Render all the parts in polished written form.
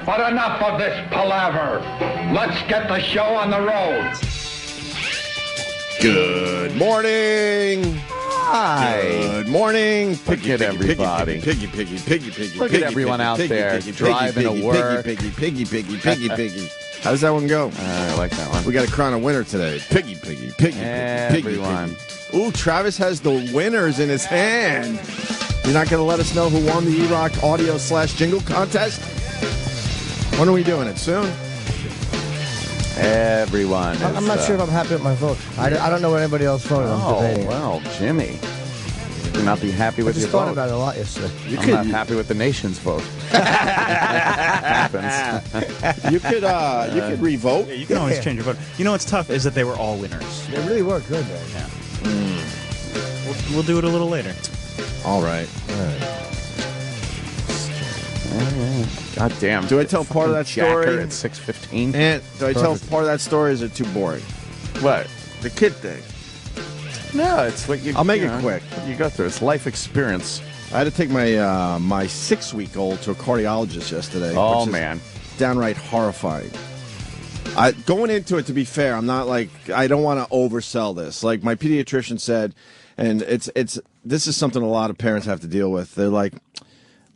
But enough of this palaver. Let's get the show on the road. Good morning. Hi. Good morning. Look at everybody. Piggy. Look at everyone out there driving to work. Piggy. How does that one go? I like that one. We got to crown a winner today. Piggy. Everyone. Ooh, Travis has the winners in his hand. You're not going to let us know who won the E-Rock audio / jingle contest? When are we doing it? Soon? Everyone. I'm not sure if I'm happy with my vote. I don't know what anybody else voted. I'm debating. Well, Jimmy. You not be happy with your vote. I just thought about it a lot yesterday. I'm not happy with the nation's vote. happens. You could revote. Yeah, you can always change your vote. You know what's tough is that they were all winners. They really were good, though. Yeah. We'll do it a little later. All right. God damn. Do I tell part of that story? At 6:15? And do I tell part of that story, or is it too boring? What? The kid thing. No, it's what you... I'll make it quick. What you go through. It's life experience. I had to take my my 6-week-old to a cardiologist yesterday. Oh, which is man. Downright horrifying. Going into it, to be fair, I'm not like... I don't want to oversell this. Like my pediatrician said, and this is something a lot of parents have to deal with. They're like,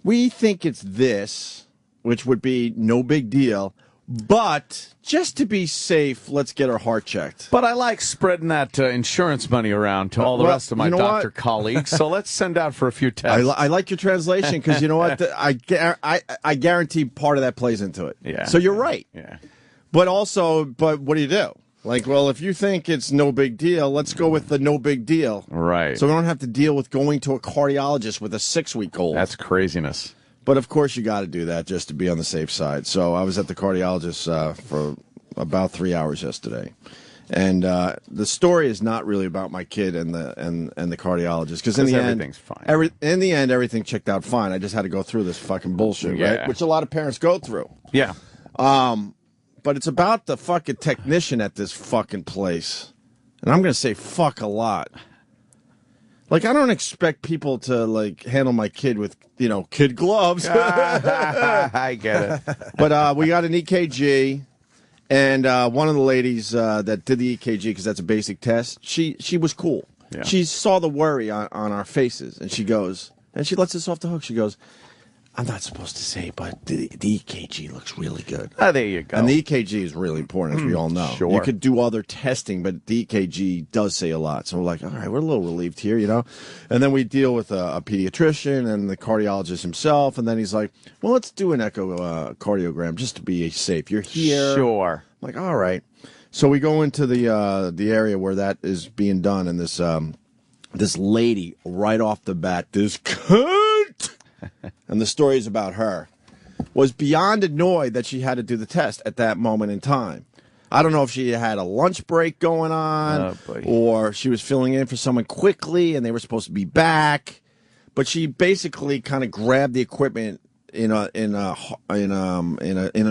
we think it's this, which would be no big deal, but just to be safe, let's get our heart checked. But I like spreading that insurance money around to all the rest of my doctor colleagues, so let's send out for a few tests. I like your translation, because you know what? I guarantee part of that plays into it. Yeah. So you're right. Yeah. But what do you do? Like, well, if you think it's no big deal, let's go with the no big deal. Right. So we don't have to deal with going to a cardiologist with a 6-week-old. That's craziness. But, of course, you got to do that just to be on the safe side. So I was at the cardiologist for about 3 hours yesterday. And the story is not really about my kid and the cardiologist. Because in the everything's fine. In the end, everything checked out fine. I just had to go through this fucking bullshit, right? Which a lot of parents go through. Yeah. But it's about the fucking technician at this fucking place. And I'm going to say fuck a lot. Like, I don't expect people to, like, handle my kid with, kid gloves. I get it. But we got an EKG, and one of the ladies that did the EKG, because that's a basic test, she was cool. Yeah. She saw the worry on our faces, and she goes, and she lets us off the hook. She goes, I'm not supposed to say, but the EKG looks really good. There you go. And the EKG is really important, as we all know. Sure. You could do other testing, but the EKG does say a lot. So we're like, all right, we're a little relieved here, And then we deal with a pediatrician and the cardiologist himself. And then he's like, well, let's do an echocardiogram just to be safe. You're here. Sure. I'm like, all right. So we go into the area where that is being done, and this lady right off the bat, this cunt, and the story is about her, was beyond annoyed that she had to do the test at that moment in time. I don't know if she had a lunch break going on, or she was filling in for someone quickly and they were supposed to be back. But she basically kind of grabbed the equipment in an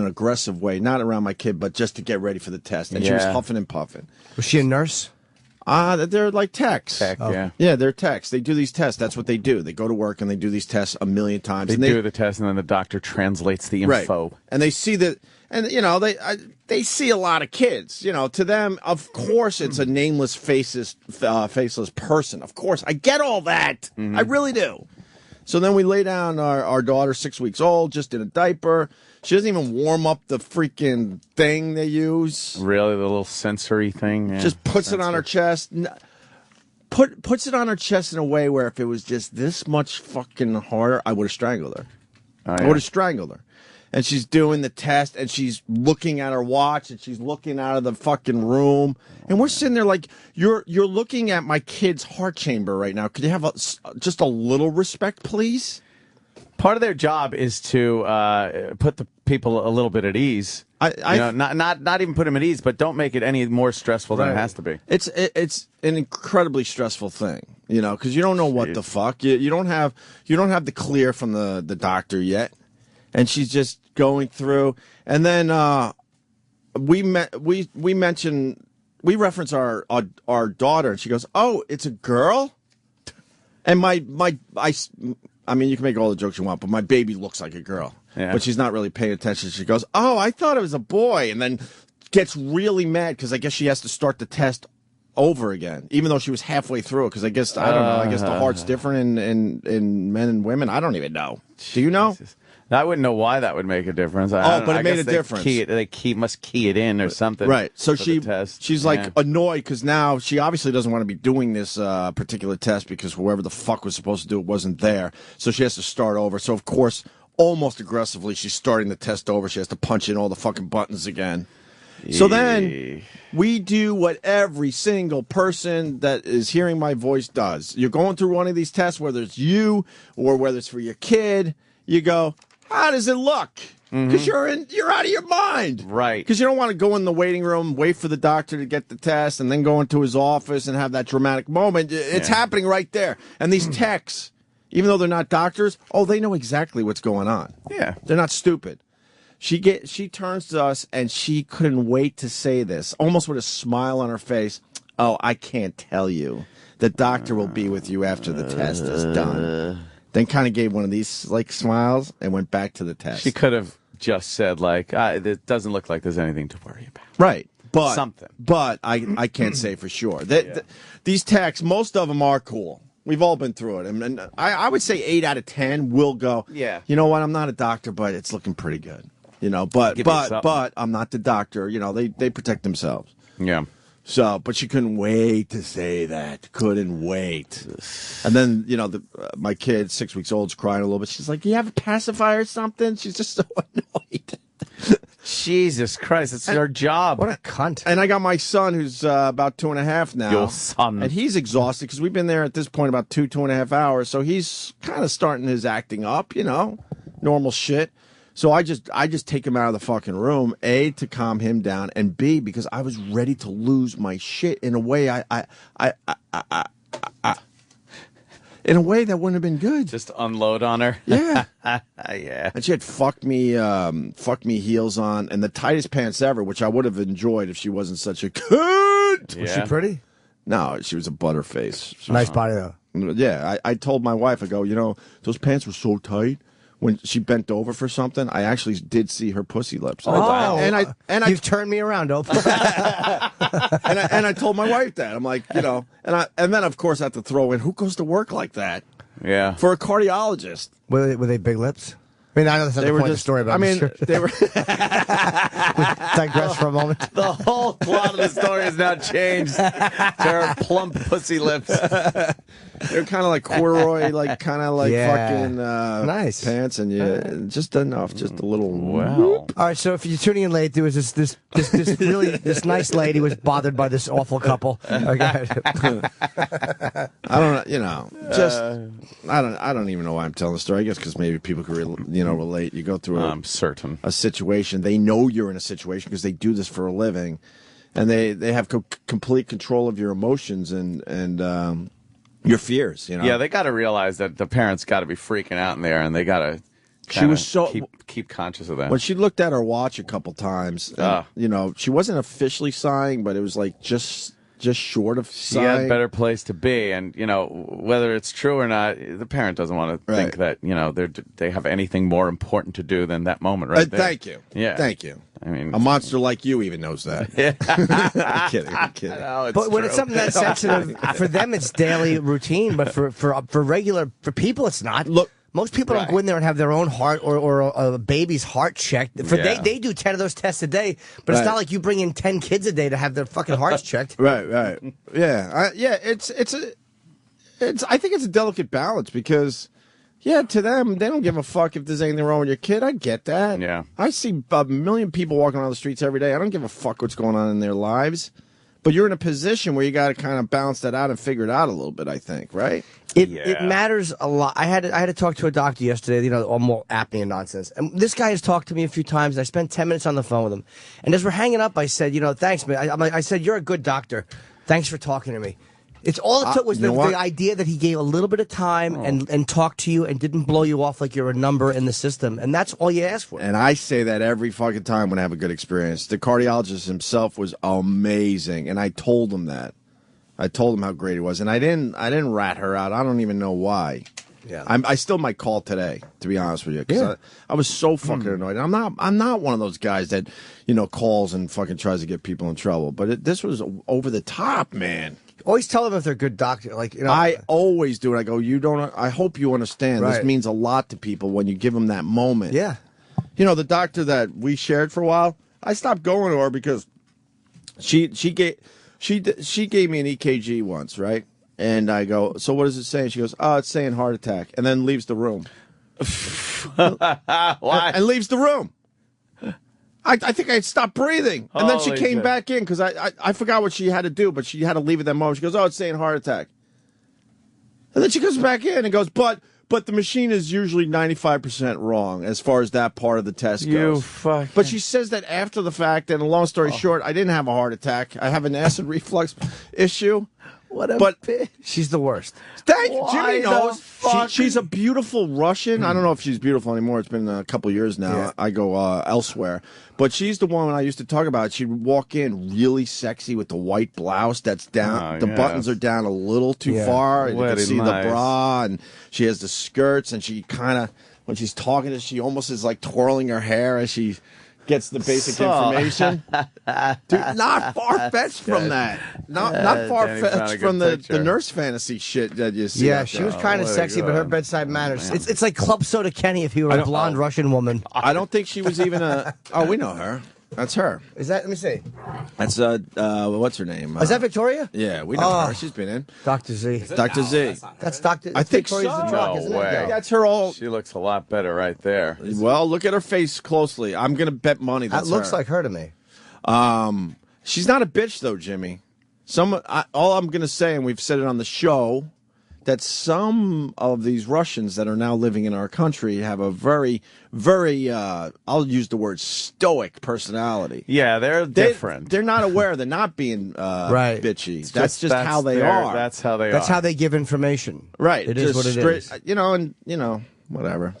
aggressive way, not around my kid, but just to get ready for the test. And she was huffing and puffing. Was she a nurse? They're like techs. Yeah. Yeah, they're techs. They do these tests. That's what they do. They go to work and they do these tests a million times. They do the test, and then the doctor translates the info. Right. And they see that, and they see a lot of kids. To them, of course, it's a nameless, faceless person. Of course, I get all that. Mm-hmm. I really do. So then we lay down our daughter, 6 weeks old, just in a diaper. She doesn't even warm up the freaking thing they use. Really, the little sensory thing? Yeah. Just puts it on her chest. Puts it on her chest in a way where if it was just this much fucking harder, I would have strangled her. Oh, yeah. I would have strangled her. And she's doing the test, and she's looking at her watch, and she's looking out of the fucking room. And we're sitting there like, you're looking at my kid's heart chamber right now. Could you have just a little respect, please? Part of their job is to put the people a little bit at ease. Not even put them at ease, but don't make it any more stressful than it has to be. It's an incredibly stressful thing, because you don't know what the fuck. You don't have the clear from the doctor yet, and she's just going through. And then we reference our daughter, and she goes, "Oh, it's a girl," and I mean, you can make all the jokes you want, but my baby looks like a girl. but she's not really paying attention. She goes, "Oh, I thought it was a boy," and then gets really mad because I guess she has to start the test over again, even though she was halfway through it. Because I guess I don't know. I guess the heart's different in men and women. I don't even know. Do you know? I wouldn't know why that would make a difference. But it made a difference. They must key it in or something. Right. So she's like Yeah. annoyed because now she obviously doesn't want to be doing this particular test because whoever the fuck was supposed to do it wasn't there. So she has to start over. So of course, almost aggressively, she's starting the test over. She has to punch in all the fucking buttons again. So then we do what every single person that is hearing my voice does. You're going through one of these tests, whether it's you or whether it's for your kid. You go, how does it look? Because you're out of your mind. Right. Because you don't want to go in the waiting room, wait for the doctor to get the test, and then go into his office and have that dramatic moment. It's happening right there. And these techs, even though they're not doctors, they know exactly what's going on. Yeah. They're not stupid. She turns to us, and she couldn't wait to say this, almost with a smile on her face. "Oh, I can't tell you. The doctor will be with you after the test is done." Then kind of gave one of these like smiles and went back to the test. She could have just said like, "It doesn't look like there's anything to worry about." Right, but something. But I can't say for sure. These techs, most of them are cool. We've all been through it, and I would say 8 out of 10 will go. Yeah. You know what? I'm not a doctor, but it's looking pretty good. You know, but I'm not the doctor. You know, they protect themselves. Yeah. So, but she couldn't wait to say that. Couldn't wait. And then, my kid, 6 weeks old, is crying a little bit. She's like, "Do you have a pacifier or something?" She's just so annoyed. Jesus Christ, it's your job. What a cunt. And I got my son who's about 2.5 now. Your son. And he's exhausted because we've been there at this point about 2.5 hours. So he's kind of starting his acting up, normal shit. So I just take him out of the fucking room, A, to calm him down, and B, because I was ready to lose my shit in a way in a way that wouldn't have been good. Just unload on her. Yeah. Yeah. And she had fuck me heels on and the tightest pants ever, which I would have enjoyed if she wasn't such a cunt. Was she pretty? No, she was a butterface. Nice body, though. Yeah, I told my wife, I go, those pants were so tight. When she bent over for something, I actually did see her pussy lips. Oh, and you've turned me around, Oprah. and I told my wife that. I'm like, and then of course I have to throw in, who goes to work like that? Yeah. For a cardiologist. Were they big lips? I mean, I know that's not the point of the story, but they were. Digress for a moment. The whole plot of the story has now changed to her plump pussy lips. They're kind of like corduroy, fucking nice pants, and just enough, just a little. Well, all right. So if you're tuning in late, there was this this nice lady was bothered by this awful couple. Okay. I don't even know why I'm telling the story. I guess because maybe people could relate. You go through I'm certain a situation. They know you're in a situation because they do this for a living, and they have complete control of your emotions and your fears. Yeah, they got to realize that the parents got to be freaking out in there, and they got to. She was so keep conscious of that. When she looked at her watch a couple times, she wasn't officially sighing, but it was like just short of sighing. She had a better place to be, and whether it's true or not, the parent doesn't want to think that they have anything more important to do than that moment right there. Thank you. Yeah, thank you. I mean, a monster like you even knows that. I'm kidding. No, but when it's something that's sensitive for them, it's daily routine. But for people, it's not. Look. Most people don't go in there and have their own heart or a baby's heart checked. They do 10 of those tests a day, but it's not like you bring in 10 kids a day to have their fucking hearts checked. Right. Yeah. It's I think it's a delicate balance because, to them, they don't give a fuck if there's anything wrong with your kid. I get that. Yeah. I see a million people walking around the streets every day. I don't give a fuck what's going on in their lives. But you're in a position where you got to kind of balance that out and figure it out a little bit, I think, right? It matters a lot. I had to talk to a doctor yesterday, all more apnea nonsense. And this guy has talked to me a few times, and I spent 10 minutes on the phone with him. And as we're hanging up, I said, thanks, man. I said, you're a good doctor. Thanks for talking to me. It's all it took was the idea that he gave a little bit of time and talked to you and didn't blow you off like you're a number in the system. And that's all you ask for. And I say that every fucking time when I have a good experience. The cardiologist himself was amazing, and I told him that. I told him how great he was, and I didn't rat her out. I don't even know why. Yeah. I still might call today, to be honest with you, because I was so fucking annoyed. I'm not one of those guys that calls and fucking tries to get people in trouble. But this was over the top, man. Always tell them if they're good doctor. I always do it. I go, I hope you understand. Right. This means a lot to people when you give them that moment. Yeah. The doctor that we shared for a while, I stopped going to her because she gave me an EKG once, right? And I go, so what does it say? And she goes, oh, it's saying heart attack, and then leaves the room. Why? And leaves the room. I think I stopped breathing, and then she Holy came shit. back in because I forgot what she had to do, but she had to leave at that moment. She goes, oh, it's saying heart attack, and then she goes back in and goes, but the machine is usually 95% wrong as far as that part of the test goes. You fuck. But she says that after the fact, and long story short, I didn't have a heart attack. I have an acid reflux issue. What a But bitch. She's the worst. thank you. Why Jimmy the knows. fuck? She's a beautiful Russian. I don't know if she's beautiful anymore. It's been a couple years now. Yeah. I go elsewhere. But she's the one I used to talk about. She'd walk in really sexy with the white blouse that's down. Oh, the yes. buttons are down a little too Yeah. far. And you can Very see nice. the bra. And she has the skirts. And she kind of, when she's talking, she almost is like twirling her hair as she gets the basic information. Dude, not far-fetched from that. Not Danny found far-fetched a from good the picture. nurse fantasy shit that you see. Yeah, out she there. was kind of what a sexy, but her good- bedside manners. It's like Club Soda Kenny if he were a blonde Russian woman. I don't think she was even a. Oh, we know her. That's her. Is that? Let me see. That's what's her name? Is that Victoria? Yeah, we know Oh. her. She's been in. Dr. Z. Dr. Z. That's Dr. I think Victoria's so. the drug, No isn't way. it? That's her all. She looks a lot better right there. Well, look at her face closely. I'm gonna bet money That that's looks her. like her to me. She's not a bitch though, Jimmy. All I'm gonna say, and we've said it on the show, that some of these Russians that are now living in our country have a very, very, I'll use the word stoic personality. Yeah, they're different. They're not aware. They're not being Right. bitchy. That's just how they their- are. That's how they That's are. how they give information. right. It is just what it straight, is. whatever.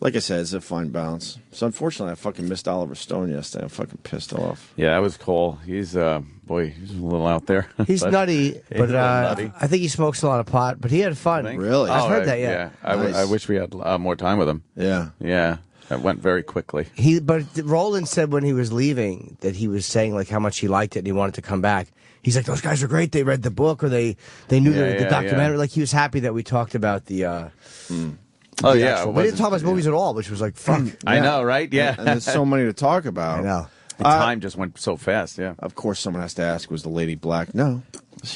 Like I said, it's a fine balance. So unfortunately, I fucking missed Oliver Stone yesterday. I'm fucking pissed off. Yeah, that was Cole. He's he's a little out there. He's But- nutty, He's but a little nutty. I think he smokes a lot of pot, but he had fun. Think? Really? I've heard that, yeah. Nice. I wish we had more time with him. Yeah. Yeah, that went very quickly. But Roland said when he was leaving that he was saying like how much he liked it and he wanted to come back. He's like, those guys are great. They read the book or they knew the Yeah, documentary. yeah. Like he was happy that we talked about the. Oh yeah, actual- we didn't talk about his movies at all, which was like fuck. I know, right? Yeah, And there's so many to talk about. I know. the time just went so fast. Yeah. Of course, someone has to ask, was the lady black? No.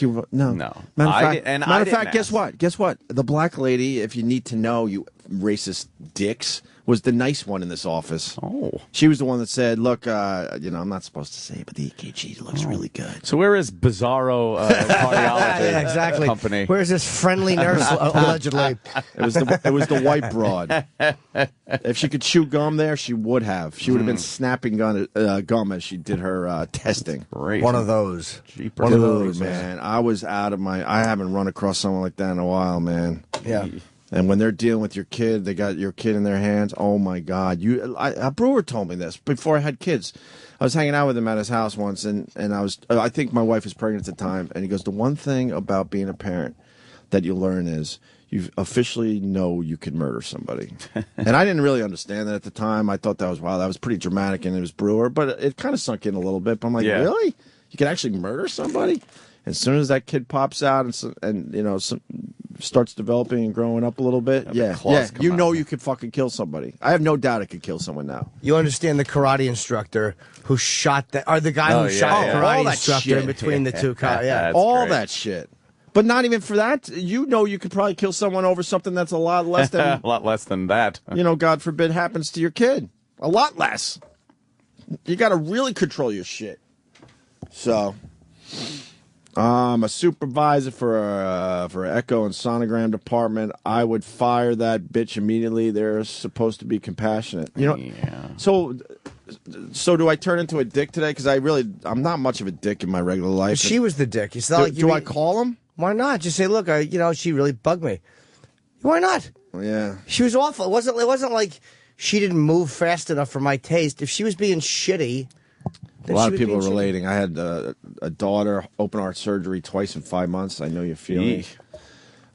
No. No. Matter of I fact, did- and matter I of fact, didn't guess ask. what? Guess what? The black lady, if you need to know, you racist dicks, was the nice one in this office. Oh. She was the one that said, look, I'm not supposed to say, but the EKG looks really good. So where is Bizarro Cardiology Yeah, exactly. Company? Where's this friendly nurse allegedly? It was the white broad. If she could chew gum there, she would have. She would have been snapping gum as she did her testing. Great. One of those. Jeepers. One of Dude, those, man. I was out of I haven't run across someone like that in a while, man. Yeah. And when they're dealing with your kid, they got your kid in their hands. Oh my God! A brewer told me this before I had kids. I was hanging out with him at his house once, and I think my wife was pregnant at the time, and he goes, the one thing about being a parent that you learn is you officially know you can murder somebody. And I didn't really understand that at the time. I thought that was pretty dramatic, and it was Brewer, but it kind of sunk in a little bit. But I'm like, Yeah. really? You can actually murder somebody? As soon as that kid pops out and starts developing and growing up a little bit, the claws come you know out. you could fucking kill somebody. I have no doubt it could kill someone now. You understand the karate instructor who shot the guy Oh, who yeah, shot yeah. the All karate that instructor shit. in between the two cars. Yeah. That's All great. that shit. But not even for that. You know you could probably kill someone over something that's a lot less than, a lot less than that. God forbid, happens to your kid. A lot less. You got to really control your shit. So, I'm a supervisor for Echo and Sonogram department. I would fire that bitch immediately. They're supposed to be compassionate. Yeah. So do I turn into a dick today? Because I'm not much of a dick in my regular life. She was the dick. It's not like do I call him? Why not? Just say, look, she really bugged me. Why not? Yeah. She was awful. It wasn't like she didn't move fast enough for my taste. If she was being shitty, A lot of people are relating. I had a daughter, open heart surgery twice in 5 months. I know you feel it.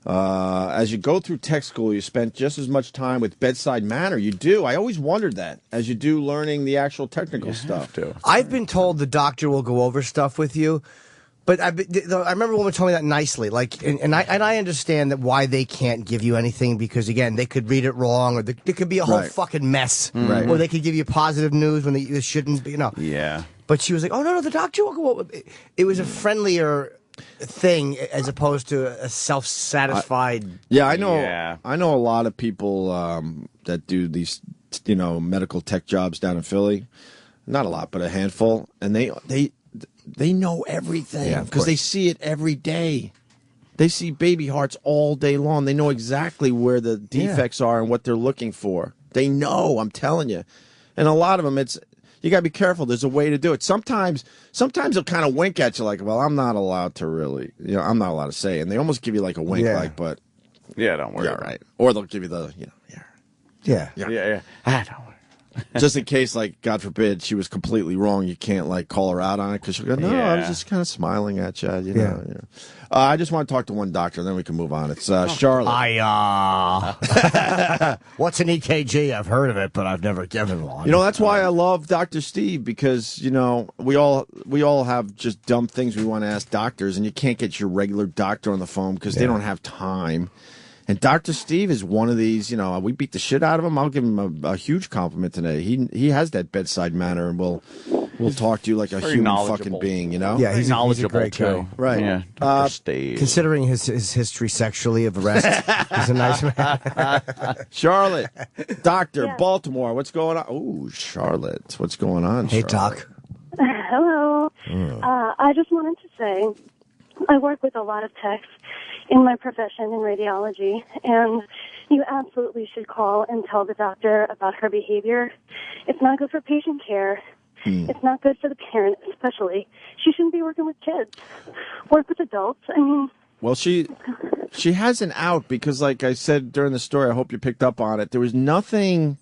As you go through tech school, you spend just as much time with bedside manner. You do. I always wondered that, as you do learning the actual technical stuff. I've been told the doctor will go over stuff with you, but I remember woman told me that nicely. Like, and I understand that why they can't give you anything, because again, they could read it wrong, or there could be a whole fucking mess, or they could give you positive news when they shouldn't be. Yeah. But she was like, "Oh no, the doctor will go over." It was a friendlier thing as opposed to a self-satisfied. I know a lot of people that do these, medical tech jobs down in Philly. Not a lot, but a handful, and they know everything because they see it every day. They see baby hearts all day long. They know exactly where the defects are and what they're looking for. They know, I'm telling you. And a lot of them, you got to be careful. There's a way to do it. Sometimes they'll kind of wink at you like, well, I'm not allowed to really, I'm not allowed to say. And they almost give you like a wink, but. Yeah, don't worry. Yeah, right. Or they'll give you the, Yeah. I don't worry. Just in case, like, God forbid, she was completely wrong. You can't, like, call her out on it because she'll go, no, I was just kind of smiling at you, know. I just want to talk to one doctor, and then we can move on. It's Charlotte. What's an EKG? I've heard of it, but I've never given one. That's why I love Dr. Steve, because, we all have just dumb things we want to ask doctors, and you can't get your regular doctor on the phone because they don't have time. And Dr. Steve is one of these, we beat the shit out of him. I'll give him a huge compliment today. He has that bedside manner, and we'll talk to you like a human fucking being, Yeah, he's knowledgeable a great too. guy. Right. Yeah. Dr. Steve. Considering his history sexually of arrest, he's a nice man. Charlotte, Doctor, Baltimore, what's going on? Oh, Charlotte, what's going on, Hey, Charlotte? Doc. Hello. I just wanted to say I work with a lot of techs in my profession in radiology, and you absolutely should call and tell the doctor about her behavior. It's not good for patient care. It's not good for the parent, especially. She shouldn't be working with kids. Work with adults. I mean... Well, she has an out because, like I said during the story, I hope you picked up on it, there was nothing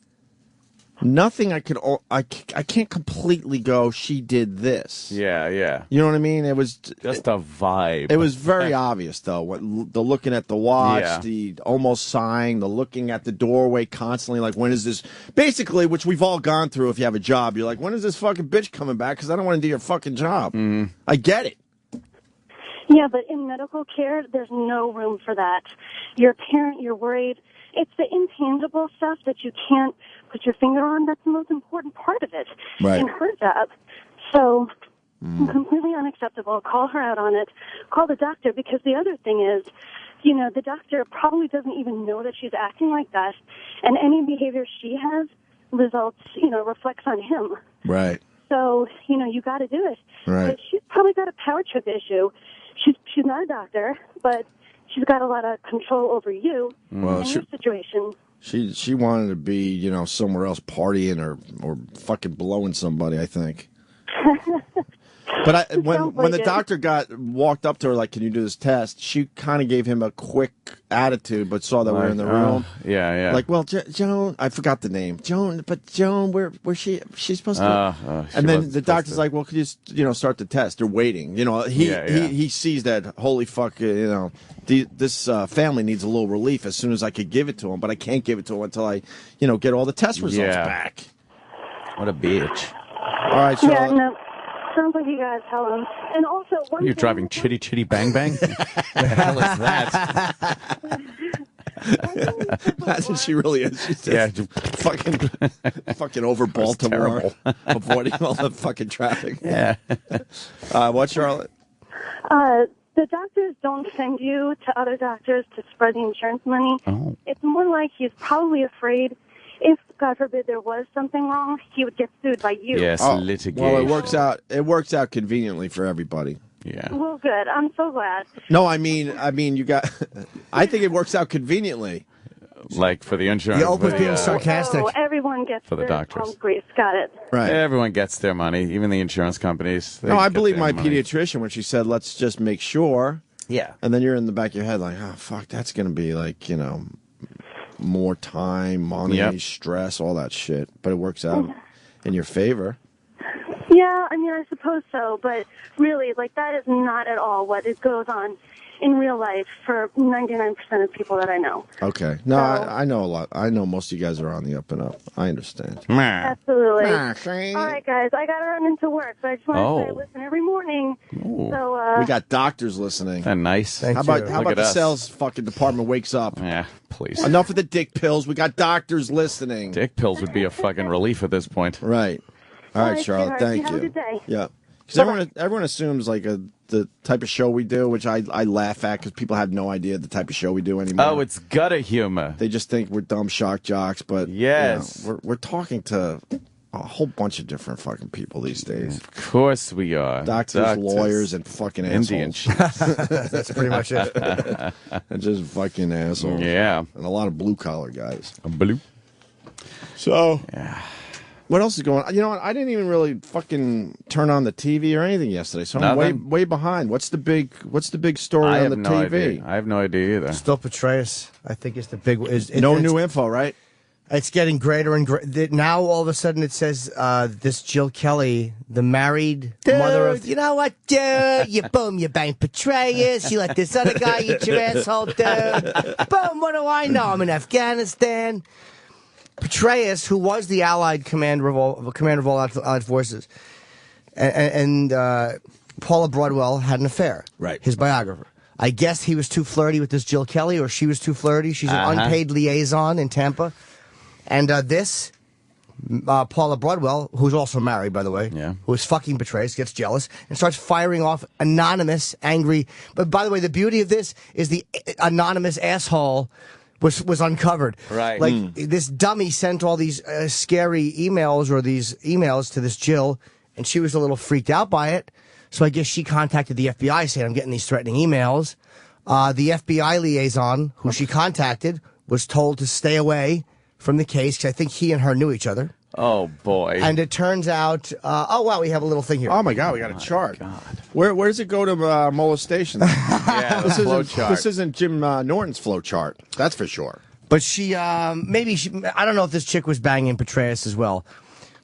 I can't completely go, she did this. Yeah. You know what I mean? It was just a vibe. It was very obvious, though. The looking at the watch, the almost sighing, the looking at the doorway constantly, like, when is this? Basically, which we've all gone through if you have a job. You're like, when is this fucking bitch coming back? Because I don't want to do your fucking job. I get it. Yeah, but in medical care, there's no room for that. You're a parent, you're worried. It's the intangible stuff that you can't put your finger on that's the most important part of it in her job. So completely unacceptable. Call her out on it. Call the doctor, because the other thing is, the doctor probably doesn't even know that she's acting like that, and any behavior she has reflects on him. Right. So, you got to do it. Right. But she's probably got a power trip issue. She's not a doctor, but she's got a lot of control over you in your situation. She wanted to be, somewhere else partying or fucking blowing somebody, I think. But when the doctor walked up to her, like, can you do this test? She kind of gave him a quick attitude, but saw that we're in the room. Yeah. Like, well, Joan, I forgot the name. Joan, where's she's supposed to? And then the doctor's like, well, could you, start the test? They're waiting. He sees that, holy fuck, this family needs a little relief as soon as I could give it to him, but I can't give it to him until I, get all the test results back. What a bitch. All right, Charlotte. Yeah, no. Sounds like you guys tell him. And also, one You're driving Chitty Chitty Bang Bang? The hell is that? Imagine she really is. She's just fucking over Baltimore, avoiding all the fucking traffic. Yeah. What, Charlotte? The doctors don't send you to other doctors to spread the insurance money. Oh. It's more like he's probably afraid if, God forbid, there was something wrong, he would get sued by you. Yes, litigation. Well, it works out conveniently for everybody. Yeah. Well, good. I'm so glad. No, I mean, you got. I think it works out conveniently. Like for the insurance. You're always being sarcastic. Oh, everyone gets for the doctors. Grease. Got it. Right. Everyone gets their money, even the insurance companies. No, I believe my pediatrician when she said, "Let's just make sure." Yeah. And then you're in the back of your head like, "Oh fuck, that's going to be like more time, money, stress, all that shit." But it works out in your favor. Yeah, I mean, I suppose so, but really, like, that is not at all what it goes on in real life for 99% of people that I know. Okay. No, So, I know a lot. I know most of you guys are on the up and up. I understand. Absolutely. Shane. All right, guys, I got to run into work, but I just want to say I listen every morning. So, We got doctors listening. Nice. How about the sales fucking department wakes up? Yeah, please. Enough of the dick pills. We got doctors listening. Dick pills would be a fucking relief at this point. Right. All right, Charlotte. Thank you. Have a good day. Yeah. Because everyone assumes like the type of show we do, which I laugh at because people have no idea the type of show we do anymore. Oh, it's gutter humor. They just think we're dumb shock jocks, but yes, we're talking to a whole bunch of different fucking people these days. Of course we are. Doctors, lawyers, and fucking Indian assholes. That's pretty much it. And just fucking assholes. Yeah. And a lot of blue collar guys. Blue. So, what else is going on? You know what? I didn't even really fucking turn on the TV or anything yesterday, so I'm way behind. What's the big story on the TV? Idea. I have no idea either. Still Petraeus, I think, is the big. No new info, right? It's getting greater and greater. Now, all of a sudden, it says this Jill Kelly, the married mother of... You know what, dude? You boom, you bang Petraeus. You let this other guy eat your asshole, dude. Boom, what do I know? I'm in Afghanistan. Petraeus, who was the Allied commander of all Allied forces, and Paula Broadwell had an affair. Right. His biographer. I guess he was too flirty with this Jill Kelly, or she was too flirty. She's an unpaid liaison in Tampa. And this, Paula Broadwell, who's also married, by the way, who is fucking Petraeus, gets jealous, and starts firing off anonymous, angry... But by the way, the beauty of this is the anonymous asshole... was uncovered. Right. Like, this dummy sent all these scary emails or these emails to this Jill, and she was a little freaked out by it. So I guess she contacted the FBI saying, I'm getting these threatening emails. The FBI liaison, who she contacted, was told to stay away from the case, because I think he and her knew each other. Oh, boy. And it turns out, oh, wow, we have a little thing here. Oh, my God, we got a chart. God. Where does it go to molestation? This isn't Jim Norton's flow chart. That's for sure. But she, I don't know if this chick was banging Petraeus as well.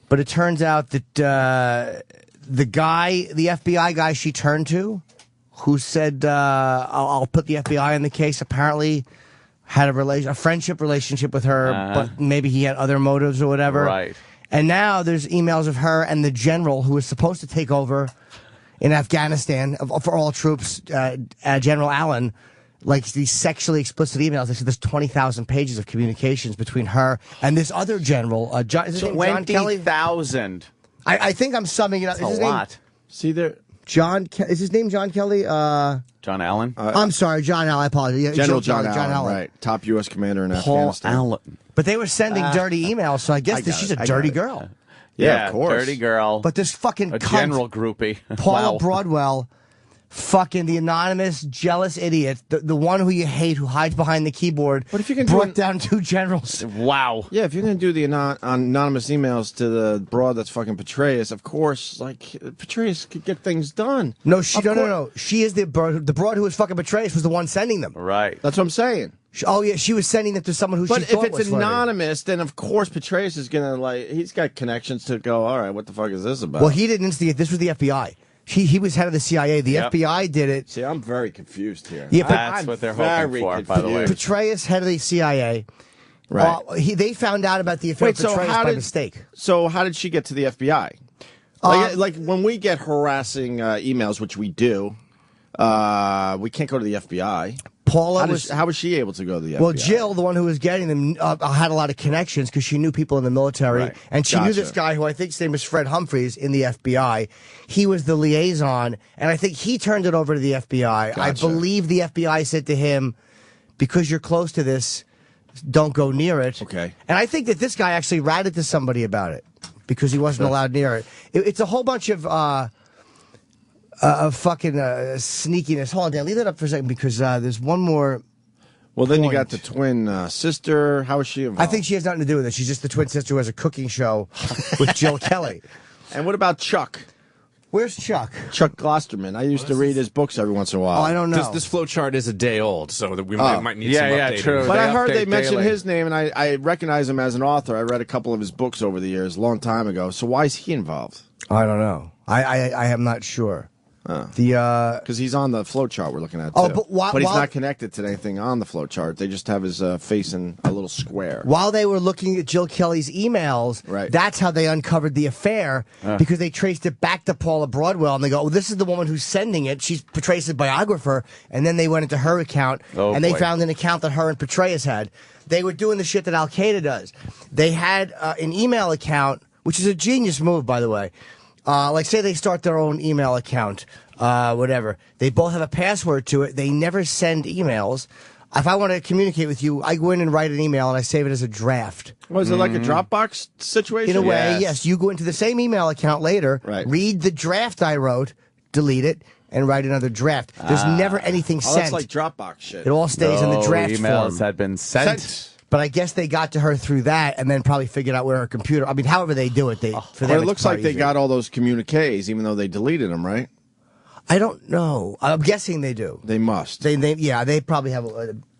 But it turns out that the FBI guy she turned to, who said, I'll put the FBI in the case, apparently had a friendship relationship with her, but maybe he had other motives or whatever. Right. And now there's emails of her and the general who was supposed to take over in Afghanistan for all troops, General Allen, like these sexually explicit emails. They said there's 20,000 pages of communications between her and this other general, John Kelly? 20,000. I think I'm summing it up. That's a lot. See there... Is his name John Kelly? John Allen? I'm sorry, John Allen. I apologize. Yeah, General John Allen, right. Top U.S. commander in Afghanistan. Paul Allen. But they were sending dirty emails, so I guess she's a dirty girl. Yeah, of course. Dirty girl. But this fucking a cunt, general groupie. Paula Wow. Broadwell, fucking the anonymous, jealous idiot, the one who you hate, who hides behind the keyboard, but if you can brought down two generals. Wow. Yeah, if you're going to do the anonymous emails to the broad that's fucking Petraeus, of course, like, Petraeus could get things done. No, no. She is the broad who was fucking Petraeus was the one sending them. Right. That's what I'm saying. Oh, yeah, she was sending them to someone who she thought was But if it's anonymous, then of course Petraeus is going to, like, he's got connections to go, all right, what the fuck is this about? Well, he didn't instigate. This was the FBI. He was head of the CIA. The FBI did it. See, I'm very confused here. Yeah, that's what they're hoping for, by the way. Petraeus, head of the CIA. Right. They found out about the affair of Petraeus by mistake. So how did she get to the FBI? Like when we get harassing emails, which we do, we can't go to the FBI. How was she able to go to the FBI? Well, Jill, the one who was getting them, had a lot of connections because she knew people in the military. Right. And she knew this guy who I think his name was Fred Humphreys in the FBI. He was the liaison, and I think he turned it over to the FBI. Gotcha. I believe the FBI said to him, because you're close to this, don't go near it. Okay. And I think that this guy actually ratted to somebody about it because he wasn't allowed near it. It's a whole bunch of fucking sneakiness. Hold on, Dan, leave that up for a second because there's one more. Well, then you got the twin sister. How is she involved? I think she has nothing to do with it. She's just the twin sister who has a cooking show with Jill Kelly. And what about Chuck? Where's Chuck? Chuck Klosterman. I used to read his books every once in a while. Oh, I don't know. This flow chart is a day old, so that we might need some updating. True. But I heard they mention his name, and I recognize him as an author. I read a couple of his books over the years, a long time ago. So why is he involved? I don't know. I am not sure. Because he's on the flow chart we're looking at, too. But he's not connected to anything on the flow chart. They just have his face in a little square. While they were looking at Jill Kelly's emails, that's how they uncovered the affair, because they traced it back to Paula Broadwell, and they go, this is the woman who's sending it. She's Petraeus' biographer, and then they went into her account, and they found an account that her and Petraeus had. They were doing the shit that Al-Qaeda does. They had an email account, which is a genius move, by the way. Like, say they start their own email account, whatever. They both have a password to it. They never send emails. If I want to communicate with you, I go in and write an email, and I save it as a draft. Was it like a Dropbox situation? In a way, yes. You go into the same email account later, read the draft I wrote, delete it, and write another draft. There's never anything sent. That's like Dropbox shit. It all stays in the draft emails form. had been sent. But I guess they got to her through that, and then probably figured out where her computer. I mean, however they do it, for them it looks like they got all those communiques, even though they deleted them, right? I don't know. I'm guessing they do. They must. They probably have.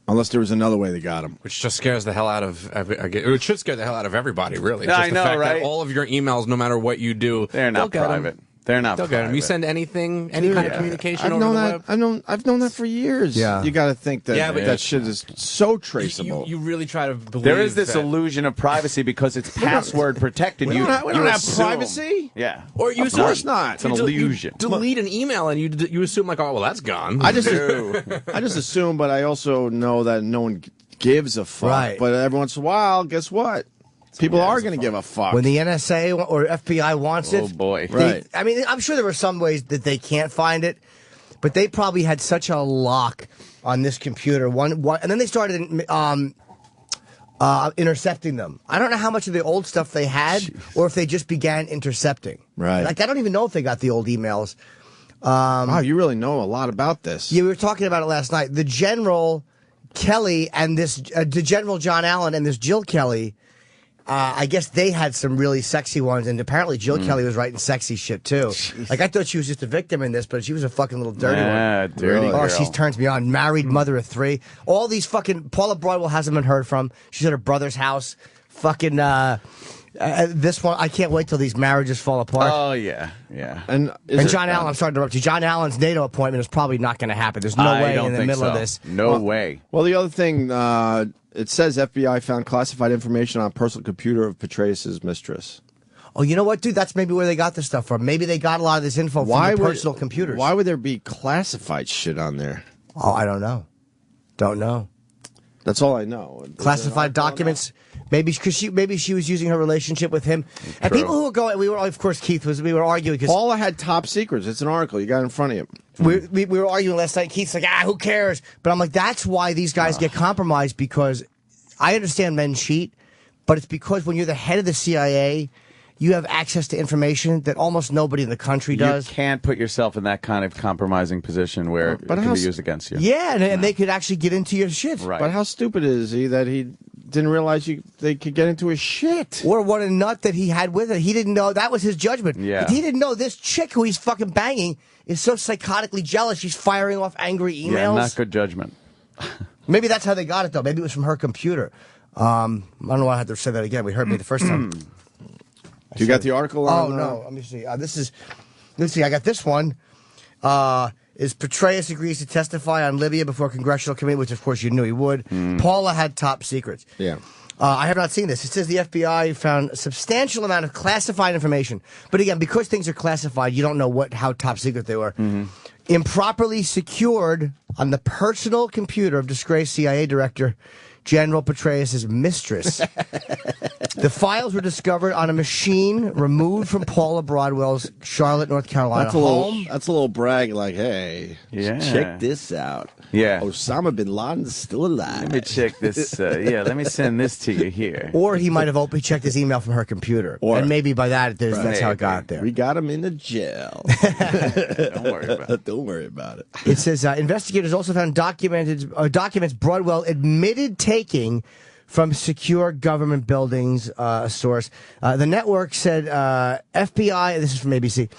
Unless there was another way they got them, which just scares the hell out of. It should scare the hell out of everybody, really. Just I know, the fact right? that all of your emails, no matter what you do, they're not private. They're not private. You send anything, any kind of communication over the web? I've known that for years. Yeah. You got to think that that shit is so traceable. You really try to believe there is this illusion of privacy because it's password protected. We don't have privacy. Yeah. Or you of course not. It's an illusion. You delete an email and you assume like, oh, well, that's gone. I just assume, but I also know that no one gives a fuck. Right. But every once in a while, guess what? People are going to give a fuck. When the NSA or FBI wants it. Oh, boy. Right. I mean, I'm sure there were some ways that they can't find it, but they probably had such a lock on this computer. And then they started intercepting them. I don't know how much of the old stuff they had or if they just began intercepting. Right. Like, I don't even know if they got the old emails. Wow, you really know a lot about this. Yeah, we were talking about it last night. The General Kelly and the General John Allen and this Jill Kelly, I guess they had some really sexy ones, and apparently Jill Kelly was writing sexy shit too. Jeez. Like, I thought she was just a victim in this, but she was a fucking little dirty one. Dirty girl. Oh, she turns me on. Married, mother of 3. All these fucking Paula Broadwell hasn't been heard from. She's at her brother's house. Fucking this one, I can't wait till these marriages fall apart. Oh yeah. And John Allen, I'm sorry to interrupt you. John Allen's NATO appointment is probably not going to happen. There's no way in the middle of this. No way. Well, the other thing. It says FBI found classified information on a personal computer of Petraeus' mistress. Oh, you know what, dude? That's maybe where they got this stuff from. Maybe they got a lot of this info from the personal computers. Why would there be classified shit on there? Oh, I don't know. Don't know. That's all I know. Classified documents. Maybe because she was using her relationship with him. And people who were going, of course, Keith we were arguing because Paula had top secrets. It's an article you got in front of you. We were arguing last night. Keith's like, who cares? But I'm like, that's why these guys get compromised, because I understand men cheat, but it's because when you're the head of the CIA, you have access to information that almost nobody in the country does. You can't put yourself in that kind of compromising position where it can be used against you. Yeah, and they could actually get into your shit. Right. But how stupid is he that he didn't realize they could get into his shit? Or what a nut that he had with it. He didn't know. That was his judgment. Yeah. He didn't know this chick who he's fucking banging is so psychotically jealous she's firing off angry emails. Yeah, not good judgment. Maybe that's how they got it, though. Maybe it was from her computer. I don't know why I had to say that again. We heard me the first time. You got the article on? Oh, no. Let me see. Let's see. I got this one. Is Petraeus agrees to testify on Libya before congressional committee, which of course you knew he would. Paula had top secrets. Yeah. I have not seen this. It says the FBI found a substantial amount of classified information. But again, because things are classified, you don't know how top secret they were. Improperly secured on the personal computer of disgraced CIA director General Petraeus' mistress. The files were discovered on a machine removed from Paula Broadwell's Charlotte, North Carolina home. That's a little brag, like, hey, check this out. Yeah. Osama bin Laden's still alive. Let me check this. Let me send this to you here. Or he might have openly checked his email from her computer. And maybe by that, that's how it got there. We got him in the jail. Don't worry about it. Don't worry about it. It says investigators also found documents Broadwell admitted taking from secure government buildings, a source. The network said FBI, this is from ABC,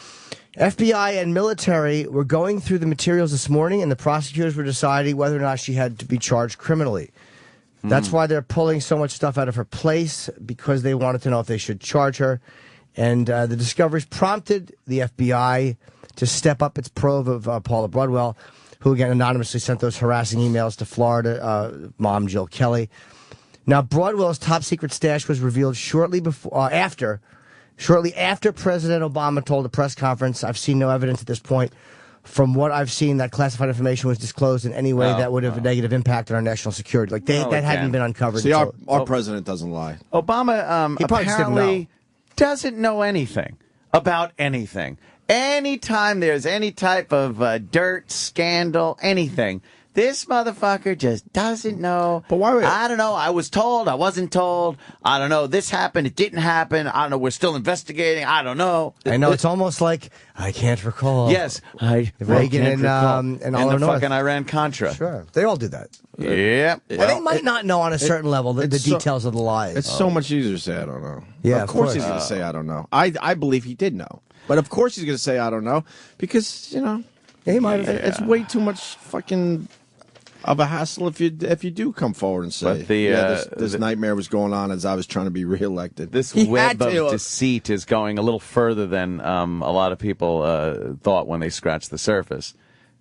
FBI and military were going through the materials this morning, and the prosecutors were deciding whether or not she had to be charged criminally. That's why they're pulling so much stuff out of her place, because they wanted to know if they should charge her. And the discoveries prompted the FBI to step up its probe of Paula Broadwell, who again anonymously sent those harassing emails to Florida mom Jill Kelly. Now, Broadwell's top secret stash was revealed shortly after President Obama told a press conference. I've seen no evidence at this point. From what I've seen, that classified information was disclosed in any way that would have a negative impact on our national security. Like that hadn't been uncovered. See, our president doesn't lie. Obama He probably apparently doesn't know anything about anything. Anytime there's any type of dirt, scandal, anything, this motherfucker just doesn't know. But why? I don't know. I was told. I wasn't told. I don't know. This happened. It didn't happen. I don't know. We're still investigating. I don't know. I know. It's almost like I can't recall. Yes, Reagan and all the fucking Iran-Contra. Sure, they all do that. Yep. Well, they might not know on a certain level the details of the lies. It's so much easier to say I don't know. Yeah, of course he's going to say I don't know. I believe he did know, but of course he's going to say I don't know because yeah, he might have. It's way too much fucking of a hassle if you do come forward and say this nightmare was going on as I was trying to be reelected. This web of deceit is going a little further than a lot of people thought when they scratched the surface,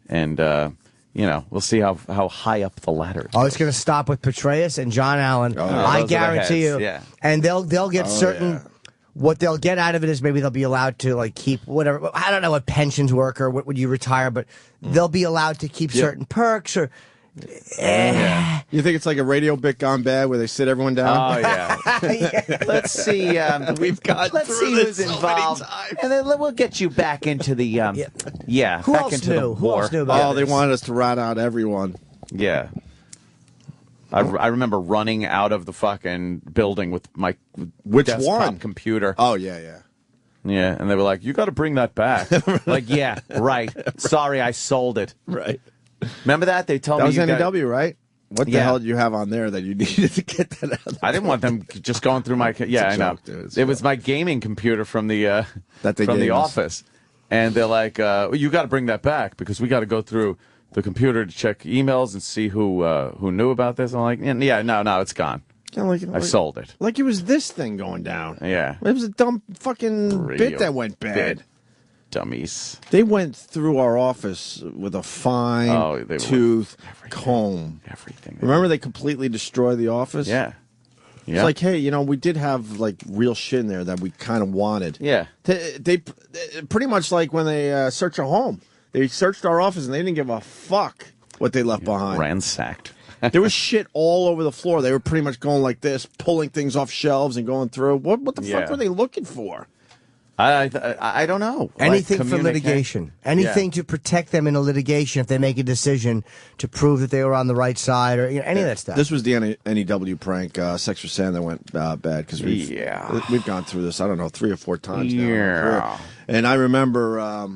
and we'll see how high up the ladder. Oh, it's going to stop with Petraeus and John Allen. I guarantee you. Yeah. And they'll get certain. Yeah. What they'll get out of it is maybe they'll be allowed to keep whatever. I don't know what pensions work or what would you retire, but they'll be allowed to keep certain perks or. You think it's like a radio bit gone bad where they sit everyone down? Oh yeah. Let's see. Let's see who's involved, and then we'll get you back into the Who back else into knew? the war. Who else knew about they wanted us to rat out everyone. Yeah. I remember running out of the fucking building with my desktop computer. Oh yeah. Yeah, and they were like, "You got to bring that back." Like, yeah, right. Sorry, I sold it. Right. Remember that? They told me that was NEW, right? What the hell did you have on there that you needed to get that out? I didn't want them just going through my. I know. It was my gaming computer from the the office, and they're like, "You got to bring that back because we got to go through the computer to check emails and see who knew about this." I'm like, "Yeah, no, it's gone. I sold it." Like it was this thing going down. Yeah, it was a dumb fucking bit that went bad. Dummies. They went through our office with a fine tooth comb. Everything. Remember they completely destroyed the office? Yeah. It's like, hey, we did have real shit in there that we kind of wanted. Yeah. They pretty much like when they search a home. They searched our office and they didn't give a fuck what they left behind. Ransacked. There was shit all over the floor. They were pretty much going like this, pulling things off shelves and going through. What the fuck were they looking for? I don't know. Anything for litigation. Anything to protect them in a litigation if they make a decision to prove that they were on the right side or any of that stuff. This was the NEW prank, Sex for Sand, that went bad because we've gone through this, I don't know, 3 or 4 times now. Yeah. And I remember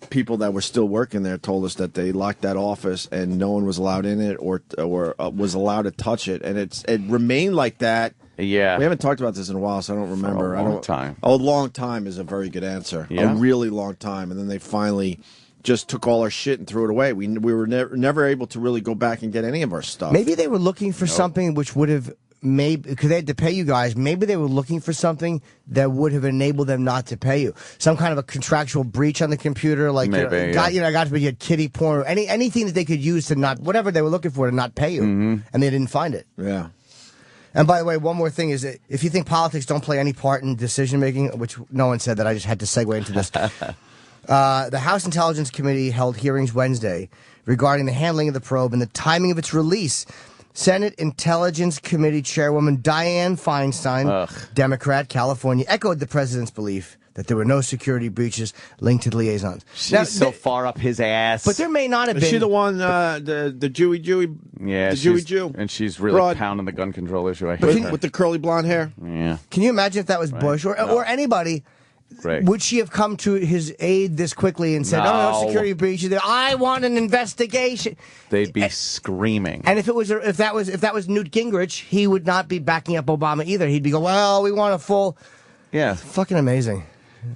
people that were still working there told us that they locked that office and no one was allowed in it or was allowed to touch it. And it remained like that. Yeah. We haven't talked about this in a while, so I don't remember. A long time. A long time is a very good answer. Yeah. A really long time. And then they finally just took all our shit and threw it away. We were never able to really go back and get any of our stuff. Maybe they were looking for something which would have because they had to pay you guys. Maybe they were looking for something that would have enabled them not to pay you. Some kind of a contractual breach on the computer, like maybe, you had kitty porn or anything that they could use to not whatever they were looking for to not pay you, and they didn't find it. Yeah. And by the way, one more thing is that if you think politics don't play any part in decision making, which no one said that, I just had to segue into this. The House Intelligence Committee held hearings Wednesday regarding the handling of the probe and the timing of its release. Senate Intelligence Committee Chairwoman Dianne Feinstein, Democrat, California, echoed the president's belief that there were no security breaches linked to the liaisons. She's so far up his ass. But there may not have been. Is she the one, the Jewy? Yeah, the Jewy Jew. And she's really pounding the gun control issue. I hate her. With the curly blonde hair? Yeah. Can you imagine if that was Bush or anybody? Right. Would she have come to his aid this quickly and said, no security breaches, I want an investigation? They'd be screaming. And if that was Newt Gingrich, he would not be backing up Obama either. He'd be going, well, we want a full... Yeah. Fucking amazing.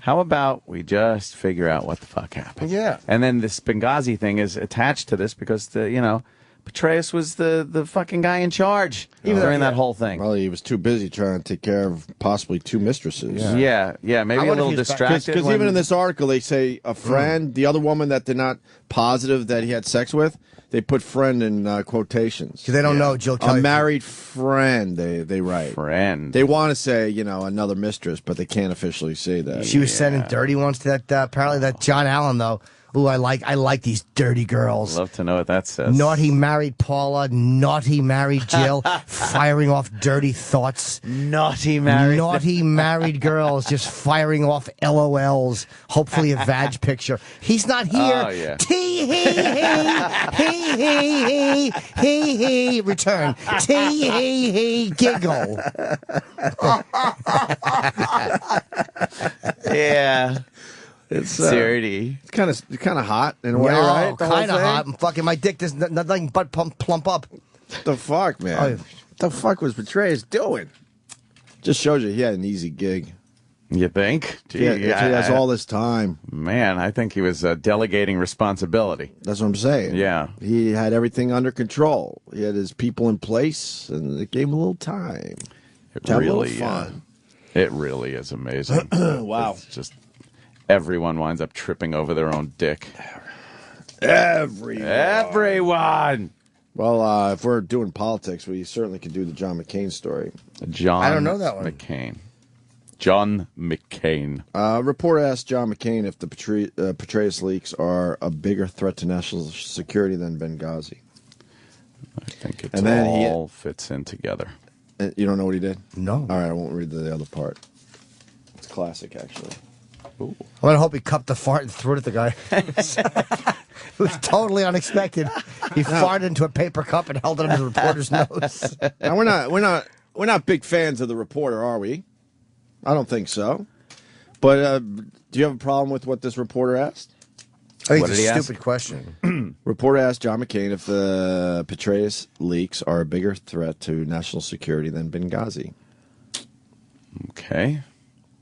How about we just figure out what the fuck happened? Yeah. And then this Benghazi thing is attached to this because, Petraeus was the fucking guy in charge during that whole thing. Well, he was too busy trying to take care of possibly 2 mistresses. Yeah, maybe a little distracted. Because even in this article, they say a friend, the other woman that they're not positive that he had sex with, they put friend in quotations. Because they don't know Jill Kelly. A married friend, they write. Friend. They want to say, another mistress, but they can't officially say that. She was sending dirty ones to that, apparently that John Allen, though. Ooh, I like these dirty girls. Love to know what that says. Naughty married Paula, naughty married Jill, firing off dirty thoughts. Naughty married girls just firing off LOLs, hopefully a vag picture. He's not here. Oh, yeah. He, return. He, giggle. Yeah. It's dirty. It's kind of hot in a way, right? Kind of hot. Fucking my dick does nothing but plump up. What the fuck, man? What the fuck was Petraeus doing? Just shows you he had an easy gig. You think? Gee, he has all this time. Man, I think he was delegating responsibility. That's what I'm saying. Yeah. He had everything under control. He had his people in place, and it gave him a little time. It really fun. It really is amazing. Wow. It's just everyone winds up tripping over their own dick. Everyone. Well, if we're doing politics, we certainly could do the John McCain story. I don't know that one. John McCain. Reporter asked John McCain if the Petraeus leaks are a bigger threat to national security than Benghazi. I think it all fits in together. You don't know what he did? No. All right, I won't read the other part. It's classic, actually. Ooh. I'm going to hope he cupped the fart and threw it at the guy. It was totally unexpected. He farted into a paper cup and held it under the reporter's nose. Now, we're not big fans of the reporter, are we? I don't think so. But do you have a problem with what this reporter asked? I think it's a stupid question. Reporter asked John McCain if the Petraeus leaks are a bigger threat to national security than Benghazi. Okay.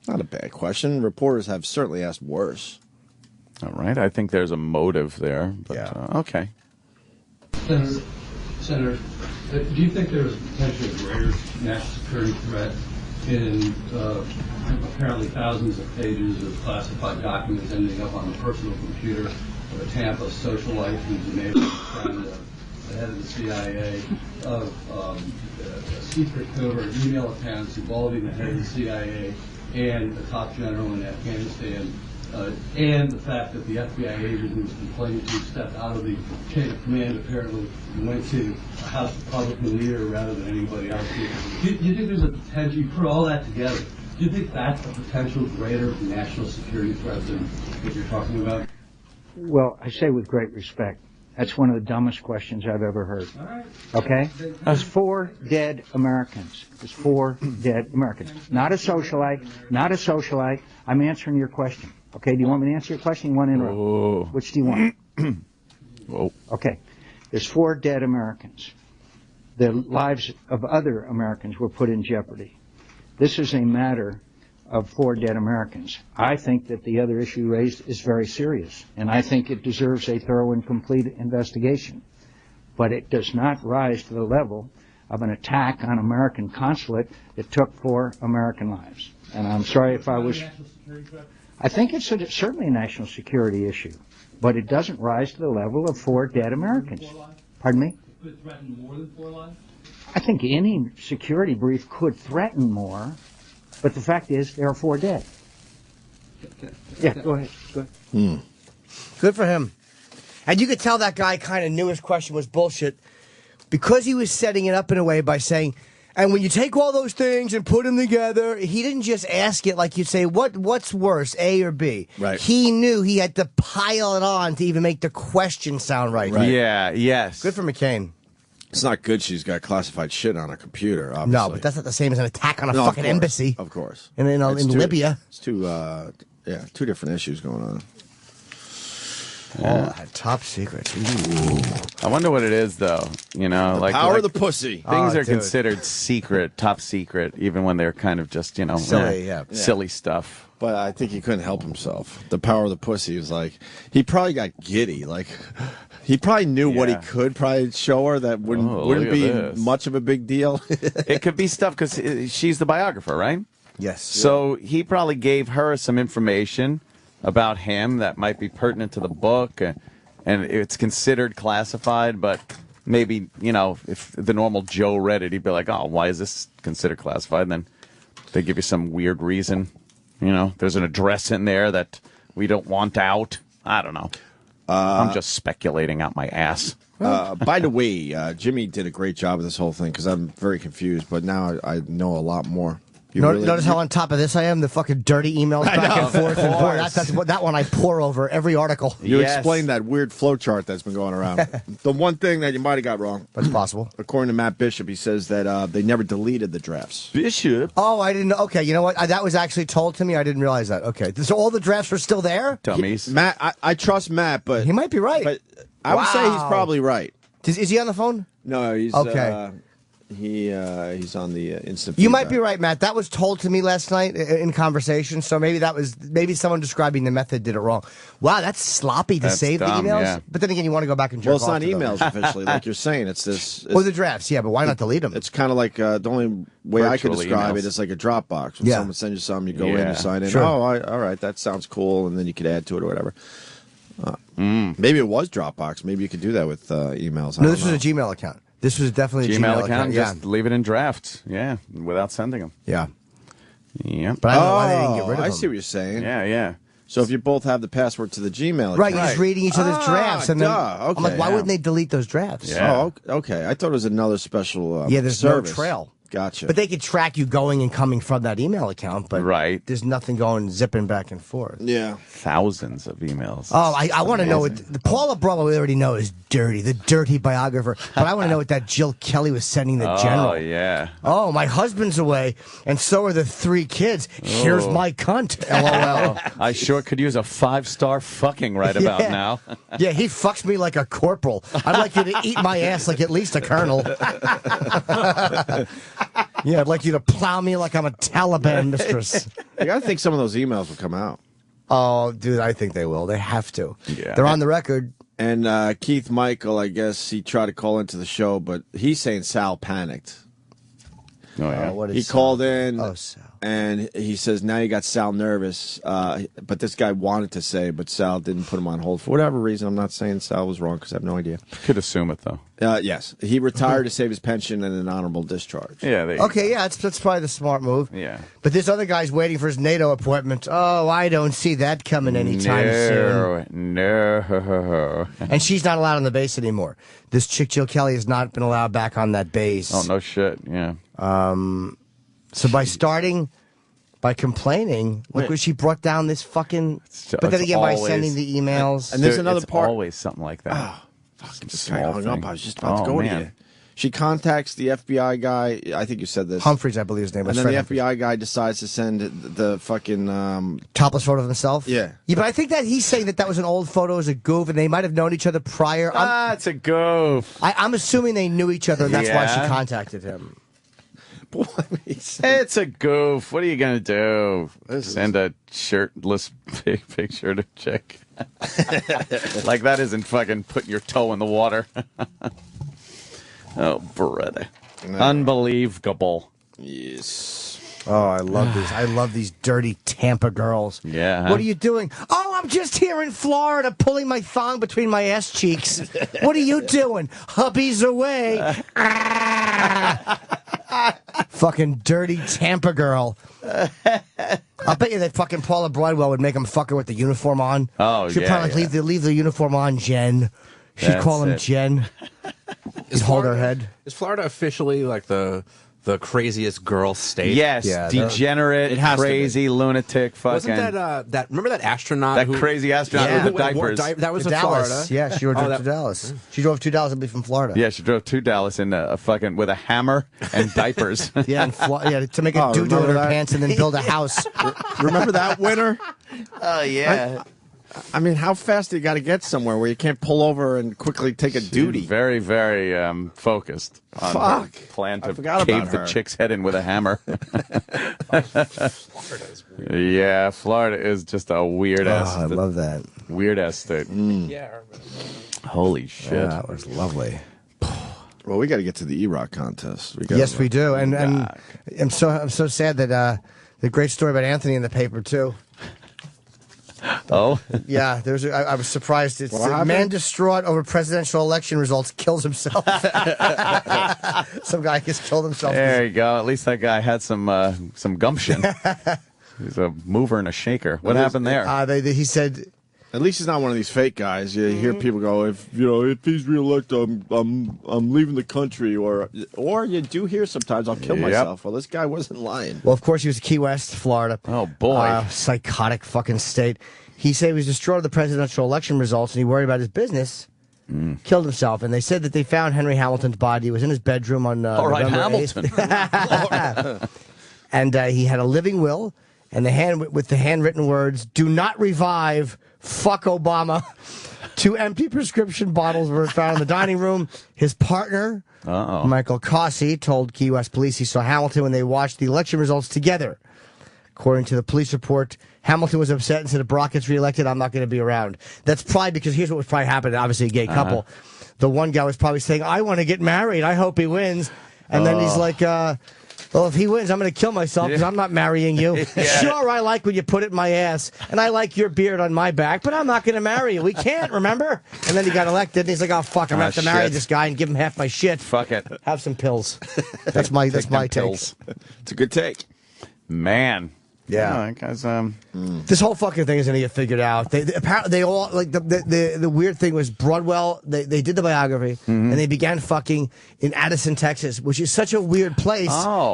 Not a bad question. Reporters have certainly asked worse. All right. I think there's a motive there. But, okay. Senator, do you think there is potentially a greater national security threat in apparently thousands of pages of classified documents ending up on the personal computer of a Tampa socialite who's a neighbor friend, the head of the CIA, of secret covert email accounts involving the head of the CIA and a top general in Afghanistan, and the fact that the FBI agent who was complaining to stepped out of the chain of command apparently went to a House Republican leader rather than anybody else. Do you think there's a potential, you put all that together, do you think that's a potential greater national security threat than what you're talking about? Well, I say with great respect, that's one of the dumbest questions I've ever heard. All right. Okay? There's 4 dead Americans. There's 4 dead Americans. Not a socialite. I'm answering your question. Okay, do you want me to answer your question? You want to interrupt? Oh. Which do you want? Whoa. Okay. There's 4 dead Americans. The lives of other Americans were put in jeopardy. This is a matter of 4 dead Americans. I think that the other issue raised is very serious, and I think it deserves a thorough and complete investigation. But it does not rise to the level of an attack on American consulate that took 4 American lives. And I'm sorry if I was... I think it's certainly a national security issue, but it doesn't rise to the level of 4 dead Americans. Pardon me? Could it threaten more than 4 lives? I think any security brief could threaten more, but the fact is there are 4 dead. Yeah, go ahead. Good for him. And you could tell that guy kind of knew his question was bullshit because he was setting it up in a way by saying, and when you take all those things and put them together, he didn't just ask it like you'd say, what's worse, A or B? Right. He knew he had to pile it on to even make the question sound right. Yeah, yes. Good for McCain. It's not good she's got classified shit on a computer, obviously. No, but that's not the same as an attack on a fucking embassy. Of course. And in Libya. It's two different issues going on. Top secret. Ooh. I wonder what it is, though. You know, the power of the pussy. Things are considered secret, top secret, even when they're kind of just, silly stuff. But I think he couldn't help himself. The power of the pussy was like, he probably got giddy. Like, He probably knew what he could probably show her that wouldn't be much of a big deal. It could be stuff because she's the biographer, right? Yes. So he probably gave her some information about him that might be pertinent to the book, and it's considered classified, but maybe, if the normal Joe read it, he'd be like, oh, why is this considered classified? And then they give you some weird reason. There's an address in there that we don't want out. I don't know. I'm just speculating out my ass. By the way, Jimmy did a great job of this whole thing because I'm very confused, but now I know a lot more. Notice how on top of this I am? The fucking dirty emails back and forth. And boy, that one I pour over every article. You explained that weird flow chart that's been going around. The one thing that you might have got wrong. That's possible. According to Matt Bishop, he says that they never deleted the drafts. Bishop? Oh, I didn't know. Okay, you know what? That was actually told to me. I didn't realize that. Okay. So all the drafts are still there? Dummies. Matt, I trust Matt, but... He might be right. But I would say he's probably right. Is he on the phone? No, he's... Okay. He's on the instant. You might be right, Matt. That was told to me last night in conversation. So maybe someone describing the method did it wrong. Wow, that's sloppy to save dumb, the emails. Yeah. But then again, you want to go back and jerk it's not emails officially, like you're saying. It's this. Or the drafts, yeah. But why not delete them? It's kind of like the only way I could describe emails. it is like a Dropbox. When someone sends you something, you go in and sign in. Sure. Oh, all right, that sounds cool, and then you could add to it or whatever. Maybe it was Dropbox. Maybe you could do that with emails. No, this was a Gmail account. This was definitely a Gmail account. Just leave it in drafts. Yeah, without sending them. Yeah. Yeah. But I don't know why they didn't get rid of them. I see what you're saying. Yeah. So if you both have the password to the Gmail account. Right, you're just reading each other's drafts. And then, okay, I'm like, why wouldn't they delete those drafts? Yeah. Oh, okay. I thought it was another special there's service. no trail. Gotcha. But they could track you going and coming from that email account, but there's nothing going zipping back and forth. Yeah. Thousands of emails. Oh, I want to know what the Paula Bravo we already know is dirty, the dirty biographer. But I want to know what that Jill Kelly was sending the general. Oh, yeah. Oh, my husband's away, and so are the 3 kids. Here's my cunt. LOL. I sure could use a 5-star fucking right about now. Yeah, he fucks me like a corporal. I'd like you to eat my ass like at least a colonel. Yeah, I'd like you to plow me like I'm a Taliban mistress. You got to think some of those emails will come out. Oh, dude, I think they will. They have to. Yeah. They're on the record. And Keith Michael, I guess he tried to call into the show, but he's saying Sal panicked. Oh, yeah. What is He Sal? called in, Sal. and he says now you got Sal nervous. But this guy wanted to say, but Sal didn't put him on hold for whatever reason. I'm not saying Sal was wrong because I have no idea. Could assume it, though. Yes, he retired to save his pension and an honorable discharge. Yeah. Okay, yeah, that's probably the smart move. Yeah. But this other guy's waiting for his NATO appointment. Oh, I don't see that coming anytime soon. No. And she's not allowed on the base anymore. This chick, Jill Kelly, has not been allowed back on that base. Oh, no shit. Yeah. So by complaining, look what she brought down this fucking. But then again, by sending the emails. And there's another part. Always something like that. Oh, fuck, this guy hung up. I was just about to go to you. She contacts the FBI guy. I think you said this. Humphreys, I believe his name was. And then the FBI guy decides to send the fucking topless photo of himself. Yeah. Yeah, but I think that he's saying that was an old photo as a goof, and they might have known each other prior. It's a goof. I'm assuming they knew each other, and that's why she contacted him. It's a goof. What are you gonna do? Send a shirtless picture to chick. Like that isn't fucking putting your toe in the water. Oh, brother. No. Unbelievable. Yes. Oh, I love these. I love these dirty Tampa girls. Yeah. What are you doing? Oh, I'm just here in Florida pulling my thong between my ass cheeks. What are you doing? Hubby's away. Fucking dirty Tampa girl. I'll bet you that fucking Paula Bridewell would make him fuck her with the uniform on. Oh, She'd probably leave the uniform on, Jen. She'd call him Jen. He'd hold her head. Is Florida officially like the craziest girl state? Yes, degenerate, crazy, lunatic, fucking. Wasn't that remember that astronaut? That crazy astronaut with the diapers. That was to in Dallas. Florida. Yeah, she drove to Dallas. She drove to Dallas and be from Florida. Yeah, she drove to Dallas in a fucking with a hammer and diapers. Yeah, to make a doo-doo in her pants and then build a house. Remember that winter? Oh yeah. I mean, how fast do you got to get somewhere where you can't pull over and quickly take a duty? Very, very focused on her plan to cave the chick's head in with a hammer. Yeah, Florida is just a weird ass. I love that. Weird ass state. Yeah. Holy shit. Yeah, that was lovely. Well, we got to get to the E-Rock contest. Yes, we do. And I'm so sad that the great story about Anthony in the paper, too. Oh? Yeah, I was surprised. It's a man distraught over presidential election results kills himself. Some guy just killed himself. There you go. At least that guy had some gumption. He's a mover and a shaker. What happened there? He said... At least he's not one of these fake guys. You hear people go, if he's reelected, I'm leaving the country, or you do hear sometimes, I'll kill myself. Well, this guy wasn't lying. Well, of course, he was Key West, Florida. Oh boy, psychotic fucking state. He said he was distraught of the presidential election results, and he worried about his business. Killed himself, and they said that they found Henry Hamilton's body. It was in his bedroom on November Hamilton. 8th. And he had a living will, and with the handwritten words, "Do not revive. Fuck Obama." 2 empty prescription bottles were found in the dining room. His partner, Michael Cossey, told Key West police he saw Hamilton when they watched the election results together. According to the police report, Hamilton was upset and said, if Brock gets reelected, I'm not going to be around. That's probably because here's what was probably happening. Obviously, a gay couple. The one guy was probably saying, I want to get married. I hope he wins. And then he's like... well, if he wins, I'm going to kill myself because I'm not marrying you. Sure, I like when you put it in my ass, and I like your beard on my back, but I'm not going to marry you. We can't, remember? And then he got elected, and he's like, oh, fuck, I'm going to have to marry this guy and give him half my shit. Fuck it. Have some pills. That's my take. It's a good take. Man. Yeah. That guy's, This whole fucking thing is going to get figured out. They all, like, the weird thing was Broadwell, they did the biography, and they began fucking in Addison, Texas, which is such a weird place,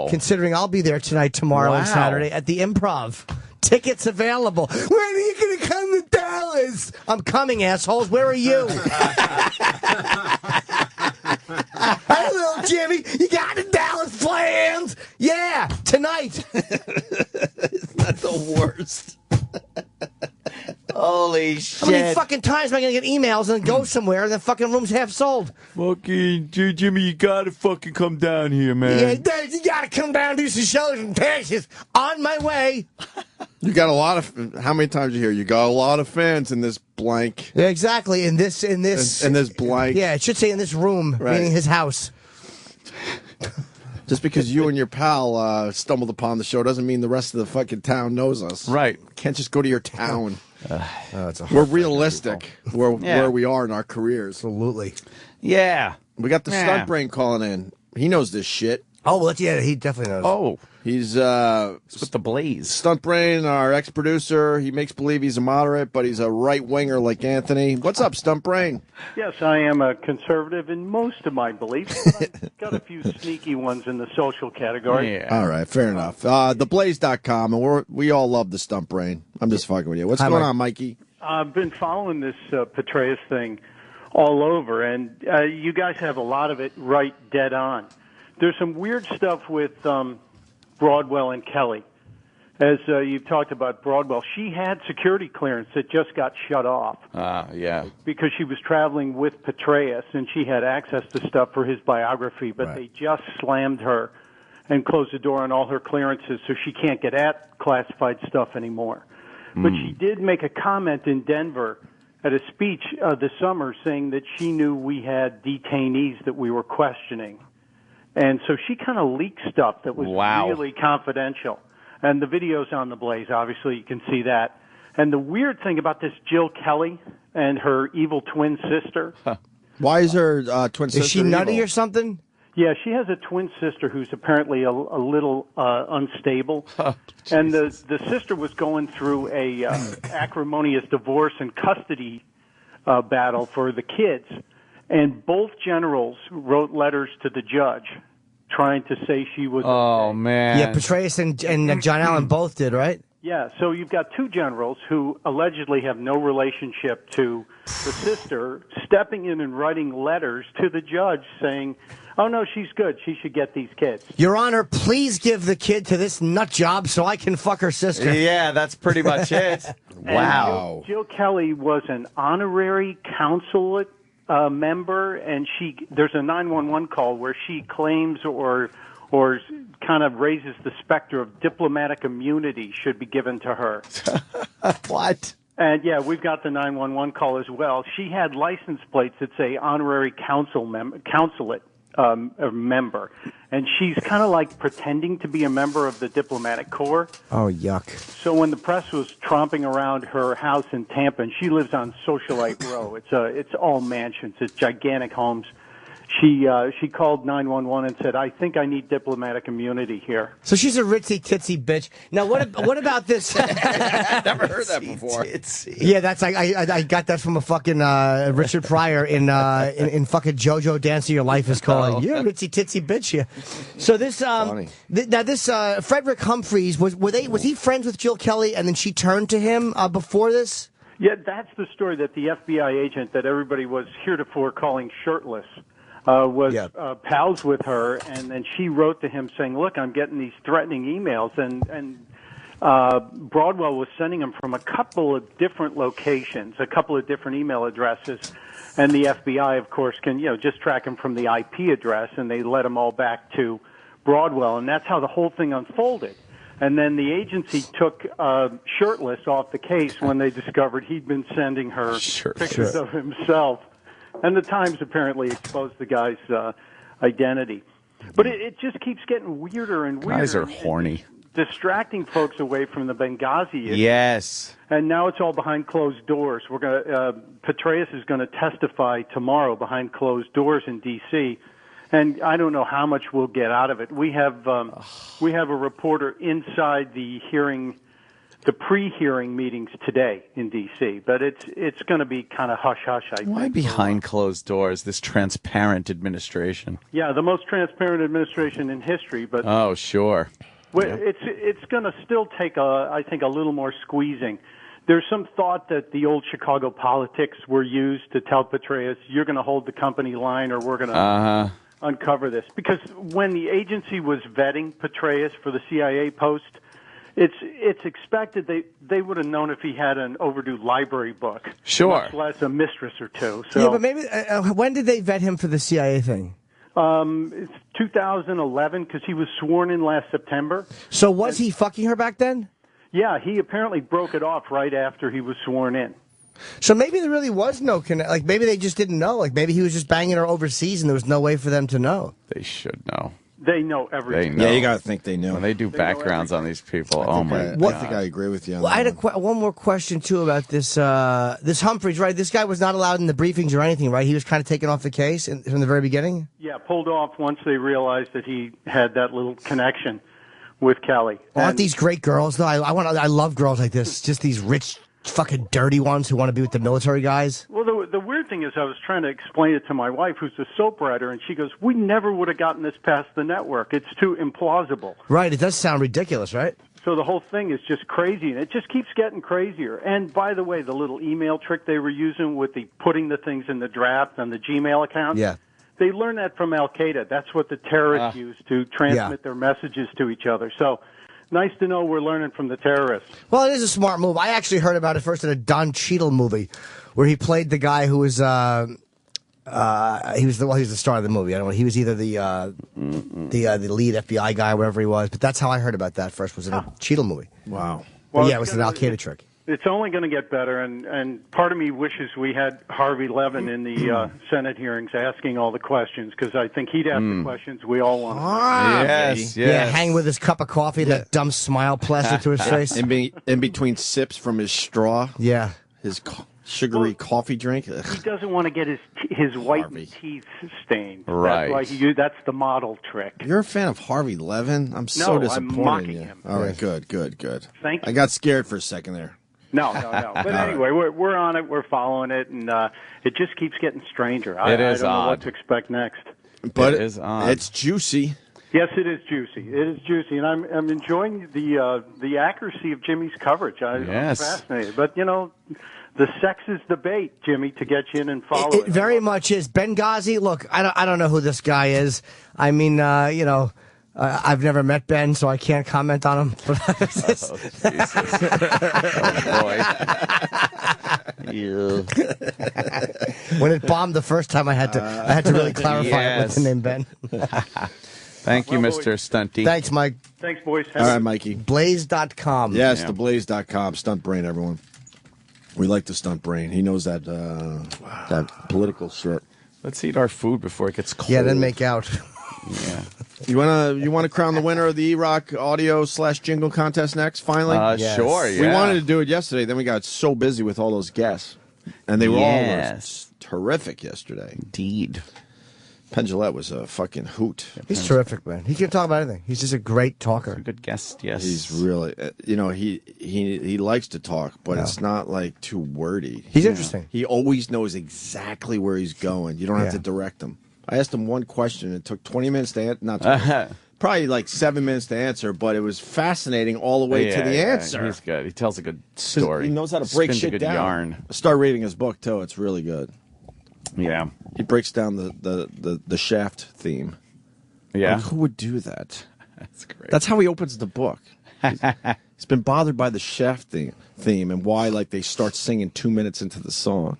considering I'll be there tonight, tomorrow, and Saturday at the Improv. Tickets available. When are you going to come to Dallas? I'm coming, assholes. Where are you? Hey, little Jimmy, you got the Dallas plans? Yeah, tonight. Isn't that the worst? Holy shit. How many fucking times am I going to get emails and go somewhere and the fucking room's half sold? Fucking Jimmy, you got to fucking come down here, man. Yeah, you got to come down and do some shows in Texas. On my way. You got a lot of... How many times you hear? You got a lot of fans in this blank. Yeah, exactly. In this blank. Yeah, it should say in this room, meaning his house. Just because you and your pal stumbled upon the show doesn't mean the rest of the fucking town knows us. Right. Can't just go to your town. We're realistic where we are in our careers. Absolutely. Yeah. We got the stunt brain calling in. He knows this shit. Oh, well, yeah, he definitely knows. Oh. He's with the Blaze. Stunt brain, our ex-producer. He makes believe he's a moderate, but he's a right-winger like Anthony. What's up, Stunt brain? Yes, I am a conservative in most of my beliefs. But I've got a few sneaky ones in the social category. Yeah. All right, fair enough. TheBlaze.com, and we all love the Stunt brain. I'm just fucking with you. What's going on, Mikey? I've been following this Petraeus thing all over, and you guys have a lot of it right dead on. There's some weird stuff with Broadwell and Kelly. As you've talked about Broadwell, she had security clearance that just got shut off. Yeah. Because she was traveling with Petraeus, and she had access to stuff for his biography, but they just slammed her and closed the door on all her clearances, so she can't get at classified stuff anymore. But she did make a comment in Denver at a speech this summer saying that she knew we had detainees that we were questioning. And so she kind of leaked stuff that was really confidential. And the video's on the Blaze, obviously, you can see that. And the weird thing about this Jill Kelly and her evil twin sister. Why is her twin sister Is she nutty evil? or something? Yeah, she has a twin sister who's apparently a little unstable. And the sister was going through a acrimonious divorce and custody battle for the kids. And both generals wrote letters to the judge trying to say she was man. Yeah, Petraeus and John Allen both did, right? Yeah, so you've got two generals who allegedly have no relationship to the sister stepping in and writing letters to the judge saying, oh, no, she's good. She should get these kids. Your Honor, please give the kid to this nut job so I can fuck her sister. Yeah, that's pretty much it. Wow. Jill Kelly was an honorary consulate member, and there's a 911 call where she claims or kind of raises the specter of diplomatic immunity should be given to her. What? And yeah, we've got the 911 call as well. She had license plates that say honorary consulate a member, and she's kind of like pretending to be a member of the diplomatic corps. Oh, yuck. So when the press was tromping around her house in Tampa, and she lives on Socialite Row, it's all mansions, it's gigantic homes. She called 911 and said, "I think I need diplomatic immunity here." So she's a ritzy titsy bitch. Now, what about this? Never heard that before. Yeah, that's I got that from a fucking Richard Pryor in fucking JoJo Dance of Your Life is calling. You're a ritzy titsy bitch here. So this this Frederick Humphreys was he friends with Jill Kelly and then she turned to him before this? Yeah, that's the story that the FBI agent that everybody was heretofore calling shirtless. Was pals with her, and then she wrote to him saying, "Look, I'm getting these threatening emails," and Broadwell was sending them from a couple of different locations, a couple of different email addresses, and the FBI, of course, can just track them from the IP address, and they led them all back to Broadwell, and that's how the whole thing unfolded. And then the agency took shirtless off the case when they discovered he'd been sending her pictures of himself. And the Times apparently exposed the guy's identity. But it just keeps getting weirder and weirder. Guys are horny. Distracting folks away from the Benghazi issue. Yes. And now it's all behind closed doors. We're going Petraeus is going to testify tomorrow behind closed doors in D.C., and I don't know how much we'll get out of it. We have a reporter inside the hearing, the pre-hearing meetings today in D.C., but it's going to be kind of hush-hush, I think. Why behind closed doors, this transparent administration? Yeah, the most transparent administration in history, but... Oh, sure. It's going to still take, I think, a little more squeezing. There's some thought that the old Chicago politics were used to tell Petraeus, you're going to hold the company line or we're going to uncover this. Because when the agency was vetting Petraeus for the CIA post, it's expected they would have known if he had an overdue library book. Sure. Much less a mistress or two. So, yeah, but maybe, when did they vet him for the CIA thing? It's 2011 because he was sworn in last September. So was he fucking her back then? Yeah, he apparently broke it off right after he was sworn in. So maybe there really was no connect. Like maybe they just didn't know. Like maybe he was just banging her overseas, and there was no way for them to know. They should know. They know everything. They know. Yeah, you got to think they know. When they do backgrounds on these people, oh my God. I think I agree with you on Well, that. I had one more question too about this. This Humphreys, right? This guy was not allowed in the briefings or anything, right? He was kind of taken off the case from the very beginning. Yeah, pulled off once they realized that he had that little connection with Kelly. Aren't these great girls though? I love girls like this. Just these rich, fucking dirty ones who want to be with the military guys. Well, the weird thing is I was trying to explain it to my wife, who's a soap writer, and she goes, we never would have gotten this past the network. It's too implausible. Right, it does sound ridiculous, right? So the whole thing is just crazy, and it just keeps getting crazier. And by the way, the little email trick they were using with the putting the things in the draft on the Gmail account, yeah, they learned that from Al-Qaeda. That's what the terrorists use to transmit their messages to each other. So nice to know we're learning from the terrorists. Well, it is a smart move. I actually heard about it first in a Don Cheadle movie, where he played the guy who was he was the star of the movie. I don't know. He was either the lead FBI guy, wherever he was. But that's how I heard about that first. Was in a Cheadle movie. Wow. Well, yeah, it was an Al-Qaeda trick. It's only going to get better, and part of me wishes we had Harvey Levin in the Senate hearings asking all the questions, because I think he'd ask the questions we all want to know. Yes. Yeah, hang with his cup of coffee, that dumb smile plastered to his face. In between sips from his straw. Yeah. His sugary coffee drink. Ugh. He doesn't want to get his white teeth stained. Right. That's why that's the model trick. You're a fan of Harvey Levin? I'm so disappointed I'm mocking in you. him. All right, good. Thank you. I got scared for a second there. No. But anyway, we're on it. We're following it, and it just keeps getting stranger. It is I don't know what odd. to expect next. But it is odd. It's juicy. Yes, it is juicy. It is juicy, and I'm enjoying the accuracy of Jimmy's coverage. I'm fascinated. But the sex is the bait, Jimmy, to get you in and follow it. It very much is. Benghazi. Look, I don't know who this guy is. I mean, I've never met Ben, so I can't comment on him. Oh, boy. When it bombed the first time, I had to really clarify it with the name Ben. Thank you, Mr. Stunty. Thanks, Mike. Thanks, boys. All right, Mikey. Blaze.com. Yes, theblaze.com. Stunt brain, everyone. We like the stunt brain. He knows that that political shit. Let's eat our food before it gets cold. Yeah, then make out. Yeah. You wanna crown the winner of the E-Rock audio / jingle contest next? Finally, Yes. Sure. Yeah. We wanted to do it yesterday. Then we got so busy with all those guests, and they were all terrific yesterday. Indeed. Penn Jillette was a fucking hoot. He's terrific, man. He can talk about anything. He's just a great talker. A good guest. Yes. He's really, he likes to talk, but it's not like too wordy. He's interesting. He always knows exactly where he's going. You don't have to direct him. I asked him one question. It took 20 minutes to answer. Not 20, probably like 7 minutes to answer, but it was fascinating all the way to the answer. He's good. He tells a good story. He knows how to break Spins shit a good down. yarn. Start reading his book too. It's really good. Yeah. He breaks down the Shaft theme. Yeah. Like, who would do that? That's great. That's how he opens the book. He's been bothered by the Shaft theme and why like they start singing 2 minutes into the song,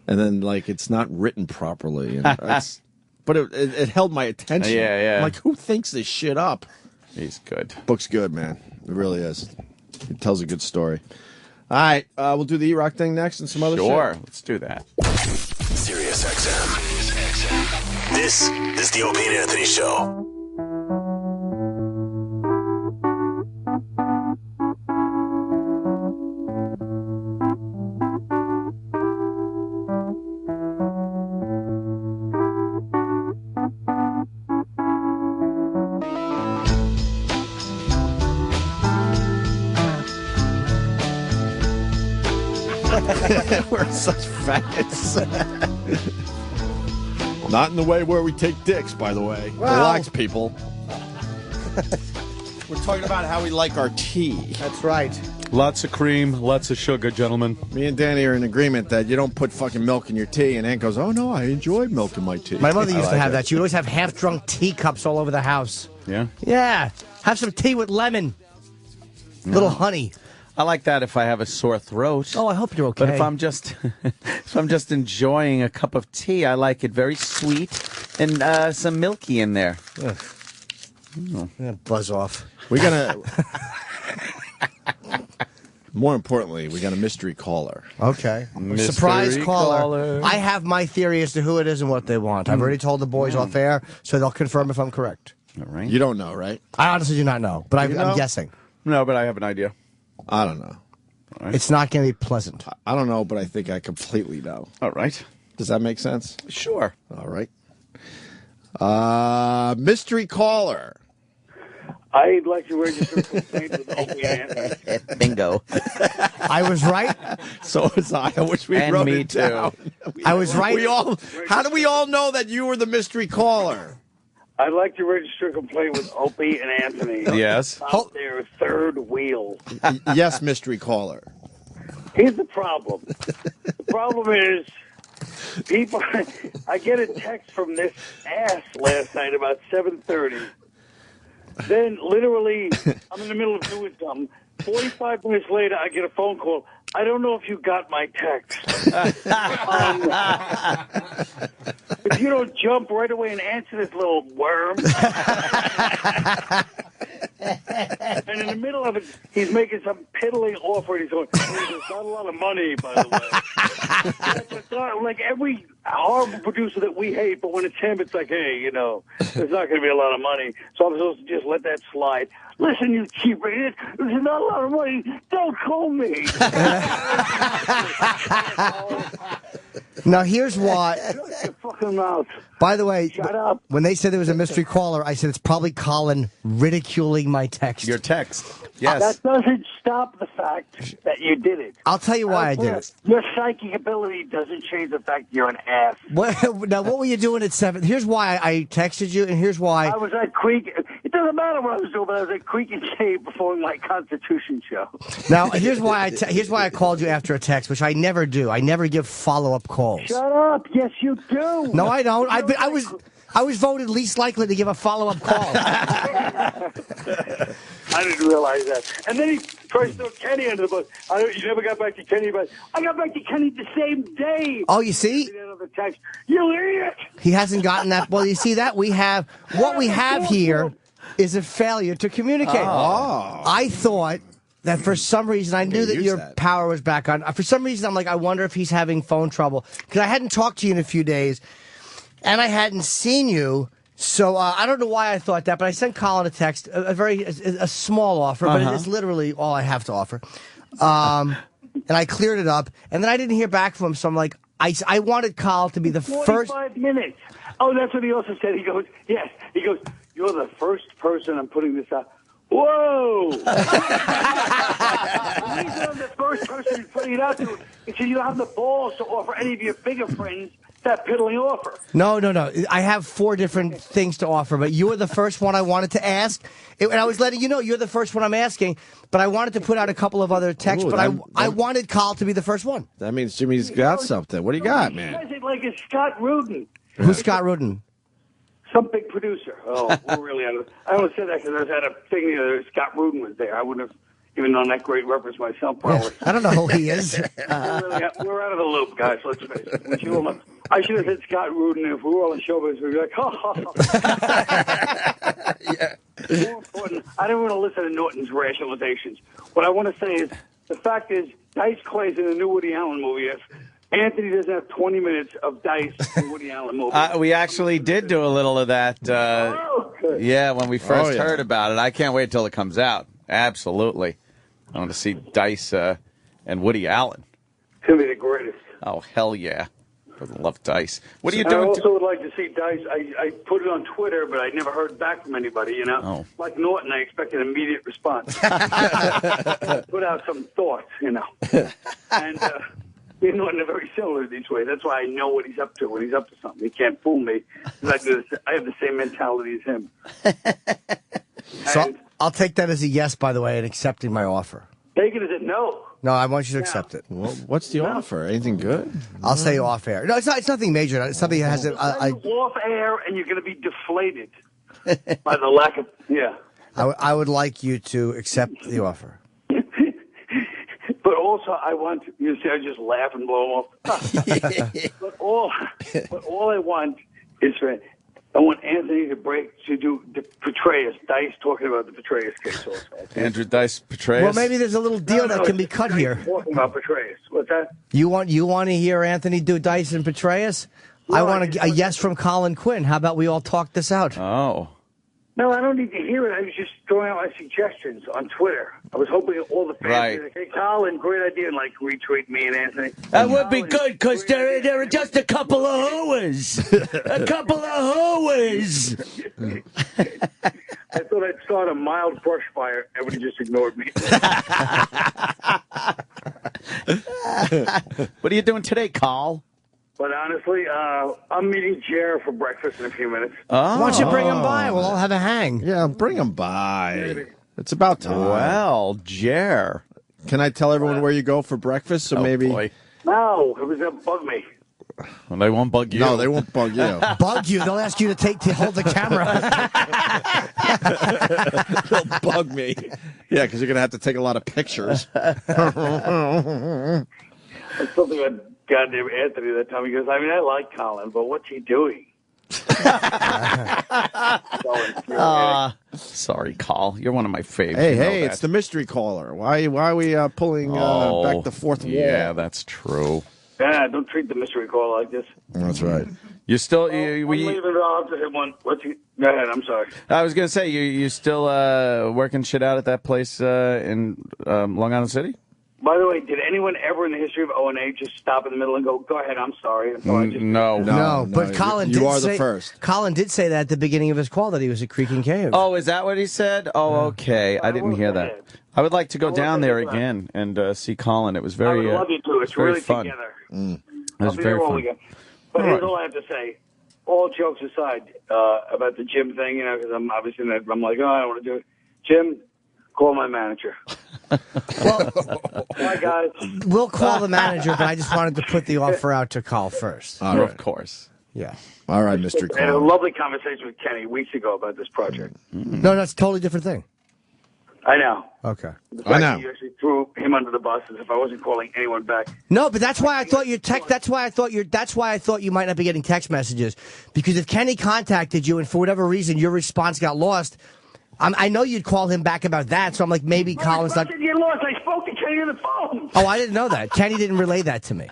and then like it's not written properly. And but it held my attention. Yeah. I'm like, who thinks this shit up? He's good. Book's good, man. It really is. It tells a good story. All right, we'll do the E-Rock thing next and some other shit. Sure, let's do that. Sirius XM. This is the Opie and Anthony Show. We're such faggots. Not in the way where we take dicks, by the way. Well, relax, people. We're talking about how we like our tea. That's right. Lots of cream, lots of sugar, gentlemen. Me and Danny are in agreement that you don't put fucking milk in your tea. And Aunt goes, oh, no, I enjoy milk in my tea. My mother used to have that. She would always have half-drunk teacups all over the house. Yeah? Yeah. Have some tea with lemon. Little honey. I like that if I have a sore throat. Oh, I hope you're okay. But if I'm just enjoying a cup of tea, I like it very sweet and some milky in there. Yeah, buzz off. We got more importantly, we got a mystery caller. Okay. Mystery Surprise caller. caller. I have my theory as to who it is and what they want. I've already told the boys off air, so they'll confirm if I'm correct. All right. You don't know, right? I honestly do not know, but I'm guessing. No, but I have an idea. I don't know. Right. It's not going to be pleasant. I don't know, but I think I completely know. All right. Does that make sense? Sure. All right. Mystery caller. I'd like to register a complaint with Opie and Anthony. Bingo. I was right. So was I. I wish we And wrote me it too. down. I was right. How do we all know that you were the mystery caller? I'd like to register a complaint with Opie and Anthony. Yes. About their third wheel. Yes, mystery caller. Here's the problem. The problem is, people. I get a text from this ass last night about 7:30. Then, literally, I'm in the middle of doing something. 45 minutes later, I get a phone call. I don't know if you got my text. If you don't jump right away and answer this little worm. And in the middle of it, he's making some piddling offer. And he's going, there's not a lot of money, by the way. Like every horrible producer that we hate, but when it's him, it's like, hey, you know, there's not going to be a lot of money. So I'm supposed to just let that slide. Listen, you cheap idiot, there's not a lot of money. Don't call me. Now, here's why. Shut your fucking mouth. By the way, Shut up. when they said there was a mystery caller, I said it's probably Colin ridiculing my text. Your text. Yes. That doesn't stop the fact that you did it. I'll tell you why I did it. Your psychic ability doesn't change the fact you're an ass. Now, what were you doing at 7? Here's why I texted you, and here's why. I was at Creek. It doesn't matter what I was doing, but I was at Creek and Shade performing my Constitution show. Now, here's why I called you after a text, which I never do. I never give follow-up calls. Shut up. Yes, you do. No, I don't. I was voted least likely to give a follow-up call. I didn't realize that. And then he tries to throw Kenny under the bus. You never got back to Kenny, but I got back to Kenny the same day. Oh, you see? Text. You idiot. He hasn't gotten that. Well, you see that? What we have here is a failure to communicate. Oh. I thought that for some reason I knew that your power was back on. For some reason, I'm like, I wonder if he's having phone trouble because I hadn't talked to you in a few days, and I hadn't seen you. So I don't know why I thought that, but I sent Colin a text, a small offer, but it is literally all I have to offer. And I cleared it up, and then I didn't hear back from him. So I'm like, I wanted Colin to be the 45 minutes. Oh, that's what he also said. He goes, yes. He goes, you're the first person I'm putting this out. Whoa! He's the first person who's putting it out to. He said, you don't have the balls to offer any of your bigger friends that piddling offer. No. I have 4 different things to offer, but you were the first one I wanted to ask. And I was letting you know you're the first one I'm asking, but I wanted to put out a couple of other texts, but I wanted Carl to be the first one. That means Jimmy's got something. What do you got, man? He says it like it's Scott Rudin. Who's Scott Rudin? Some big producer. Oh, we're really out of it. I only said that because I had a thing that Scott Rudin was there. I wouldn't have even known that great reference myself, probably. I don't know who he is. We're out of the loop, guys. Let's face it. I should have said Scott Rudin. If we were all in showbiz, we'd be like, ha, ha, ha. Yeah. More important, I don't want to listen to Norton's rationalizations. What I want to say is, the fact is, Dice Clay's in the new Woody Allen movie. If Anthony doesn't have 20 minutes of Dice in Woody Allen movie. We actually did do a little of that. Yeah, when we first heard about it. I can't wait till it comes out. Absolutely. I want to see Dice and Woody Allen. It's going to be the greatest. Oh, hell yeah. I love Dice. What are you doing? I also would like to see Dice. I put it on Twitter, but I never heard back from anybody, you know? Oh. Like Norton, I expect an immediate response. Put out some thoughts, you know? And me and Norton are very similar these ways. That's why I know what he's up to when he's up to something. He can't fool me. I have the same mentality as him. So I'll take that as a yes, by the way, in accepting my offer. Take it as a no. No, I want you to accept it. Well, what's the offer? Anything good? I'll say off air. No, it's not. It's nothing major. It's something that has off air, and you're going to be deflated by the lack of. Yeah. I would like you to accept the offer. But also, I want you to see. I just laugh and blow them off. but all I want is for. I want Anthony to do the Petraeus. Dice talking about the Petraeus case also. Andrew Dice Petraeus. Well, maybe there's a little deal that can be cut here. Talking about Petraeus. What's that? You want to hear Anthony do Dice and Petraeus? No, I want a yes from Colin Quinn. How about we all talk this out? Oh. No, I don't need to hear it. I was just throwing out my suggestions on Twitter. I was hoping all the fans would say, hey, Colin, great idea, and like retweet me and Anthony. That would be good, because there are just a couple of hooers. A couple of hooers. I thought I'd start a mild brush fire. Everybody just ignored me. What are you doing today, Carl? But honestly, I'm meeting Jer for breakfast in a few minutes. Oh. Why don't you bring him by? We'll all have a hang. Yeah, bring him by. Maybe. It's about time. Well, Jer. Can I tell everyone where you go for breakfast? So maybe. Boy. No, it was going to bug me. Well, they won't bug you. No, they won't bug you. Bug you? They'll ask you to hold the camera. They'll bug me. Yeah, because you're going to have to take a lot of pictures. I still think I'd goddamn Anthony that time. He goes, I like Colin, but what's he doing? Sorry, Carl. You're one of my favorites. Hey, it's the mystery caller. Why are we pulling back the fourth wall? Yeah, that's true. Yeah, don't treat the mystery caller like this. That's right. You're still... I'm leaving it off to him one. Go ahead, I'm sorry. I was going to say, you still working shit out at that place in Long Island City? By the way, did anyone ever in the history of O&A just stop in the middle and go ahead, I'm sorry? No. But Colin did you are say, the first. Colin did say that at the beginning of his call that he was at Creek and Cave. Oh, is that what he said? Oh, okay. I didn't hear that. I would like to go down there again and see Colin. It was very I would love you to. It's very really fun. Together. It was very fun. But here's all I have to say. All jokes aside about the Jim thing, because I'm obviously I'm like, I don't want to do it. Jim, call my manager. Hi, guys. We'll call the manager, but I just wanted to put the offer out to Carl first. All right. Of course. Yeah. All right, Mr. I had a lovely conversation with Kenny weeks ago about this project. No, that's a totally different thing. I know. Okay. The fact that you actually threw him under the bus as if I wasn't calling anyone back. No, but that's why I thought your text. That's why I thought you might not be getting text messages, because if Kenny contacted you and for whatever reason your response got lost, I know you'd call him back about that, so I'm like, maybe Colin's not. You lost. I spoke to Kenny on the phone. Oh, I didn't know that. Kenny didn't relay that to me.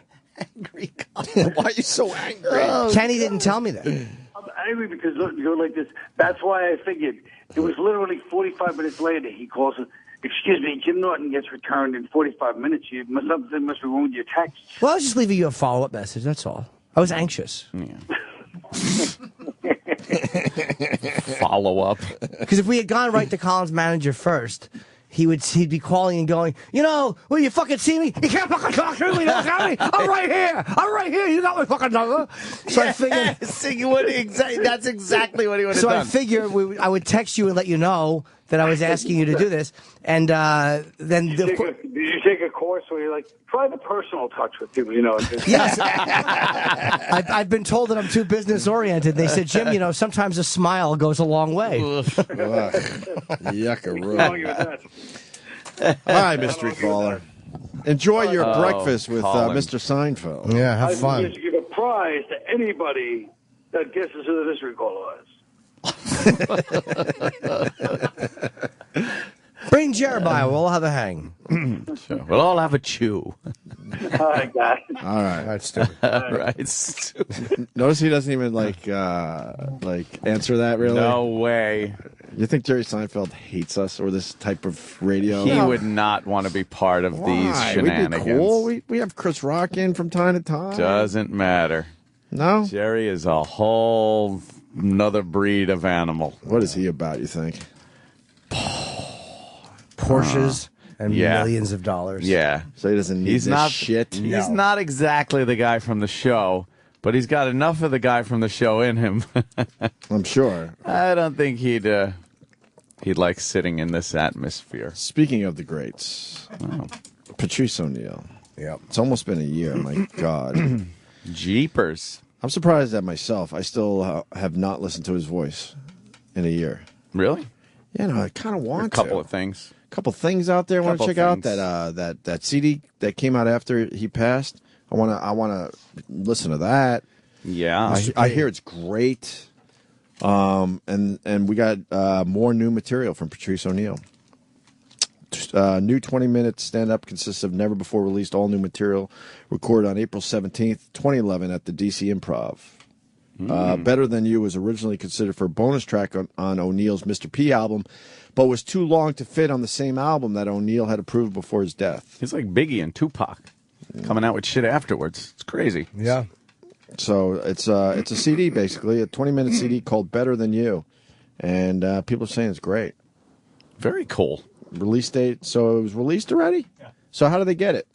Angry Colin. Why are you so angry? Kenny didn't tell me that. I'm angry because look, you go like this. That's why I figured it was literally 45 minutes later. He calls it. Excuse me, Jim Norton gets returned in 45 minutes. Something must be wrong with your text. Well, I was just leaving you a follow-up message, that's all. I was anxious. Follow up. Because if we had gone right to Colin's manager first, he'd be calling and going, will you fucking see me? You can't fucking talk to me. You don't got me. I'm right here. You got my fucking number. So I figured. That's exactly what he would have done. So done. I figured I would text you and let you know that I was asking you to do this. And then. Did you take a course where you're like, try the personal touch with people, Yes. I've been told that I'm too business oriented. They said, Jim, sometimes a smile goes a long way. Yuckaroo. All right, mystery caller. Enjoy your breakfast with Mr. Seinfeld. Yeah, have fun. I just give a prize to anybody that guesses who the mystery caller is. Bring Jeremiah. We'll all have a hang. Sure. We'll all have a chew. All right, guys. All right. That's stupid. Right. Stupid. Notice he doesn't even answer that really. No way. You think Jerry Seinfeld hates us or this type of radio? He would not want to be part of these shenanigans. We'd be cool. We have Chris Rock in from time to time. Doesn't matter. No? Jerry is a whole another breed of animal. What is he about, you think? Porsches and millions of dollars. Yeah. So he doesn't need shit? He's not exactly the guy from the show, but he's got enough of the guy from the show in him. I'm sure. I don't think he'd like sitting in this atmosphere. Speaking of the greats, Patrice O'Neal. Yep. It's almost been a year. My God. Jeepers. I'm surprised at myself. I still have not listened to his voice in a year. Really? Yeah, no, I kind of want to. A couple of things. A couple things out there I want to check out. That CD that came out after he passed. I want to listen to that. Yeah. I hear it's great. And we got more new material from Patrice O'Neal. New 20-minute stand-up consists of never-before-released all-new material recorded on April 17th, 2011 at the DC Improv. Better Than You was originally considered for a bonus track on O'Neal's Mr. P album, but was too long to fit on the same album that O'Neal had approved before his death. He's like Biggie and Tupac, coming out with shit afterwards. It's crazy. Yeah. So it's a CD, basically, a 20-minute CD called Better Than You, and people are saying it's great. Very cool. Release date, so it was released already? Yeah. So how do they get it?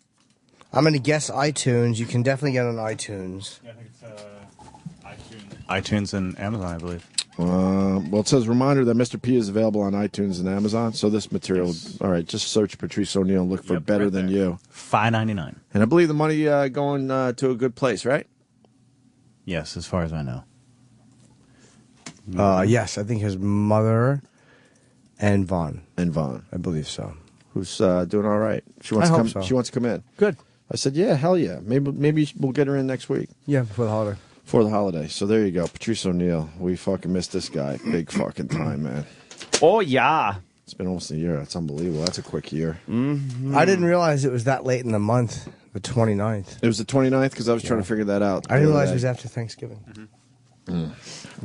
I'm going to guess iTunes. You can definitely get it on iTunes. Yeah, I think it's iTunes and Amazon, I believe. Well, it says reminder that Mr. P is available on iTunes and Amazon. So this material, all right, just search Patrice O'Neal and look for Better Than You. $5.99. And I believe the money going to a good place, right? Yes, as far as I know. Yes, I think his mother and Vaughn. I believe so. Who's doing all right. She wants I to hope come. so. She wants to come in. Good. I said, yeah, hell yeah. Maybe we'll get her in next week. Yeah, before the holiday. For the holiday. So there you go. Patrice O'Neal. We fucking missed this guy. Big fucking time, man. Oh, yeah. It's been almost a year. That's unbelievable. That's a quick year. Mm-hmm. I didn't realize it was that late in the month, the 29th. It was the 29th because I was trying to figure that out. I didn't realize it was after Thanksgiving. We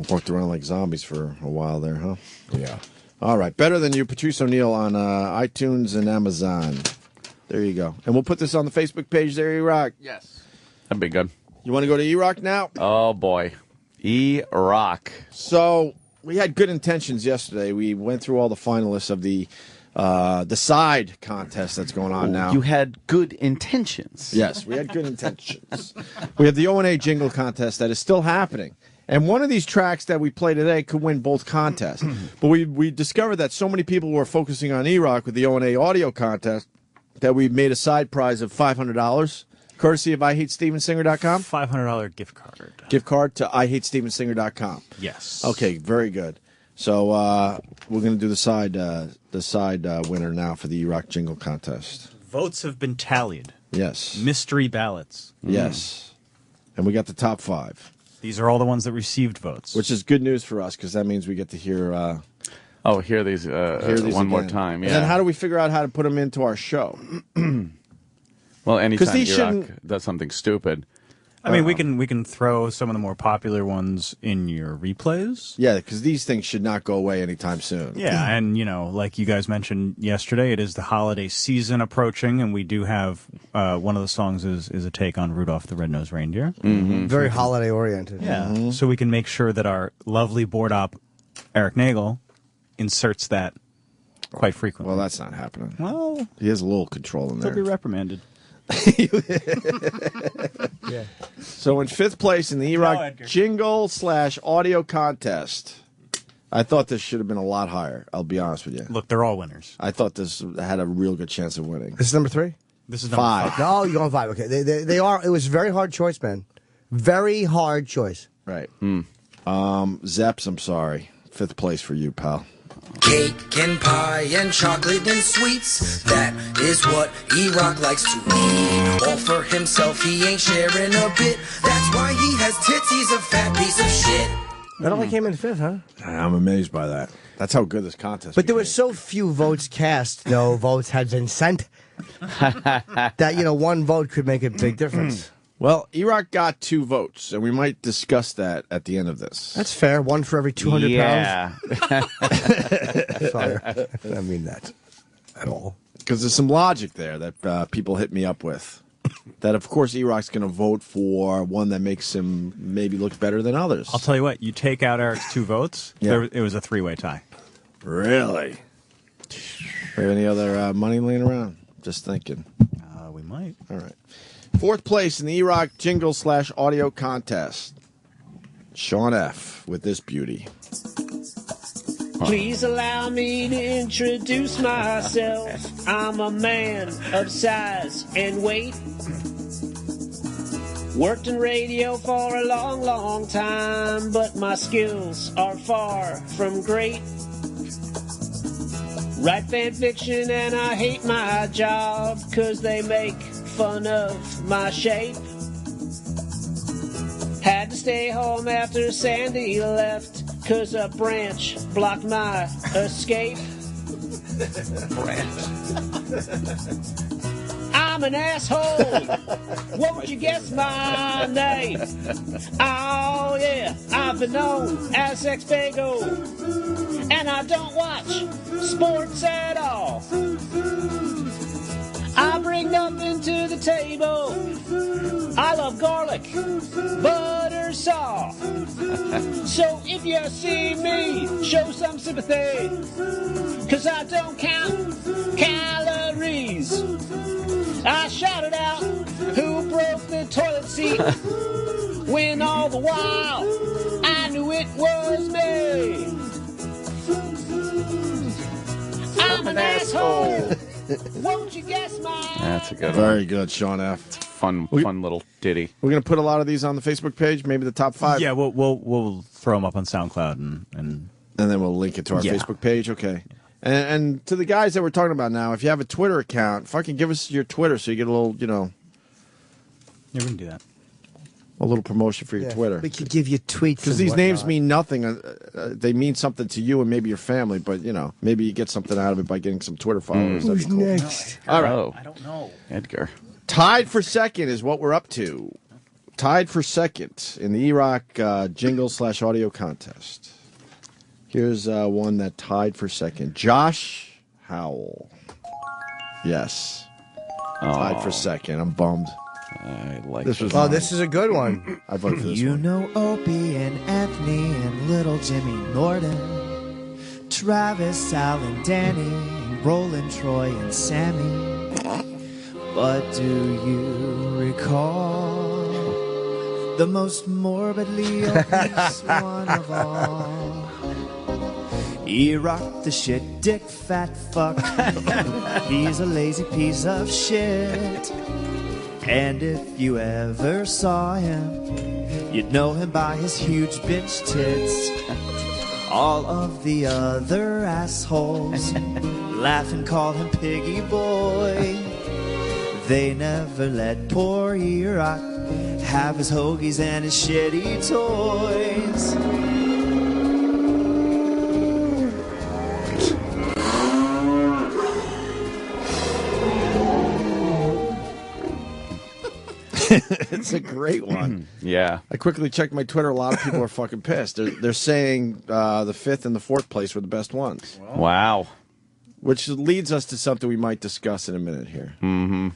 walked around like zombies for a while there, huh? Yeah. All right. Better Than You, Patrice O'Neal on iTunes and Amazon. There you go. And we'll put this on the Facebook page there, E-Rock. Yes. That'd be good. You want to go to E-Rock now? Oh, boy. E-Rock. So we had good intentions yesterday. We went through all the finalists of the side contest that's going on now. You had good intentions. Yes, we had good intentions. We have the O&A jingle contest that is still happening. And one of these tracks that we play today could win both contests. But we discovered that so many people were focusing on E-Rock with the O&A audio contest that we made a side prize of $500, courtesy of IHateStevensinger.com. $500 gift card. Gift card to IHateStevensinger.com. Yes. Okay, very good. So we're going to do the side winner now for the E-Rock jingle contest. Votes have been tallied. Yes. Mystery ballots. Yes. And we got the top 5. These are all the ones that received votes. Which is good news for us because that means we get to hear Oh, hear these, one more time. Yeah. And then how do we figure out how to put them into our show? Well, anytime Iraq does something stupid. I mean, we can throw some of the more popular ones in your replays. Yeah, because these things should not go away anytime soon. Yeah, and like you guys mentioned yesterday, it is the holiday season approaching, and we do have one of the songs is a take on Rudolph the Red-Nosed Reindeer. Mm-hmm. Very holiday oriented. Yeah, so we can make sure that our lovely board op Eric Nagel inserts that quite frequently. Well, that's not happening. Well, he has a little control in there. He'll be reprimanded. Yeah. So in 5th place in the E-Rock jingle/audio contest, I thought this should have been a lot higher. I'll be honest with you. Look, they're all winners. I thought this had a real good chance of winning. This is number 3? This is number 5. No, you're going 5. Okay, they are. It was a very hard choice, man. Very hard choice. Right. Zeps, I'm sorry. 5th place for you, pal. Cake and pie and chocolate and sweets. That is what E-Rock likes to eat. All for himself, he ain't sharing a bit. That's why he has tits, he's a fat piece of shit. That only came in 5th, huh? I'm amazed by that. That's how good this contest But there were so few votes cast, no votes had been sent, that, one vote could make a big difference. Well, E-Rock got 2 votes, and we might discuss that at the end of this. That's fair. 1 for every 200 Yeah. pounds. Sorry. I don't mean that at all. Because there's some logic there that people hit me up with. That, of course, E-Rock's going to vote for one that makes him maybe look better than others. I'll tell you what, you take out Eric's 2 votes, it was a 3-way tie. Really? Do we have any other money laying around? Just thinking. We might. All right. 4th place in the E-Rock jingle/audio contest. Sean F. with this beauty. Please allow me to introduce myself. I'm a man of size and weight. Worked in radio for a long, long time, but my skills are far from great. Write fan fiction and I hate my job, 'cause they make fun of my shape. Had to stay home after Sandy left, 'cause a branch blocked my escape. I'm an asshole. Won't you guess my name? Oh yeah, I've been known as X-Fago, and I don't watch sports at all. I bring nothing to the table. I love garlic, butter sauce. So if you see me, show some sympathy, 'cause I don't count calories. I shouted out, who broke the toilet seat? When all the while, I knew it was me. I'm an asshole. Won't you guess my... That's a good one. Very good, Sean F. Fun little ditty. We're going to put a lot of these on the Facebook page, maybe the top 5. Yeah, we'll throw them up on SoundCloud and then we'll link it to our Facebook page. Okay. And to the guys that we're talking about now, if you have a Twitter account, fucking give us your Twitter so you get a little, Yeah, we can do that. A little promotion for your Twitter. We could give you tweets. Because these names mean nothing. They mean something to you and maybe your family, but, maybe you get something out of it by getting some Twitter followers. That'd be cool. Next? All right. I don't know. Edgar. Tied for second is what we're up to. Tied for second in the E-Rock jingle/audio contest. Here's one that tied for second. Josh Howell. Yes. Tied for second. I'm bummed. I like this. This is a good one. I voted for this You one. know Opie and Anthony and little Jimmy Norton, Travis, Al, and Danny, and Roland, Troy, and Sammy. But do you recall the most morbidly obese one of all? E-Rock the shit dick fat fuck. He's a lazy piece of shit. And if you ever saw him, you'd know him by his huge bitch tits. All of the other assholes laugh and call him Piggy Boy. They never let poor E-Rock have his hoagies and his shitty toys. It's a great one. Yeah. I quickly checked my Twitter. A lot of people are fucking pissed. They're saying the 5th and the 4th place were the best ones. Wow. Which leads us to something we might discuss in a minute here. Mm-hmm.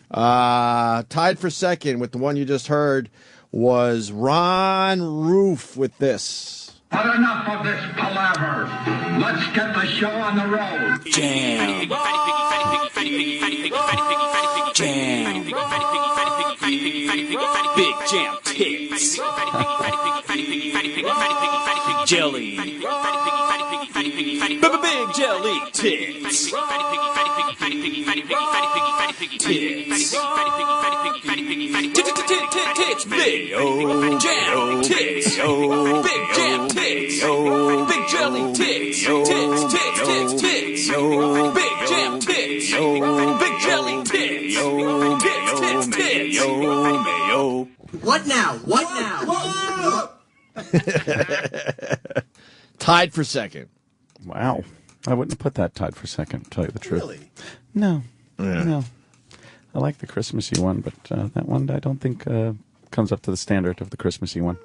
Tied for second with the one you just heard was Ron Roof with this. But enough of this palaver. Let's get the show on the road. Jam. Jam. Big jam tits. Jelly. Big jelly tits. Tits. Tits. Big jam tits. Big jam tits. Big jelly tits. Tits. Big jam tits. Big jelly tits. Tits. What now? What now? Tied for second. Wow. I wouldn't put that tied for second, to tell you the truth. Really? No. Yeah. No. I like the Christmassy one, but that one I don't think comes up to the standard of the Christmassy one.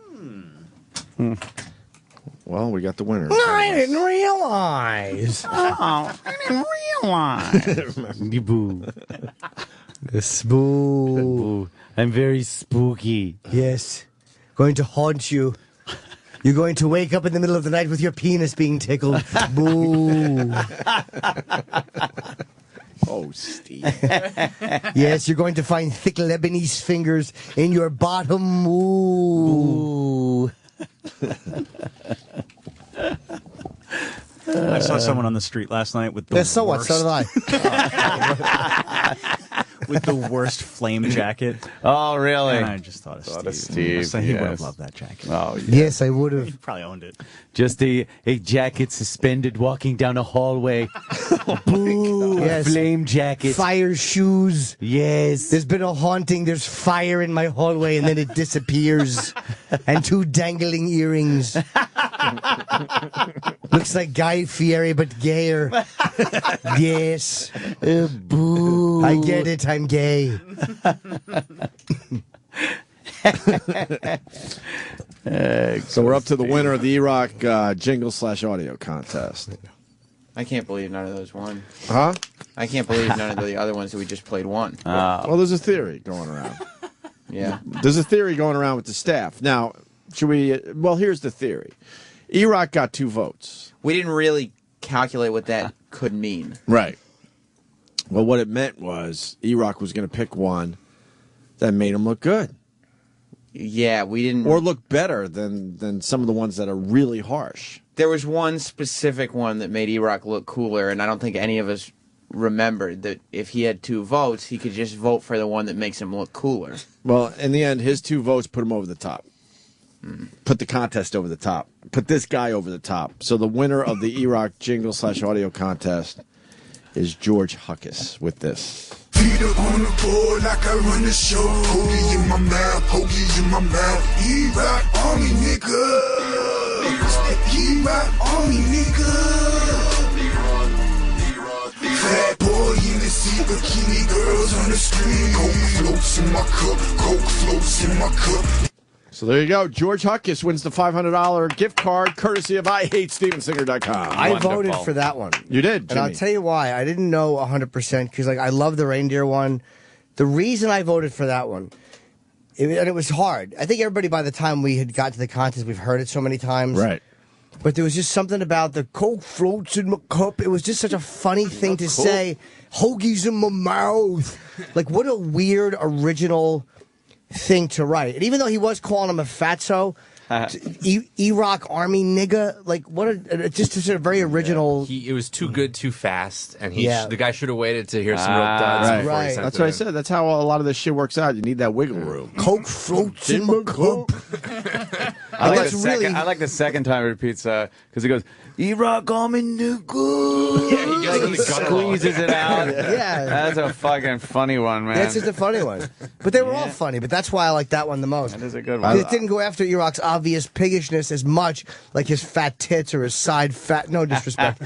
Well, we got the winner. I didn't realize. Oh, I didn't realize. Boo. Spoo. I'm very spooky. Yes. Going to haunt you. You're going to wake up in the middle of the night with your penis being tickled. Boo. Oh, Steve. Yes, you're going to find thick Lebanese fingers in your bottom. Ooh. I saw someone on the street last night with the so what? So did I. With the worst flame jacket. Oh, really? And I just thought of Steve. So he would have loved that jacket. Oh, yeah. Yes, I would have. He probably owned it. Just a jacket suspended walking down a hallway. Boo. Yes. Flame jacket. Fire shoes. Yes. There's been a haunting. There's fire in my hallway, and then it disappears. And 2 dangling earrings. Looks like Guy Fieri, but gayer. Yes. Boo. I get it. I'm gay. So we're up to the winner of the E-Rock jingle/audio contest. I can't believe none of those won. Huh? I can't believe none of the other ones that we just played won. Well, there's a theory going around. Yeah. There's a theory going around with the staff. Now, should we... Well, here's the theory. E-Rock got 2 votes. We didn't really calculate what that could mean. Right. Well, what it meant was E-Rock was going to pick one that made him look good. Yeah, we didn't... Or look better than some of the ones that are really harsh. There was one specific one that made E-Rock look cooler, and I don't think any of us remembered that if he had 2 votes, he could just vote for the one that makes him look cooler. Well, in the end, his 2 votes put him over the top. Put the contest over the top. Put this guy over the top. So the winner of the E-Rock jingle/audio contest is George Huckus with this. Feet up on the board like I run the show. Hoagie in my mouth, hoagie in my mouth. E-Rock Army nigga. E-Rock Army nigga. Fat boy in the seat, bikini girls on the screen. Coke floats in my cup, Coke floats in my cup. So there you go. George Huckus wins the $500 gift card courtesy of IHateStevensinger.com. I voted for that one. You did, And I'll Jimmy. tell you why. I didn't know 100% because I love the reindeer one. The reason I voted for that one, and it was hard. I think everybody by the time we had got to the contest, we've heard it so many times. Right. But there was just something about the Coke floats in my cup. It was just such a funny thing to say. Hoagies in my mouth. Like, what a weird, original thing to write. And even though he was calling him a fatso, E-Rock Army nigga, like what a just a very original. It was too good too fast, and Yeah. the guy should have waited to hear some real duds before he sent That's it what I in. said. That's how a lot of this shit works out. You need that wiggle room. Coke floats in my cup. I like, That's the really- second, I like the second time it repeats because he goes, E-Rock Army nigga. Yeah, he gets Like, he squeezes it out. Yeah. That's a fucking funny one, man. That's just a funny one. But they were all funny, but that's why I like that one the most. That is a good Because one. it didn't go after E-Rock's obvious piggishness as much, like his fat tits or his side fat. No disrespect.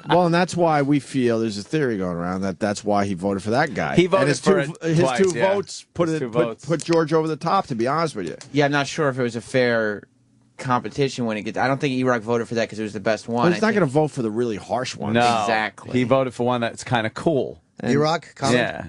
Well, and that's why we feel there's a theory going around that's why he voted for that guy. He voted and his for two, it his twice, two yeah. votes put George over the top. To be honest with you, Yeah, I'm not sure if it was a fair competition when it gets. I don't think E-Rock voted for that because it was the best one. well, he's not going to vote for the really harsh one. No, Exactly. He voted for one that's kind of cool. E-Rock, comment? Yeah.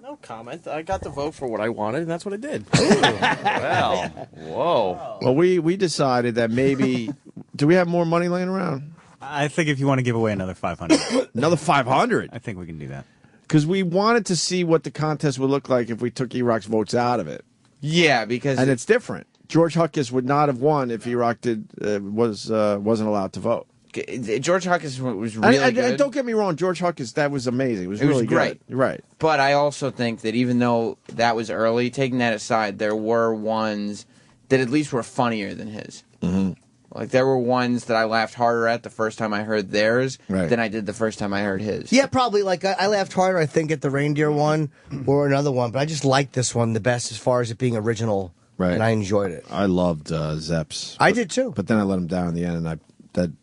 No comment. I got to vote for what I wanted, and that's what I did. Well, whoa. Well, we decided that maybe. Do we have more money laying around? I think if you want to give away another 500, Another 500. I think we can do that. Because we wanted to see what the contest would look like if we took E-Rock's votes out of it. Yeah, because And it's different. George Huckus would not have won if E-Rock wasn't allowed to vote. George Huckus was really and good. don't get me wrong, George Huckus, that was amazing. It was It was really great. good. Right. But I also think that even though that was early, taking that aside, there were ones that at least were funnier than his. Mm-hmm. Like, there were ones that I laughed harder at the first time I heard theirs than I did the first time I heard his. Yeah, probably. Like, I laughed harder, I think, at the reindeer one or another one, but I just liked this one the best as far as it being original. Right. And I enjoyed it. I loved Zepp's. I did too. But then I let him down in the end, and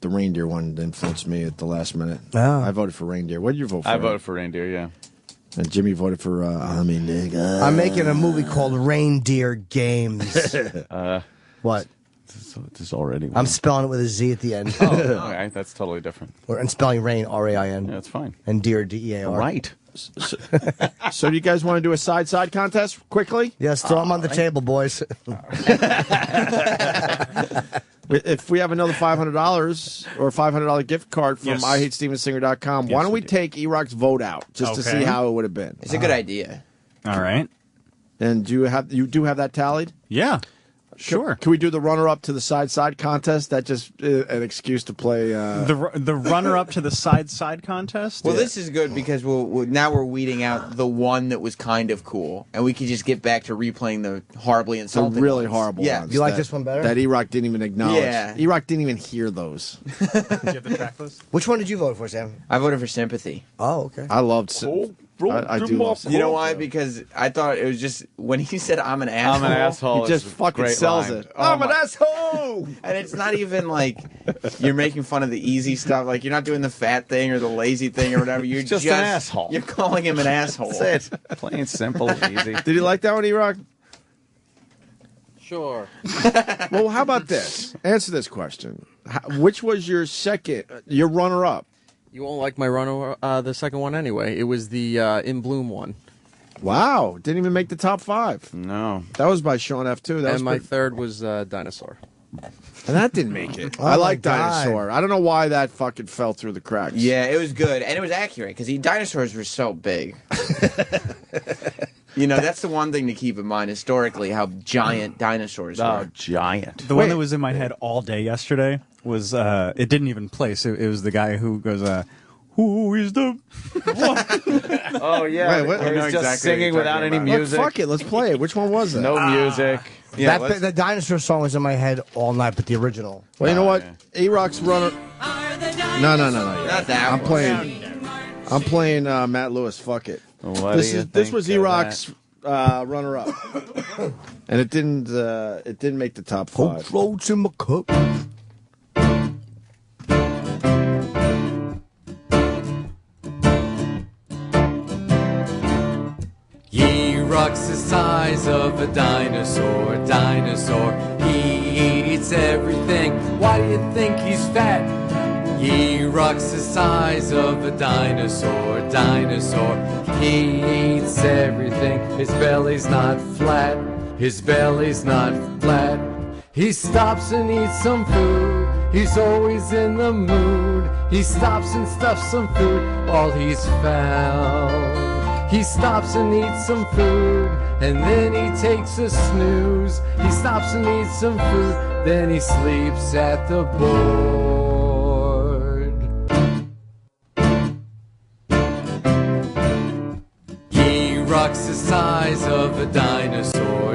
the reindeer one influenced me at the last minute. Oh. I voted for reindeer. What did you vote for? I voted for reindeer, yeah. And Jimmy voted for nigga. I'm making a movie called Reindeer Games. What? This is already one. I'm spelling it with a Z at the end. Oh, okay. That's totally different. And spelling rain, R-A-I-N. Yeah, that's fine. And deer, D-E-A-R. Right. So do you guys want to do a side contest quickly? Yes, throw them on the table, boys. If we have another $500 or $500 gift card from Yes. IHateStevenSinger.com, why don't we take E-Rock's vote out just to see how it would have been? It's a good idea. All right. And do you do have that tallied? Yeah. Sure. Can we do the runner-up to the side contest? That just an excuse to play. The runner-up to the side contest? Well, this is good because now we're weeding out the one that was kind of cool, and we can just get back to replaying the horribly the insulting really ones. horrible Yeah. ones. You like that- this one better? That E-Rock didn't even acknowledge. Yeah. E-Rock didn't even hear those. Did you have the track list? Which one did you vote for, Sam? I voted for Sympathy. Oh, okay. I loved. I do love. You know why? Because I thought it was just when he said "I'm an asshole." I'm an asshole. He just is a fucking great sells line. it. Oh I'm an asshole. And it's not even like you're making fun of the easy stuff. Like you're not doing the fat thing or the lazy thing or whatever. You're just an asshole. You're calling him an asshole. That's it. Plain simple, easy. Did you like that one, E-Rock? Sure. Well, how about this? Answer this question. Which was your runner-up? You won't like my runner, the second one anyway. It was the In Bloom one. Wow, didn't even make the top 5. No. That was by Sean F. too. That was And my pretty- third was Dinosaur. and that didn't make it. Oh I my like God. Dinosaur. I don't know why that fucking fell through the cracks. Yeah, it was good and it was accurate because dinosaurs were so big. You know, that's the one thing to keep in mind historically, how giant dinosaurs Oh, were. giant. The one that was in my head all day yesterday was, it didn't even place. It was the guy who goes, who is the... Oh, yeah. Wait, what? He was just singing without any music. Fuck it, let's play it. Which one was that? No music. Yeah, The dinosaur song was in my head all night, but the original. Well, you know what? E-Rock's runner. No. Not that I'm one. playing Matt Lewis. Fuck it. What This do you is this think was of E-Rock's runner-up, and it didn't make the top 5. Floats in my cup. E-Rock's the size of a dinosaur, He eats everything. Why do you think he's fat? E-Rock's the size of a dinosaur, He eats everything. His belly's not flat. His belly's not flat. He stops and eats some food. He's always in the mood. He stops and stuffs some food while he's found. He stops and eats some food, and then he takes a snooze. He stops and eats some food, then he sleeps at the board. E-Rock's the size of a dinosaur,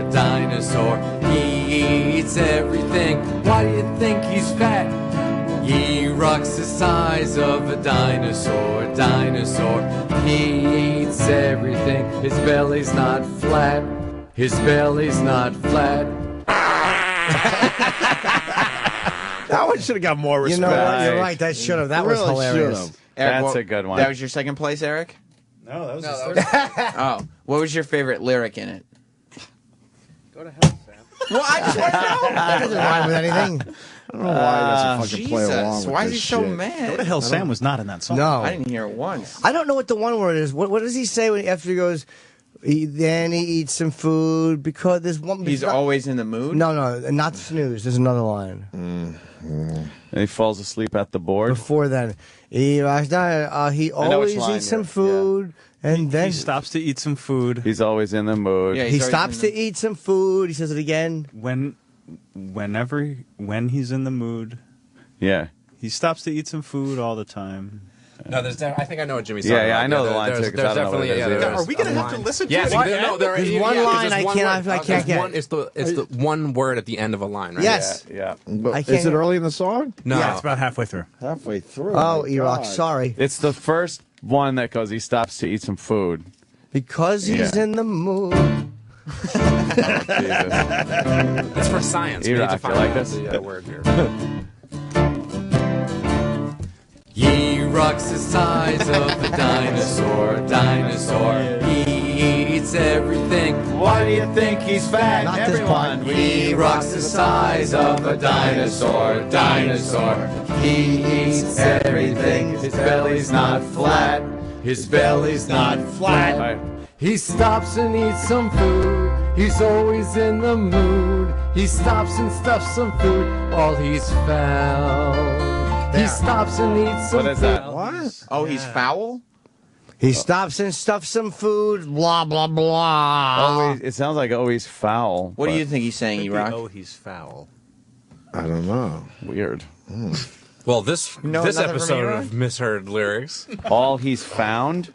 He eats everything. Why do you think he's fat? E-Rock's the size of a dinosaur, He eats everything. His belly's not flat. His belly's not flat. That one should have got more respect. You know what? You're right. That should have. That was Really hilarious. should've. Eric, That's a good one. That was your second place, Eric? No, that was Oh, what was your favorite lyric in it? Go to hell, Sam. Well, I just want to know. That doesn't rhyme with anything. I don't know why he doesn't fucking play Jesus, along with why is this he so shit. mad? Go to Hell Sam was not in that song. No. I didn't hear it once. I don't know what the one word is. What does he say when after he goes? Then he eats some food because there's one. He's always in the mood? No, not snooze. There's another line. And he falls asleep at the board. Before then, he always eats some food, and then he stops to eat some food. He's always in the mood. Yeah, he stops to eat some food. He says it again. When he's in the mood, Yeah. he stops to eat some food all the time. No, I think I know what Jimmy's talking about. Yeah, I know the line too. There's 'Cause I don't know what it definitely is either. Are we going to have to listen to it? There's one line I can't get. It's the one word at the end of a line, right? Yes. Yeah. But can't is it get- early in the song? No. Yeah, it's about halfway through. Halfway through. Oh, my Erock, God. sorry. It's the first one that goes, he stops to eat some food. Because he's Yeah. in the mood. It's for science. We need to E-Rock, find you like out this? the word here. E-Rock's the size of a dinosaur. He eats everything. Why do you think he's fat? Not this part. E-Rock's the size of a dinosaur. He eats everything. His belly's not flat. His belly's not flat. He stops and eats some food. He's always in the mood. He stops and stuffs some food. All he's found. He stops and eats some What is food. that? What? Oh, he's foul? He stops and stuffs some food. Blah blah blah. Always, it sounds like always foul. What do but you think he's saying, E-Rock? Oh, he's foul. I don't know. Weird. Well, this know this nothing from episode E-Rock? of Misheard Lyrics. All he's found.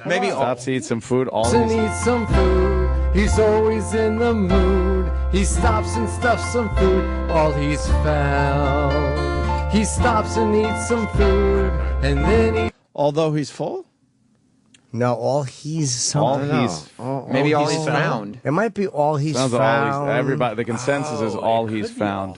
Maybe all. Stops to eat some food. All And he's eats some food. He's always in the mood. He stops and stuffs some food. All he's found. He stops and eats some food, and then he. Although he's full? No, all he's all something. he's Maybe all he's found. It might be all he's sounds like found. all he's, everybody. The consensus is all he's found.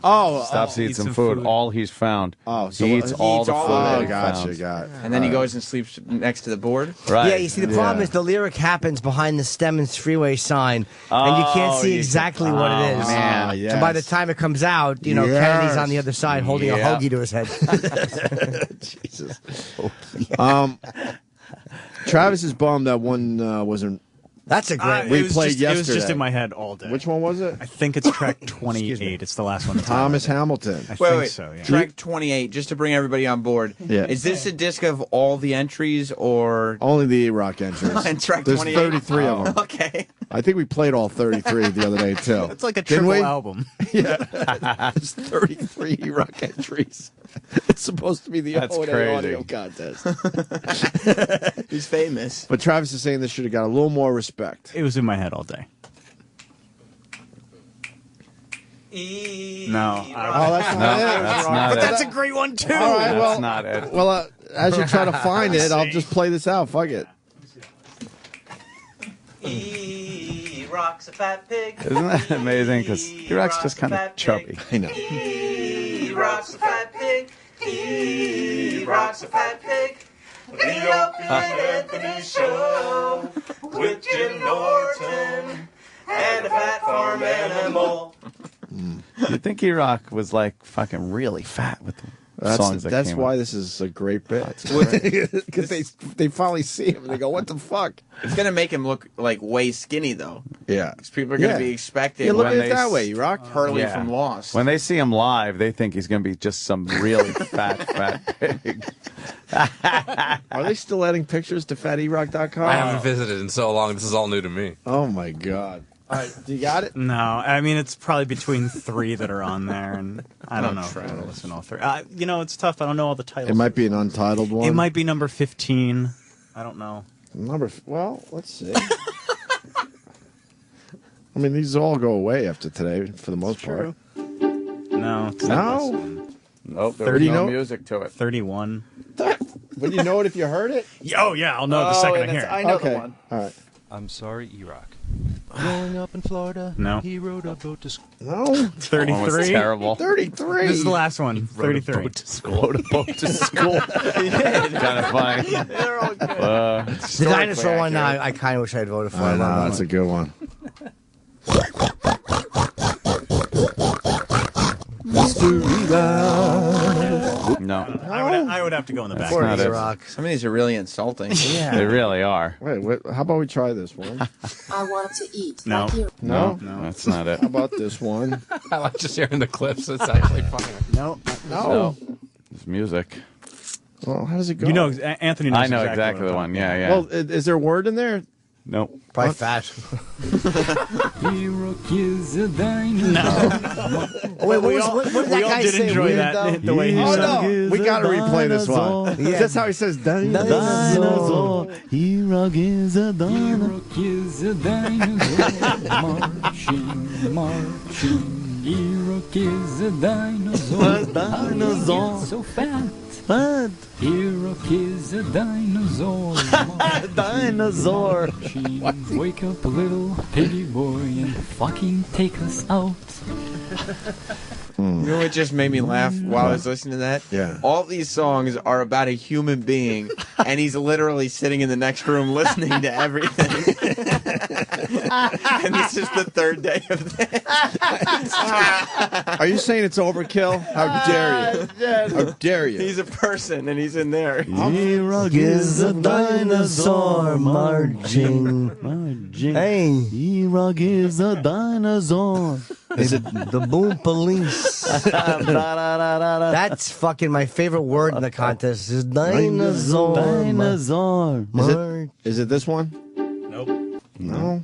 Oh, Stops to eat some food. All he's found. Oh, so he eats all the food. Oh, that he gotcha, found. got it. And then he goes and sleeps next to the board? Right. Yeah, you see, the problem is the lyric happens behind the Stemmons freeway sign, and you can't see exactly what it is. Man. yes. So by the time it comes out, you know, Yes. Kennedy's on the other side holding a Yeah. hoagie to his head. Jesus. Travis is bummed that one wasn't. That's a great. We it was played just, It was just yesterday. in my head all day. Which one was it? I think it's track 28. It's the last one. Thomas Hamilton. I Wait, think so, yeah. Track 28, just to bring everybody on board. Yeah. Is this a disc of all the entries or Only the E-Rock entries. And track There's 28? 33 of them. Okay. I think we played all 33 the other day, too. It's like a Didn't triple we? album. Yeah. There's 33 E-Rock entries. It's supposed to be the That's O&A crazy. audio contest. He's famous. But Travis is saying this should have got a little more respect. It was in my head all day. No. Oh, that's not it. That's not But it. that's a great one, too. All right, That's well, not it. well, as you try to find it, I'll just play this out. Fuck it. E-Rock's a fat pig. Isn't that amazing? Because E-Rock's just kind of chubby. I know. E-Rock's a fat pig. E-Rock's a fat pig. The Opie and Anthony Show with Jim Norton and a fat farm animal. You'd think E-Rock was like fucking really fat with the songs that That's came why out. this is a great bit. Because they finally see him and they go, what the fuck? It's going to make him look like way skinny, though. Yeah. Because people are going to Yeah. be expecting Yeah, look at when it they that s- way, E-Rock. Hurley Yeah. from Lost. When they see him live, they think he's going to be just some really fat pig. Are they still adding pictures to faterock.com? I haven't visited in so long. This is all new to me. Oh, my God. All right, do you got it? No, I mean, it's probably between 3 that are on there, and I don't know if I'm going to listen to all 3. You know, it's tough. I don't know all the titles. It might be an untitled one. It might be number 15. I don't know. Well, let's see. I mean, these all go away after today, for the most part. No, it's not this one. Nope, there was 30 no note? music to it. 31. Would you know it if you heard it? Oh, yeah, I'll know it the second I hear it. I know okay. the one. All right. I'm sorry, E-Rock. Growing up in Florida, No. he rode a boat to school. No. 33. That one was terrible. 33. This is the last one. 33. Rode a boat to school. Kind of funny. They're all good. The dinosaur one, I kind of wish I had voted for. I know, that's a good one. No. I would have to go in the back. Not it. Rock. Some of these are really insulting. They really are. Wait, how about we try this one? I want to eat. No. Like you. No, that's not it. How about this one? I like just hearing the clips. It's actually funny. No. It's music. Well, how does it go? You know, Anthony knows I know exactly exactly the one. Yeah, yeah. Well, is there a word in there? Nope. Probably fat. He-Rock is a dinosaur. Wait, what did that guy say? Weird, though? The way he Oh, sung. no. We got to replay this one. Yeah. That's how he says dinosaur. He-Rock is a dinosaur. He-Rock is a dinosaur. Marching, marching. He-Rock is a dinosaur. Dinosaur. How so fat? What? He-Rock is a dinosaur. Dinosaur. Marching. Wake up, little piggy boy, and fucking take us out. You know what just made me laugh while I was listening to that? Yeah. All these songs are about a human being, and he's literally sitting in the next room listening to everything. And this is the third day of this. Are you saying it's overkill? How dare you? How dare you? He's a person, and he's in there. He-Rock is a dinosaur marching. Hey. He-Rock is a dinosaur. Is it the Boom Police? That's fucking my favorite word in the contest. Is dinosaur. Dinosaur. Is it this one? Nope. No.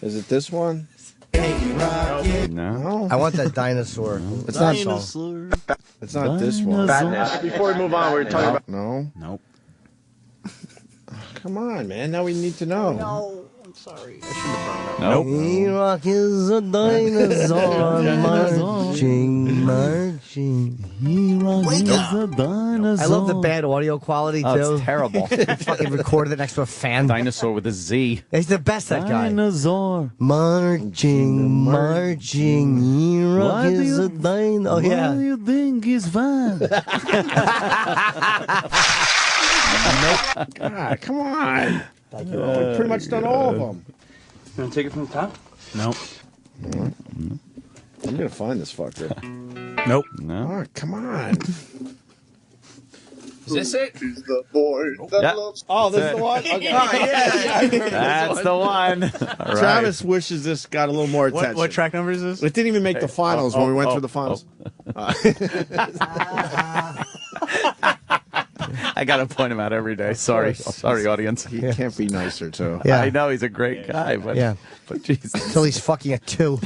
Is it this one? No. I want that dinosaur. It's not. Dinosaur. It's not this one. Before we move on, we were talking about. No. Nope. Come on, man. Now we need to know. No, I'm sorry. Nope. He-Rock is a dinosaur marching, marching. He-Rock is a dinosaur. I love the bad audio quality, too. Oh, it's terrible. Fucking recorded it next to a fan. Dinosaur with a Z. He's the best, that guy. Dinosaur. Marching, marching. He-Rock Why do is you- a dinosaur. Oh, What do yeah. you think is fun? God, come on. We've pretty much done all of them. You want to take it from the top? Nope. I'm gonna find this fucker. Nope. No. Oh, come on. Is this it? He's the boy that Yeah. loves. Oh, this is the one. Okay. That's the one. All right. Travis wishes this got a little more attention. What track number is this? It didn't even make the finals when we went through the finals. I gotta point him out every day. Sorry, audience. He can't be nicer, too. Yeah. I know he's a great guy, but Yeah. but Jesus. Until he's fucking at 2.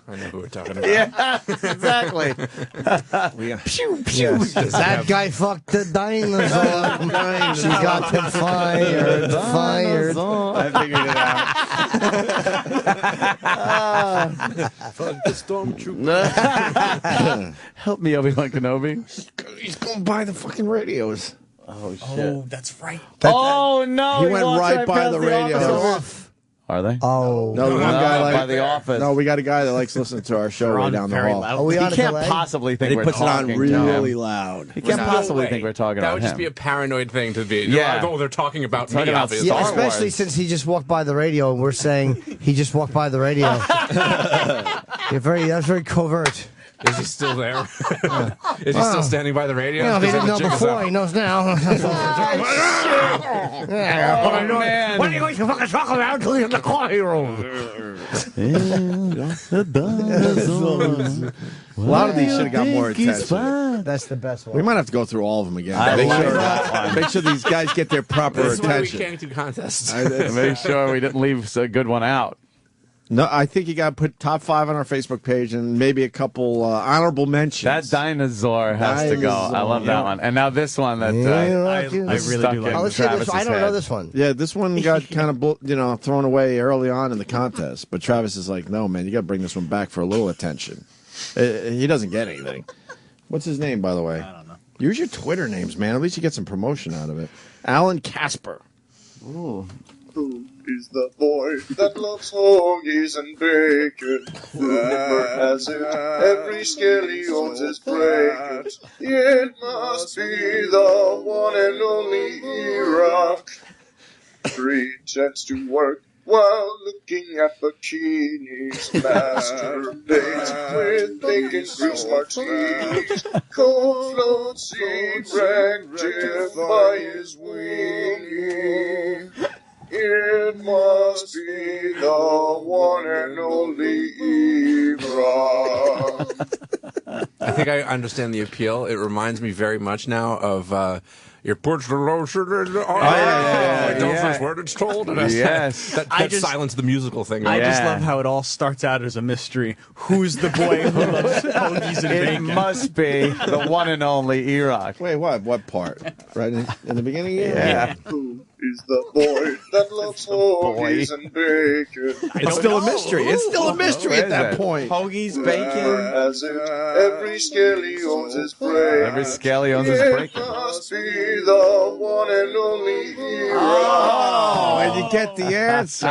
I know who we're talking about. Yeah, exactly. Pew, pew. That guy fucked the dinosaur. She got him fired. Fired. I figured it out. Fuck the stormtrooper. Help me, Obi-Wan Kenobi. He's going to buy the fucking radios. Oh shit! Oh, that's right. Oh no! He went walked right by past the radios. office. Are they? Oh. No, the one guy by like the office. No, we got a guy that likes listening to our show way down the hall. Are we He on a can't delay? possibly think He we're puts it talking on to him. really loud. He can't possibly way. think we're talking That about would just him. be a paranoid thing to be. Yeah. Oh, they're talking about Talking me, about obviously. Yeah, Star especially Wars. since he just walked by the radio and we're saying he just walked by the radio. That's very covert. Is he still there? Is he still standing by the radio? Well, if he Because didn't know the chick is before, out. he knows now. Oh man! What are you going to fucking talk about until you're in the coffee room? The dinosaur. A lot of these should have got more attention. That's the best one. We might have to go through all of them again. I Make like sure, that one. make sure these guys get their proper This is why we attention. can't do contests. Make sure we didn't leave a good one out. No, I think you got to put top 5 on our Facebook page and maybe a couple honorable mentions. That dinosaur has to go. I love that one. And now this one that I really do like Oh, let's hear this one. I don't know this one. Yeah, this one got kind of thrown away early on in the contest, but Travis is like, no, man, you got to bring this one back for a little attention. He doesn't get anything. What's his name, by the way? I don't know. Use your Twitter names, man. At least you get some promotion out of it. Alan Casper. Ooh. Who is the boy that loves hoagies and bacon? Who never has it? Every scale he owns is breaking. It must be the one and only E-Rock. Pretends to work while looking at bikinis. Masturbates with bacon grease martinis. Cold floats erected by his weenie. It must be the one and only E-Rock. I think I understand the appeal. It reminds me very much now of your puts the lotion in the word it's told. Yes. That silence the musical thing. I just love how it all starts out as a mystery. Who's the boy who loves hoagies and bacon? It must be the one and only E-Rock. Wait, what? What part? Right in the beginning? Yeah. Who is the boy that loves hoagies and bacon? It's still a mystery. It's still a mystery at that point. Hoagies, bacon. Has it? Every scale he owns is breaking. Every scale he owns is breaking. It must be the one and only E-Rock. Oh, and you get the answer.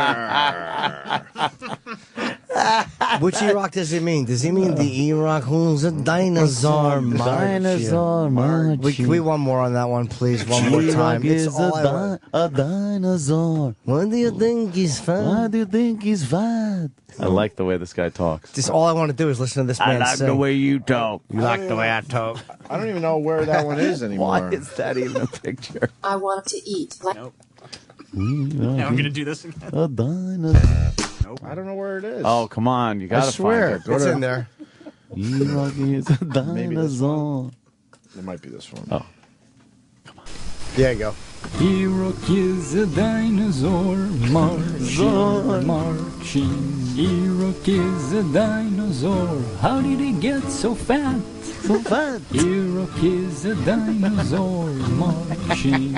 Which E-Rock does he mean? Does he mean the E-Rock who's a dinosaur march? Dinosaur march. We one more on that one, please. One more time. It's all a dinosaur. Why do you think he's fat? Why do you think he's fat? I like the way this guy talks. Just all I want to do is listen to this man sing. the way you talk. You like the way I talk. I don't even know where that one is anymore. Why is that even a picture? I want to eat. Nope. Now I'm going to do this again. A dinosaur. Nope. I don't know where it is. Oh, come on. You got to swear. find it. It's in there. E-Rock is a dinosaur. It might be this one. Oh. There you go. E-Rock is a dinosaur marching. E-Rock is a dinosaur. How did he get so fat? So fat. E-Rock is a dinosaur marching.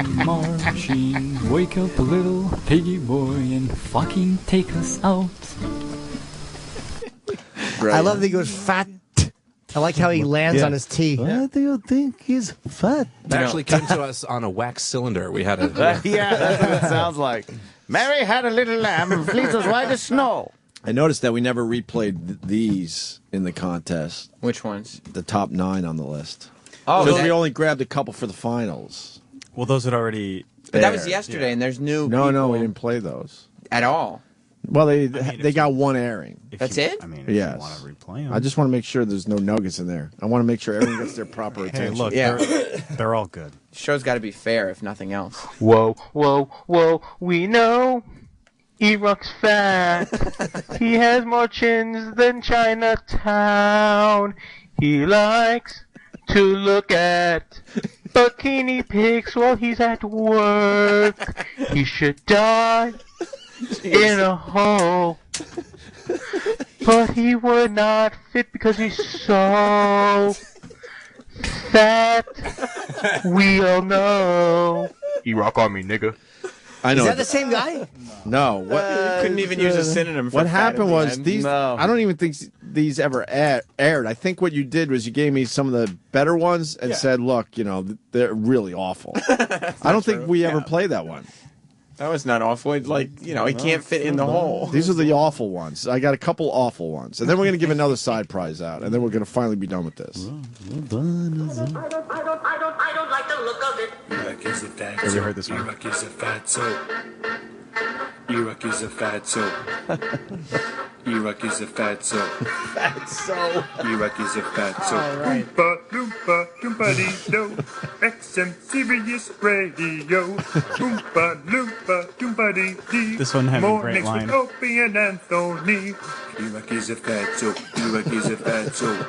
Wake up, little piggy boy, and fucking take us out. I love that he goes fat. I like how he lands on his T. Why do you think he's fat? It actually came to us on a wax cylinder. We had a yeah, that's what it sounds like. Mary had a little lamb and fleece was white as snow. I noticed that we never replayed these in the contest. Which ones? The top 9 on the list. Oh, because we only grabbed a couple for the finals. Well, those had already. But that was yesterday, and there's new. No, we didn't play those at all. Well, they got one airing. That's it? I mean, if yes. you want to replay them. I just want to make sure there's no nuggets in there. I want to make sure everyone gets their proper attention. Hey, look, they're all good. The show's got to be fair, if nothing else. Whoa, we know E-Rock's fat. He has more chins than Chinatown. He likes to look at bikini pics while he's at work. He should die in a hole. But he would not fit because he's so fat. We all know. E-Rock on me, nigga. I know. Is that the same guy? No. What? Couldn't even use a synonym for What fat happened at the was end. these. No. I don't even think these ever aired. I think what you did was you gave me some of the better ones and said, "Look, they're really awful." I don't think we ever played that one. That was not awful. He can't fit in the hole. These are the awful ones. I got a couple awful ones, and then we're going to give another side prize out, and then we're going to finally be done with this. I don't like the look of it. E-Rock is a fat Have you heard this one? E-Rock is a fat soap. E-Rock is a fat soap. E-Rock is a fat soap. Fat soap. E-Rock is a fat soap. All right. Oompa loompa doompa-dee-do. XM Sirius Radio. Oompa loompa doompa-dee-dee. This one had a More great next line. with Opie and Anthony. E-Rock is a fat soap. E-Rock is a fat soap.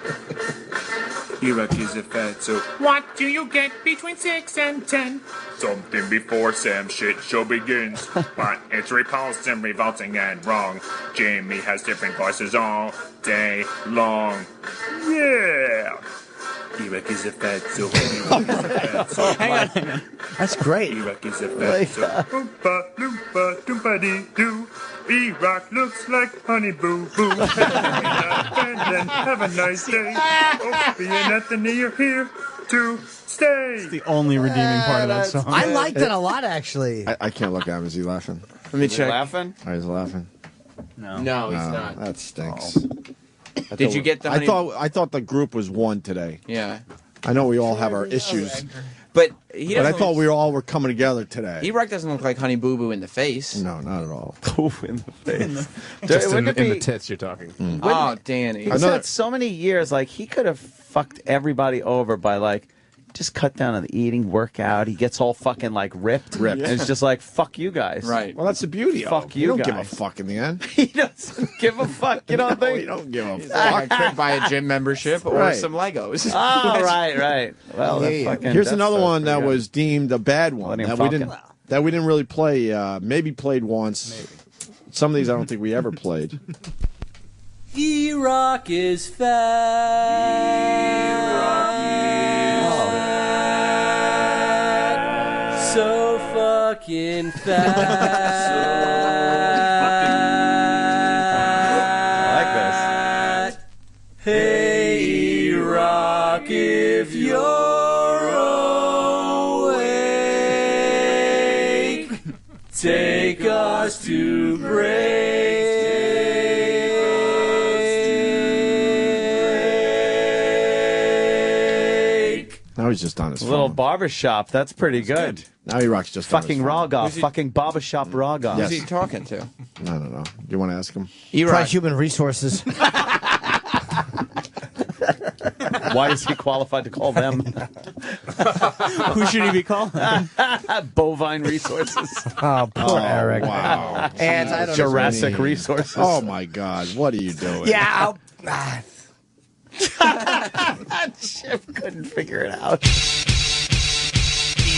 E-Rock is a fat soap. What do you get between 6 and 10? Something before Sam's shit show begins. But it's repulsive, revolting, and wrong. Jamie has different voices all day long. Yeah! E-Rock is a fat soap. E-Rock is a fat soap. Hang on. That's great. E-Rock is a fat soap. Oompa loompa doompa-dee-doo. E-Rock looks like Honey Boo Boo. And then have a nice day. Opie and Anthony are here to stay. It's the only redeeming part of that song. I like that a lot, actually. I can't look at him. Is he laughing? Let me check. Laughing? Oh, he's laughing. No, he's not. That stinks. Did you get the honey? I thought the group was one today. Yeah. I know we all have our issues. But I thought we all were coming together today. E-Rock doesn't look like Honey Boo Boo in the face. No, not at all. Poof in the face. Just in Wouldn't it the be- tits, you're talking. Oh, Danny. He's had so many years. Like, he could have fucked everybody over by, like, just cut down on the eating, work out. He gets all fucking, like, ripped. And it's just like, fuck you guys. Right. Well, that's the beauty of Fuck it. you don't guys. give a fuck in the end. He doesn't give a fuck. You don't think? You don't give a fuck. I could buy a gym membership or Right. some Legos. Oh, right. Well, that fucking, Here's that's another one that pretty good. was deemed a bad one Millennium that we didn't really play. Maybe played once. Maybe. Some of these I don't think we ever played. E-Rock is fat. So fucking fat. I like this. Hey, E-Rock, if you're awake, take us to break. Now he's just on his Little phone. barbershop. That's pretty good. Now E-Rock's just on his Fucking phone. Raga. Fucking barbershop Raga. Yes. Who's he talking to? I don't know. You want to ask him? Price Human Resources. Why is he qualified to call them? Who should he be calling? Bovine Resources. Oh, poor Eric. Wow. And I don't Jurassic mean. Resources. Oh my God! What are you doing? Yeah. Chip couldn't figure it out.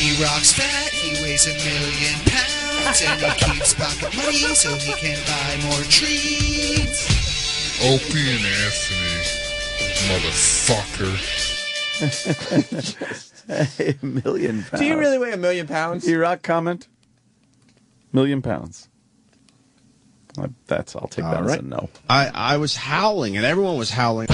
E-Rock's fat, he weighs 1,000,000 pounds, and he keeps pocket money so he can buy more treats. Opie and Anthony, motherfucker. A million pounds. Do you really weigh 1,000,000 pounds? E-Rock comment? £1,000,000. I'll take that as a no. I was howling, and everyone was howling.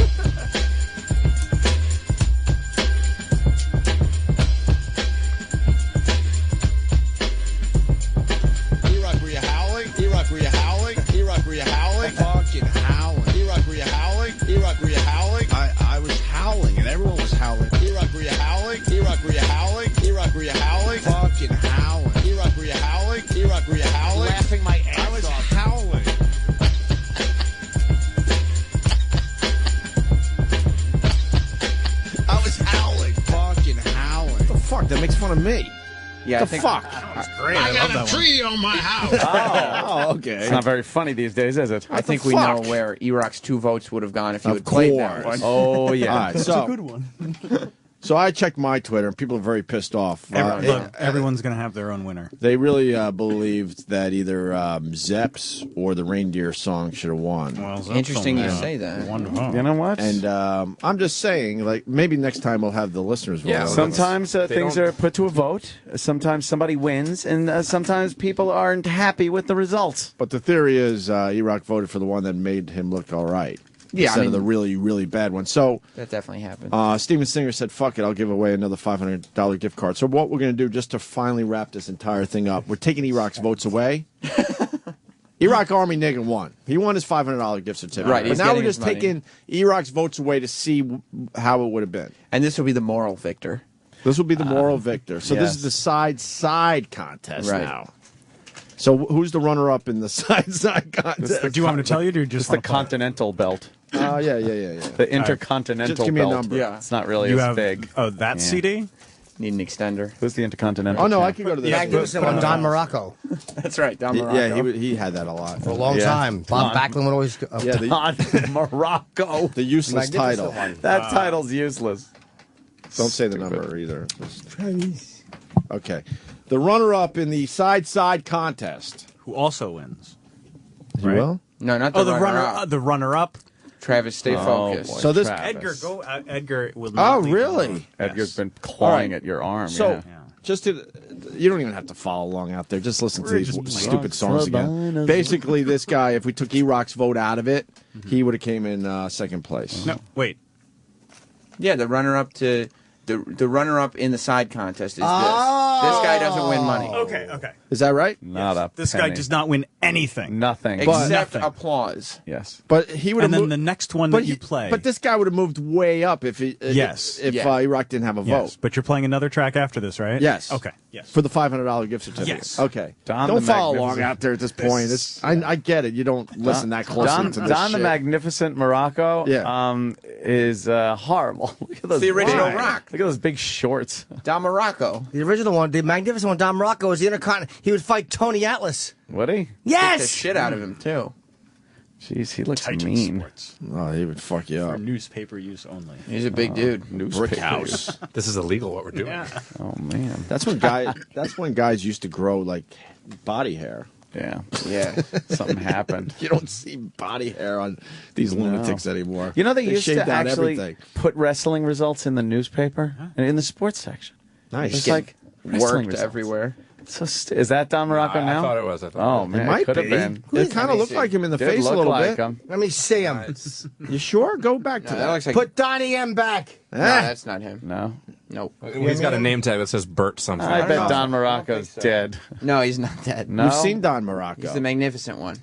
E-Rock, were you howling? E-Rock, were you howling? E-Rock, were you howling? Fucking howling. E-Rock, were you howling? E-Rock, were you howling? I was howling, and everyone was howling. E-Rock, were you howling? E-Rock, were you howling? E-Rock, were you howling? Fucking howling. E-Rock, were you howling? E-Rock, were you howling? Laughing my ass I was off. howling. I was howling. Fucking howling. What the fuck? That makes fun of me. Yeah, the fuck? Great. I got a tree on my house. Oh, okay. It's not very funny these days, is it? I think we know where E-Rock's 2 votes would have gone if you Of had played that course. one. Oh, yeah. All right, That's so, a good one. So I checked my Twitter, and people are very pissed off. Look, everyone's going to have their own winner. They really believed that either Zeps or the reindeer song should have won. Well, Interesting you say that. You know what? And I'm just saying, like, maybe next time we'll have the listeners vote. Yeah, Sometimes things are put to a vote. Sometimes somebody wins, and sometimes people aren't happy with the results. But the theory is E-Rock voted for the one that made him look all right. Yeah, instead I mean, of the really, really bad one. So that definitely happened. Steven Singer said, fuck it, I'll give away another $500 gift card. So what we're going to do, just to finally wrap this entire thing up, we're taking E-Rock's votes away. E-Rock Army Nigga won. He won his $500 gift certificate. Right, But he's now we're getting just his money. taking E-Rock's votes away to see how it would have been. And this will be the moral victor. This will be the moral victor. So yes. this is the side contest Right. now. So who's the runner-up in the side contest? Do you want me to tell you, or do you just It's the Continental Belt. Yeah. The Intercontinental Just give me a Belt. number. Yeah. It's not really you as have big. Oh, that Yeah. CD? Need an extender. Who's the Intercontinental? Oh, no, I champ? can go to the Magnificent one, Don Morocco. That's right, Don Morocco. Yeah, he had that a lot. For a long Yeah. time. Bob Don. Backlund would always go. Yeah, Don Morocco. the useless Magnificent title. one. That title's useless. Don't say the number either. Okay. The runner-up in the side contest. Who also wins. You will? No, not the Oh, the runner-up. the runner-up. Travis, stay focused. boy. So this. Travis. Edgar, go. Edgar will. Oh, not leave really? alone. Edgar's Yes. been clawing All right. at your arm. So, yeah. just to, you don't even have to follow along out there. Just listen to these just stupid songs again. Basically, this guy, if we took E-Rock's vote out of it, he would have came in second place. No, wait. Yeah, the runner-up to The runner-up in the side contest is this. This guy doesn't win money. Okay. Is that right? Not a This guy penny. does not win anything. Nothing. Except Nothing. applause. Yes. But he would have And then the next one that you play. But this guy would have moved way up if Yes. if Iraq didn't have a vote. Yes, but you're playing another track after this, right? Yes. Okay. Yes. For the $500 gift certificate. Yes. Okay. Don Don't the follow along Magnificent. out there at this point. I get it. You don't listen that closely to this Don the shit. Magnificent Morocco is horrible. Look at those the original big- Rock. Look at those big shorts. Don Morocco. The original one, the magnificent one, Don Morocco, was the Intercontinental. He would fight Tony Atlas. Would he? Yes! Kick the shit out of him, too. Jeez, he looks Titan mean. Sports. Oh, he would fuck you For up. newspaper use only. He's a big dude. Brick house. This is illegal what we're doing. Yeah. Oh man. That's when guys used to grow like body hair. Yeah. Yeah. Something happened. You don't see body hair on these lunatics anymore. You know they used shaved to out actually everything. put wrestling results in the newspaper and in the sports section. Nice. It's like wrestling Worked results. everywhere. So is that Don Morocco now? I thought it was. Oh man, It might could have be. been. It kind of looked like him in the Did face a look little like bit. him. Let me see him. You sure? Go back to No, that. that looks like. Put Donnie M back. No, that's not him. No. Nope. He's got a name tag that says Bert something. I bet Don Morocco's dead. No, he's not dead. No. You've seen Don Morocco. He's the magnificent one.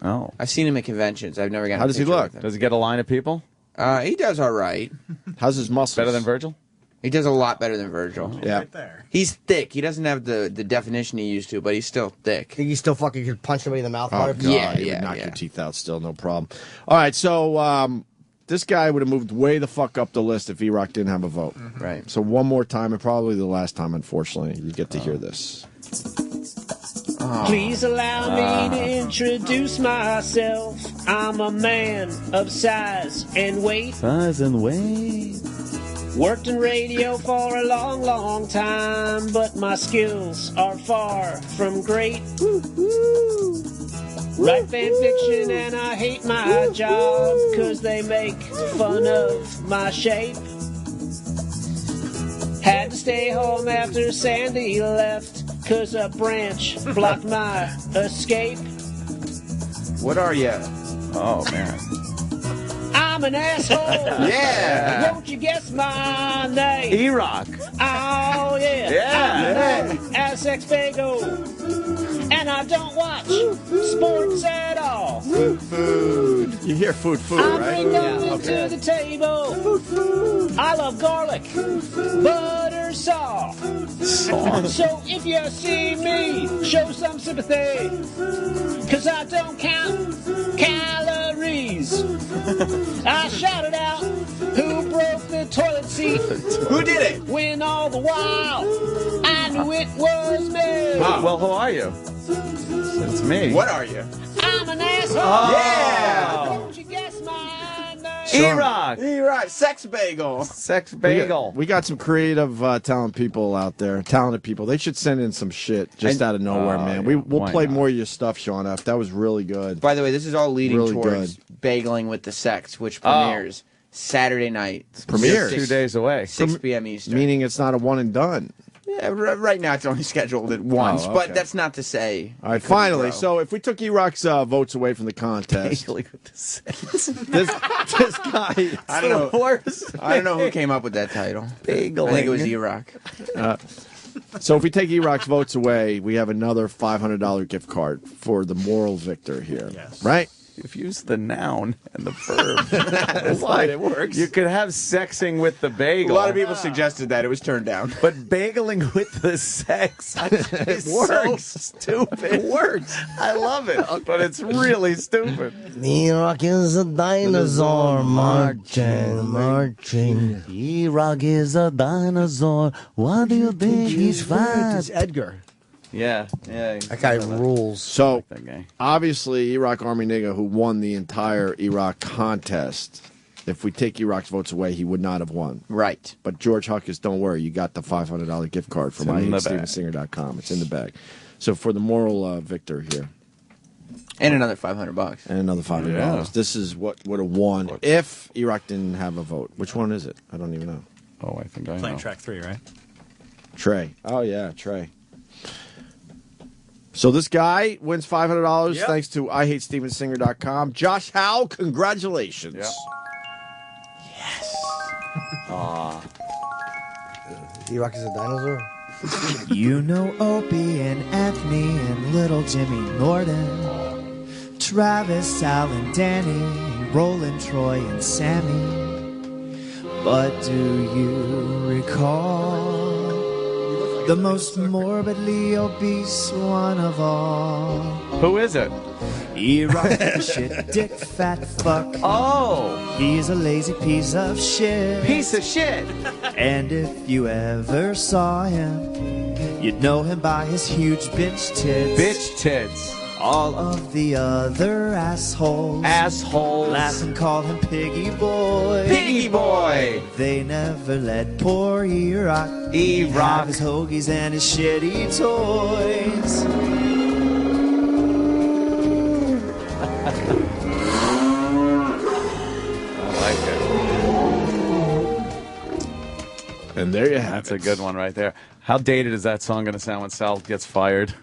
Oh. I've seen him at conventions. I've never gotten How a does he picture look? with him. Does he get a line of people? He does all right. How's his muscles? Better than Virgil? He does a lot better than Virgil. Yeah. Right there. He's thick. He doesn't have the definition he used to, but he's still thick. Think he still fucking could punch somebody in the mouth? Oh, hard? God. Yeah, He would yeah, knock yeah. your teeth out still, no problem. All right, so this guy would have moved way the fuck up the list if E-Rock didn't have a vote. Right. So one more time, and probably the last time, unfortunately, you get to hear this. Please allow me to introduce myself. I'm a man of size and weight. Size and weight. Worked in radio for a long, long time, but my skills are far from great. Write fan fiction and I hate my job, 'cause they make fun of my shape. Had to stay home after Sandy left, 'cause a branch blocked my escape. What are you? Oh man. I'm an asshole. Yeah. Won't you guess my name? E-Rock. Oh yeah. Yeah. I'm known as Sex Bagel, and I don't watch sports at all. Food. You hear food, I right? bring nothing to the table. I love garlic, butter, salt. So if you see me, show some sympathy, 'cause I don't count calories. I shouted out, who broke the toilet seat? Who did it? When all the while, I knew it was me. Well, who are you? It's me. What are you? I'm an asshole. Yeah. Won't you guess my name? E-Rock. E-Rock. Sex Bagel. Sex Bagel. We got some creative, talented people out there. Talented people. They should send in some shit just out of nowhere, man. yeah. We'll Why play not? more of your stuff, Sean F. That was really good. By the way, this is all leading Really towards Bageling with the Sex, which Oh. premieres Saturday night. Premieres? 2 days away. 6 p.m. Eastern. Meaning it's not a one and done. Yeah, right now it's only scheduled at once, Oh, okay. but that's not to say. All right, finally. So if we took E-Rock's votes away from the contest, Bageling with the sex. this guy. I don't know. I don't know who came up with that title. Bageling. I think it was E-Rock. So if we take E-Rock's votes away, we have another $500 gift card for the moral victor here. Yes. Right? You've used the noun and the verb. That's why it works. You could have sexing with the A bagel. lot of people suggested that. It was turned down. But bageling with the sex it works. So stupid. It works. I love it, but it's really stupid. E-Rock is a dinosaur marching. E-Rock is a dinosaur. Why do you think he's It's Edgar. Yeah. That guy rules. So That guy. obviously, E-Rock Army Nigga, who won the entire E-Rock contest, if we take E-Rock's votes away, he would not have won. Right. But George Huckis, don't worry, you got the $500 gift card from It's in the IHateStevenSinger.com. It's in the bag. So for the moral victor here, And another $500. and another $500. Yeah. This is what would have won if E-Rock didn't have a vote. Which one is it? I don't even know. Oh, I think I Playing know. track 3, right? Trey. Oh, yeah, Trey. So this guy wins $500 Yep. thanks to IHateStevenSinger.com. Josh Howell, congratulations. Yeah. Aw. E-Rock is a dinosaur? You know Opie and Anthony and little Jimmy Norton, Travis, Sal, and Danny, Roland, Troy, and Sammy. But do you recall the most morbidly obese one of all? Who is it? E-Rock, shit, dick, fat fuck. Oh! He's a lazy piece of shit. Piece of shit! And if you ever saw him, you'd know him by his huge bitch tits. Bitch tits. All of the other assholes laughed and called him Piggy Boy. Piggy Boy! They never let poor E-Rock have his hoagies and his shitty toys. And there you have That's a good one right there. How dated is that song going to sound when Sal gets fired?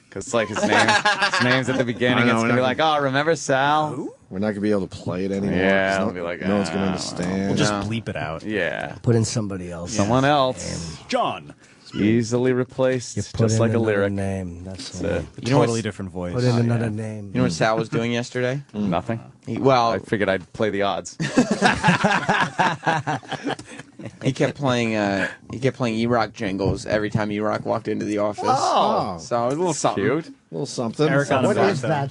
Because it's like his name's at the beginning. It's going to be like, oh, remember Sal? We're not going to be able to play it anymore. Yeah, it'll be like, no one's going to understand. We'll just bleep it out. Yeah. Put in somebody else. Someone else. John. Easily replaced, just like a lyric. Name. That's it. Totally different voice. Put in another name. You know what Sal was doing yesterday? Nothing. Well, I figured I'd play the odds. He kept playing E-Rock jingles every time E-Rock walked into the office. Oh. So it was a little something. Cute. A little something. Eric on What his is back,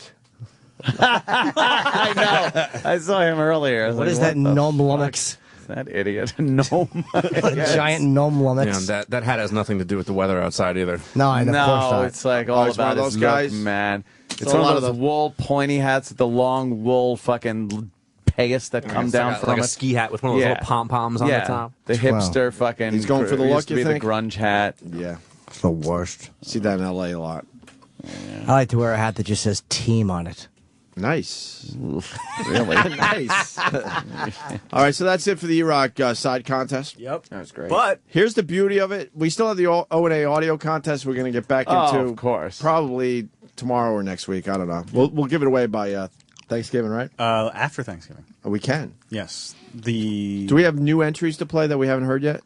that? I know. I saw him earlier. What is that gnome lummox? That idiot. Gnome. A giant gnome lummox. Yeah, that hat has nothing to do with the weather outside either. No, of course not. It's like all it's one about of his those guys? look, man. It's a one lot of of those wool pointy hats with the long wool fucking payas that come down like from like it. a ski hat with one of those little pom-poms on the top. The hipster fucking. He's going for the it used look, to you be think? the grunge hat. Yeah. It's the worst. See that in L.A. a lot. I like to wear a hat that just says team on it. Nice. Really? Nice. All right, so that's it for the E-Rock side contest. Yep. That was great. But here's the beauty of it. We still have the O&A audio contest we're going to get back into. Of course. Probably tomorrow or next week. I don't know. We'll give it away by Thanksgiving, right? After Thanksgiving. We can. Yes. Do we have new entries to play that we haven't heard yet?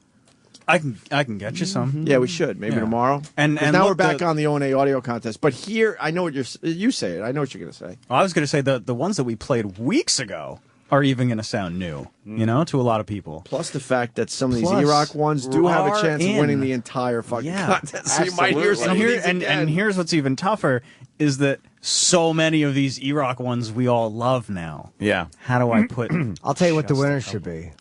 I can get you some. Yeah, we should. Maybe tomorrow. And now look, we're back on the O&A audio contest. But here, I know what you say it. I know what you're going to say. Well, I was going to say the ones that we played weeks ago are even going to sound new, to a lot of people. Plus the fact that some of these E-Rock ones do have a chance of winning the entire fucking contest. So you might hear some of these again. And here's what's even tougher is that so many of these E-Rock ones we all love now. Yeah. How do I put... I'll tell you what the winner should be.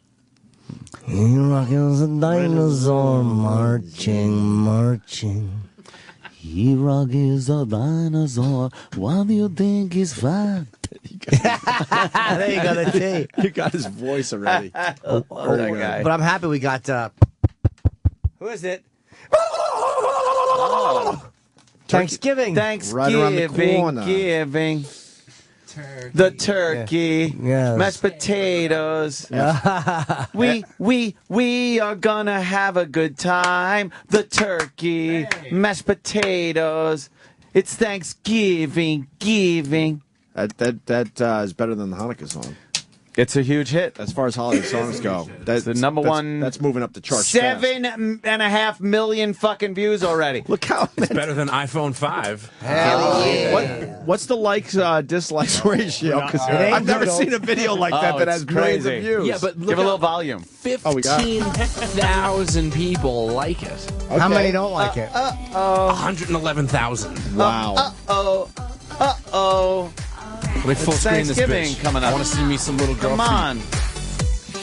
E-Rock is a dinosaur marching. E-Rock is a dinosaur. What do you think is fat? There you go, the T. You got his voice already. That guy. But I'm happy we got... who is it? Thanksgiving. Right around the corner. Giving. The turkey, mashed potatoes. We are gonna have a good time. The turkey, mashed potatoes. It's Thanksgiving, giving. That is better than the Hanukkah song. It's a huge hit as far as holiday songs go. That's the number one. That's moving up the charts. 7.5 million fucking views already. Look how it's better than iPhone 5. Hell yeah. What's the likes dislikes ratio? Because I've never seen a video like that has millions of views. Yeah, but give a little volume. 15,000 people like it. Okay. How many don't like it? 111,000. Wow. Uh-oh. Let me full screen this Thanksgiving bitch. coming up. I want to see me some little girl. Come on.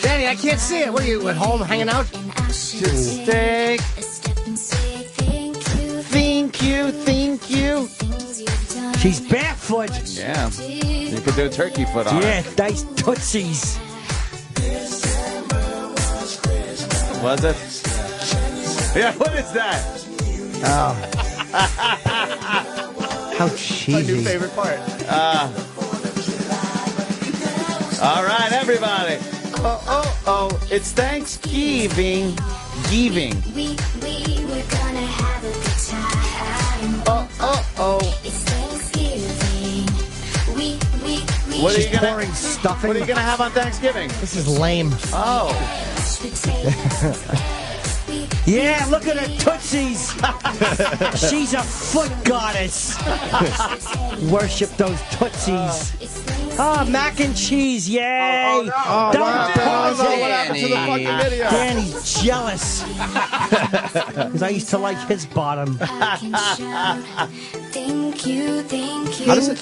Danny, I can't see it. What are you, at home hanging out? Steak. Thank you. She's barefoot. Yeah. You could do a turkey foot on Yeah, it. nice tootsies. Was it? Yeah, what is that? Oh. How cheesy. My new favorite part. All right, everybody. Oh, it's Thanksgiving. Giving. We were gonna have a good time. Oh. It's Thanksgiving. We What are She's you gonna pouring stuffing. What are you gonna have on Thanksgiving? This is lame. Oh. mashed potatoes. Yeah, look at her tootsies. She's a foot goddess. Worship those tootsies. Oh, mac and cheese, yay! Oh, no. What happened to the fucking video? Danny's jealous. Because I used to like his bottom. Thank you. How does a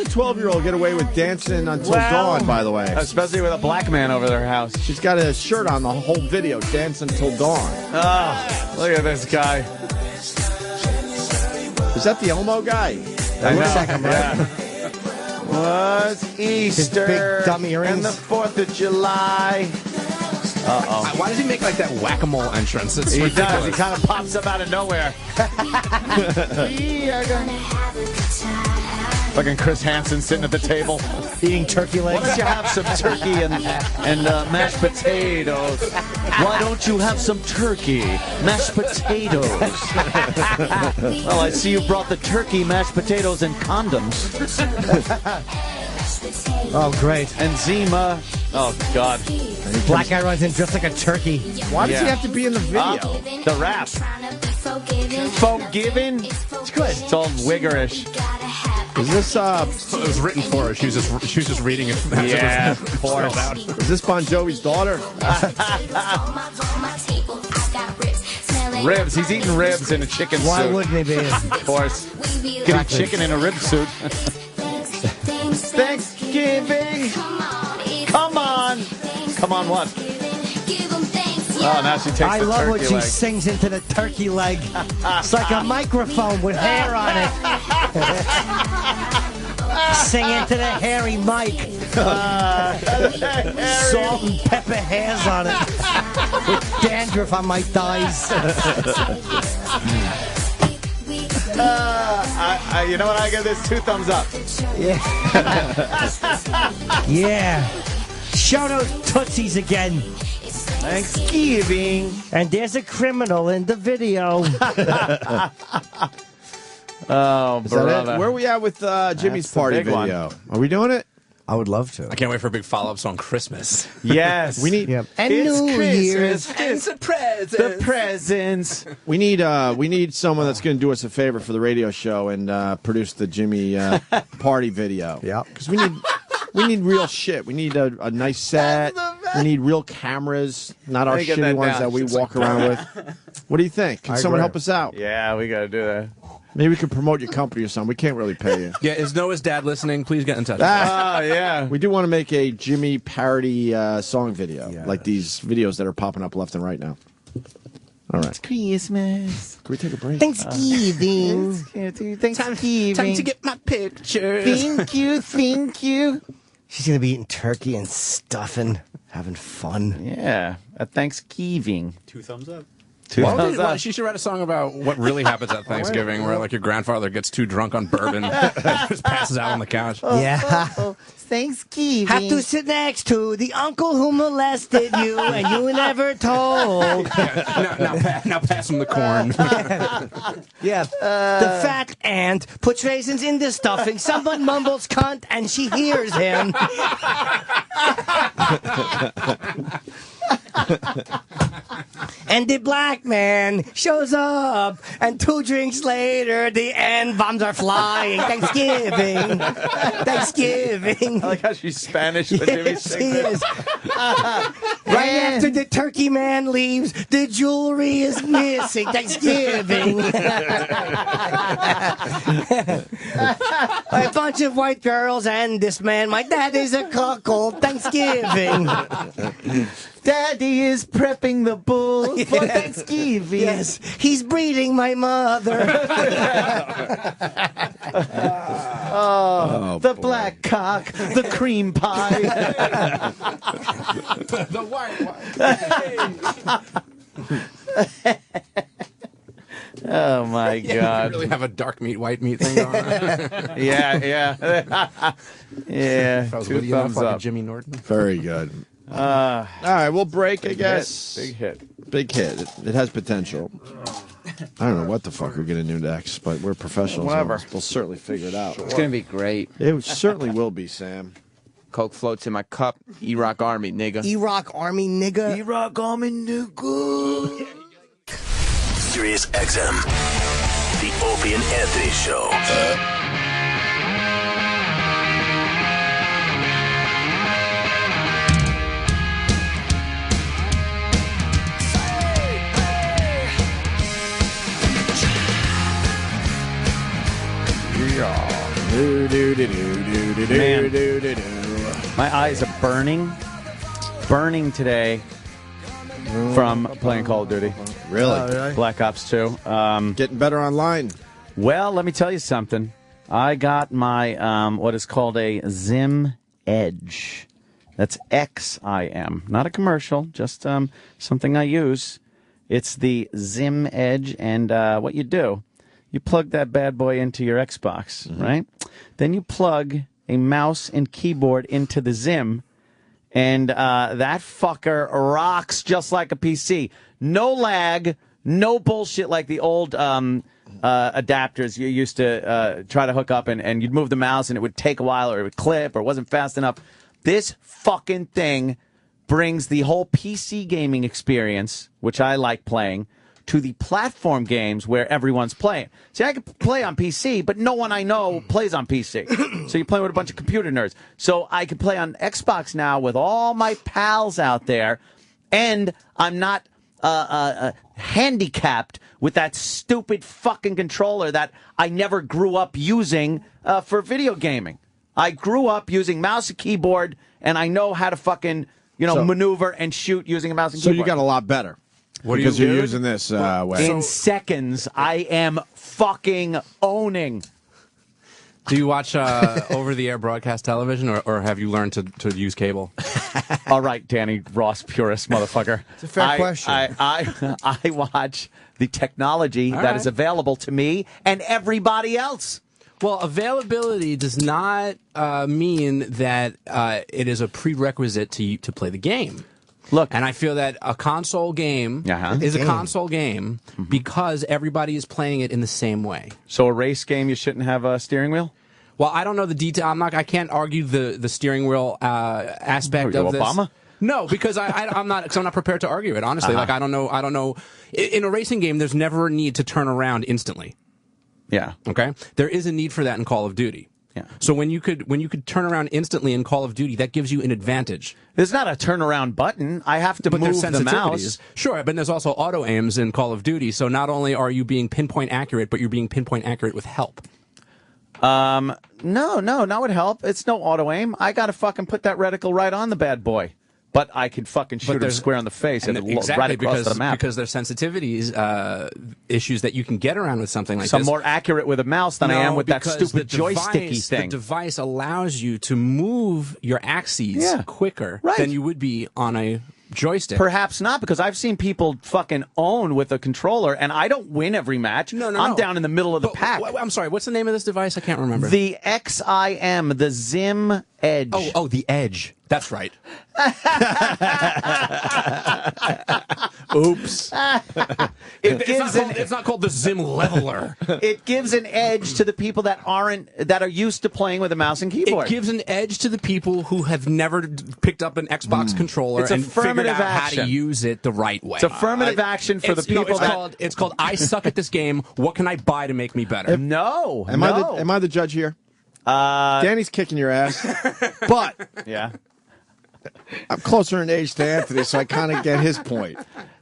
12-year-old get away with dancing until dawn, by the way? Especially with a black man over their house. She's got a shirt on the whole video, dance until dawn. Oh, look at this guy. Is that the Elmo guy? That looks like him, right? Was Easter big dummy earrings. and the 4th of July. Uh-oh. Why does he make like that whack-a-mole entrance? It's He ridiculous. does. He kind of pops up out of nowhere. We are gonna have a good time. Fucking Chris Hansen sitting at the table. Eating turkey legs. Why don't you have some turkey and mashed potatoes? Why don't you have some turkey, mashed potatoes? Well, I see you brought the turkey, mashed potatoes, and condoms. Oh, great. And Zima. Oh, God. Black guy runs in dressed like a turkey. Why does he have to be in the video? The rap. Forgiven? It's good. It's all wiggerish. Is this It was written for her. She was just reading it. Yeah, of course. Is this Bon Jovi's daughter? Ribs. He's eating ribs in a chicken suit. Why wouldn't he be? Of course. Getting chicken in a rib suit. Thanksgiving. Come on. Come on, what? Oh, now she takes I the love when turkey she leg. sings into the turkey leg. It's like a microphone with hair on it. Sing into the hairy mic. Salt and pepper hairs on it. With dandruff on my thighs. You know what? I give this 2 thumbs up. Yeah. Yeah. Show those tootsies again. Thanksgiving. And there's a criminal in the video. Oh, Is that brother. it? Where are we at with Jimmy's That's the party big one. video? Are we doing it? I would love to. I can't wait for a big follow-up song Christmas. Yes. We need. And It's New Year's. Christmas. The presents. We need someone that's going to do us a favor for the radio show and produce the Jimmy party video. Yeah. Because we need real shit. We need a nice set. We need real cameras, not our Let me get shitty that ones down. that we Just walk like around with. What do you think? Can I someone agree. help us out? Yeah, we got to do that. Maybe we could promote your company or something. We can't really pay you. Yeah, is Noah's dad listening? Please get in touch. Oh, yeah. We do want to make a Jimmy parody song video, like these videos that are popping up left and right now. All right. Christmas. Can we take a break? Thanksgiving. Thanksgiving. Time to get my picture. Thank you, thank you. She's going to be eating turkey and stuffing, having fun. Yeah, at Thanksgiving. 2 thumbs up. 2 thumbs up. She should write a song about what really happens at Thanksgiving, where like your grandfather gets too drunk on bourbon, and just passes out on the couch. Yeah. Thanksgiving. Have to sit next to the uncle who molested you and you never told. Now pass him the corn. Yeah. The fat aunt puts raisins in the stuffing. Someone mumbles cunt and she hears him. And the black man shows up, and 2 drinks later, the N-bombs are flying. Thanksgiving. Thanksgiving. I like how she's Spanish, but Jimmy Yes, sings he it. is. Right after the turkey man leaves, the jewelry is missing. Thanksgiving. A bunch of white girls and this man. My dad is a cuckold. Thanksgiving. Daddy is prepping the bull for Yeah. Thanksgiving. Yes, he's breeding my mother. The black cock, the cream pie. The white Oh, my You God. really have a dark meat, white meat thing going on. Yeah. Yeah. If I was 2 witty enough thumbs like a up. Jimmy Norton. Very good. All right, we'll break, I guess. Big hit. Big hit. It has potential. I don't know what the fuck we're going to do next, but we're professionals. Whatever. We'll certainly figure it out. It's going to be great. It certainly will be, Sam. Coke floats in my cup. E-Rock Army, nigga. E-Rock Army, nigga. E-Rock Army, nigga. Sirius XM. The Opie and Anthony Show. Man, my eyes are burning today from playing Call of Duty. Really? Black Ops 2. Getting better online. Well, let me tell you something. I got my what is called a Zim Edge. That's XIM, not a commercial, just something I use. It's the Zim Edge, and what you do, you plug that bad boy into your Xbox, right? Then you plug a mouse and keyboard into the Zim, and that fucker rocks just like a PC. No lag, no bullshit like the old adapters you used to try to hook up, and you'd move the mouse, and it would take a while, or it would clip, or it wasn't fast enough. This fucking thing brings the whole PC gaming experience, which I like playing, to the platform games where everyone's playing. See, I can play on PC, but no one I know plays on PC. So you're playing with a bunch of computer nerds. So I can play on Xbox now with all my pals out there, and I'm not handicapped with that stupid fucking controller that I never grew up using for video gaming. I grew up using mouse and keyboard, and I know how to fucking, maneuver and shoot using a mouse and keyboard. So you got a lot better. Because you're using this way. In seconds, I am fucking owning. Do you watch over-the-air broadcast television, or have you learned to use cable? All right, Danny Ross, purist motherfucker. It's a fair question. I watch the technology that is available to me and everybody else. Well, availability does not mean that it is a prerequisite to play the game. Look, and I feel that a console game is a console game because everybody is playing it in the same way. So a race game, you shouldn't have a steering wheel? Well, I don't know the detail. I can't argue the steering wheel aspect of this. Obama? No, because I'm not prepared to argue it. Honestly, like I don't know. In a racing game, there's never a need to turn around instantly. Yeah. Okay. There is a need for that in Call of Duty. Yeah. So when you could turn around instantly in Call of Duty, that gives you an advantage. There's not a turnaround button. I have to move the mouse. Sure, but there's also auto aims in Call of Duty. So not only are you being pinpoint accurate, but you're being pinpoint accurate with help. No, not with help. It's no auto aim. I got to fucking put that reticle right on the bad boy. But I could fucking shoot him square on the face and right across the map. Because there's sensitivities issues that you can get around with something like this. I'm more accurate with a mouse than I am with that stupid joysticky thing. The device allows you to move your axes quicker than you would be on a joystick. Perhaps not, because I've seen people fucking own with a controller, and I don't win every match. I'm down in the middle of the pack. I'm sorry, what's the name of this device? I can't remember. The XIM, the Zim Edge. Oh, the Edge. That's right. Oops. It's not called the Zim Leveler. It gives an edge to the people that are used to playing with a mouse and keyboard. It gives an edge to the people who have never picked up an Xbox controller and figured out how to use it the right way. It's affirmative action for the people it's called I suck at this game. What can I buy to make me better? Am I the judge here? Danny's kicking your ass, but I'm closer in age to Anthony, so I kind of get his point.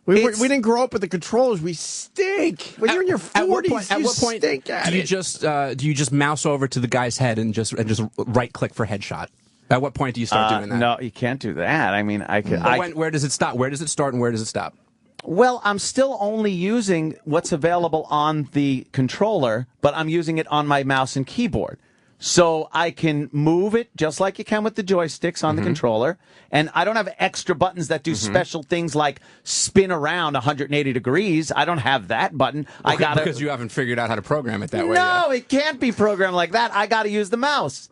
We didn't grow up with the controllers. We stink. When you're in your 40s, you stink at it. Do you just mouse over to the guy's head and just right click for headshot? At what point do you start doing that? No, you can't do that. I mean, I could. Where does it stop? Where does it start and where does it stop? Well, I'm still only using what's available on the controller, but I'm using it on my mouse and keyboard. So I can move it just like you can with the joysticks on the controller. And I don't have extra buttons that do special things like spin around 180 degrees. I don't have that button. Because you haven't figured out how to program it that way. No, it can't be programmed like that. I got to use the mouse.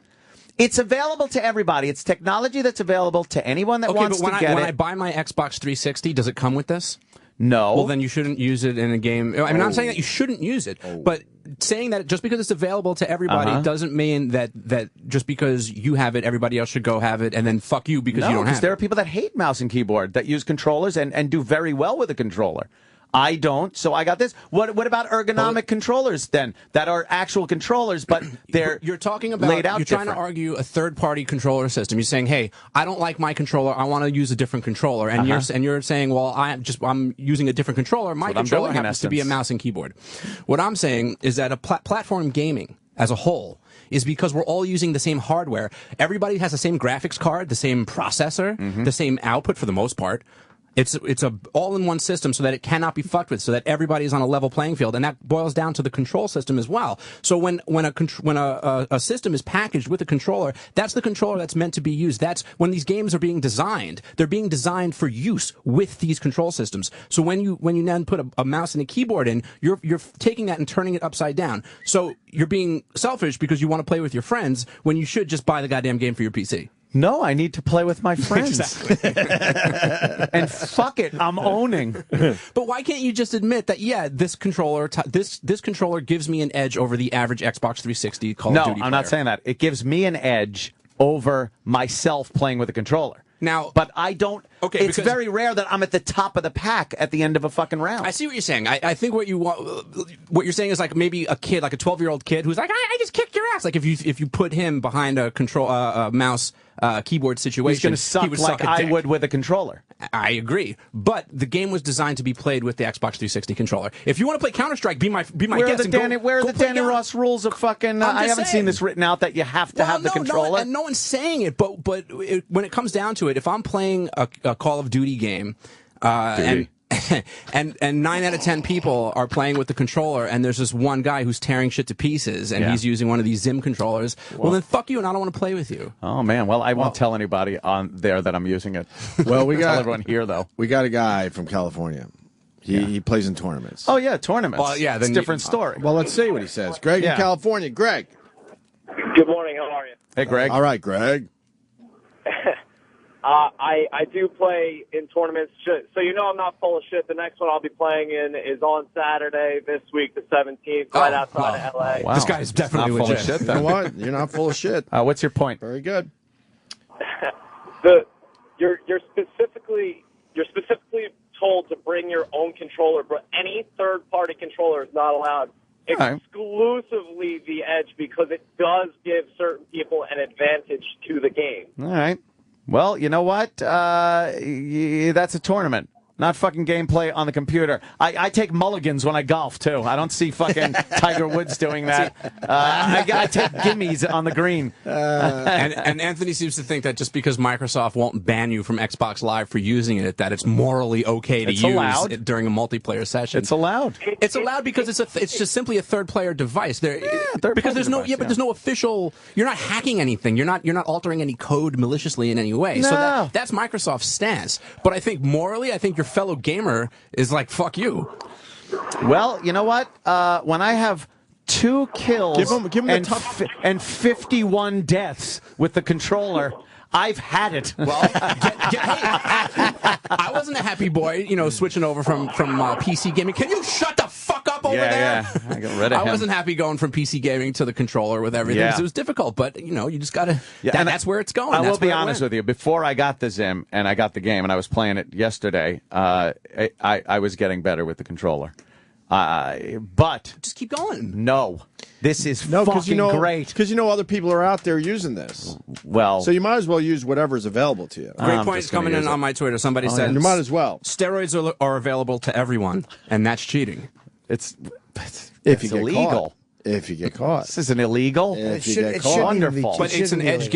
It's available to everybody. It's technology that's available to anyone that wants to get it. When I buy my Xbox 360, does it come with this? No. Well, then you shouldn't use it in a game. I mean, I'm not saying that you shouldn't use it, but saying that just because it's available to everybody doesn't mean that just because you have it, everybody else should go have it, and then fuck you because you don't have it. There are people that hate mouse and keyboard that use controllers and do very well with a controller. I don't, so I got this. What about ergonomic controllers then that are actual controllers, but they're you're talking about laid out you're trying to argue a third-party controller system. You're saying, hey, I don't like my controller. I want to use a different controller, and you're saying, well, I'm using a different controller. My controller happens to be a mouse and keyboard. What I'm saying is that a platform gaming as a whole is because we're all using the same hardware. Everybody has the same graphics card, the same processor, the same output for the most part. It's a all-in-one system so that it cannot be fucked with, so that everybody is on a level playing field, and that boils down to the control system as well. So when a system is packaged with a controller, that's the controller that's meant to be used. That's when these games are being designed. They're being designed for use with these control systems. So when you then put a mouse and a keyboard in, you're taking that and turning it upside down. So you're being selfish because you want to play with your friends when you should just buy the goddamn game for your PC. No, I need to play with my friends. Exactly. And fuck it, I'm owning. But why can't you just admit that, yeah, this controller this controller gives me an edge over the average Xbox 360 Call of Duty player? No, I'm not saying that. It gives me an edge over myself playing with a controller. Now, but I don't. Okay, it's very rare that I'm at the top of the pack at the end of a fucking round. I see what you're saying. I think what you're saying is like maybe a kid, like a 12-year-old kid, who's like, I just kicked your ass. Like if you put him behind a mouse keyboard situation, he's going to suck he would like suck a I dick. would with a controller. I agree, but the game was designed to be played with the Xbox 360 controller. If you want to play Counter-Strike, be my guest. Where are the Danny Ross rules of fucking? I haven't seen this written out that you have to have the controller. No one's saying it, but when it comes down to it, if I'm playing a Call of Duty game, and 9 out of 10 people are playing with the controller, and there's this one guy who's tearing shit to pieces, and he's using one of these Zim controllers. Well, then fuck you, and I don't want to play with you. Oh man, well I won't tell anybody on there that I'm using it. Well, we got tell everyone here though. We got a guy from California. He plays in tournaments. Oh yeah, tournaments. Well, yeah, it's a different story. Well, let's see what he says. Greg in California. Greg. Good morning. How are you? Hey, Greg. All right, Greg. I do play in tournaments, so you know I'm not full of shit. The next one I'll be playing in is on Saturday this week, the 17th, right outside of LA. Wow. This guy is definitely not full legit. of shit. You know what? You're not full of shit. What's your point? Very good. You're specifically told to bring your own controller, but any third-party controller is not allowed. Exclusively the Edge, because it does give certain people an advantage to the game. All right. Well, you know what? That's a tournament, not fucking gameplay on the computer. I take mulligans when I golf, too. I don't see fucking Tiger Woods doing that. I take gimmies on the green. And Anthony seems to think that just because Microsoft won't ban you from Xbox Live for using it, that it's morally okay to use it during a multiplayer session. It's allowed. It's allowed because it's just simply a third-player device. Because there's no there's no official. You're not hacking anything. You're not altering any code maliciously in any way. No. So that's Microsoft's stance. But I think morally, your fellow gamer is like, fuck you. Well, you know what? When I have 2 kills Give him and 51 deaths with the controller, I've had it. Well, I wasn't a happy boy, switching over from PC gaming. Can you shut the fuck up over there? Yeah, I got rid of him. I wasn't happy going from PC gaming to the controller with everything. Yeah. It was difficult, but you just gotta. Yeah, that's where it's going. I will be honest with you. Before I got the Zim and I got the game and I was playing it yesterday, I was getting better with the controller. But just keep going. No, this is fucking great. Because other people are out there using this. Well, so you might as well use whatever's available to you. Great point coming in on my Twitter. Somebody said you might as well. Steroids are available to everyone, and that's cheating. It's illegal. Caught. If you get caught. This isn't illegal. If you get caught. Wonderful. But it's an edge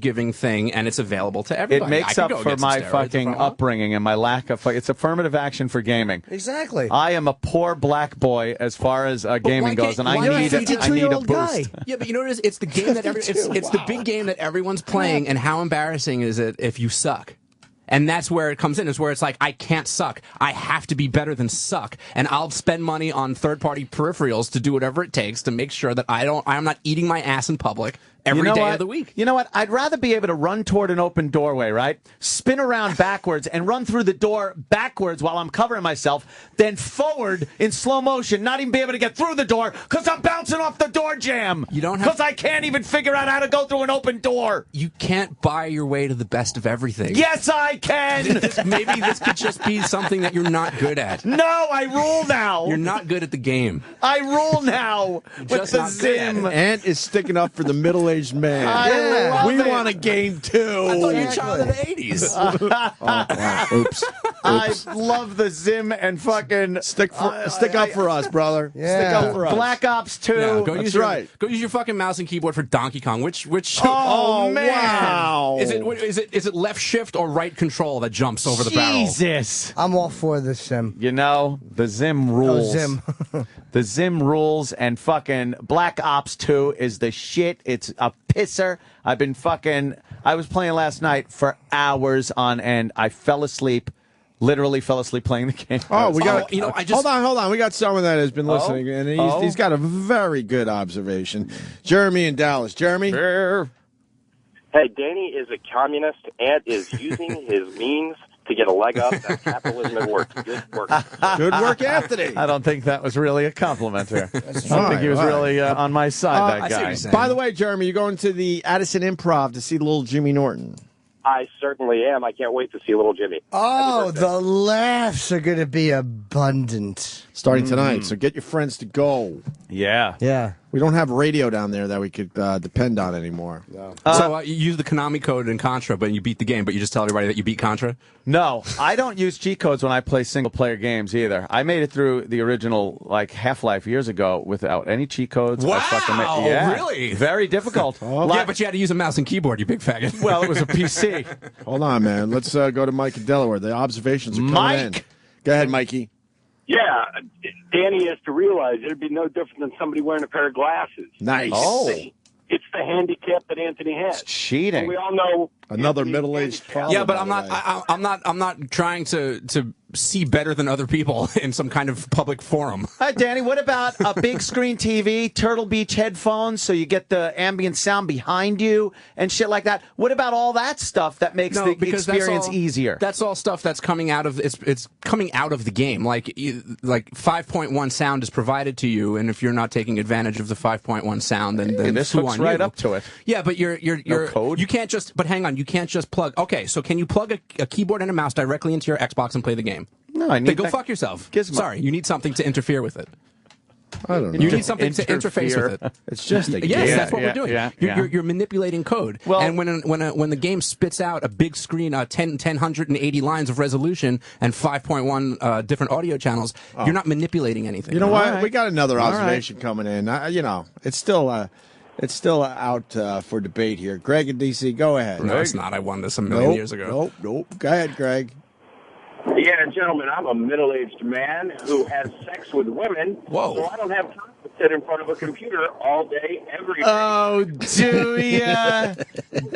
giving thing, and it's available to everybody. It makes up for my fucking upbringing and my lack of. It's affirmative action for gaming. Exactly. I am a poor black boy as far as gaming goes, and I need a boost. Yeah, but you know what it is? It's the game that it's the big game that everyone's playing, and how embarrassing is it if you suck? And that's where it comes in, is where it's like, I can't suck. I have to be better than suck. And I'll spend money on third-party peripherals to do whatever it takes to make sure that I'm not eating my ass in public. every day of the week. You know what? I'd rather be able to run toward an open doorway, right? Spin around backwards and run through the door backwards while I'm covering myself, then forward in slow motion, not even be able to get through the door because I'm bouncing off the door jamb. You don't have because I can't even figure out how to go through an open door. You can't buy your way to the best of everything. Yes, I can. Maybe this could just be something that you're not good at. No, I rule now. You're not good at the game. I rule now with Just the not good at Zim. it. Ant is sticking up for the middle-aged man. I love we it. want a game too. I thought you were a child of the 80s. Wow. Oops. I love the Zim and fucking Stick up for us, brother. Yeah. Stick up for us. Black Ops 2. Yeah, go That's use your, right. Go use your fucking mouse and keyboard for Donkey Kong. Which Oh, man. Wow. is it left shift or right control that jumps over the barrel? Jesus. I'm all for this, Sim. You know, the Zim rules. Zim. The Zim rules, and fucking Black Ops 2 is the shit. It's a pisser. I was playing last night for hours on end. I fell asleep. Literally fell asleep playing the game. Oh, we got. hold on. We got someone that has been listening, and he's got a very good observation. Jeremy in Dallas. Jeremy. Hey, Danny is a communist. Ant is using his means to get a leg up. That's capitalism at work. Good work. Good work, Anthony. I don't think that was really a compliment here. I don't think he was really on my side, that guy. By the way, Jeremy, you're going to the Addison Improv to see little Jimmy Norton. I certainly am. I can't wait to see little Jimmy. Oh, the laughs are going to be abundant. Starting tonight, so get your friends to go. Yeah. Yeah. We don't have radio down there that we could depend on anymore. No. So you use the Konami code in Contra, but you beat the game, but you just tell everybody that you beat Contra? No, I don't use cheat codes when I play single-player games either. I made it through the original Half-Life years ago without any cheat codes. Wow, yeah, really? Very difficult. Yeah, but you had to use a mouse and keyboard, you big faggot. Well, it was a PC. Hold on, man. Let's go to Mike in Delaware. The observations are coming in. Go ahead, Mikey. Yeah, Danny has to realize it'd be no different than somebody wearing a pair of glasses. Nice. Oh. It's the handicap that Anthony has. It's cheating. And we all know another middle-aged problem. Yeah, but I'm not trying to see better than other people in some kind of public forum. Hi, Danny. What about a big screen TV, Turtle Beach headphones, so you get the ambient sound behind you and shit like that? What about all that stuff that makes the experience easier? That's all stuff that's coming out of it's coming out of the game. Like 5.1 sound is provided to you, and if you're not taking advantage of the 5.1 sound, then this who hooks on right you? up to it. Yeah, but you're No code? You can't just. But hang on, you can't just plug. Okay, so can you plug a keyboard and a mouse directly into your Xbox and play the game? No, I need. Then go fuck yourself. Sorry, you need something to interfere with it. I don't know. You need something to interface with it. It's just a game. Yes, that's what we're doing. Yeah, You're manipulating code. Well, and when the game spits out a big screen, 1080 lines of resolution and 5.1 different audio channels, you're not manipulating anything. You know what? right. We got another All observation coming in. It's still out for debate here. Greg and DC, go ahead. No, it's not. I won this a million years ago. Nope. Go ahead, Greg. Yeah, gentlemen, I'm a middle-aged man who has sex with women. Whoa. So I don't have time to sit in front of a computer all day, every day. Oh, do ya?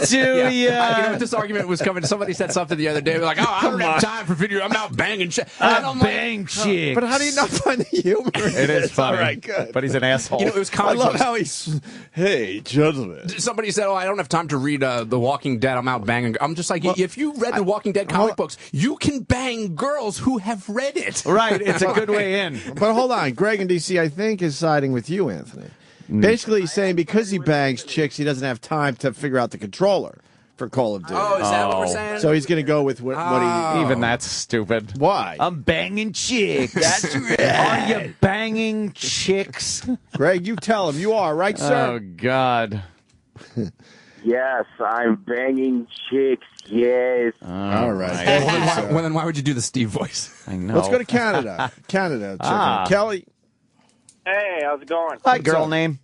Do ya? This argument was coming. Somebody said something the other day. Like, I don't have time for video. I'm out banging shit. Bang chicks. But how do you not find the humor? It is funny. All right, good. But he's an asshole. It was I comic love books. how he's. Hey, gentlemen. Somebody said, I don't have time to read The Walking Dead. I'm out banging. I'm just like, if you read The Walking Dead comic books, you can bang girls who have read it. Right. It's a good way in. But hold on. Greg and DC, I think, is siding with you, Anthony. Basically, he's saying because he bangs chicks, he doesn't have time to figure out the controller for Call of Duty. Oh, is that what we're saying? So he's going to go with what he... Even that's stupid. Why? I'm banging chicks. That's right. Are you banging chicks? Greg, you tell him. You are, right, sir? Oh, God. Yes, I'm banging chicks. Yes. All right. Well, then why would you do the Steve voice? I know. Let's go to Canada. Canada. Check it out. Kelly. Hey, how's it going? Hi, girl name.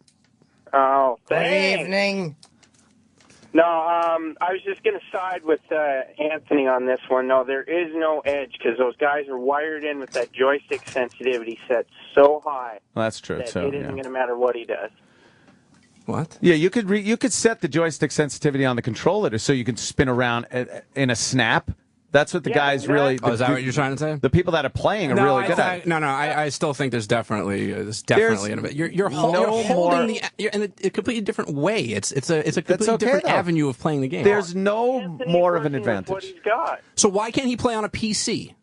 Oh, Good thanks. evening. No, I was just going to side with Anthony on this one. No, there is no edge because those guys are wired in with that joystick sensitivity set so high Well, that's true, that too. it isn't going to matter what he does. What? Yeah, you could set the joystick sensitivity on the controller so you can spin around in a snap That's what the guys really. Oh, is that what you're trying to say? The people that are playing are really good at it. No, I still think there's definitely you're holding you're in a completely different way. It's a completely different avenue of playing the game. There's no more of an advantage. What he's got. So why can't he play on a PC?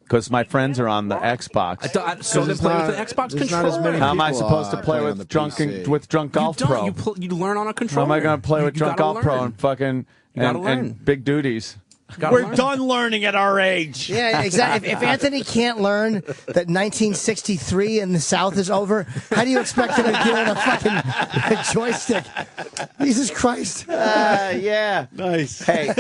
Because my friends are on the Xbox. So they play with an Xbox controller. How am I supposed to play with Drunk Golf Pro? You learn on a controller. How am I going to play with Drunk Golf Pro and fucking and big duties? We're done learning at our age. Yeah, exactly. If Anthony can't learn that 1963 in the South is over, how do you expect him to get on a fucking joystick? Jesus Christ. Yeah. Nice. Hey,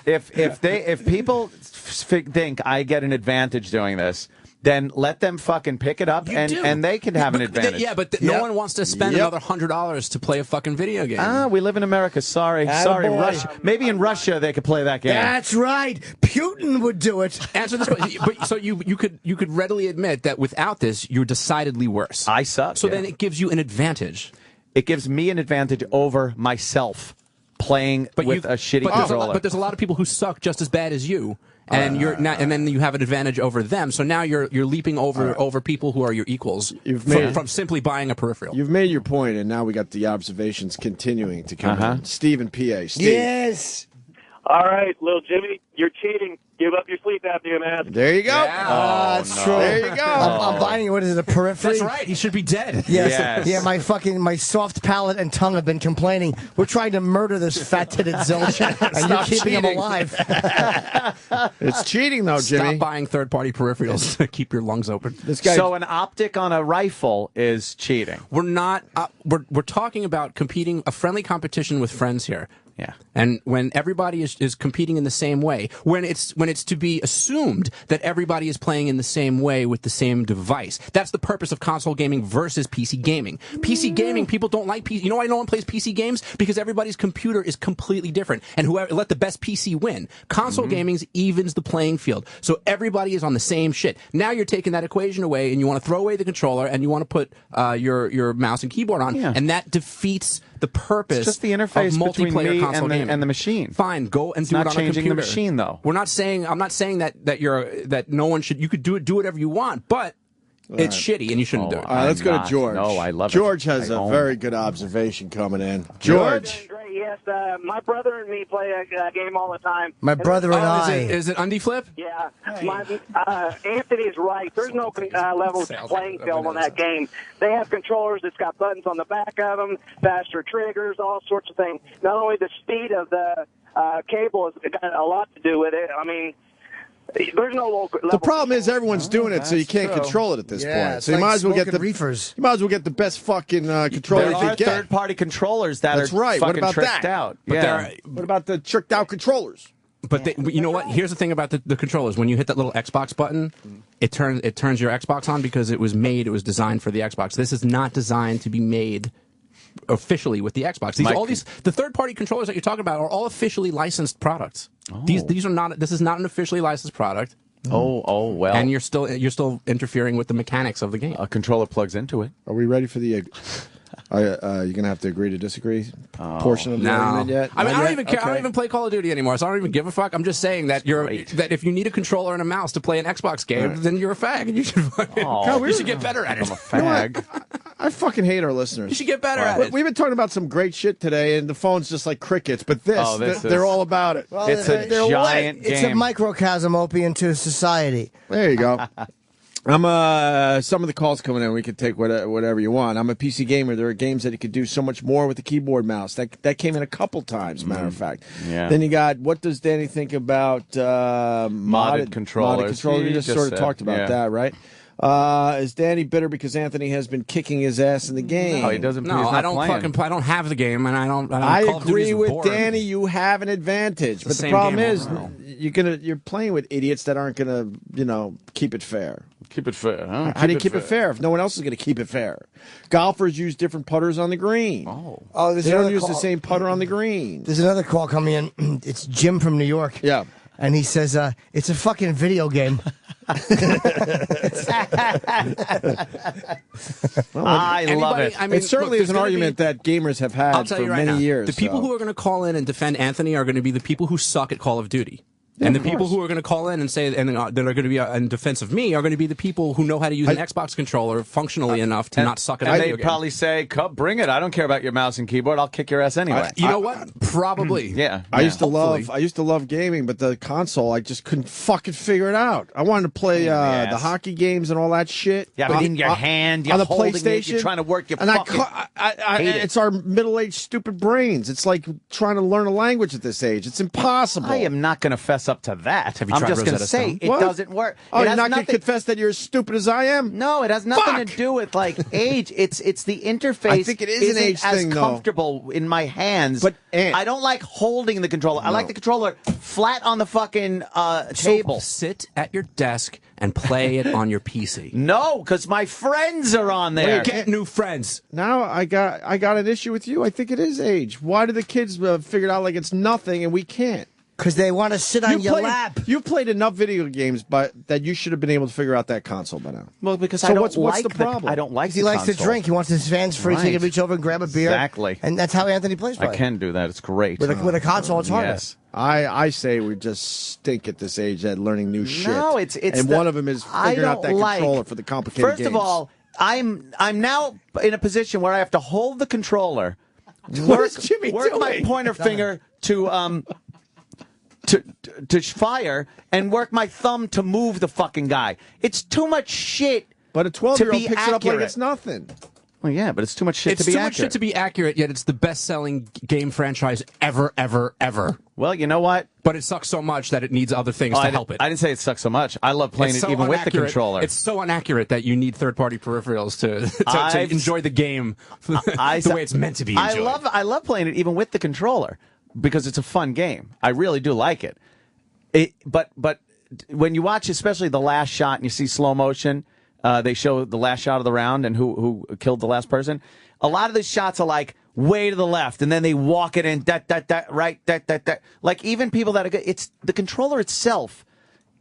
if people think I get an advantage doing this, then let them fucking pick it up and they can have an advantage. Yeah, but no one wants to spend another $100 to play a fucking video game. We live in America. Sorry, Russia. Maybe in Russia they could play that game. That's right. Putin would do it. Answer this question. But so you could readily admit that without this, you're decidedly worse. I suck. So then it gives you an advantage. It gives me an advantage over myself playing with a shitty controller. But there's a lot of people who suck just as bad as you. And and then you have an advantage over them. So now you're leaping over people who are your equals from simply buying a peripheral. You've made your point, and now we got the observations continuing to come in. Steve and PA. Steve. Yes. All right, little Jimmy, you're cheating. Give up your sleep apnea mask. There you go. Yeah. That's true. There you go. I'm buying, what is it, a periphery? That's right. He should be dead. Yes. Yeah, my soft palate and tongue have been complaining. We're trying to murder this fat-titted zilch, and you're keeping him alive. It's cheating, though, Jimmy. Stop buying third-party peripherals to keep your lungs open. So an optic on a rifle is cheating. We're not. We're talking about competing, a friendly competition with friends here. Yeah. And when everybody is competing in the same way, when it's to be assumed that everybody is playing in the same way with the same device, that's the purpose of console gaming versus PC gaming. PC gaming, people don't like PC. You know why no one plays PC games? Because everybody's computer is completely different, and whoever let the best PC win. Console gaming evens the playing field, so everybody is on the same shit. Now you're taking that equation away, and you want to throw away the controller, and you want to put your mouse and keyboard on, and that defeats the purpose. It's just the interface of between me and the machine. Fine, go and do it on a computer. Not changing the machine, though. I'm not saying that no one should. You could do whatever you want, but it's shitty and you shouldn't do it. All right, let's go to George. No, I love George it. has a very good observation coming in. George. Great, yes. My brother and me play a game all the time. My brother and I. Is it Undie Flip? Yeah. Anthony's right. There's no level playing field on that game. They have controllers that's got buttons on the back of them, faster triggers, all sorts of things. Not only the speed of the cable has got a lot to do with it. I mean, there's no local level. The problem is everyone's doing it, so you can't control it at this point. So you might as well get the reefers. You might as well get the best fucking controller you can get. There are third-party controllers that are fucking tricked out. But what about the tricked out controllers? But you know what? Here's the thing about the controllers. When you hit that little Xbox button, it turns your Xbox on because it was designed for the Xbox. This is not designed to be made officially with the Xbox. The third-party controllers that you're talking about are all officially licensed products. These are not. This is not an officially licensed product. Oh well. And you're still interfering with the mechanics of the game. A controller plugs into it. Are we ready for the? You're gonna have to agree to disagree portion of the argument yet? I mean, I don't even care. Okay. I don't even play Call of Duty anymore, so I don't even give a fuck. I'm just saying that that if you need a controller and a mouse to play an Xbox game, then you're a fag, and you should you should get better at it. I'm a fag. I fucking hate our listeners. You should get better at it. We've been talking about some great shit today, and the phone's just like crickets. But they're all about it. Well, it's a giant game. It's a microcosm, Opie, into society. There you go. I'm some of the calls coming in. We could take whatever you want. I'm a PC gamer. There are games that you could do so much more with the keyboard mouse. That came in a couple times. Matter of fact. Yeah. Then you got, what does Danny think about modded controllers? We just sort of talked about that, right? Is Danny bitter because Anthony has been kicking his ass in the game? No, he doesn't. No, I don't fucking play. I don't have the game, and I don't. I agree with Danny. You have an advantage, but the problem is you're playing with idiots that aren't gonna, keep it fair. Keep it fair, huh? How do you keep it fair if no one else is going to keep it fair? Golfers use different putters on the green. They don't use the same putter on the green. There's another call coming in. It's Jim from New York. Yeah. And he says, it's a fucking video game. I love it. I mean, it certainly is an argument that gamers have had for many years. The people who are going to call in and defend Anthony are going to be the people who suck at Call of Duty. And the people who are going to call in and say, and that are going to be in defense of me, are going to be the people who know how to use an Xbox controller functionally enough to not suck at a video game. Probably say, bring it. I don't care about your mouse and keyboard. I'll kick your ass anyway. You know what? Probably. Yeah. I used to love gaming, but the console, I just couldn't fucking figure it out. I wanted to play the hockey games and all that shit. Yeah, but in your hand, you're on the holding PlayStation, it, you're trying to work your and fucking... it's our middle-aged stupid brains. It's like trying to learn a language at this age. It's impossible. I am not going to fess up to that. Have you I'm tried just going to Rosetta say Stone? it doesn't work. Oh, It you're has not going to nothing- confess that you're as stupid as I am? No, it has nothing to do with like age. It's the interface. I think it is an age as thing, though. comfortable in my hands. But I don't like holding the controller. I like the controller flat on the fucking table. Sit at your desk and play it on your PC. No, because my friends are on there. Get new friends. Now I got an issue with you. I think it is age. Why do the kids figure it out like it's nothing and we can't? Because they want to sit on your lap. You've played enough video games, but that you should have been able to figure out that console by now. Well, because So I don't what's like the problem? I don't like. He likes to drink. He wants his hands free so he can reach over and grab a beer. Exactly. And that's how Anthony plays. I can do that. It's great. With a console, it's harder. Yes. I say we just stink at this age at learning new shit. No, it's and one of them is figuring out that controller for the complicated First games. of all, I'm now in a position where I have to hold the controller, What work is Jimmy my doing? pointer finger to fire and work my thumb to move the fucking guy. It's too much shit. But a 12-year-old picks it up like accurate. it's nothing. Well, yeah, but it's too much shit It's to be too accurate. much shit to be accurate, yet it's the best-selling game franchise ever. Well, you know what? But it sucks so much that it needs other things to help it. I didn't say it sucks so much. I love playing It's it so even with the inaccurate. controller. It's so inaccurate that you need third-party peripherals to enjoy the game the way it's meant to be enjoyed. I love playing it even with the controller because it's a fun game. I really do like it. But when you watch, especially the last shot, and you see slow motion, they show the last shot of the round and who killed the last person. A lot of the shots are like way to the left, and then they walk it in right. Like even people that are good, it's the controller itself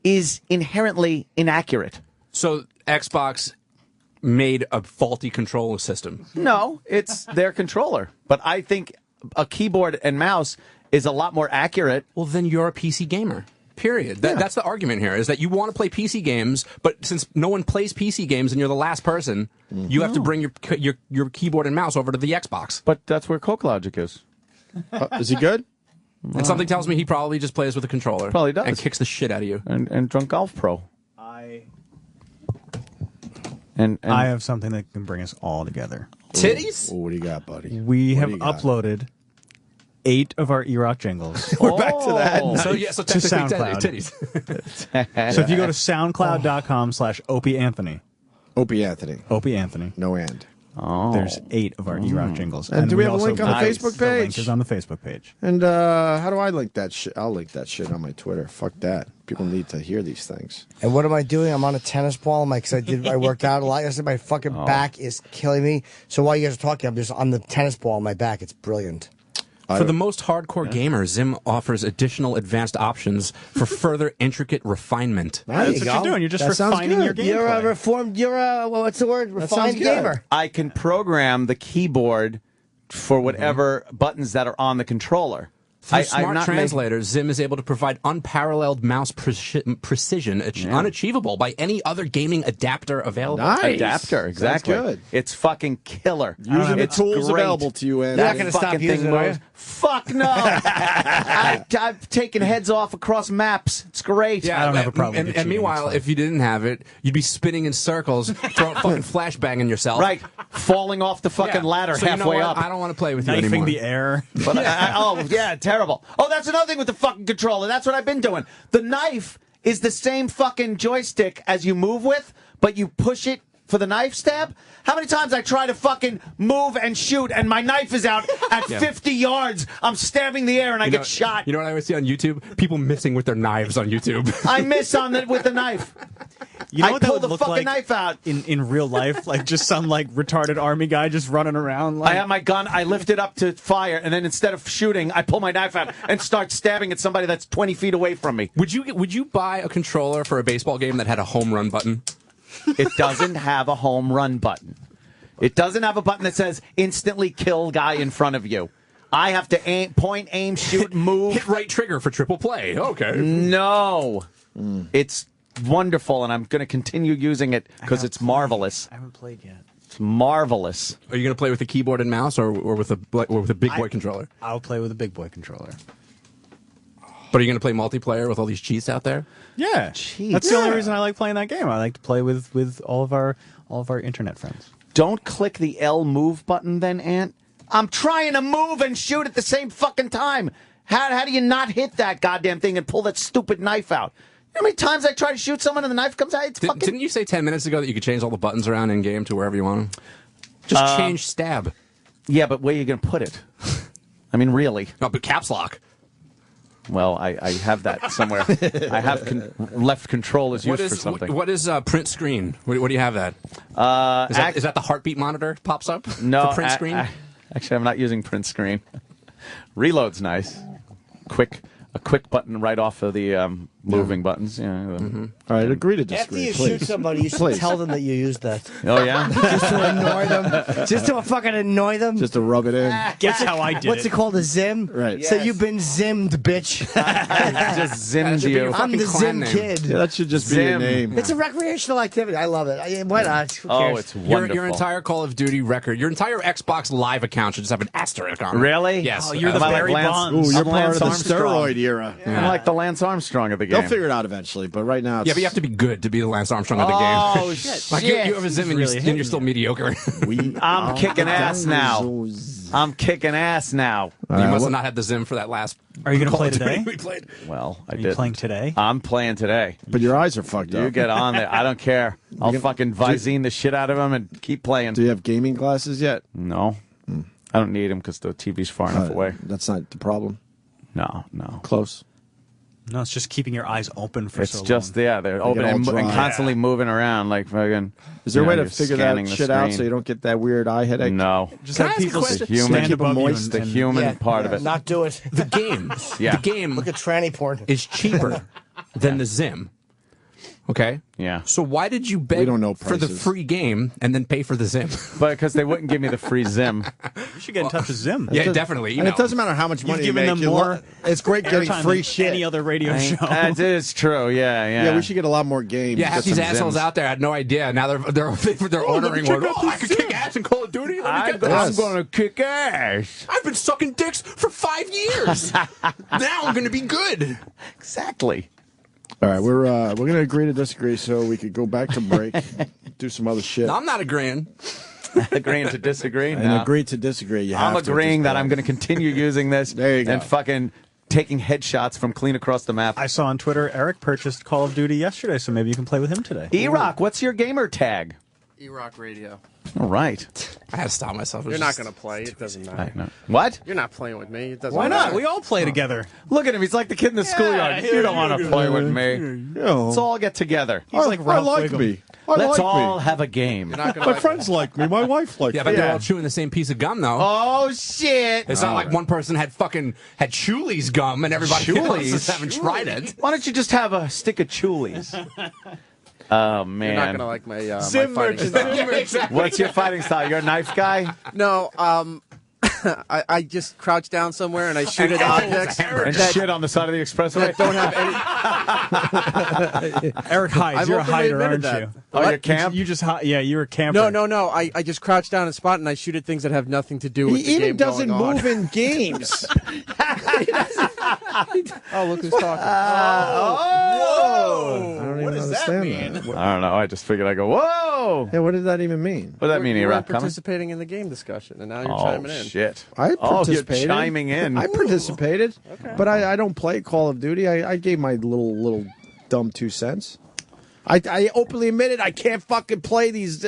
is inherently inaccurate. So Xbox made a faulty control system. No, it's their controller. But I think a keyboard and mouse is a lot more accurate. Well, then you're a PC gamer. Period. That's the argument here, is that you want to play PC games, but since no one plays PC games and you're the last person, you have to bring your keyboard and mouse over to the Xbox. But that's where Coke Logic is. Is he good? And something tells me he probably just plays with a controller. Probably does. And kicks the shit out of you. And Drunk Golf Pro. And I have something that can bring us all together. Titties? Oh, what do you got, buddy? We What have do you got? uploaded 8 of our E-Rock jingles. We're back to that. So to technically SoundCloud. titties. So if you go to soundcloud.com/OpieAnthony. Opie Anthony. Opie Anthony. No end. There's 8 of our E-Rock jingles. And do we have a also link on the got- Facebook The link page? is on the Facebook page. And how do I link that shit? I'll link that shit on my Twitter. Fuck that. People need to hear these things. And what am I doing? I'm on a tennis ball. Because I worked out a lot yesterday. My fucking back is killing me. So while you guys are talking, I'm just on the tennis ball on my back. It's brilliant. For the most hardcore gamers, Zim offers additional advanced options for further intricate refinement. There you That's what go. you're doing. You're just That sounds refining good. your gameplay. You're a reformed. You're a what's the word? Refined sounds good. gamer. I can program the keyboard for whatever buttons that are on the controller. Through I'm smart not translators, Zim is able to provide unparalleled mouse precision, unachievable by any other gaming adapter available. Nice. Adapter, exactly. That's good. It's fucking killer. Using the It's tools great. available to you, and You're not gonna stop fucking using thing it, are moves. you? Fuck no! I've taken heads off across maps. It's great. Yeah, I don't have a problem with And, you and cheating, meanwhile, it's fine. if you didn't have it, you'd be spinning in circles, fucking flashbanging yourself. Right, falling off the fucking Yeah. ladder So you know halfway what? up. I don't want to play with you Knifing anymore. the air. But oh yeah, terrible. Oh, that's another thing with the fucking controller. That's what I've been doing. The knife is the same fucking joystick as you move with, but you push it for the knife stab. How many times I try to fucking move and shoot, and my knife is out at 50 yards. I'm stabbing the air and I get shot. You know what I always see on YouTube? People missing with their knives on YouTube. I miss with the knife. You know I what that pull would the look fucking like knife out. in real life? Like just some like retarded army guy just running around. Like, I have my gun, I lift it up to fire, and then instead of shooting, I pull my knife out and start stabbing at somebody that's 20 feet away from me. Would you buy a controller for a baseball game that had a home run button? It doesn't have a home run button. It doesn't have a button that says instantly kill guy in front of you. I have to aim, point, aim, shoot, move. Hit right trigger for triple play. Okay. No. It's wonderful, and I'm going to continue using it because it's marvelous. I haven't played yet. It's marvelous. Are you going to play with a keyboard and mouse or with a big boy controller? I'll play with a big boy controller. But are you going to play multiplayer with all these cheats out there? Yeah. Jeez. That's the only reason I like playing that game. I like to play with all of our internet friends. Don't click the L move button then, Ant. I'm trying to move and shoot at the same fucking time. How do you not hit that goddamn thing and pull that stupid knife out? You know how many times I try to shoot someone and the knife comes out? Didn't you say 10 minutes ago that you could change all the buttons around in game to wherever you want them? Just change stab. Yeah, but where are you going to put it? I mean, really? No, but caps lock. Well, I have that somewhere. I have left control is used for something. What is print screen? What do you have that? Is that the heartbeat monitor pops up? No, for print screen? Actually, I'm not using print screen. Reload's nice. A quick button right off of the moving buttons. Yeah. All right, agree to disagree. After you shoot somebody, you should tell them that you used that. Oh, yeah? Just to annoy them. Just to fucking annoy them. Just to rub it in. Guess how I did What's it called? A zim? Right. So you've been zimmed, bitch. Just zimmed you. I'm the zim kid. Yeah, that should just be your name. It's a recreational activity. I love it. Why not? Who cares? Oh, it's wonderful. Your entire Call of Duty record, your entire Xbox Live account should just have an asterisk on it. Really? Yes. Oh, you're the Barry Bonds. Ooh, you're part Lance of the Armstrong. steroid era. I'm like the Lance Armstrong of the game. They'll figure it out eventually, but right now it's... Yeah, but you have to be good to be the Lance Armstrong of the game. Oh, shit. Like you have a zim and you're still mediocre. I'm kicking ass now. I'm kicking ass now. You must have not had the zim for that last. Are you going to play today? We played. Well, I did. Are you playing today? I'm playing today. But your eyes are fucked up. You get on there. I don't care. I'll fucking Visine the shit out of them and keep playing. Do you have gaming glasses yet? No. I don't need them because the TV's far enough away. That's not the problem. No. Close. No, it's just keeping your eyes open for so long. It's just, yeah, they're open and constantly moving around like fucking... Is there a way to figure that shit out so you don't get that weird eye headache? No. Just have people stand above moist. The human part of it. Not do it. The game. Yeah. The game. Look at tranny porn. Is cheaper than the zim. Okay? Yeah. So why did you beg for the free game and then pay for the zim? But because they wouldn't give me the free zim. You should get in touch with Zim. Yeah, definitely. And it doesn't matter how much money You've you given make. them more It's great getting free shit. Any other radio show. That is true. Yeah. Yeah, we should get a lot more games. Yeah, half these assholes out there had no idea. Now they're ordering one. Oh, I can kick ass in Call of Duty. Let me get this. I'm going to kick ass. I've been sucking dicks for 5 years. Now I'm going to be good. Exactly. All right, we're going to agree to disagree so we could go back to break, do some other shit. No, I'm not agreeing. Agreeing to disagree? And No. agree to disagree. I'm agreeing that I'm going to continue using this. There you go. And fucking taking headshots from clean across the map. I saw on Twitter Eric purchased Call of Duty yesterday, so maybe you can play with him today. E-Rock, what's your gamer tag? E-Rock Radio. All right. I had to stop myself. You're not going to play. It doesn't matter. What? You're not playing with me. It doesn't Why matter. not? We all play together. Look at him. He's like the kid in the schoolyard. You don't want to play with me. Let's all get together. He's like Ralph I like Wiggum. me. Let's like all me. have a game. My friends like me. My wife likes me. Yeah, but they're all chewing the same piece of gum, though. Oh, shit. It's not like one person had Chulies gum and everybody else haven't tried it. Why don't you just have a stick of Chulies? Oh, man. You're not going to like my, my fighting style. What's your fighting style? You're a knife guy? No, I just crouch down somewhere and I shoot at objects. And shit on the side of the expressway? That don't have any... Eric hides. You're a hider, aren't that. you? Oh, you're camp? You just you're a camper. No. I just crouch down in a spot and I shoot at things that have nothing to do with the game He even doesn't going on. move in games. Oh, look who's talking. Whoa! I don't even understand that. I don't know. I just figured I go, whoa! Yeah, what did that even mean? What does that mean, You E-Rock? were participating in the game discussion, and now you're Oh, chiming in. shit. I participated. you're chiming in. I participated, but I don't play Call of Duty. I gave my little dumb 2 cents. I openly admitted I can't fucking play these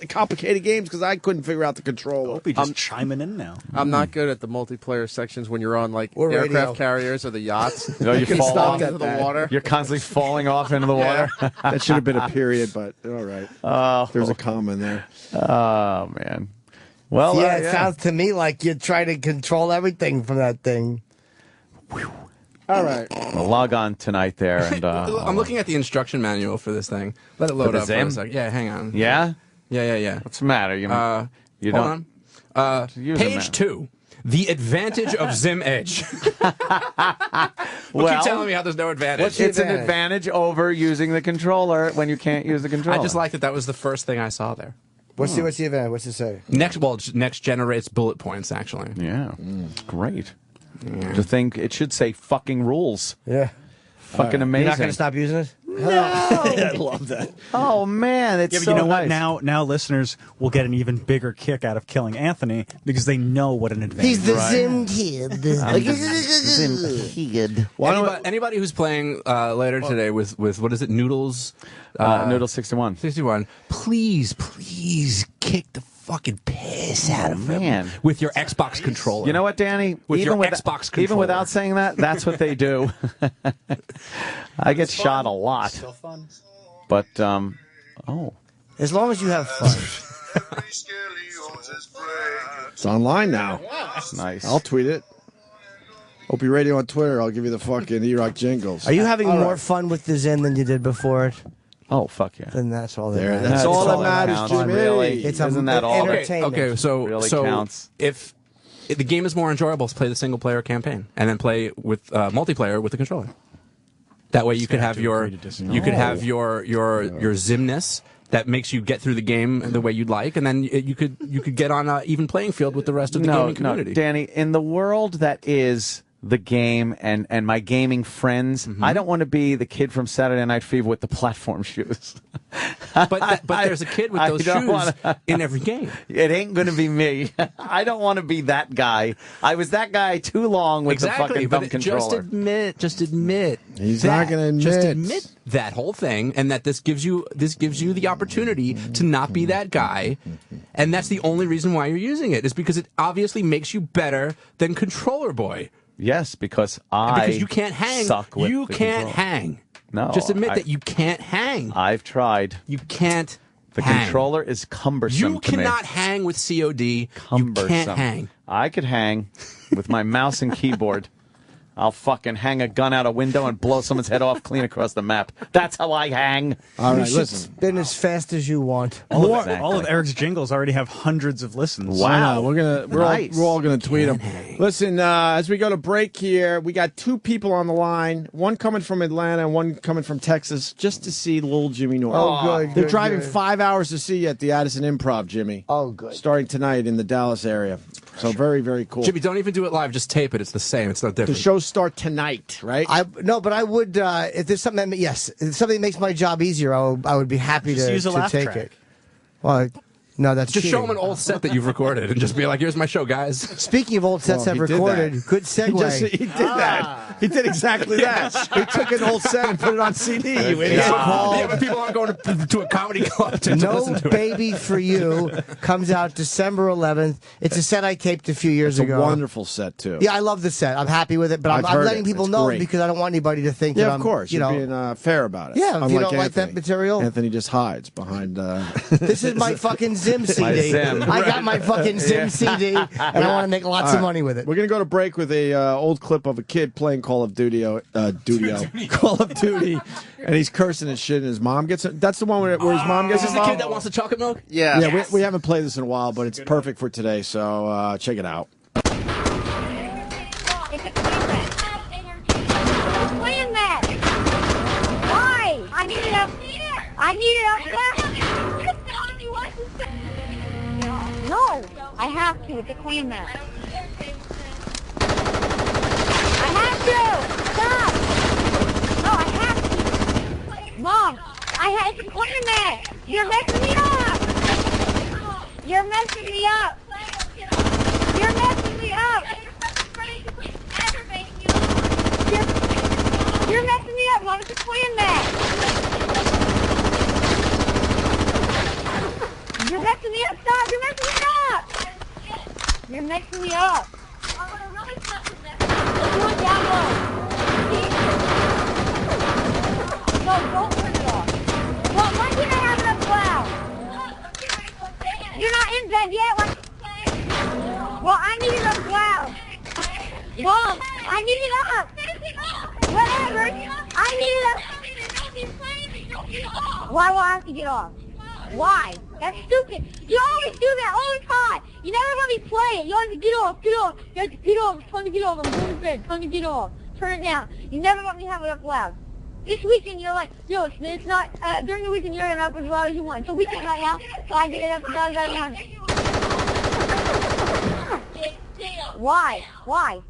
complicated games because I couldn't figure out the controller. Opie just chiming in now. I'm not good at the multiplayer sections when you're on like Or aircraft radio. carriers or the yachts. No, you can fall stop off into the water. You're constantly falling off into the water. That should have been a period, but all right. There's a comma in there. Oh, man. Well, yeah, it sounds to me like you're trying to control everything from that thing. All right. Well, log on tonight there. And I'm looking at the instruction manual for this thing. Let it load up for a second. Yeah, hang on. Yeah? Yeah. What's the matter? You Hold don't on. use Page it, 2. The advantage of Zim Edge. Keep telling me how there's no advantage. It's an advantage over using the controller when you can't use the controller. I just like that was the first thing I saw there. What's the advantage? What's it say? Next generates bullet points, actually. Yeah. Great. To think it should say fucking rules. Yeah. Fucking amazing. You're not going to stop using it? No. I love that. Oh, man. It's yeah, but so you know nice. what? Now listeners will get an even bigger kick out of killing Anthony because they know what an advantage He's the is. Zim kid. Zim kid. Anybody who's playing later today with what is it, Noodles? Noodle 61. 61. Please kick the fucking piss out of him with your Xbox controller. You know what, Danny? With even your Xbox controller. Even without saying that, that's what they do. I get shot a lot. Still fun. But, as long as you have fun. It's online now. Nice. I'll tweet it. Opie Radio on Twitter. I'll give you the fucking E-Rock jingles. Are you having more fun with the Zim than you did before it? Oh, fuck yeah. Then that's all that There, matters. that's all that matters, Jimmy. Really? Isn't that all? entertainment. Okay, so Really counts. if the game is more enjoyable, play the single player campaign and then play with multiplayer with the controller. That way you could have your Zimness that makes you get through the game the way you'd like, and then you could get on an even playing field with the rest of the gaming community. No, Danny, in the world that is the game and my gaming friends, I don't want to be the kid from Saturday Night Fever with the platform shoes. But there's a kid with those shoes in every game. It ain't going to be me. I don't want to be that guy. I was that guy too long with the fucking dumb controller. Just admit. He's not going to admit. Just admit that whole thing, and that this gives you the opportunity to not be that guy, and that's the only reason why you're using it, is because it obviously makes you better than Controller Boy. Yes, because you can't hang. Suck with you the can't controller. hang. No, just admit that you can't hang. I've tried. You can't. The hang. controller is cumbersome. You to me. cannot hang with COD. Cumbersome. You can't hang. I could hang with my mouse and keyboard. I'll fucking hang a gun out a window and blow someone's head off clean across the map. That's how I hang. All right, You should listen. spin as fast as you want. All of Eric's jingles already have hundreds of listens. Wow. We're all gonna tweet them. Listen, as we go to break here, we got two people on the line. One coming from Atlanta and one coming from Texas, just to see Little Jimmy Norton. Oh, good. They're good, driving good. 5 hours to see you at the Addison Improv, Jimmy. Oh, good. Starting tonight in the Dallas area. So very, very cool. Jimmy, don't even do it live. Just tape it. It's the same. It's not The different. shows start tonight, right? But I would if there's something if there's something that makes my job easier, I would be happy Just to use a laugh take track. it. Well, no, that's Just show cheating. them an old set that you've recorded and just be like, "Here's my show, guys." Speaking of old sets Well, I've he did recorded, that. good segue. He did that. He did exactly that. He took an old set and put it on CD. You idiot. Yeah, but people aren't going to a comedy club to No listen to it. Baby for You comes out December 11th. It's a set I taped a few years It's ago. a wonderful set, too. Yeah, I love the set. I'm happy with it, but I've I'm heard letting it. people It's know great. because I don't want anybody to think Yeah, that of I'm, course. You're being fair about it. Yeah, if you Unlike don't like that Anthony. material. Anthony just hides behind... This is my fucking Zim CD. My Zim. I got my fucking Zim CD, and I want to make lots All of right. money with it. We're going to go to break with a old clip of a kid playing Call of Duty, Call of Duty, and he's cursing and shit, and his mom gets it. That's the one where his mom gets Is this the involved? kid that wants the chocolate milk? Yeah. Yeah, we haven't played this in a while, but it's perfect for today, so check it out. Playing that. Why? I need it up. I need it up. No, I have to. It's a clean mat. I have to. Stop. No, I have to. Mom, it's a clean mat. You're messing me up. You're messing me up. You're messing me up. You're messing me up, Mom. It's a clean mat. You're messing me up. Stop. You're messing me up. You're messing me up. Do it down low. No, don't turn it off. Well, why can't I have it up loud? You're not in bed yet. Well, I need it up loud. Mom, I need it up. Whatever. I need it up. Why will I have to get off? Why? That's stupid. You always do that all the time. You never let me play it. You always get off. You have to get off. It's time to get off. I'm going to bed. Time to get off. Turn it down. You never let me have it up loud. This weekend, you're like, yo, it's not, during the weekend, you're going up as loud as you want. It's a weekend right now, so I get it up as loud as I want. Why? Why?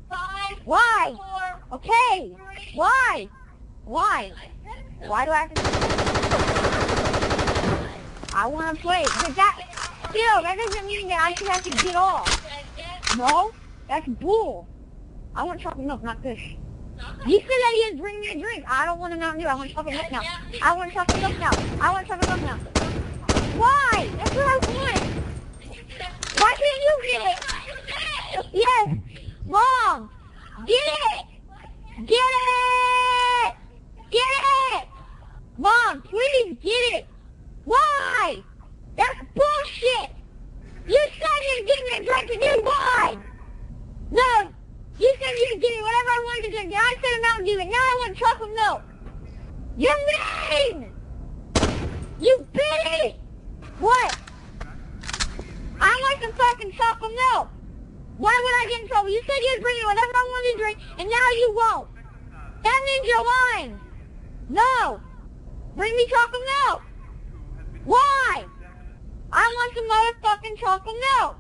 Why? Okay. Why? Why? Why do I have to... I want to play. But that doesn't mean that I should have to get off. No? That's bull. I want chocolate milk, not this. You said that you didn't bring me a drink. I don't want a Mountain Dew. I want chocolate milk now. I want chocolate milk now. I want chocolate milk now. Why? That's what I want. Why can't you get it? Yes. Mom. Get it. Get it. Get it. Mom, please get it. Why? That's bullshit. You said you'd give me a drink and you lied. No. You said you could give me whatever I wanted to drink. Then I said a Mountain Dew, and now I want chocolate milk. You're mean! You bitch! What? I want some fucking chocolate milk. Why would I get in trouble? You said you'd bring me whatever I wanted to drink, and now you won't. That means you're lying. No. Bring me chocolate milk. Why? I want some motherfucking chocolate milk.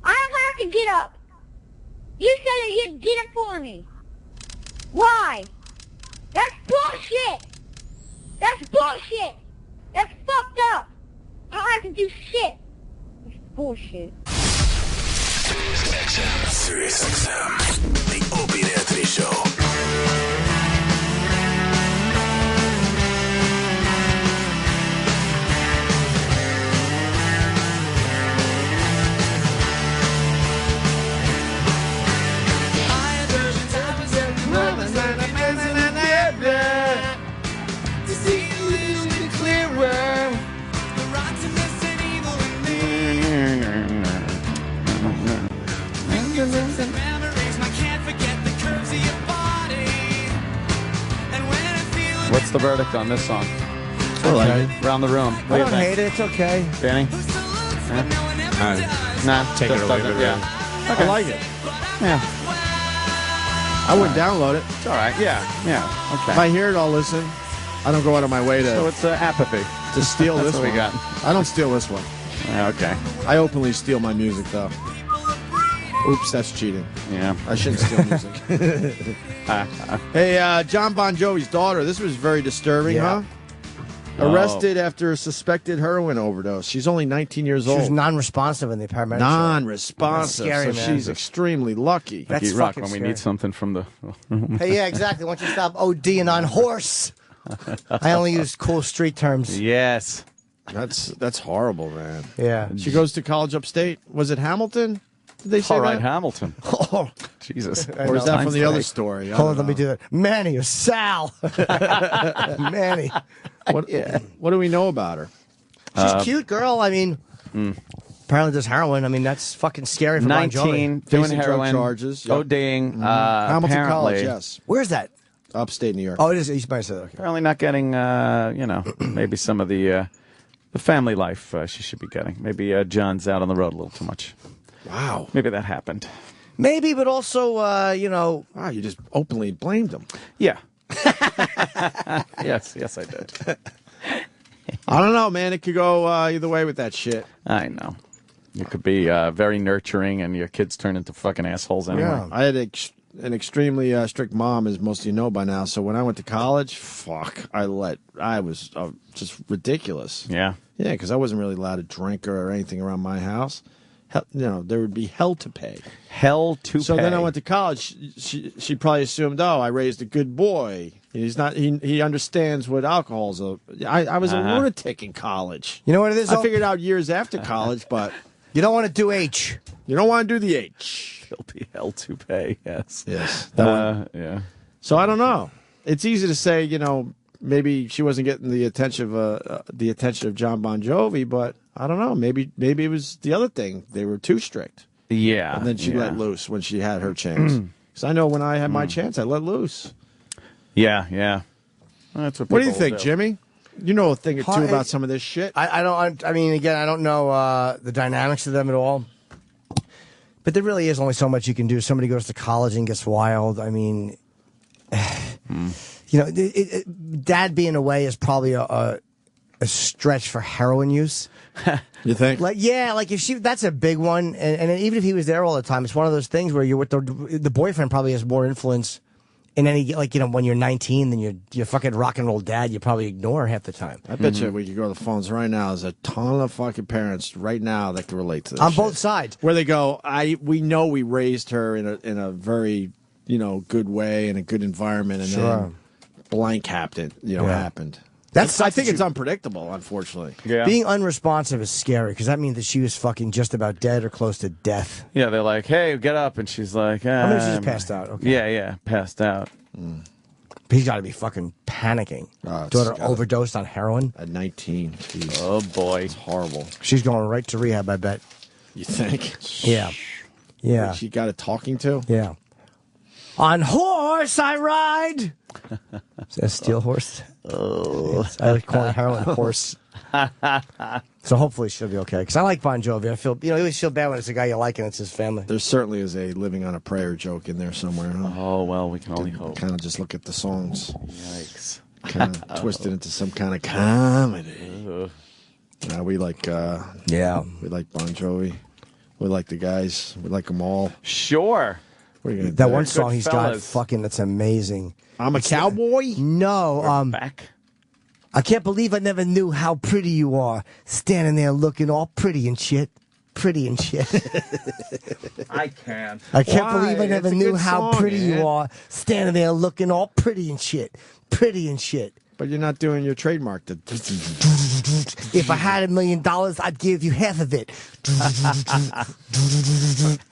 I don't have to get up. You said that you'd get it for me. Why? That's bullshit. That's bullshit. That's fucked up. I don't have to do shit. It's bullshit. Sirius XM. The Opie and Anthony Show. What's the verdict on this song? I like it. Around the room. I don't hate it. It's okay. Danny? Nah, take it or leave it. Yeah. Okay. I like it. Yeah. I wouldn't download it. It's all right. Yeah. Okay. If I hear it, I'll listen. I don't go out of my way to. So it's apathy. To steal That's this what one. we got. I don't steal this one. Okay. I openly steal my music, though. Oops, that's cheating. Yeah. I shouldn't steal music. Hey, John Bon Jovi's daughter. This was very disturbing, huh? Arrested after a suspected heroin overdose. She's only 19 years old. She was non-responsive in the paramedics. Non-responsive. Scary, so man. she's extremely lucky. That's Rock fucking when we scary. need something from the. Hey, yeah, exactly. Why don't you stop ODing on horse? I only use cool street terms. Yes. That's horrible, man. Yeah. She goes to college upstate. Was it Hamilton? Did they say All right, that? Hamilton. Oh, Jesus. or is that from the other story? Hold on, let me do that. Manny or Sal? Manny. What do we know about her? She's a cute girl. I mean, apparently does heroin. I mean, that's fucking scary for Bon Jovi. 19, doing Facing drug heroin, charges. Yep. ODing. Hamilton apparently, College, yes. Where's that? Upstate New York. Oh, it is East Minnesota. Okay. Apparently not getting, maybe some of the family life she should be getting. Maybe John's out on the road a little too much. Wow. Maybe that happened. Maybe, but also, Wow, you just openly blamed him. Yeah. yes, I did. I don't know, man. It could go either way with that shit. I know. You could be very nurturing, and your kids turn into fucking assholes anyway. Yeah. I had an extremely strict mom, as most of you know by now. So when I went to college, I was just ridiculous. Yeah. Yeah, because I wasn't really allowed to drink or anything around my house. There would be hell to pay. Hell to pay. So then I went to college. She probably assumed, I raised a good boy. He's not. He understands what alcohol's. I was a lunatic in college. You know what it is? I figured out years after college, but you don't want to do H. You don't want to do the H. There'll be hell to pay. Yes. Yes. Yeah. So I don't know. It's easy to say, maybe she wasn't getting the attention of John Bon Jovi, but I don't know. Maybe it was the other thing. They were too strict. Yeah. And then she let loose when she had her chance. Because I know when I had my chance, I let loose. Yeah. That's what do you people think, do. Jimmy? You know a thing or two about some of this shit. I don't. I mean, again, I don't know the dynamics of them at all. But there really is only so much you can do. Somebody goes to college and gets wild. I mean, you know, Dad being away is probably a stretch for heroin use. You think? Like, yeah, like if that's a big one. And even if he was there all the time, it's one of those things where you're with the boyfriend probably has more influence in any, like, you know, when you're 19, then your fucking rock and roll dad, you probably ignore half the time. I bet you we could go to the phones right now. There's a ton of fucking parents right now that can relate to this on shit. both sides. Where they go, we know we raised her in a very, you know, good way, in a good environment, and then blank happened. I think it's unpredictable, unfortunately. Yeah. Being unresponsive is scary because that means that she was fucking just about dead or close to death. Yeah, they're like, hey, get up. And she's like, I mean, she just passed out. Okay. Yeah, passed out. He's got to be fucking panicking. Daughter overdosed on heroin. At 19. Jeez. Oh, boy. It's horrible. She's going right to rehab, I bet. You think? Yeah. Yeah. She got a talking to? Yeah. On horse I ride. Is that a steel horse? Oh. I like calling heroin horse. So hopefully she'll be okay. Because I like Bon Jovi. I feel, you always feel bad when it's a guy you like and it's his family. There certainly is a living on a prayer joke in there somewhere. Huh? Oh, well, we can only hope. Kind of just look at the songs. Yikes. Kind of twist it into some kind of comedy. We like, we like Bon Jovi. We like the guys. We like them all. Sure. That one song he's got, fucking, that's amazing. I'm a cowboy? No. Back. I can't believe I never knew how pretty you are. Standing there looking all pretty and shit. Pretty and shit. I can't. I can't believe I never knew how pretty you are. Standing there looking all pretty and shit. Pretty and shit. But you're not doing your trademark. If I had $1 million, I'd give you half of it.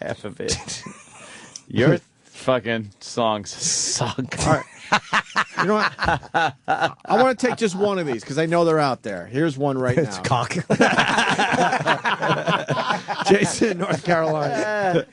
Half of it. Your fucking songs suck. All right. You know what? I want to take just one of these because I know they're out there. Here's one right now. It's cock. Jason, North Carolina.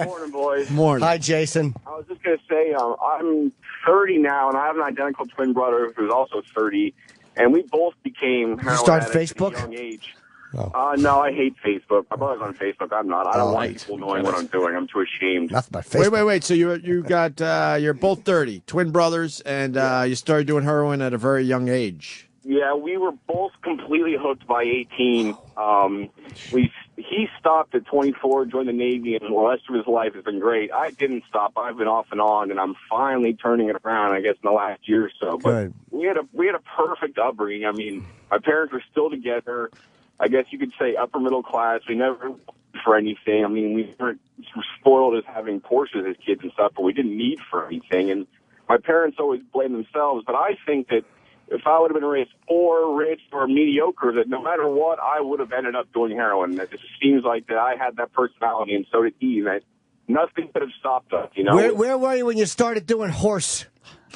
Morning, boys. Morning. Hi, Jason. I was just going to say, I'm 30 now, and I have an identical twin brother who's also 30, and we both became heroin start addicts Facebook? at a young age. Oh. No, I hate Facebook. My brother's on Facebook. I'm not. I don't want people knowing what I'm doing. I'm too ashamed. That's my Facebook. Wait. So you're both 30, twin brothers, and you started doing heroin at a very young age. Yeah, we were both completely hooked by 18. He stopped at 24, joined the Navy, and the rest of his life has been great. I didn't stop. I've been off and on, and I'm finally turning it around, I guess, in the last year or so. But we had a perfect upbringing. I mean, my parents were still together. I guess you could say upper middle class. We never worked for anything. I mean, we weren't spoiled as having Porsches as kids and stuff, but we didn't need for anything. And my parents always blame themselves. But I think that if I would have been raised poor, rich, or mediocre, that no matter what, I would have ended up doing heroin. It just seems like that I had that personality, and so did he. That nothing could have stopped us. You know. Where were you when you started doing horse?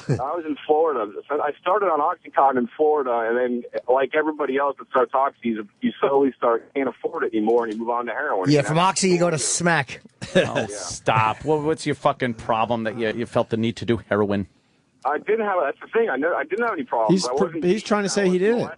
I was in Florida. I started on OxyContin in Florida, and then, like everybody else that starts Oxy, you slowly can't afford it anymore, and you move on to heroin. Yeah, from Oxy you go to Smack. Oh, stop. What's your fucking problem that you felt the need to do heroin? I didn't have. That's the thing. I didn't have any problems. He's trying to say he didn't.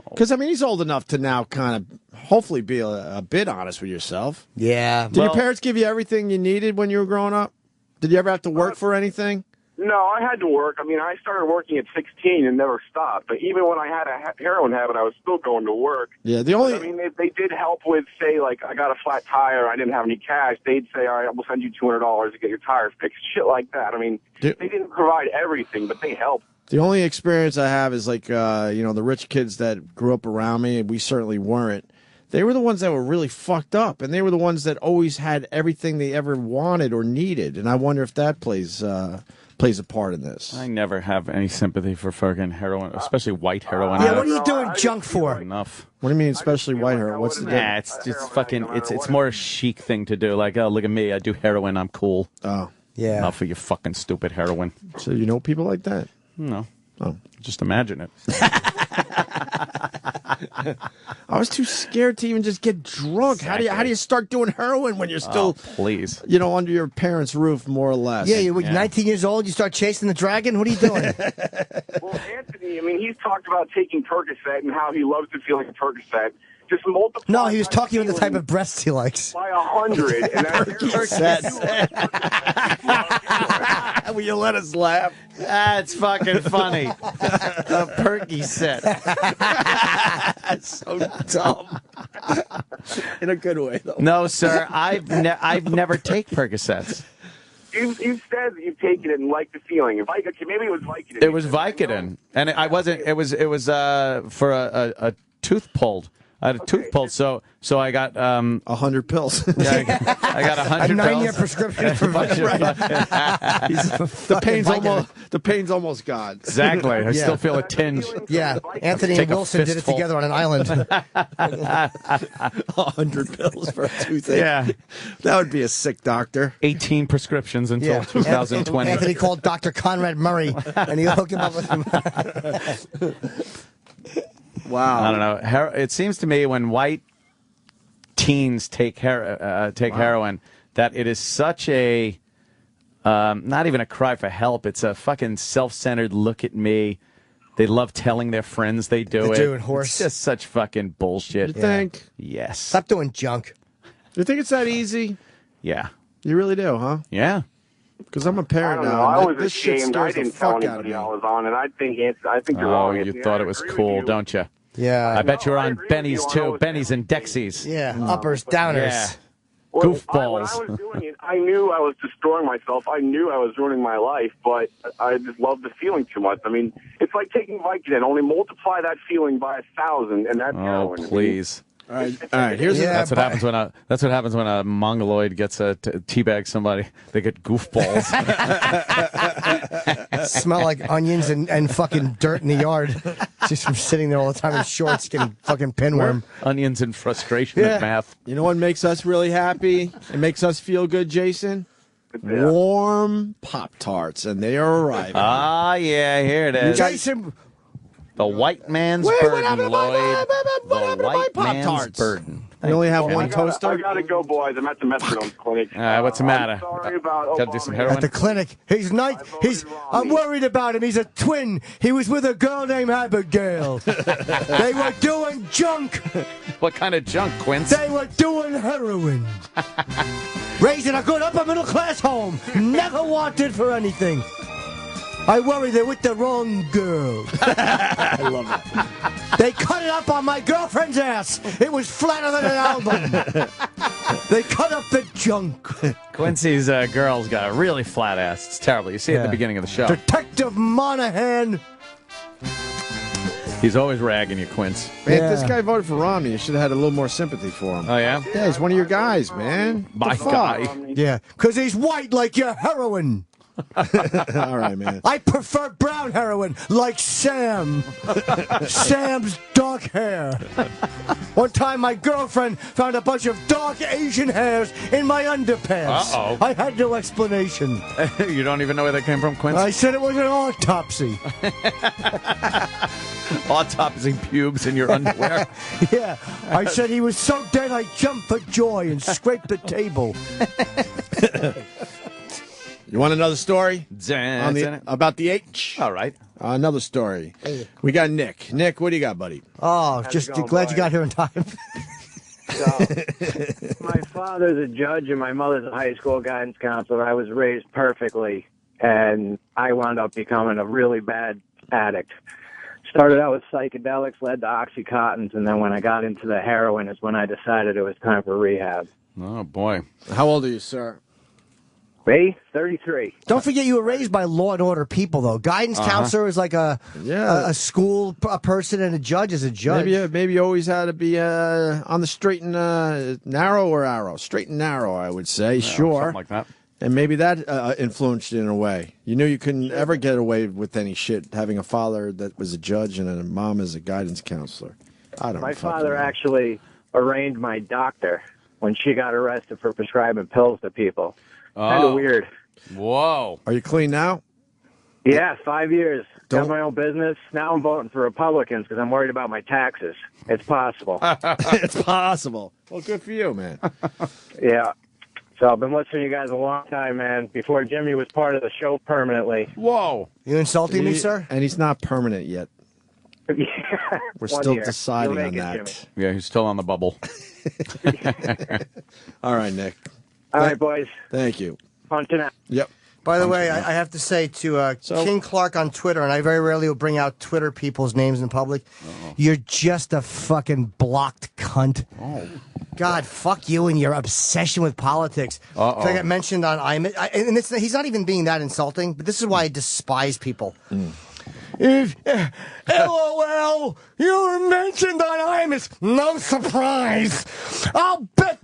Because, I mean, he's old enough to now kind of hopefully be a bit honest with yourself. Yeah. Did your parents give you everything you needed when you were growing up? Did you ever have to work for anything? No, I had to work. I mean, I started working at 16 and never stopped. But even when I had a heroin habit, I was still going to work. Yeah, I mean, they did help with, say, like, I got a flat tire, I didn't have any cash. They'd say, all right, we'll send you $200 to get your tires fixed. Shit like that. I mean, they didn't provide everything, but they helped. The only experience I have is, like, the rich kids that grew up around me, and we certainly weren't. They were the ones that were really fucked up, and they were the ones that always had everything they ever wanted or needed. And I wonder if that plays a part in this. I never have any sympathy for fucking heroin, especially white heroin. Yeah, what are you doing junk for? Enough. What do you mean, especially white heroin? What's the difference? It's just fucking. It's more a chic thing to do. Like, oh, look at me, I do heroin, I'm cool. Oh, yeah. Enough for your fucking stupid heroin. So you know people like that? No. Oh, just imagine it. I was too scared to even just get drunk. Exactly. How do you start doing heroin when you're still, please, under your parents' roof, more or less? Yeah, you're 19 years old. You start chasing the dragon. What are you doing? Well, Anthony, I mean, he's talked about taking Percocet and how he loves the feeling of Percocet, just multiply. No, he was talking about the type of breasts he likes. By 100. And Will you let us laugh? That's fucking funny. A perky set. That's so dumb. In a good way, though. No, sir. I've never taken Percocets. You said that you've taken it and liked the feeling. Maybe it was Vicodin. It was Vicodin, and I wasn't. It was for a tooth pulled. I had a tooth pulled, so I got 100 pills. Yeah, I got 100 a 9-year pills. prescription for The pain's almost gone. Exactly. I still feel a tinge. Yeah, Anthony and Wilson did it together on an island. 100 pills for a toothache. Yeah. That would be a sick doctor. 18 prescriptions until 2020. Anthony called Dr. Conrad Murray, and he hooked him up with him. Wow. I don't know. It seems to me when white teens take heroin that it is such a not even a cry for help. It's a fucking self-centered look at me. They love telling their friends they do it. Doing horse. It's just such fucking bullshit. You think? Yes. Stop doing junk. You think it's that easy? Yeah. You really do, huh? Yeah. Because I'm a parent now. I was this shit ashamed. I scares the didn't tell fuck out of anybody me. I was on, and I think you're Oh, wrong. you Anthony. thought I it was agree cool, with you. don't you? Yeah. I bet you're on agree with Benny's you on too. those Benny's and Dexys. Yeah, uppers, downers. Yeah. Well, Goofballs. When I was doing it, I knew I was destroying myself. I knew I was ruining my life, but I just loved the feeling too much. I mean, it's like taking Vicodin. Only multiply that feeling by 1,000, and that's Oh, heroin. please. All right. Here's that's what happens when a mongoloid gets a teabag somebody. They get goofballs. Smell like onions and fucking dirt in the yard. Just from sitting there all the time in shorts getting fucking pinworm. Onions and frustration at math. You know what makes us really happy? It makes us feel good, Jason? Warm Pop-Tarts, and they are arriving. Ah, yeah, here it is. Jason. The white man's burden, Lloyd. The white man's burden. We only have one I toaster. gotta go, boys. I'm at the methadone clinic. What's the matter? Sorry about Gotta do some Obama. heroin? At the clinic. I'm worried about him. He's a twin. He was with a girl named Abigail. They were doing junk. What kind of junk, Quince? They were doing heroin. Raising a good upper middle class home. Never wanted for anything. I worry they're with the wrong girl. I love it. They cut it up on my girlfriend's ass. It was flatter than an album. They cut up the junk. Quincy's girl's got a really flat ass. It's terrible. You see it at the beginning of the show. Detective Monahan. He's always ragging you, Quince. Man, if this guy voted for Romney, you should have had a little more sympathy for him. Oh, yeah? Yeah, he's one of your guys, man. My The fuck? guy. Yeah, because he's white like your heroin. All right, man. I prefer brown heroin like Sam. Sam's dark hair. One time my girlfriend found a bunch of dark Asian hairs in my underpants. Uh-oh. I had no explanation. You don't even know where they came from, Quince? I said it was an autopsy. Autopsying pubes in your underwear. Yeah, I said he was so dead I jumped for joy and scraped the table. You want another story? About about the H? All right. Another story. We got Nick. Nick, what do you got, buddy? Oh, just glad you got here in time. My father's a judge and my mother's a high school guidance counselor. I was raised perfectly, and I wound up becoming a really bad addict. Started out with psychedelics, led to Oxycontins, and then when I got into the heroin is when I decided it was time for rehab. Oh, boy. How old are you, sir? Me? 33. Don't forget you were raised by law and order people, though. Guidance counselor is like a school person, and a judge is a judge. Maybe you always had to be on the straight and narrow or arrow. Straight and narrow, I would say. Yeah, sure. something like that. And maybe that influenced you in a way. You knew you couldn't ever get away with any shit having a father that was a judge and a mom as a guidance counselor. I don't know. My father actually arraigned my doctor when she got arrested for prescribing pills to people. Kind of weird. Whoa. Are you clean now? Yeah, 5 years. Got my own business. Now I'm voting for Republicans because I'm worried about my taxes. It's possible. It's possible. Well, good for you, man. Yeah. So I've been listening to you guys a long time, man. Before Jimmy was part of the show permanently. Whoa. You insulting me, sir? And he's not permanent yet. We're One still year. deciding You'll on make it, that. Jimmy. Yeah, he's still on the bubble. All right, Nick. All right, boys. Thank you. Punching out. Yep. By the way, I have to say to King Clark on Twitter, and I very rarely will bring out Twitter people's names in public, you're just a fucking blocked cunt. Oh. God, fuck you and your obsession with politics. Uh-oh. I got mentioned on IMIT, and he's not even being that insulting, but this is why I despise people. If, LOL, you were mentioned on Imus. No surprise. I'll bet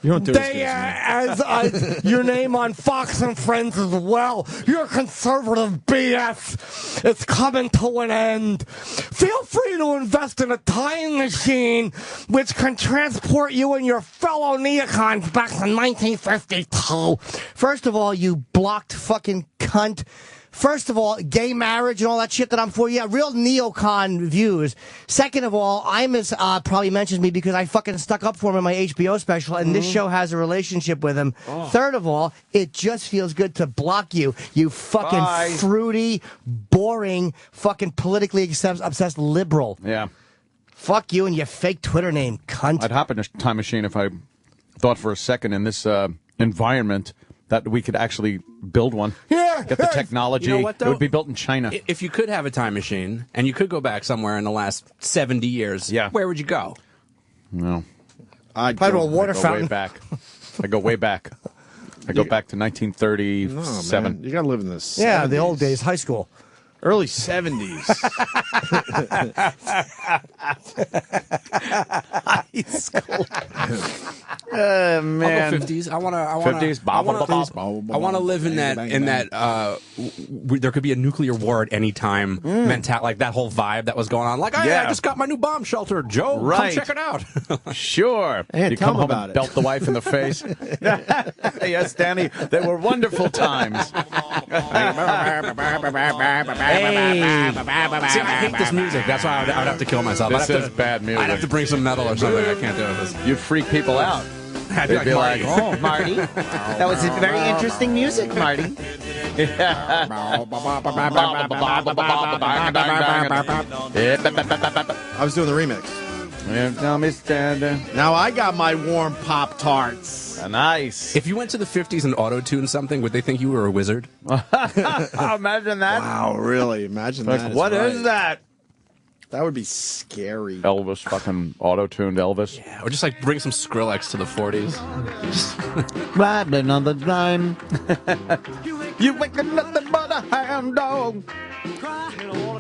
You don't do they as your name on Fox and Friends as well. Your conservative BS is coming to an end. Feel free to invest in a time machine which can transport you and your fellow neocons back to 1952. First of all, you blocked fucking cunt. First of all, gay marriage and all that shit that I'm for, yeah, real neocon views. Second of all, Imus probably mentions me because I fucking stuck up for him in my HBO special, and this show has a relationship with him. Third of all, it just feels good to block you, you fucking fruity, boring, fucking politically obsessed liberal. Yeah. Fuck you and your fake Twitter name, cunt. I'd hop in a time machine if I thought for a second in this environment that we could actually build one. Yeah. Get the technology. You know what, though? It would be built in China. If you could have a time machine and you could go back somewhere in the last 70 years, where would you go? No. I'd Probably to a water go fountain. way back. I go way back. I go back to 1937. No, man. You got to live in this. Yeah, the old days, high school. Early 70s. High school. Man. I'll go 50s. I want to live in that there could be a nuclear war at any time mentality, like that whole vibe that was going on. Like, I just got my new bomb shelter, Joe. Right. Come check it out. Sure. Hey, you tell come him home about and it. belt the wife in the face. Yes, Danny, they were wonderful times. See, I hate this music. That's why I would have to kill myself. This is bad music. I'd have to bring some metal or something. I can't do this. You'd freak people out. I'd They'd be Marty. like, oh, Marty. That was very interesting music, Marty. I was doing the remix. Now I got my warm Pop-Tarts. Nice. If you went to the 50s and auto-tuned something, would they think you were a wizard? Imagine that. Wow, really? Imagine Like, that. what is that? That would be scary. Elvis, fucking auto-tuned Elvis. Yeah, or just like bring some Skrillex to the 40s. Riding on the line. You ain't got nothing but a hound dog.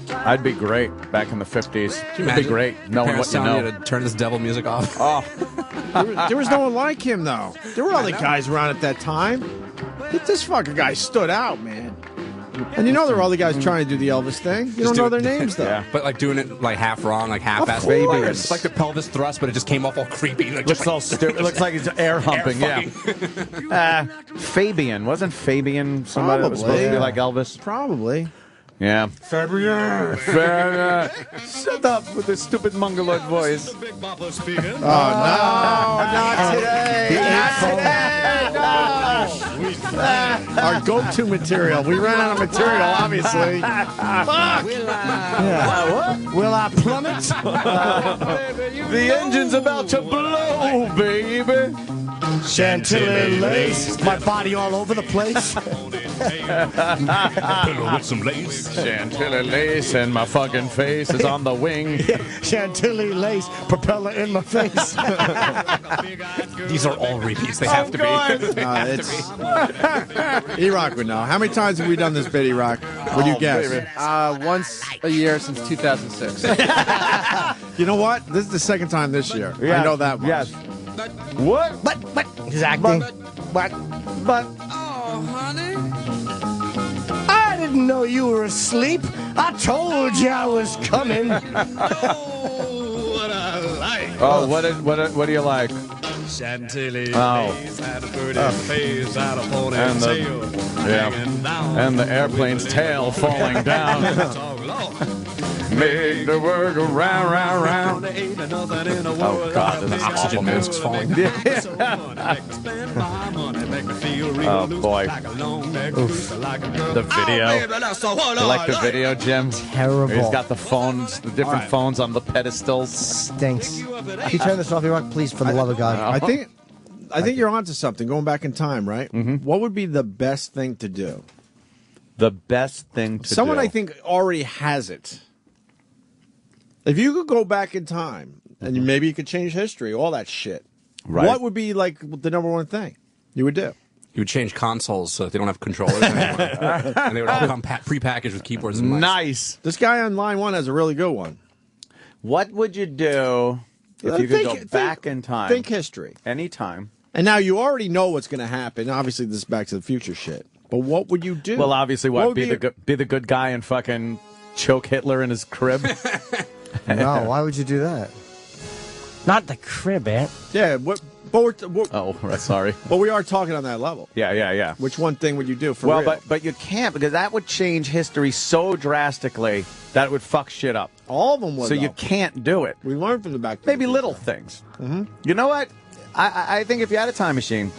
I'd be great back in the 50s. It'd be great knowing Parents what you telling know. you to turn this devil music off. Oh, There was no one like him, though. There were other guys around at that time. This fucking guy stood out, man. And you know there were other guys trying to do the Elvis thing. You don't know their names, though. Yeah. But like doing it like half wrong, like half-assed. Of course. Baby. It's like the pelvis thrust, but it just came off all creepy. Like, looks all stupid. It looks like he's air humping. Fabian. Wasn't Fabian somebody that was supposed to be like Elvis? Probably. Yeah. Fabian. Shut up with this stupid mongoloid voice. Oh, no. Not today. Our go-to material. We ran out of material, obviously. Fuck. Will I plummet? The engine's about to blow, baby. Chantilly lace, my body all over the place. Pillow with some lace. Chantilly lace and my fucking face is on the wing. Chantilly lace, propeller in my face. These are all repeats. They have to be. E-Rock would know. How many times have we done this bit, E-Rock? Would you guess? Baby. Once a year since 2006. You know what? This is the second time this year. Yes. I know that much. Yes. What? But he's acting. But. Oh, honey. I didn't know you were asleep. I told you I was coming. Oh, what I like. Oh, what do you like? Chantilly Oh. lace, had a pretty face, had a And ponytail hanging down. and the airplane's tail falling down. Oh, Lord. Make the world go round, round, round. Oh, God, this is Oxygen awful. masks falling. Oh, boy. The video. You like the video, Jim? Terrible. He's got the phones, the different phones on the pedestals. Stinks. Can you turn this off, E-Rock, please, for the love of God? I think you're onto something. Going back in time, right? What would be the best thing to do? The best thing to Someone do. I think already has it. If you could go back in time and maybe you could change history, all that shit. Right. What would be like the number one thing you would do? You would change consoles so that they don't have controllers anymore. And they would all come prepackaged with keyboards and mice. Nice. This guy on line one has a really good one. What would you do if you could go back in time? Think history. Anytime. And now you already know what's going to happen. Obviously, this is Back to the Future shit. But what would you do? Well, obviously, what? would Be the good guy and fucking choke Hitler in his crib? No, why would you do that? Not the crib, Ant. Yeah, what? But sorry. But we are talking on that level. Yeah. Which one thing would you do for well, real? but you can't, because that would change history so drastically that it would fuck shit up. All of them would. So though. you can't do it. We learned from the Back to the Maybe Future. little things. You know what? I think if you had a time machine,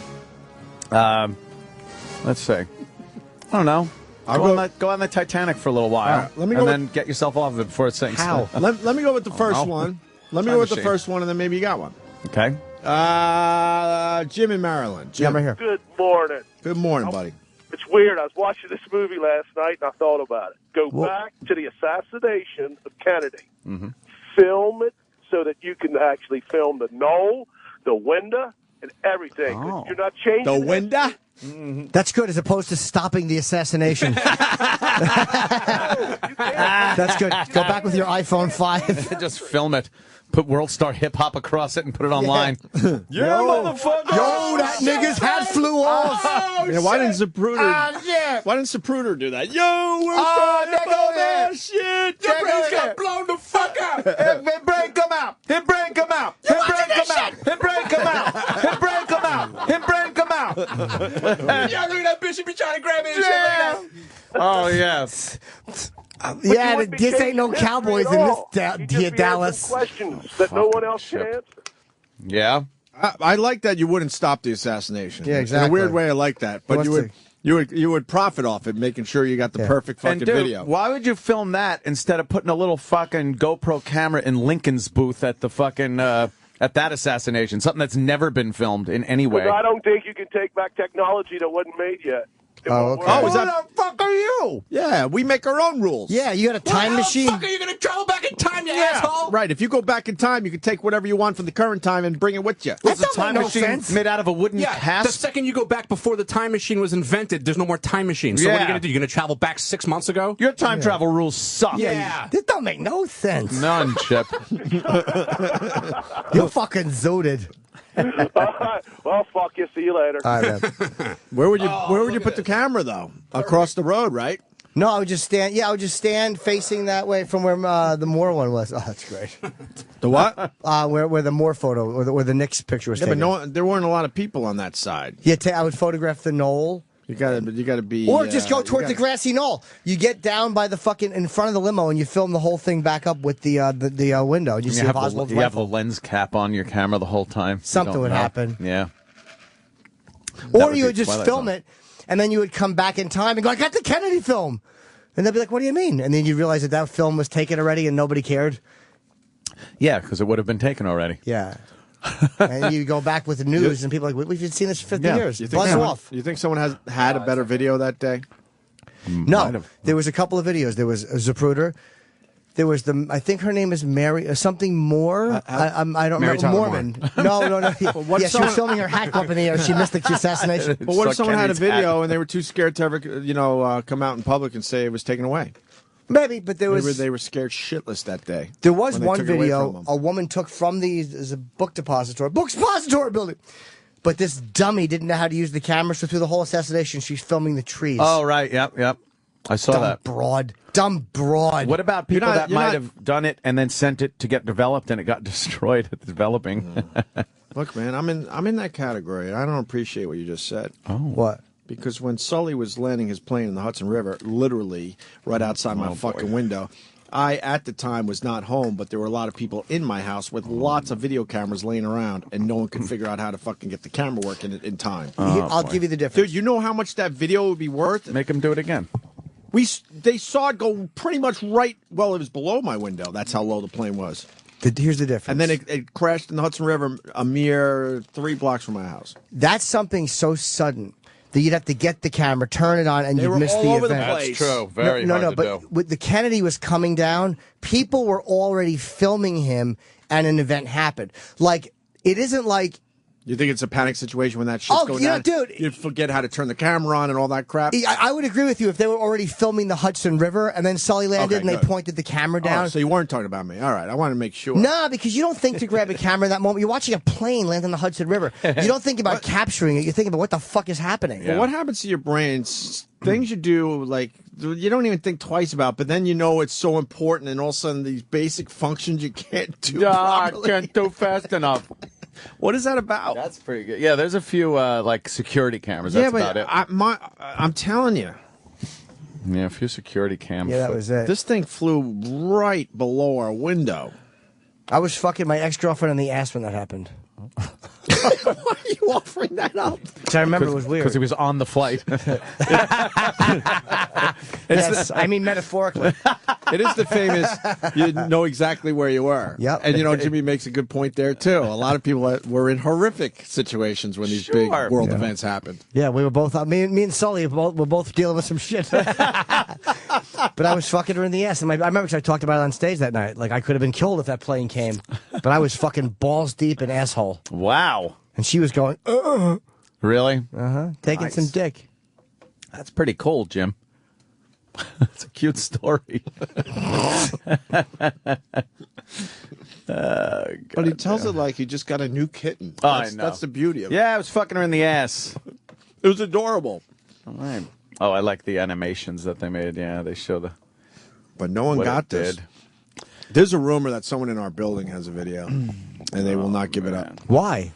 let's say, I don't know. Go on the Titanic for a little while, right, let me go and then get yourself off of it before it sinks. How? let me go with the first one. Let me Time go with the machine. first one, and then maybe you got one. Okay. Jim in Maryland. Jim. Yeah, I'm right here. Good morning. Good morning, buddy. It's weird. I was watching this movie last night, and I thought about it. Go back to the assassination of Kennedy. Film it so that you can actually film the knoll, the window, and everything. Oh. You're not changing The it. window? That's good, as opposed to stopping the assassination. That's good. Go back with your iPhone 5. Just film it. Put World Star Hip Hop across it and put it online. Yo, motherfucker! Yo, that nigga's hat flew off. Why didn't Zapruder? Why didn't Zapruder do that? Yo, we're that shit. Brains got blown the fuck out. Hit break him out. Hit break him out. Hit break him out. Hit break him out. Hit break him out. Hit break him out. Yeah, look at that bitch. She be trying to grab me and Yeah. shit. Oh yes. Yeah, this ain't no Cowboys in this Dallas. Questions that no one else can answer. Yeah. I like that you wouldn't stop the assassination. Yeah, exactly. In a weird way, I like that. But you would profit off it, making sure you got the perfect fucking And dude, video. why would you film that instead of putting a little fucking GoPro camera in Lincoln's booth at the fucking at that assassination? Something that's never been filmed in any way. Because I don't think you can take back technology that wasn't made yet. Oh, okay. Oh, is that? Who the fuck are you? Yeah, we make our own rules. Yeah, you got a time machine. Fuck, are you gonna travel back in time, you asshole? Right. If you go back in time, you can take whatever you want from the current time and bring it with you. It's a don't time make no machine sense. made out of a wooden The cask. second you go back before the time machine was invented, there's no more time machine. So what are Yeah. you gonna do? You're gonna travel back 6 months ago? Your time travel rules suck. Yeah. This don't make no sense. None, Chip. You're fucking zooted. Well, fuck you. See you later. All right, man. Where would you put the camera though? Across the road, right? No, I would just stand. Yeah, I would just stand facing that way from where the Moore one was. Oh, that's great. The what? Where the Moore photo or where the Knicks picture was Yeah, but taken. there weren't a lot of people on that side. Yeah, I would photograph the knoll. You gotta be. Or just go toward the you grassy knoll. You get down by the fucking in front of the limo and you film the whole thing back up with the window. And you see Oswald's you have the rifle. lens cap on your camera the whole time. Something You don't would know. happen. Yeah. Or you would just film it, and then you would come back in time and go, I got the Kennedy film. And they'd be like, what do you mean? And then you realize that film was taken already and nobody cared. Yeah, because it would have been taken already. Yeah. And you go back with the news, and people are like, we've seen this for 50 years. You think Buzz someone, off. you think someone has had a better video that day? No. There was a couple of videos. There was Zapruder. There was I think her name is Mary, something Moore. I don't Mary remember. Tyler Mormon. No. What Yeah, if she was filming her hat company, or she missed the assassination. But what if So someone had a Kenny's video and they were too scared to ever, come out in public and say it was taken away? Maybe, but there was. Maybe they were scared shitless that day. There was when they one took it away video from them. a woman took from the book depository building. But this dummy didn't know how to use the camera, so through the whole assassination, she's filming the trees. Oh, right. Yep. I saw that. Dumb broad. What about people You're not- that you're might not- have done it and then sent it to get developed and it got destroyed at developing? Look, man, I'm in that category. I don't appreciate what you just said. Oh. What? Because when Sully was landing his plane in the Hudson River, literally right outside my fucking window, I, at the time, was not home, but there were a lot of people in my house with lots of video cameras laying around, and no one could figure out how to fucking get the camera working in time. I'll give you the difference. Dude, you know how much that video would be worth? Make them do it again. They saw it go pretty much right. Well, it was below my window. That's how low the plane was. Here's the difference. And then it crashed in the Hudson River a mere 3 blocks from my house. That's something so sudden that you'd have to get the camera, turn it on, and you'd miss the event. That's true. Very hard to do. But the Kennedy was coming down. People were already filming him, and an event happened. Like, it isn't like... You think it's a panic situation when that shit's going down? Dude. You forget how to turn the camera on and all that crap? I would agree with you if they were already filming the Hudson River and then Sully landed and they pointed the camera down. Oh, so you weren't talking about me. All right, I want to make sure. No, because you don't think to grab a camera in that moment. You're watching a plane land in the Hudson River. You don't think about capturing it. You think about what the fuck is happening. Well, what happens to your brain? Things you do, like, you don't even think twice about, but then you know it's so important, and all of a sudden these basic functions you can't do properly. I can't do fast enough. What is that about? That's pretty good. Yeah, there's a few like security cameras. That's about it. I'm telling you. Yeah, a few security cameras. Yeah, that was it. This thing flew right below our window. I was fucking my ex-girlfriend in the ass when that happened. Why are you offering that up? Because I remember it was weird. Because he was on the flight. Yes, I mean metaphorically. It is the famous, you know exactly where you were. Yep. And, you know, Jimmy makes a good point there, too. A lot of people were in horrific situations when these big world events happened. Yeah, we were both, me and Sully were both dealing with some shit. But I was fucking her in the ass. And I remember because I talked about it on stage that night. Like, I could have been killed if that plane came. But I was fucking balls deep in asshole. Wow. And she was going, Really? Uh-huh. Taking some dick. That's pretty cool, Jim. It's a cute story. But he tells it like he just got a new kitten. I know. That's the beauty of it. Yeah, I was fucking her in the ass. It was adorable. All right. Oh, I like the animations that they made. Yeah, they show the... But no one got this. There's a rumor that someone in our building has a video, and they will not give it up. Why?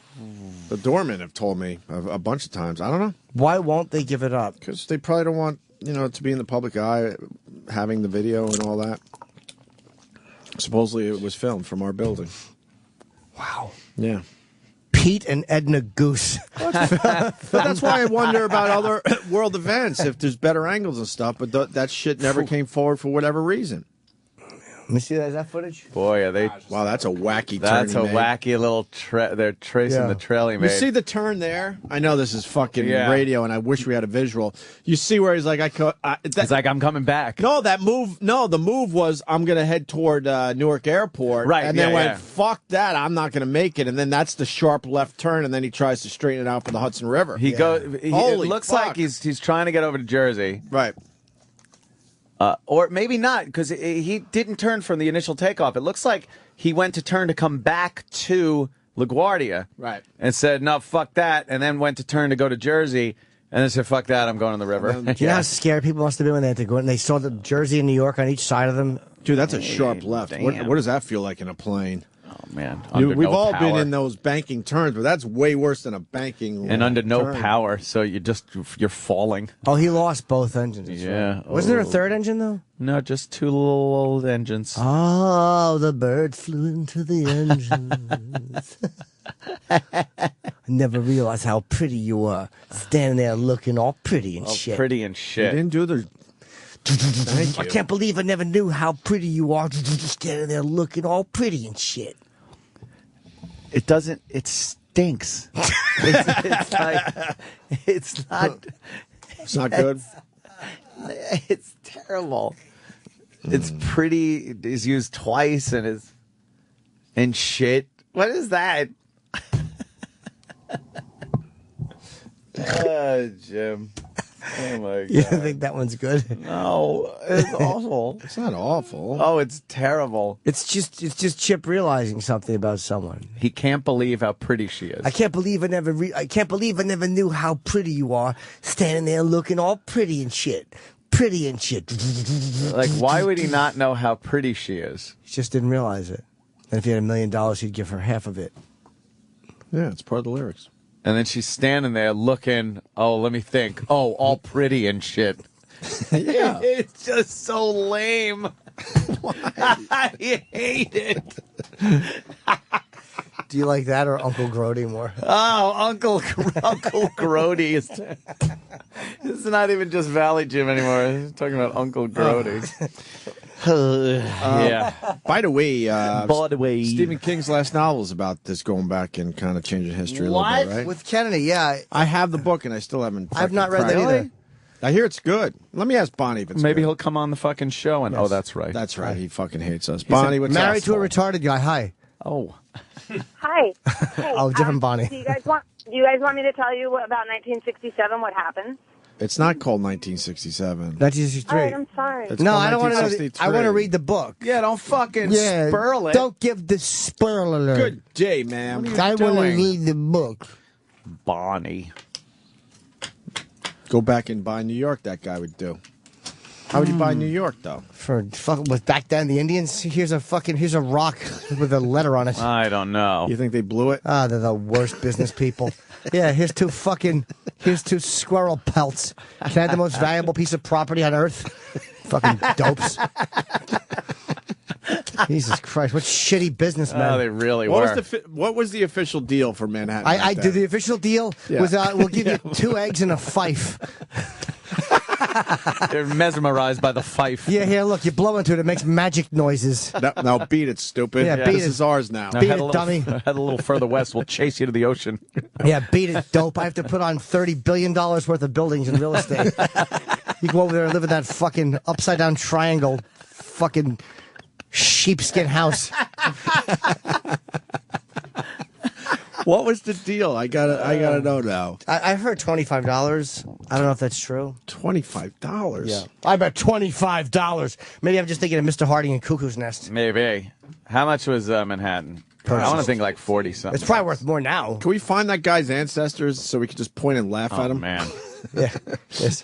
The doormen have told me a bunch of times. I don't know. Why won't they give it up? Because they probably don't want, to be in the public eye, having the video and all that. Supposedly it was filmed from our building. Wow. Yeah. Pete and Edna Goose. But that's why I wonder about other world events, if there's better angles and stuff, but that shit never came forward for whatever reason. Let me see that. Is that footage? Boy, are they... Wow, that's a wacky turn. That's a wacky little... They're tracing the trail he made. You see the turn there? I know this is fucking radio, and I wish we had a visual. You see where he's like, it's like, I'm coming back. No, the move was, I'm going to head toward Newark Airport. Right, and then went, fuck that, I'm not going to make it. And then that's the sharp left turn, and then he tries to straighten it out for the Hudson River. It looks like he's trying to get over to Jersey. Right. Or maybe not, because he didn't turn from the initial takeoff. It looks like he went to turn to come back to LaGuardia. Right. And said, no, fuck that, and then went to turn to go to Jersey, and then said, fuck that, I'm going on the river. Do you know how scared people must have been when they had to go and they saw the Jersey and New York on each side of them? Dude, that's a sharp left. What does that feel like in a plane? Oh, man. We've all been in those banking turns, but that's way worse than a banking and under no turn. power, so you're falling. Oh, he lost both engines. Yeah. Right. Wasn't there a third engine, though? No, just two little old engines. Oh, the bird flew into the engines. I never realized how pretty you were, standing there looking all pretty and shit. Pretty and shit. You didn't do the... I can't believe I never knew how pretty you are, just standing there looking all pretty and shit. It doesn't. It stinks. it's like it's not. It's not good. It's terrible. It's pretty. Is used twice and shit. What is that? Jim. Oh my God. You don't think that one's good? No, it's awful. It's not awful. Oh, it's terrible. It's just Chip realizing something about someone. He can't believe how pretty she is. I can't believe I never knew how pretty you are, standing there looking all pretty and shit. Pretty and shit. Like, why would he not know how pretty she is? He just didn't realize it. And if he had $1 million, he'd give her half of it. Yeah, it's part of the lyrics. And then she's standing there looking, let me think. Oh, all pretty and shit. Yeah. It's just so lame. You hate it. Do you like that or Uncle Grody more? Oh, Uncle Grody is. It's not even just Valley Jim anymore. He's talking about Uncle Grody. Yeah. By the way, Stephen King's last novel is about this going back and kind of changing history a little bit, right? With Kennedy, yeah. I have the book and I still haven't. I've not read that either. I hear it's good. Let me ask Bonnie if it's Maybe good. he'll come on the fucking show and. Yes. Oh, that's right. That's right. He fucking hates us. Bonnie, what's married to a retarded guy? Hi. Oh. Hi. Hey, Oh, different Bonnie. Do you guys want me to tell you about 1967? What happened? It's not called 1967. 1963. All right, I'm sorry. No, I don't want to know. I want to read the book. Yeah, don't fucking Yeah, spurl it. Don't give the spurl alert. Good day, ma'am. I want to read the book. Bonnie. Go back and buy New York. That guy would do. How would you buy New York though? For fucking with back then the Indians. Here's a rock with a letter on it. I don't know. You think they blew it? Ah, they're the worst business people. Yeah, here's two squirrel pelts. Can I have the most valuable piece of property on earth? Fucking dopes. Jesus Christ, what shitty businessmen. Oh, they really What were. what was the official deal for Manhattan? I did the official deal was we'll give you 2 eggs and a fife. They're mesmerized by the fife. Yeah, here, look, you blow into it, it makes magic noises. Now beat it, stupid. Yeah, beat this it. is ours now. Beat it, dummy. Head a little further west. We'll chase you to the ocean. Yeah, beat it, dope. I have to put on $30 billion worth of buildings in real estate. You go over there and live in that fucking upside-down triangle fucking sheepskin house. What was the deal? I gotta know now. I heard $25. I don't know if that's true. $25. Yeah, I bet $25. Maybe I'm just thinking of Mr. Harding and Cuckoo's Nest. Maybe. How much was Manhattan? I want to think like 40 something. It's probably worth more now. Can we find that guy's ancestors so we can just point and laugh at him? Man. Yeah. Yes.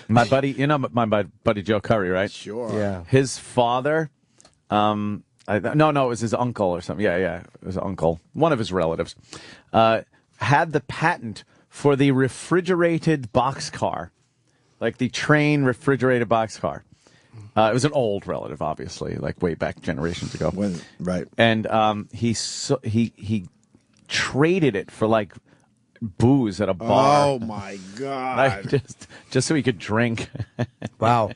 My buddy, my buddy Joe Curry, right? Sure. Yeah. His father, no, it was his uncle or something. Yeah, it was uncle, one of his relatives, had the patent for the refrigerated boxcar, like the train refrigerated boxcar. It was an old relative, obviously, like way back generations ago. Right. And he traded it for like booze at a bar. Oh my God! Like, just so he could drink. Wow.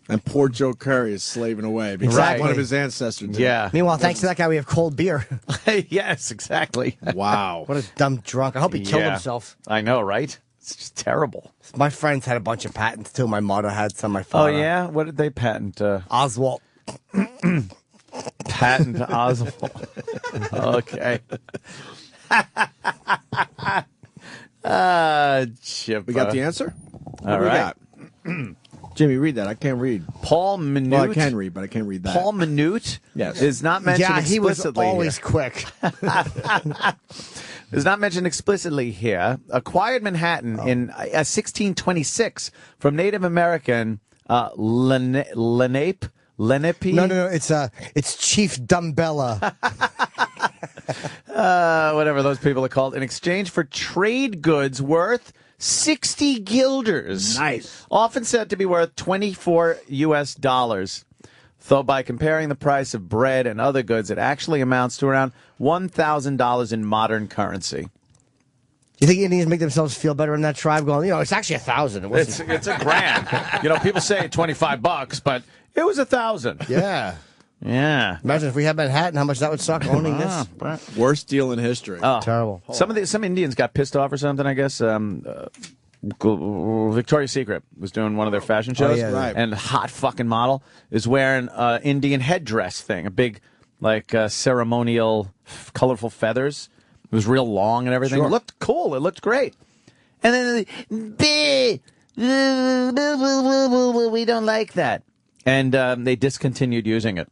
And poor Joe Curry is slaving away because Exactly. one of his ancestors did. Yeah. Meanwhile, thanks to that guy, we have cold beer. Yes, exactly. Wow. What a dumb drunk. I hope he killed himself. I know, right? It's just terrible. My friends had a bunch of patents, too. My mother had some. My Oh, father. yeah? What did they patent? Oswald. Patent Oswald. Okay. Chip. We got the answer? All right. Jimmy, read that. I can't read. Paul Minute. Well, I can read, but I can't read that. Paul Minute Yes. is not mentioned Yeah, he was explicitly always here. quick. Is not mentioned explicitly here. Acquired Manhattan in 1626 from Native American Lenape. No. It's Chief Dumbella. Whatever those people are called, in exchange for trade goods worth 60 guilders. Nice. Often said to be worth $24 US. Though by comparing the price of bread and other goods, it actually amounts to around $1,000 in modern currency. You think Indians make themselves feel better in that tribe going, it's actually 1,000. It's a grand. People say $25, but it was 1,000. Yeah. Yeah. Imagine if we had Manhattan, how much that would suck owning this. Worst deal in history. Oh. Terrible. Some Indians got pissed off or something, I guess. Victoria's Secret was doing one of their fashion shows, yeah. Right. and the hot fucking model is wearing an Indian headdress thing, a big, ceremonial, colorful feathers. It was real long and everything. Sure. It looked cool. It looked great. And then, we don't like that. And they discontinued using it.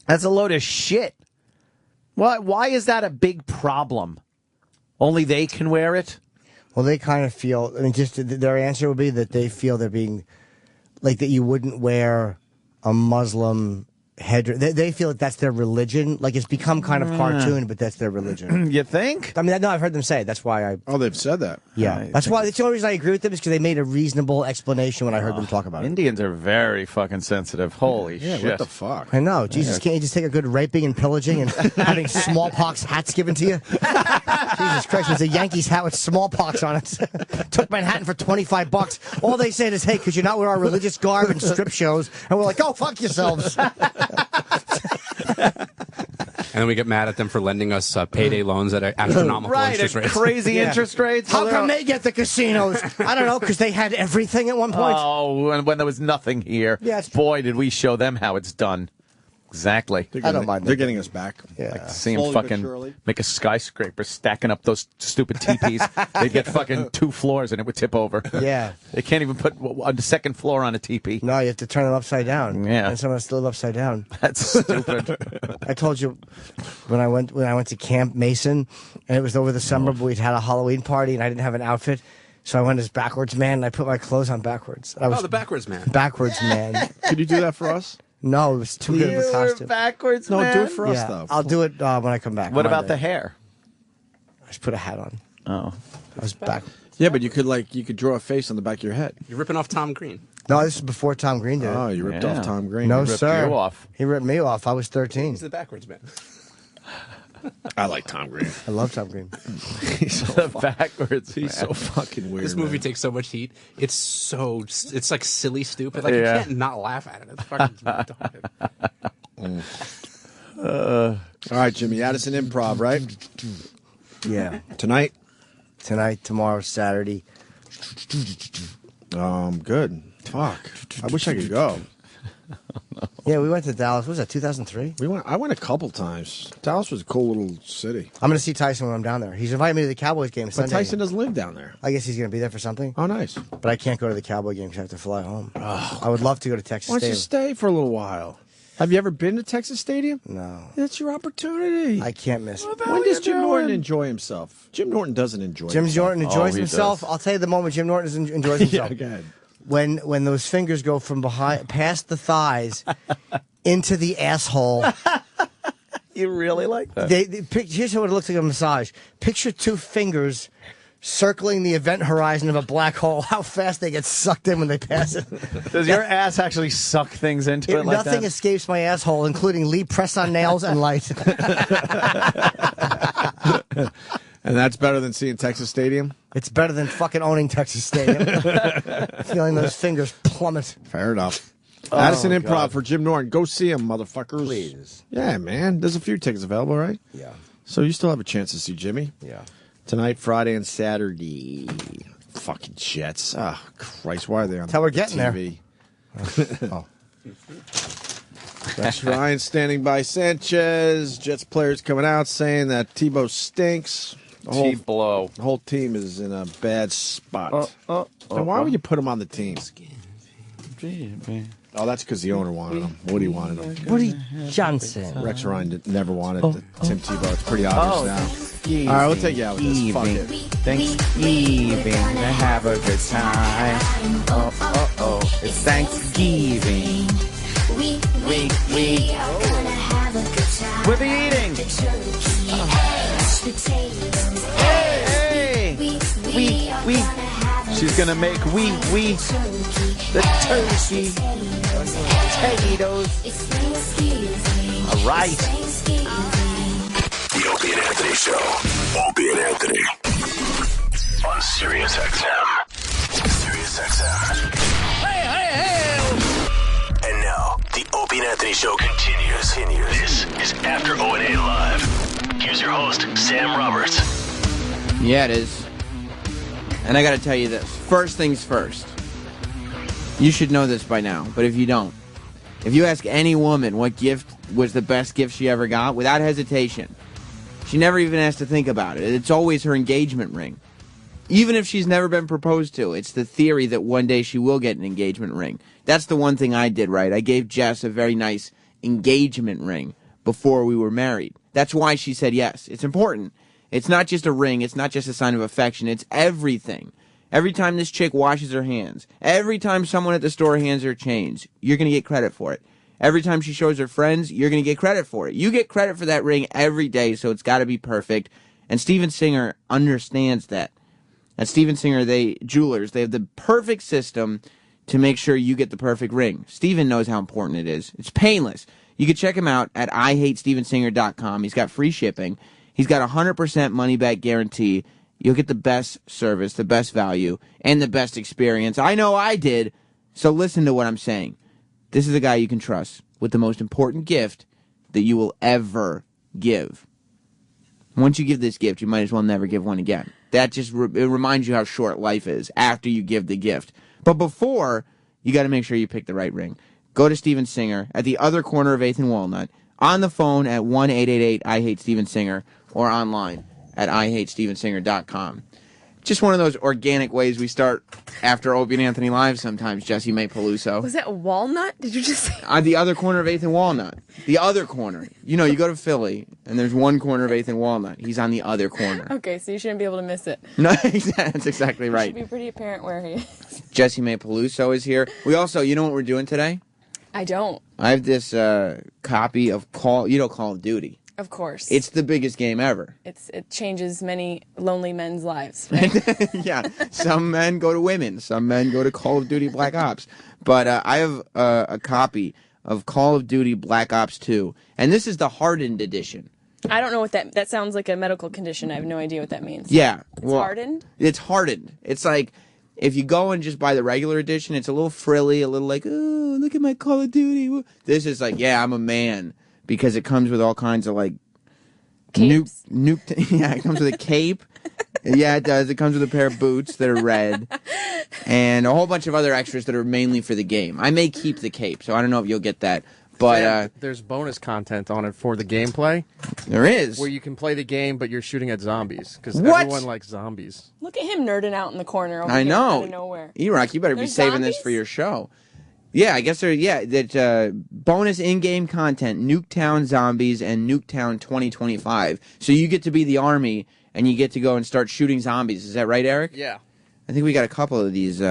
That's a load of shit. Why is that a big problem? Only they can wear it? Well, they kind of feel, just their answer would be that they feel they're being, like that you wouldn't wear a Muslim They feel like that's their religion. Like it's become kind of cartoon, but that's their religion. You think? I mean, no, I've heard them say it. That's why I. Oh, they've said that. Yeah, that's why. That's the only reason I agree with them is because they made a reasonable explanation when I heard them talk about it. Indians are very fucking sensitive. Holy shit! What the fuck? I know. Jesus, can't you just take a good raping and pillaging and having smallpox hats given to you? Jesus Christ, there's a Yankees hat with smallpox on it. Took Manhattan for $25. All they said is, hey, could you not wear our religious garb and strip shows? And we're like, go fuck yourselves. And then we get mad at them for lending us payday loans at astronomical interest rates. Crazy interest rates. How come they get the casinos? I don't know, because they had everything at one point. Oh, and when there was nothing here. Yes. Boy, did we show them how it's done. Exactly. I don't mind. They're getting us back. Yeah. Like to see them fucking make a skyscraper stacking up those stupid teepees. They'd get fucking 2 floors and it would tip over. Yeah. They can't even put a second floor on a teepee. No, you have to turn them upside down. Yeah. And someone has to live upside down. That's stupid. I told you when I went to Camp Mason, and it was over the summer, but we'd had a Halloween party, and I didn't have an outfit. So I went as backwards man, and I put my clothes on backwards. I was the backwards man. Backwards man. Could you do that for us? No, it was too good of a costume. Backwards, No, man. do it for us, though. I'll do it when I come back. What about Monday. the hair? I just put a hat on. Oh. I was back. Yeah, but you could draw a face on the back of your head. You're ripping off Tom Green. No, this is before Tom Green did it. Oh, you ripped off Tom Green. No, He ripped sir. you off. He ripped me off. I was 13. He's the backwards man. I like Tom Green. I love Tom Green. He's so The backwards. He's so fucking weird. This movie man. takes so much heat. It's like silly stupid. Like you Yeah. can't not laugh at it. It's fucking retarded. All right, Jimmy. Addison Improv, right? Yeah. Tonight? Tonight, tomorrow, Saturday. Good. Fuck. I wish I could go. Yeah, we went to Dallas. What was that, 2003? I went a couple times. Dallas was a cool little city. I'm going to see Tyson when I'm down there. He's invited me to the Cowboys game But Sunday. Tyson doesn't live down there. I guess he's going to be there for something. Oh, nice. But I can't go to the Cowboy game because I have to fly home. I would love to go to Texas Why don't you Stadium. stay for a little while? Have you ever been to Texas Stadium? No. That's your opportunity. I can't miss it. When does Jim Norton enjoy himself? Jim Norton doesn't enjoy Jim himself. Norton enjoys he himself. does. I'll tell you the moment Jim Norton enjoys himself. Yeah, go ahead. When those fingers go from behind, past the thighs, into the asshole. You really like that? Here's what it looks like a massage. Picture 2 fingers circling the event horizon of a black hole. How fast they get sucked in when they pass it. Does your ass actually suck things into it like Nothing that? escapes my asshole, including Lee press-on nails and light. And that's better than seeing Texas Stadium? It's better than fucking owning Texas Stadium. Feeling those fingers plummet. Fair enough. Addison Improv God. for Jim Norton. Go see him, motherfuckers. Please. Yeah, man. There's a few tickets available, right? Yeah. So you still have a chance to see Jimmy? Yeah. Tonight, Friday, and Saturday. Fucking Jets. Ah, Christ. Why are they on That's how we're getting TV? Oh. Rex Ryan standing by Sanchez. Jets players coming out saying that Tebow stinks. The whole team is in a bad spot. And why would you put him on the team? Oh, that's because the owner wanted him. Woody wanted him. Woody Johnson. Rex Ryan never wanted Tim Tebow. It's pretty obvious now. All right, we'll take you out with this. Fuck it. Thanksgiving, have a good time. It's Thanksgiving. We'll be eating. Hey, we. She's gonna make the turkey potatoes. All right. The Opie and Anthony Show. Opie and Anthony on Sirius XM. Sirius XM. And now, the Opie and Anthony Show continues. This is After O&A Live. Here's your host, Sam Roberts. Yeah, it is. And I gotta tell you this. First things first. You should know this by now, but if you don't, if you ask any woman what gift was the best gift she ever got, without hesitation, she never even has to think about it. It's always her engagement ring. Even if she's never been proposed to, it's the theory that one day she will get an engagement ring. That's the one thing I did right. I gave Jess a very nice engagement ring before we were married. That's why she said yes. It's important. It's not just a ring. It's not just a sign of affection. It's everything. Every time this chick washes her hands, every time someone at the store hands her change, you're going to get credit for it. Every time she shows her friends, you're going to get credit for it. You get credit for that ring every day, so it's got to be perfect. And Steven Singer understands that. At Steven Singer, jewelers, they have the perfect system to make sure you get the perfect ring. Steven knows how important it is. It's painless. You can check him out at IHateStevenSinger.com. He's got free shipping. He's got 100% money-back guarantee. You'll get the best service, the best value, and the best experience. I know I did, so listen to what I'm saying. This is a guy you can trust with the most important gift that you will ever give. Once you give this gift, you might as well never give one again. That just it reminds you how short life is after you give the gift. But before, you got to make sure you pick the right ring. Go to Steven Singer at the other corner of 8th and Walnut, on the phone at 1-888-I-HATE-STEVEN-SINGER, or online at IHateStevenSinger.com. Just one of those organic ways we start after Opie and Anthony Live sometimes, Jesse May Peluso. Was that Walnut? Did you just say? On the other corner of 8th and Walnut. The other corner. You know, you go to Philly, and there's one corner of 8th and Walnut. He's on the other corner. Okay, so you shouldn't be able to miss it. No, that's exactly right. It should be pretty apparent where he is. Jesse May Peluso is here. We also, you know what we're doing today? I don't. I have this copy of Call of Duty. Of course. It's the biggest game ever. It changes many lonely men's lives. Right? Yeah. Some men go to women. Some men go to Call of Duty Black Ops. But I have a copy of Call of Duty Black Ops 2. And this is the hardened edition. I don't know what that sounds like a medical condition. I have no idea what that means. Yeah. It's hardened? It's hardened. It's like, if you go and just buy the regular edition, it's a little frilly, a little like, oh, look at my Call of Duty. This is like, yeah, I'm a man. Because it comes with all kinds of, like, yeah, it comes with a cape. Yeah, it does. It comes with a pair of boots that are red. And a whole bunch of other extras that are mainly for the game. I may keep the cape, so I don't know if you'll get that. But there's bonus content on it for the gameplay. There is. Where you can play the game, but you're shooting at zombies. Because everyone likes zombies. Look at him nerding out in the corner over I here know. out of nowhere. E-Rock, you better be saving this for your show. Yeah, I guess that bonus in-game content, Nuketown Zombies and Nuketown 2025. So you get to be the army, and you get to go and start shooting zombies. Is that right, Eric? Yeah. I think we got a couple of these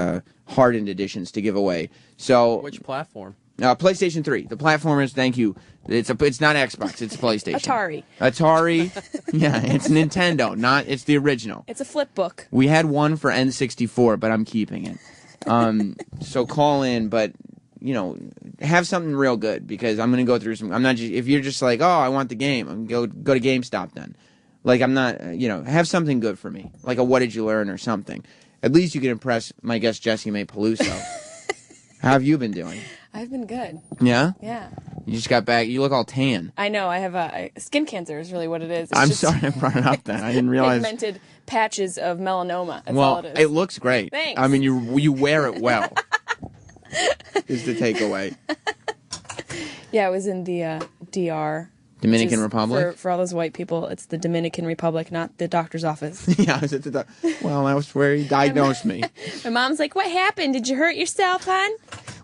hardened editions to give away. So which platform? PlayStation 3. The platform is, thank you. It's not Xbox. It's PlayStation. Atari. Yeah, it's Nintendo. It's the original. It's a flip book. We had one for N64, but I'm keeping it. So call in, but have something real good, because I'm gonna go through some. I'm not just, if you're just like, oh, I want the game, I'm gonna go to GameStop then. Like, I'm not, have something good for me, like a What Did You Learn or something. At least you can impress my guest Jesse May Peluso. How have you been doing? I've been good. Yeah? Yeah. You just got back. You look all tan. I know. I have skin cancer is really what it is. I'm sorry I brought it up then. I didn't realize. Pigmented patches of melanoma. That's all it is. It looks great. Thanks. I mean, you wear it well. Is the takeaway. Yeah, I was in the DR. Dominican Republic? For all those white people, it's the Dominican Republic, not the doctor's office. Yeah, I was at the doctor. Well, that was where he diagnosed me. My mom's like, what happened? Did you hurt yourself, hon?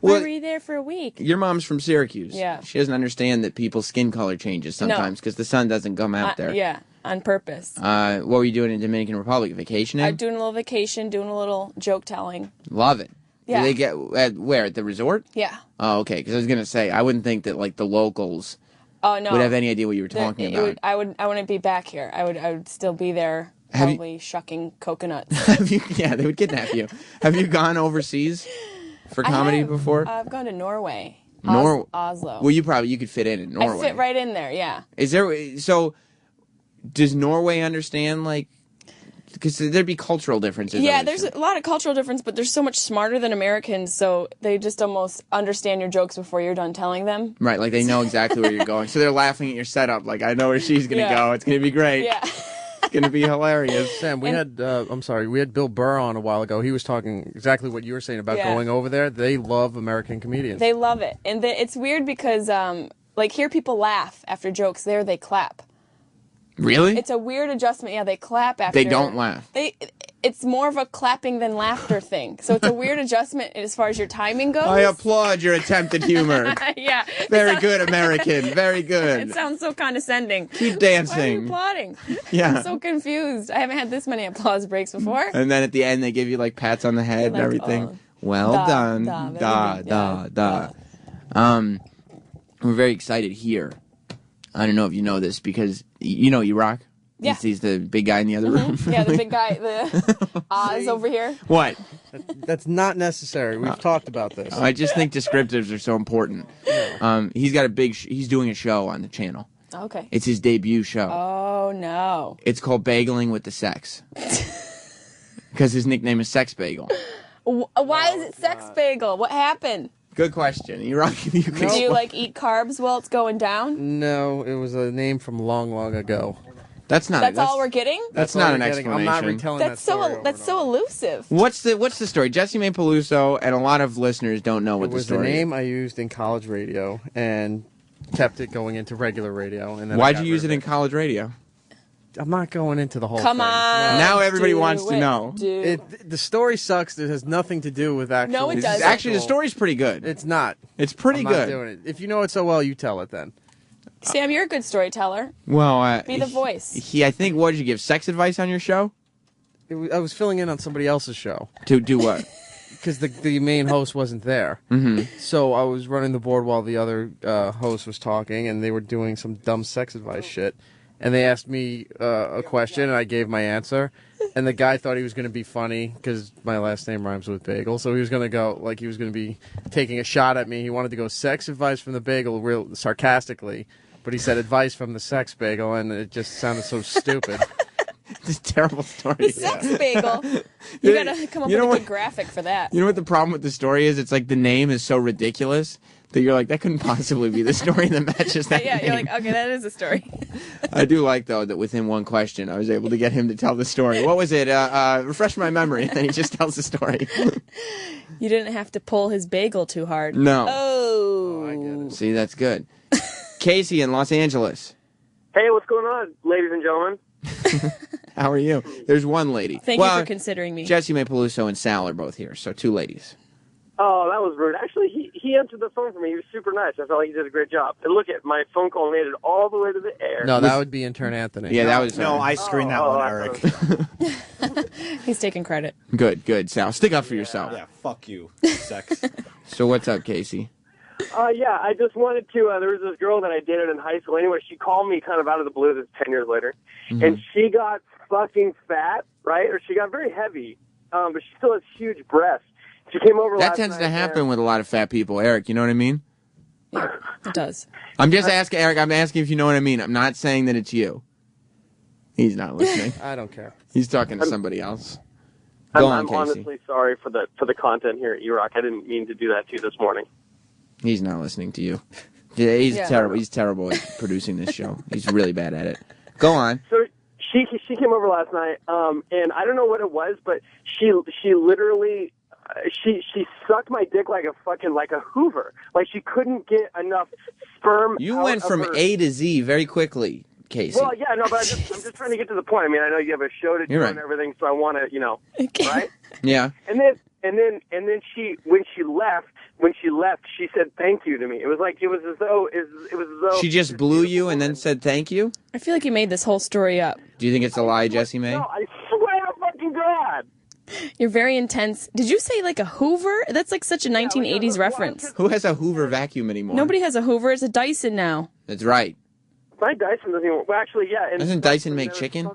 Why were you there for a week? Your mom's from Syracuse. Yeah. She doesn't understand that people's skin color changes sometimes because the sun doesn't come out there. Yeah, on purpose. What were you doing in Dominican Republic? Vacationing? Doing a little vacation, doing a little joke telling. Love it. Yeah. Do they get where? At the resort? Yeah. Oh, okay. Because I was gonna say I wouldn't think that like the locals would have any idea what you were talking about. I wouldn't be back here. I would still be there, probably shucking coconuts. Yeah, they would kidnap you. Have you gone overseas for comedy before? I've gone to Norway. Oslo. Well, you could fit in Norway. I fit right in there. Yeah. Does Norway understand, like, because there'd be cultural differences? Yeah, there's a lot of cultural difference, but they're so much smarter than Americans, so they just almost understand your jokes before you're done telling them. Right, like they know exactly where you're going. So they're laughing at your setup, like, I know where she's going to go. It's going to be great. Yeah. It's going to be hilarious. Sam, we had Bill Burr on a while ago. He was talking exactly what you were saying about going over there. They love American comedians. They love it. And it's weird because, here people laugh after jokes. There they clap. Really? It's a weird adjustment. Yeah, they clap after. They don't laugh. It's more of a clapping than laughter thing. So it's a weird adjustment as far as your timing goes. I applaud your attempt at humor. Yeah. Very good, American. Very good. It sounds so condescending. Keep dancing. Why are you applauding? Yeah. I'm so confused. I haven't had this many applause breaks before. And then at the end, they give you, like, pats on the head and everything. Well done. Da. We're very excited here. I don't know if you know this because you know E-Rock? Yeah. He's the big guy in the other room. Yeah, the big guy, the Oz over here. What? That's not necessary. We've talked about this. I just think descriptives are so important. He's got a big. He's doing a show on the channel. Okay. It's his debut show. Oh no. It's called Bageling with the Sex. Because his nickname is Sex Bagel. Why is it Sex Bagel? What happened? Good question. You're right. Do you like eat carbs while it's going down? No, it was a name from long, long ago. That's not. That's all we're getting. That's not an explanation. I'm not retelling That's so elusive. What's the story? Jesse May Peluso and a lot of listeners don't know what the story is. It was the name I used in college radio and kept it going into regular radio. And then why'd you use it in college radio? I'm not going into the whole Come thing. on. Now everybody wants to know. The story sucks. It has nothing to do with actually. No, it doesn't. Actually, the story's pretty good. It's not. It's pretty I'm good. not doing it. If you know it so well, you tell it then. Sam, you're a good storyteller. Well, Be the voice. I think, what did you give, sex advice on your show? I was filling in on somebody else's show. To do what? Because the main host wasn't there. Mm-hmm. So I was running the board while the other host was talking, and they were doing some dumb sex advice shit. And they asked me a question, and I gave my answer. And the guy thought he was going to be funny because my last name rhymes with bagel. So he was going to go, like he was going to be taking a shot at me. He wanted to go sex advice from the bagel real sarcastically. But he said advice from the sex bagel, and it just sounded so stupid. It's a terrible story. The sex bagel. You gotta come up with a good graphic for that. You know what the problem with the story is? It's like the name is so ridiculous that you're like, that couldn't possibly be the story that matches that Yeah, name. you're like, okay, that is a story. I do like, though, that within one question, I was able to get him to tell the story. What was it? Refresh my memory. And then he just tells the story. You didn't have to pull his bagel too hard. No. Oh. I get it. See, that's good. Casey in Los Angeles. Hey, what's going on, ladies and gentlemen? How are you? There's one lady. Thank you for considering me. Jesse May Peluso and Sal are both here, so two ladies. Oh, that was rude. Actually, he answered the phone for me. He was super nice. I felt like he did a great job. And look at my phone call made it all the way to the air. No, that would be intern Anthony. Yeah, that was. No, I screened that one, Eric. He's taking credit. Good, Sal. Stick up for yourself. Yeah, fuck you, sex. So what's up, Casey? Yeah, I just wanted to, there was this girl that I dated in high school. Anyway, she called me kind of out of the blue, this 10 years later, and she got fucking fat, right? Or she got very heavy, but she still has huge breasts. She came over That last tends night, to happen with a lot of fat people, Eric. You know what I mean? Yeah, it does. I'm just asking, Eric, I'm asking if you know what I mean. I'm not saying that it's you. He's not listening. I don't care. He's talking to somebody else. Go on, I'm Casey. honestly sorry for the content here at E-Rock. I didn't mean to do that to you this morning. He's not listening to you. Yeah, he's Yeah. terrible. He's terrible at producing this show. He's really bad at it. Go on. So she came over last night, and I don't know what it was, but she literally she sucked my dick like a Hoover. Like she couldn't get enough sperm. You out went of from her. A to Z very quickly, Casey. Well, yeah, no, but I'm just trying to get to the point. I mean, I know you have a show to do You're right. and everything, so I want to, right? Yeah. And then she when she left, she said thank you to me. It was like it was as though She just blew you and then said thank you? I feel like you made this whole story up. Do you think it's a lie, Jesse May? No, I swear to fucking God. You're very intense. Did you say like a Hoover? That's like such a 1980s reference. Who has a Hoover vacuum anymore? Nobody has a Hoover. It's a Dyson now. That's right. My Dyson doesn't even. Well, actually, yeah. And Doesn't Dyson make chicken?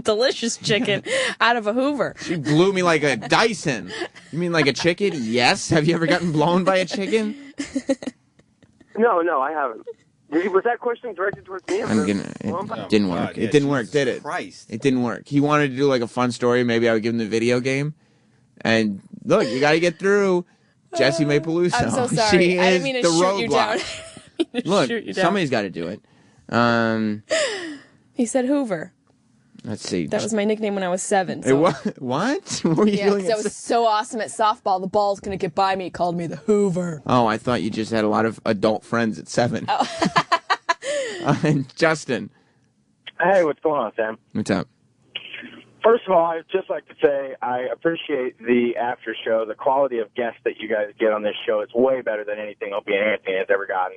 Delicious chicken out of a Hoover. She blew me like a Dyson. You mean like a chicken? Yes. Have you ever gotten blown by a chicken? No, I haven't. Was that question directed towards me? It didn't work. It didn't work, did it? It didn't work. He wanted to do like a fun story. Maybe I would give him the video game. And look, you got to get through Jesse May Peluso. I'm so sorry. She I didn't is mean to the shoot you down. roadblock. Look, somebody's got to do it. He said Hoover. Let's see. That was my nickname when I was 7. Hey, So. what? What were you Yeah, doing? because I was so awesome at softball. The ball's going to get by me. He called me the Hoover. Oh, I thought you just had a lot of adult friends at 7. Oh. And Justin. Hey, what's going on, Sam? What's up? First of all, I'd just like to say I appreciate the after show. The quality of guests that you guys get on this show is way better than anything Opie and Anthony has ever gotten.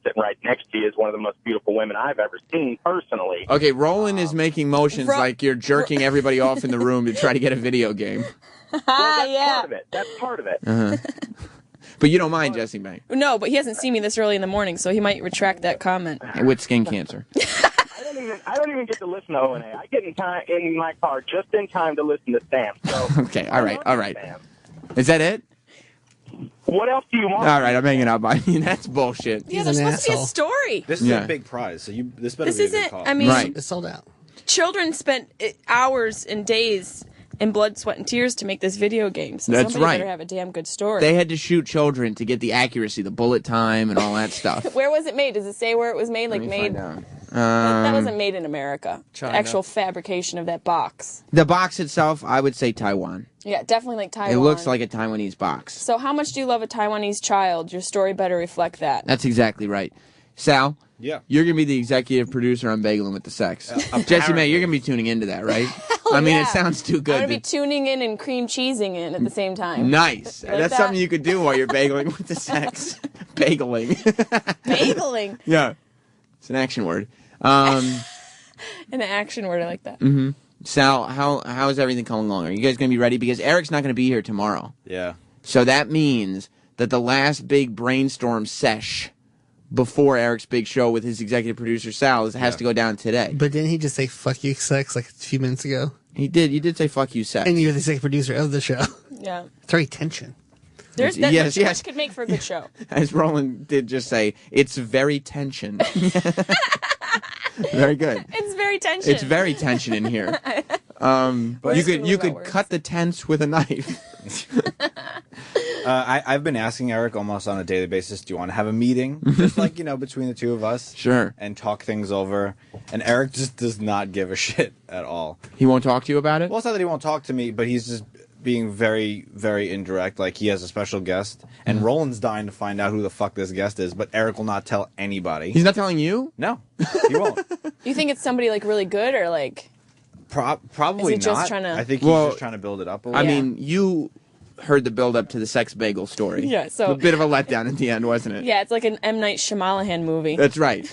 Sitting right next to you is one of the most beautiful women I've ever seen personally. Okay, Roland is making motions like you're jerking everybody off in the room to try to get a video game. Well, that's part of it. That's part of it. Uh-huh. But you don't mind Jesse May. No, but he hasn't seen me this early in the morning, so he might retract that comment. With skin cancer. I don't even get to listen to O&A. I get in my car just in time to listen to Sam. So Okay, all right. Is that it? What else do you want? All right, I'm hanging up on you. That's bullshit. Yeah, there's supposed to be a story. This is a big prize, so this better be a good call. I mean, It's sold out. Children spent hours and days in blood, sweat, and tears to make this video game. So That's somebody right. better have a damn good story. They had to shoot children to get the accuracy, the bullet time, and all that stuff. Where was it made? Does it say where it was made? Like made? Find out. That wasn't made in America. China. The actual fabrication of that box. The box itself, I would say Taiwan. Yeah, definitely like Taiwan. It looks like a Taiwanese box. So how much do you love a Taiwanese child? Your story better reflect that. That's exactly right. Sal? Yeah. You're going to be the executive producer on Bageling with the Sex. Jesse May, you're going to be tuning into that, right? I mean, it sounds too I'm good. going to be tuning in and cream cheesing in at the same time. Nice. Like That's that? something you could do while you're bageling with the sex. Bageling. Bageling. Yeah. It's an action word. An action word, I like that. Mm-hmm. Sal, how is everything coming along? Are you guys going to be ready? Because Eric's not going to be here tomorrow. Yeah. So that means that the last big brainstorm sesh before Eric's big show with his executive producer Sal has to go down today. But didn't he just say "fuck you, sex" like a few minutes ago? He did. You did say "fuck you, sex." And you're the executive producer of the show. Yeah. It's very tension. There's that which could make for a good show. As Roland did just say, it's very tension. Very good. It's very tension. It's very tension in here. You could cut the tense with a knife. I've been asking Eric almost on a daily basis, do you want to have a meeting? Just like, between the two of us. Sure. And talk things over. And Eric just does not give a shit at all. He won't talk to you about it? Well, it's not that he won't talk to me, but he's just being very, very indirect. Like, he has a special guest. And Roland's dying to find out who the fuck this guest is, but Eric will not tell anybody. He's not telling you? No, he won't. You think it's somebody like really good or like? Probably Is he not. just trying to? I think he's just trying to build it up a little. I mean, you heard the build up to the sex bagel story. Yeah, so a bit of a letdown at the end, wasn't it? Yeah, it's like an M. Night Shyamalan movie. That's right.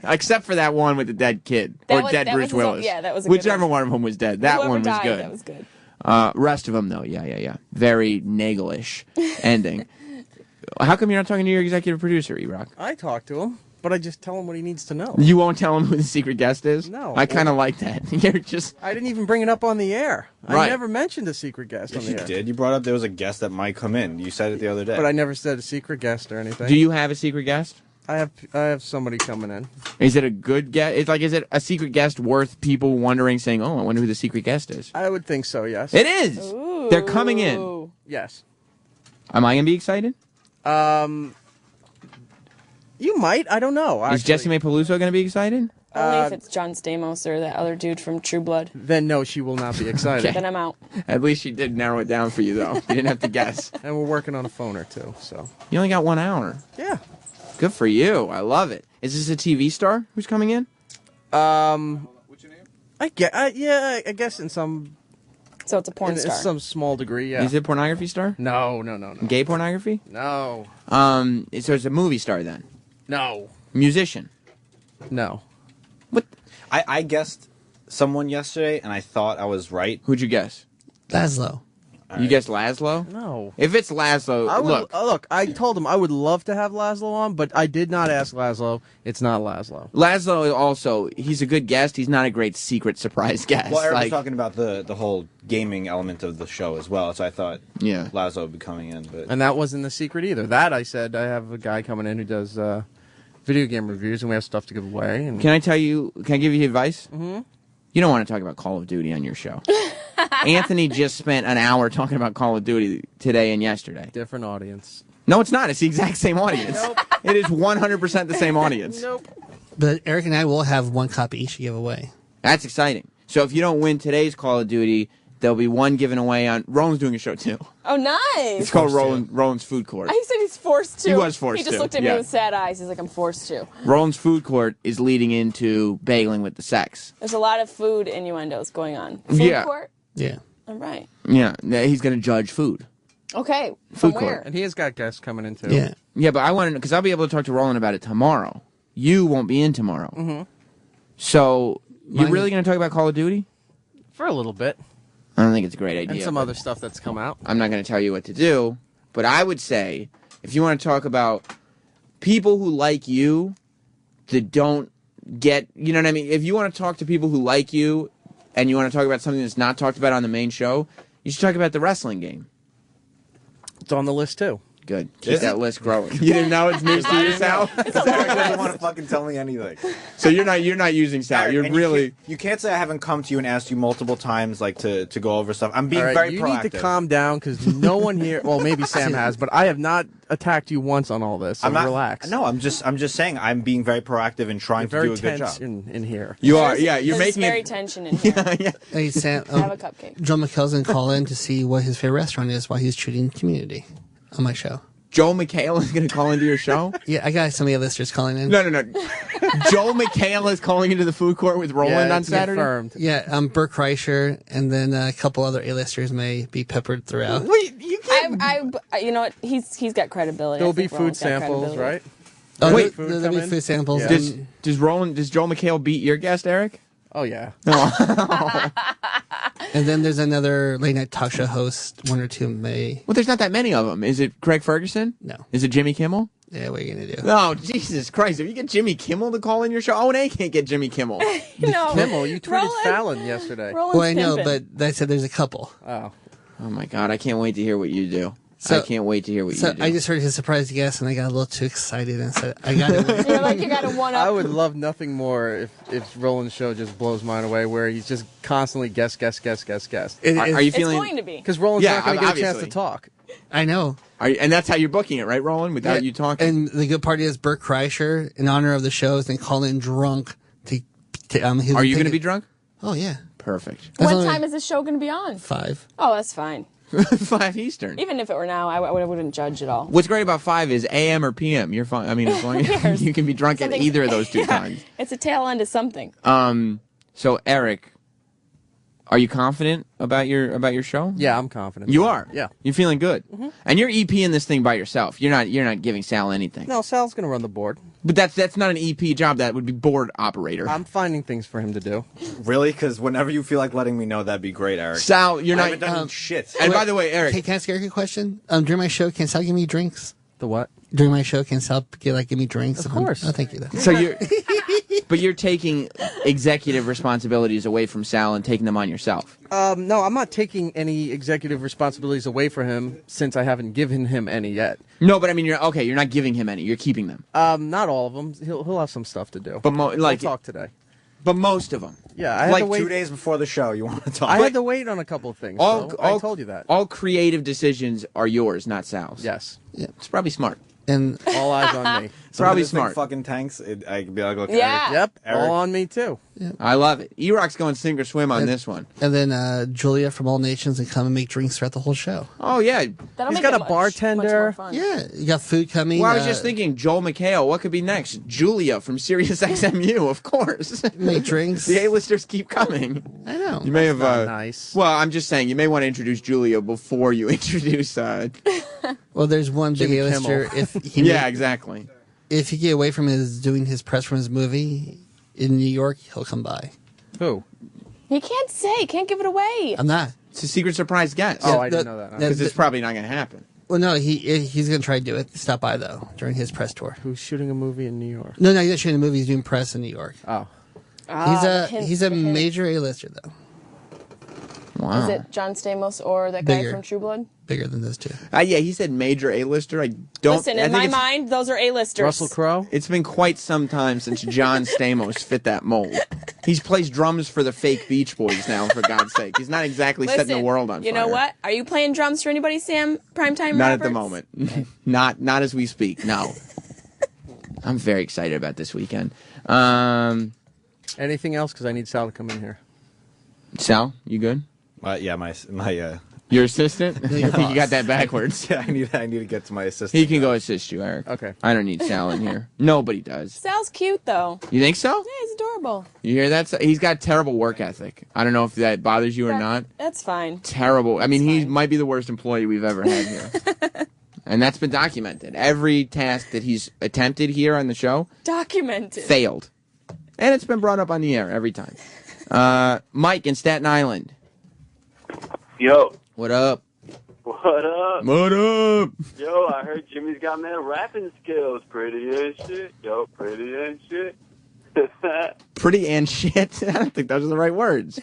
Except for that one with the dead kid dead Bruce Willis. Yeah, that was a good whichever one of them was dead. That Whoever one was died, good. That was good. Rest of them though, yeah. Very Nagel-ish ending. How come you're not talking to your executive producer, E-Rock? I talk to him, but I just tell him what he needs to know. You won't tell him who the secret guest is? No. I kind of like that. You're just. I didn't even bring it up on the air. Right. I never mentioned a secret guest on Yes, the you air. did. You brought up there was a guest that might come in. You said it the other day. But I never said a secret guest or anything. Do you have a secret guest? I have somebody coming in. Is it a good guest? Is it a secret guest worth people wondering, saying, "Oh, I wonder who the secret guest is"? I would think so. Yes. It is. They're coming in. Yes. Am I gonna be excited? You might. I don't know. Is Jesse May Peluso going to be excited? Only if it's John Stamos or that other dude from True Blood. Then no, she will not be excited. Then I'm out. At least she did narrow it down for you, though. You didn't have to guess. And we're working on a phone or two, so. You only got 1 hour. Yeah. Good for you. I love it. Is this a TV star who's coming in? What's your name? I guess in some. So it's a porn in star. some small degree, yeah. Is it a pornography star? No. Gay pornography? No. So it's a movie star then? No. Musician? No. What? I guessed someone yesterday, and I thought I was right. Who'd you guess? Laszlo. You guessed Laszlo? No. If it's Laszlo, look, I told him I would love to have Laszlo on, but I did not ask Laszlo. It's not Laszlo. Laszlo also, he's a good guest. He's not a great secret surprise guest. Well, Eric was talking about the whole gaming element of the show as well, so I thought Laszlo would be coming in. But And that wasn't the secret either. That I said I have a guy coming in who does video game reviews, and we have stuff to give away. And Can I give you advice? Mm-hmm. You don't want to talk about Call of Duty on your show. Anthony just spent an hour talking about Call of Duty today and yesterday. Different audience. No, it's not. It's the exact same audience. Nope. It is 100% the same audience. Nope. But Eric and I will have one copy each to give away. That's exciting. So if you don't win today's Call of Duty, there'll be one given away on... Roland's doing a show, too. Oh, nice. It's called Roland's Food Court. He said he's forced to. He was forced He just to, looked at me yeah. with sad eyes. He's like, I'm forced to. Roland's Food Court is leading into Bageling with the Sex. There's a lot of food innuendos going on. Food Yeah. court? Yeah. All right. Yeah, he's going to judge food. Okay. Food From court. where? And he has got guests coming in too. Yeah. Yeah, but I want to know, because I'll be able to talk to Roland about it tomorrow. You won't be in tomorrow. Mm-hmm. So, you're really going to talk about Call of Duty? For a little bit. I don't think it's a great idea. And some but other stuff that's come out. I'm not going to tell you what to do, But I would say, if you want to talk about people who like you that don't get, you know what I mean? If you want to talk to people who like you and you want to talk about something that's not talked about on the main show, you should talk about the wrestling game. It's on the list, too. Good. Keep that list growing. You didn't know it's news to you, Sal? Eric doesn't want to fucking tell me anything. So you're not using Sal. Eric, You're really... You can't say I haven't come to you and asked you multiple times like to go over stuff. I'm being very you proactive. need to calm down because no one here, well, maybe Sam has, but I have not attacked you once on all this, so relax. No, I'm just saying I'm being very proactive and trying to do a good job. in here. You are, yeah. You're making very it... tension in here. Hey, Sam. Have a cupcake. Joe McHale's going to call in to see what his favorite restaurant is while he's treating Community on my show. Joe McHale is going to call into your show? Yeah, I got some of your listeners calling in. No. Joe McHale is calling into the food court with Roland on Saturday? Confirmed. Yeah, Bert Kreischer, and then a couple other A-listers may be peppered throughout. You know what? He's got credibility. There'll be food samples, right? Oh, Wait, there'll be food samples. Yeah. Does Joe McHale beat your guest, Eric? Oh, yeah. And then there's another late night talk show host, one or two may. Well, there's not that many of them. Is it Craig Ferguson? No. Is it Jimmy Kimmel? Yeah, what are you going to do? No, Jesus Christ. If you get Jimmy Kimmel to call in your show, O&A can't get Jimmy Kimmel. No. Kimmel, you tweeted Fallon yesterday. Well, I know, but I said there's a couple. Oh. Oh, my God. I can't wait to hear what you do. I can't wait to hear what you do. I just heard his surprise guest, and I got a little too excited and said, I got it. You're like, you got to one up. I would love nothing more if Roland's show just blows mine away, where he's just constantly guess. Are you feeling? It's going to be. Because Roland's not going to get a chance to talk. I know. And that's how you're booking it, right, Roland? Without you talking? And the good part is Bert Kreischer, in honor of the show, is going to call in drunk to Are you going to be drunk? Oh, yeah. Perfect. What time is this show going to be on? 5. Oh, that's fine. 5 Eastern. Even if it were now, I wouldn't judge at all. What's great about 5 is AM or PM. You're fine. I mean, as long as you can be drunk at either of those two times. It's a tail end of something. So Eric, are you confident about your show? Yeah, I'm confident. You are. Yeah. You're feeling good. Mm-hmm. And you're EPing this thing by yourself. You're not giving Sal anything. No, Sal's going to run the board. But that's not an EP job. That would be board operator. I'm finding things for him to do. Really? Because whenever you feel like letting me know, that'd be great, Eric. Sal, you're I not haven't done shit. And by the way, Eric, Hey, can I ask Eric a question? During my show, can Sal give me drinks? The what? During my show, can Sal give me drinks? Of course. Oh, thank you. So you're taking executive responsibilities away from Sal and taking them on yourself. No, I'm not taking any executive responsibilities away from him since I haven't given him any yet. No, but I mean, you're not giving him any. You're keeping them. Not all of them. He'll have some stuff to do. But we'll talk today. But most of them. Yeah, I had to wait 2 days before the show. You want to talk? I had to wait on a couple of things. I told you that. All creative decisions are yours, not Sal's. Yes. Yeah. It's probably smart. And all eyes on me. It's probably This thing smart. fucking tanks. I could be like, look, Yeah. Eric, Yep. Eric. All on me too. I love it. E-Rock's going sink or swim on this one. And then Julia from All Nations and come and make drinks throughout the whole show. Oh, yeah. That'll He's make got it a much bartender. more fun. Yeah, you got food coming. Well, I was just thinking, Joel McHale, what could be next? Julia from Sirius XMU, of course. Make drinks. The A-listers keep coming. I know. You may have. not nice. Well, I'm just saying, you may want to introduce Julia before you introduce. Well, there's one big Jimmy A-lister. Kimmel. If he Yeah, exactly. if he get away from doing his press from his movie in New York, he'll come by. Who? He can't say. Can't give it away. I'm not. It's a secret surprise guest. Oh, I didn't know that. Because it's probably not going to happen. Well, no, he's going to try to do it. Stop by, though, during his press tour. Who's shooting a movie in New York? No, he's not shooting a movie. He's doing press in New York. Oh. He's a major A-lister, though. Wow. Is it John Stamos or that guy Bigger. from True Blood? Bigger than those two. Yeah, he said major A-lister. I don't. Listen, I in think my it's- mind, those are A-listers. Russell Crowe? It's been quite some time since John Stamos fit that mold. He plays drums for the fake Beach Boys now, for God's sake. He's not exactly setting the world on fire. You know what? Are you playing drums for anybody, Sam? Primetime Not Roberts? at the moment. Not as we speak. No. I'm very excited about this weekend. Anything else? Because I need Sal to come in here. Sal, you good? Yeah, my Your assistant? I think you got that backwards. Yeah, I need to get to my assistant. He can go assist you, Eric. Okay. I don't need Sal in here. Nobody does. Sal's cute, though. You think so? Yeah, he's adorable. You hear that? He's got terrible work ethic. I don't know if that bothers you or not. That's fine. Terrible. I mean, he might be the worst employee we've ever had here. And that's been documented. Every task that he's attempted here on the show Documented. failed. And it's been brought up on the air every time. Mike in Staten Island. Yo. What up? What up? What up? Yo, I heard Jimmy's got mad rapping skills. Pretty and shit. Yo, pretty and shit. Pretty and shit. I don't think those are the right words.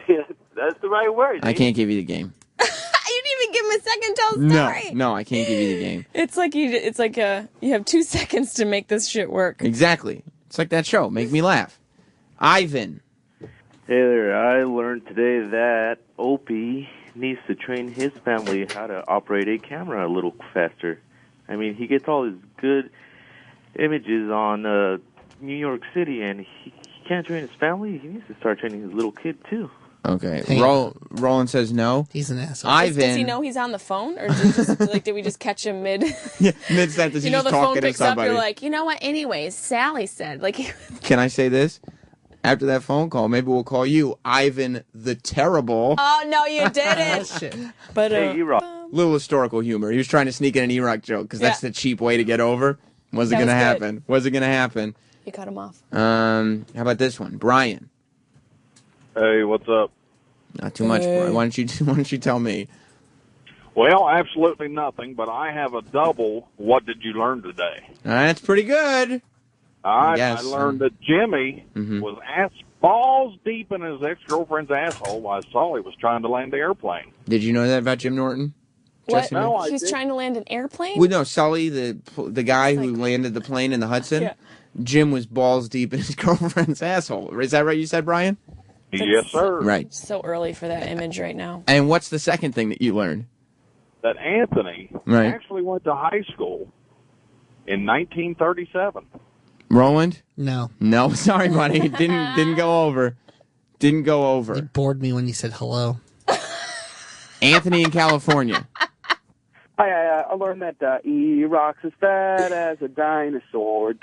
Yeah, that's the right word. I can't give you the game. You didn't even give him a second to tell a story. No, I can't give you the game. It's like you have 2 seconds to make this shit work. Exactly. It's like that show. Make me laugh. Ivan. Hey there. I learned today that Opie needs to train his family how to operate a camera a little faster. I mean, he gets all his good images on New York City, and he can't train his family. He needs to start training his little kid, too. Okay. Roland says no. He's an asshole. Ivan. Does he know he's on the phone, or did we just catch him mid? Mid-sentence, You know, the phone picks up. You're like, you know what? Anyways, Sally said, like. Can I say this? After that phone call, maybe we'll call you Ivan the Terrible. Oh no, you didn't. But little historical humor. He was trying to sneak in an E-Rock joke because that's the cheap way to get over. Wasn't That going to was happen. Wasn't going to happen. You cut him off. How about this one, Brian? Hey, what's up? Not too much, Brian. Why don't you tell me? Well, absolutely nothing, but I have a double. What did you learn today? That's pretty good. I learned that Jimmy was balls deep in his ex-girlfriend's asshole while Sully was trying to land the airplane. Did you know that about Jim Norton? What? Jesse, no, he was trying to land an airplane? Well, no, Sully, the guy who landed the plane in the Hudson, Yeah. Jim was balls deep in his girlfriend's asshole. Is that right you said, Brian? Yes, sir. Right. So early for that image right now. And what's the second thing that you learned? That Anthony actually went to high school in 1937. Roland? No. No, sorry, buddy. Didn't go over. Didn't go over. You bored me when you said hello. Anthony in California. I learned that E-Rock's as fat as a dinosaur.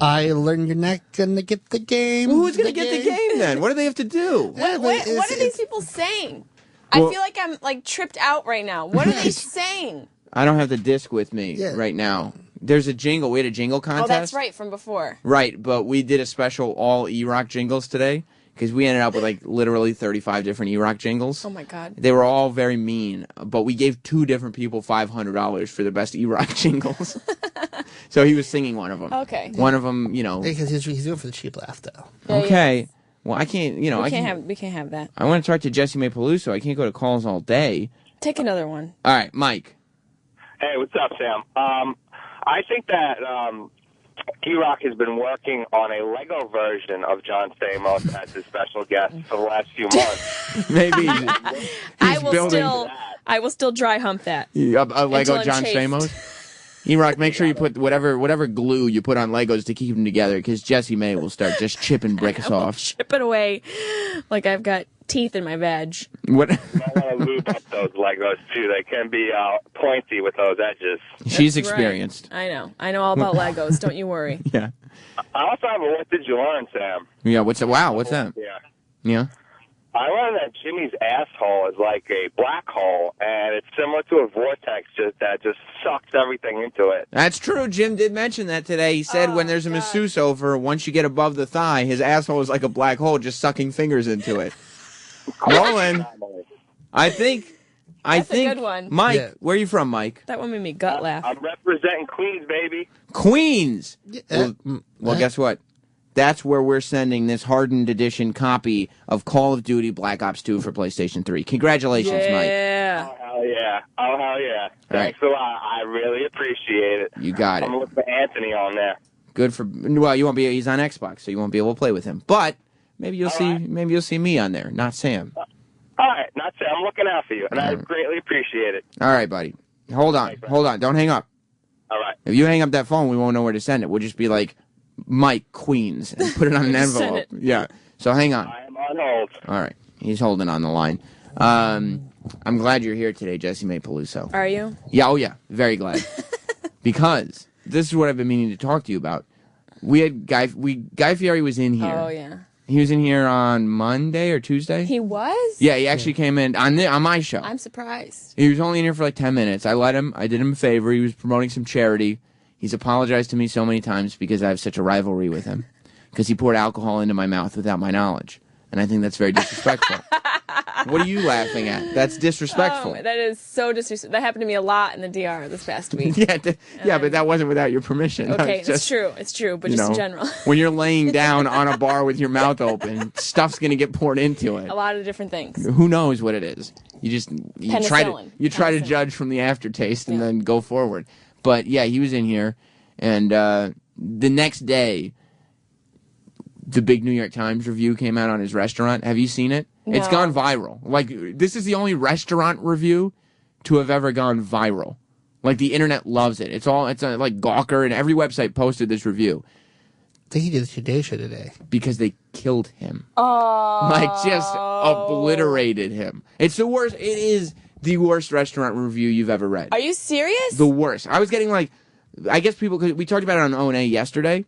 I learned you're not going to get the game. Well, who's going to get the game then? What do they have to do? What are these people saying? Well- I feel like I'm like tripped out right now. What are they saying? I don't have the disc with me right now. There's a jingle. We had a jingle contest. Oh, that's right, from before. Right, but we did a special all E-Rock jingles today because we ended up with like literally 35 different E-Rock jingles. Oh my God. They were all very mean, but we gave 2 different people $500 for the best E-Rock jingles. So he was singing one of them. Okay. One of them, you know. Because he's doing for the cheap laugh, though. Yeah, Okay. Well, I can't, you know. We can't have that. I want to talk to Jesse May Peluso. I can't go to calls all day. Take another one. All right, Mike. Hey, what's up, Sam? I think that E-Rock has been working on a Lego version of John Stamos as his special guest for the last few months. Maybe. I will still dry hump that. A Lego Until I'm John chafed. Stamos? E-Rock, make sure you put whatever glue you put on Legos to keep them together, because Jesse May will start just chipping bricks off. Chip it away like I've got teeth in my vag. What? I want to lube up those Legos, too. They can be pointy with those edges. She's That's experienced. Right. I know all about Legos. Don't you worry. Yeah. I also have a what did you learn, Sam? Yeah, what's that? Yeah. Yeah. I learned that Jimmy's asshole is like a black hole, and it's similar to a vortex that just sucks everything into it. That's true. Jim did mention that today. He said when there's a masseuse over, once you get above the thigh, his asshole is like a black hole, just sucking fingers into it. Roland, I think, a good one. Mike, where are you from, Mike? That one made me gut laugh. I'm representing Queens, baby. Queens. Well, guess what? That's where we're sending this hardened edition copy of Call of Duty Black Ops 2 for PlayStation 3. Congratulations, Mike. Yeah. Oh, hell yeah. Oh, hell yeah. Thanks a lot. I really appreciate it. You got it. I'm going to look for Anthony on there. Good for. Well, you won't be. He's on Xbox, so you won't be able to play with him. But maybe you'll see. Maybe you'll see me on there, not Sam. All right. Not Sam. I'm looking out for you, and I greatly appreciate it. All right, buddy. Hold on. Don't hang up. All right. If you hang up that phone, we won't know where to send it. We'll just be like, Mike Queens, and put it on an Send envelope. it. Yeah. So hang on. I am on hold. All right. He's holding on the line. I'm glad you're here today, Jesse May Peluso. Are you? Yeah. Oh, yeah. Very glad. Because this is what I've been meaning to talk to you about. We had Guy Fieri was in here. Oh, yeah. He was in here on Monday or Tuesday. He was? Yeah, he actually came in on my show. I'm surprised. He was only in here for like 10 minutes. I did him a favor. He was promoting some charity. He's apologized to me so many times because I have such a rivalry with him. Because he poured alcohol into my mouth without my knowledge. And I think that's very disrespectful. What are you laughing at? That's disrespectful. That is so disrespectful. That happened to me a lot in the DR this past week. Yeah, but that wasn't without your permission. Okay, it's true. It's true, but just in general. When you're laying down on a bar with your mouth open, stuff's going to get poured into it. A lot of different things. Who knows what it is? You try to judge from the aftertaste and then go forward. But yeah, he was in here, and the next day, the big New York Times review came out on his restaurant. Have you seen it? No. It's gone viral. Like, this is the only restaurant review to have ever gone viral. Like, the internet loves it. It's like Gawker, and every website posted this review. I think he did the Today Show today. Because they killed him. Oh. Like, just obliterated him. It's the worst. It is the worst restaurant review you've ever read. Are you serious? The worst. I was getting I guess people, because we talked about it on O&A yesterday,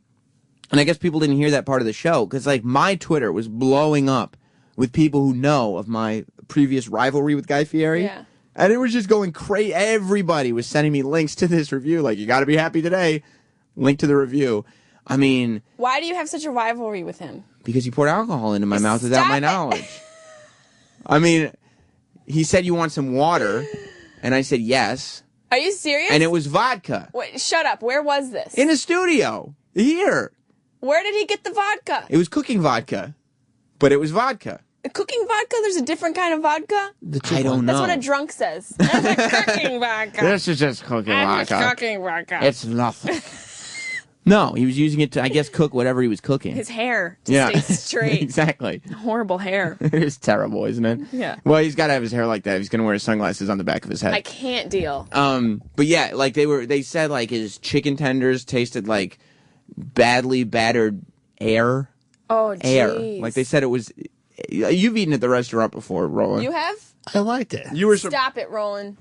and I guess people didn't hear that part of the show, because my Twitter was blowing up with people who know of my previous rivalry with Guy Fieri. Yeah. And it was just going crazy. Everybody was sending me links to this review. Like, you got to be happy today. Link to the review. I mean... Why do you have such a rivalry with him? Because he poured alcohol into my mouth without my knowledge. I mean, he said, you want some water? And I said, yes. Are you serious? And it was vodka. Wait, shut up. Where was this? In a studio. Here. Where did he get the vodka? It was cooking vodka. But it was vodka. Cooking vodka? There's a different kind of vodka? I don't know. That's what a drunk says. That's cooking vodka. This is just cooking vodka. Just cooking vodka. It's nothing. No, he was using it to, I guess, cook whatever he was cooking. His hair to stay straight. Exactly. Horrible hair. It is terrible, isn't it? Yeah. Well, he's got to have his hair like that. He's going to wear his sunglasses on the back of his head. I can't deal. But yeah, they said his chicken tenders tasted like badly battered air. Oh, jeez. Air. Like they said it was. You've eaten at the restaurant before, Roland. You have? I liked it. You were Stop it, Roland.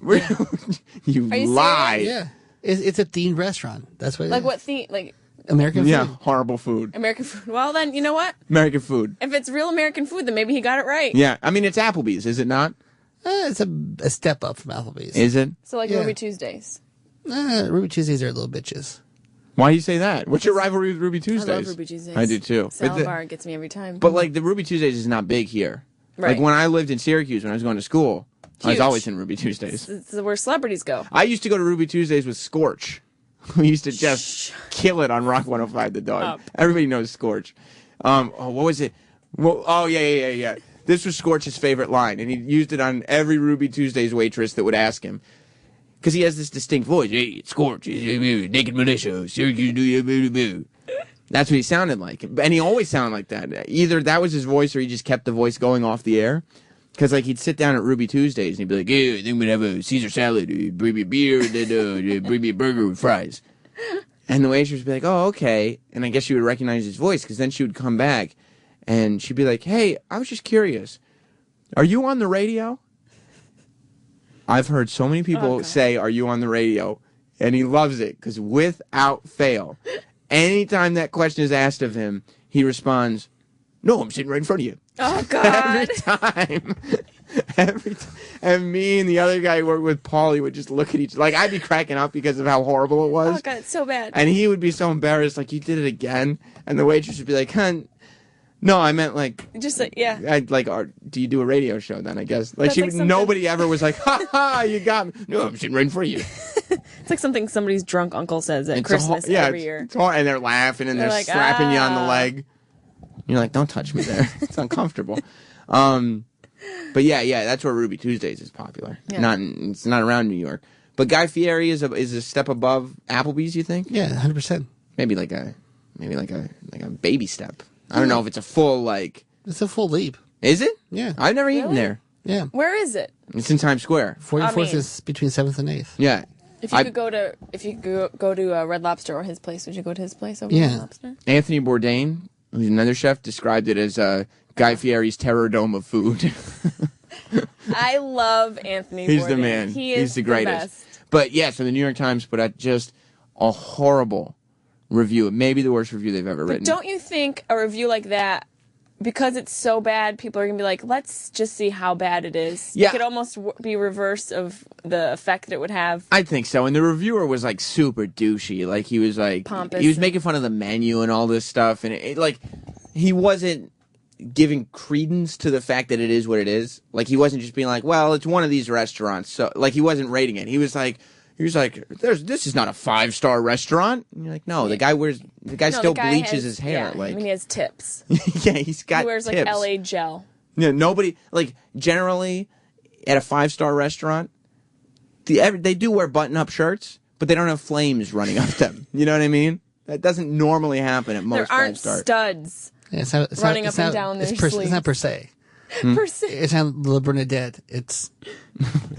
You lied. Yeah. It's a themed restaurant. That's what it is. What theme? American food. Yeah, horrible food. American food. Well, then, you know what? American food. If it's real American food, then maybe he got it right. Yeah, I mean, it's Applebee's, is it not? It's a step up from Applebee's. Is it? So Ruby Tuesdays. Ruby Tuesdays are little bitches. Why do you say that? What's your rivalry with Ruby Tuesdays? I love Ruby Tuesdays. I do too. Salad bar gets me every time. But the Ruby Tuesdays is not big here. Right. Like when I lived in Syracuse when I was going to school, I was always in Ruby Tuesdays. It's where celebrities go. I used to go to Ruby Tuesdays with Scorch. We used to just kill it on Rock 105 The Dog. Everybody knows Scorch. What was it? Well, oh, yeah. This was Scorch's favorite line, and he used it on every Ruby Tuesdays waitress that would ask him. Because he has this distinct voice. Hey, it's Scorch. Naked Militia. Syracuse. That's what he sounded like. And he always sounded like that. Either that was his voice or he just kept the voice going off the air. Because he'd sit down at Ruby Tuesdays and he'd be like, hey, I think we'd have a Caesar salad. Bring me a beer. Then bring me a burger with fries. And the waitress would be like, oh, okay. And I guess she would recognize his voice because then she would come back and she'd be like, hey, I was just curious. Are you on the radio? I've heard so many people say, are you on the radio? And he loves it because without fail, anytime that question is asked of him, he responds, no, I'm sitting right in front of you. Oh, God. Every time. And me and the other guy who worked with, Paulie, would just look at each other. I'd be cracking up because of how horrible it was. Oh, God, it's so bad. And he would be so embarrassed, you did it again. And the waitress would be like, no, I meant just yeah. Do you do a radio show then, I guess? Nobody ever was like, ha ha, you got me. No, I'm sitting right in front of you. It's like something somebody's drunk uncle says at Christmas every year. And they're laughing and they're slapping you on the leg. You're like, don't touch me there. It's uncomfortable. But yeah, that's where Ruby Tuesdays is popular. Yeah. It's not around New York. But Guy Fieri is a step above Applebee's, you think? Yeah, 100%. Maybe like a baby step. I don't know if it's a full It's a full leap. Is it? Yeah. I've never eaten there. Yeah. Where is it? It's in Times Square. 44th is between 7th and 8th. Yeah. If you could go to Red Lobster or his place, would you go to his place over Red Lobster? Anthony Bourdain, who's another chef, described it as Guy Fieri's terror dome of food. I love Anthony Bourdain. He's the man. He's the greatest. Best. But yeah, so the New York Times put out just a horrible review, maybe the worst review they've ever written. Don't you think a review like that, because it's so bad, people are going to be like, let's just see how bad it is? Yeah. It could almost be reverse of the effect it would have. I think so. And the reviewer was super douchey. He was pompous. He was making fun of the menu and all this stuff. And he wasn't giving credence to the fact that it is what it is. Like, he wasn't just being like, well, it's one of these restaurants. So, like, he wasn't rating it. He was like, this is not a 5-star restaurant. And you're like, no, the guy still bleaches his hair. Yeah, like, I mean, he has tips. Yeah, he's got He wears, tips. like, LA gel. Yeah, nobody, like, generally, at a 5-star restaurant, they do wear button-up shirts, but they don't have flames running up them. You know what I mean? That doesn't normally happen at most 5-star. There aren't studs running up and down their sleeves. It's not per se. Per se. It's not La Bernadette. It's.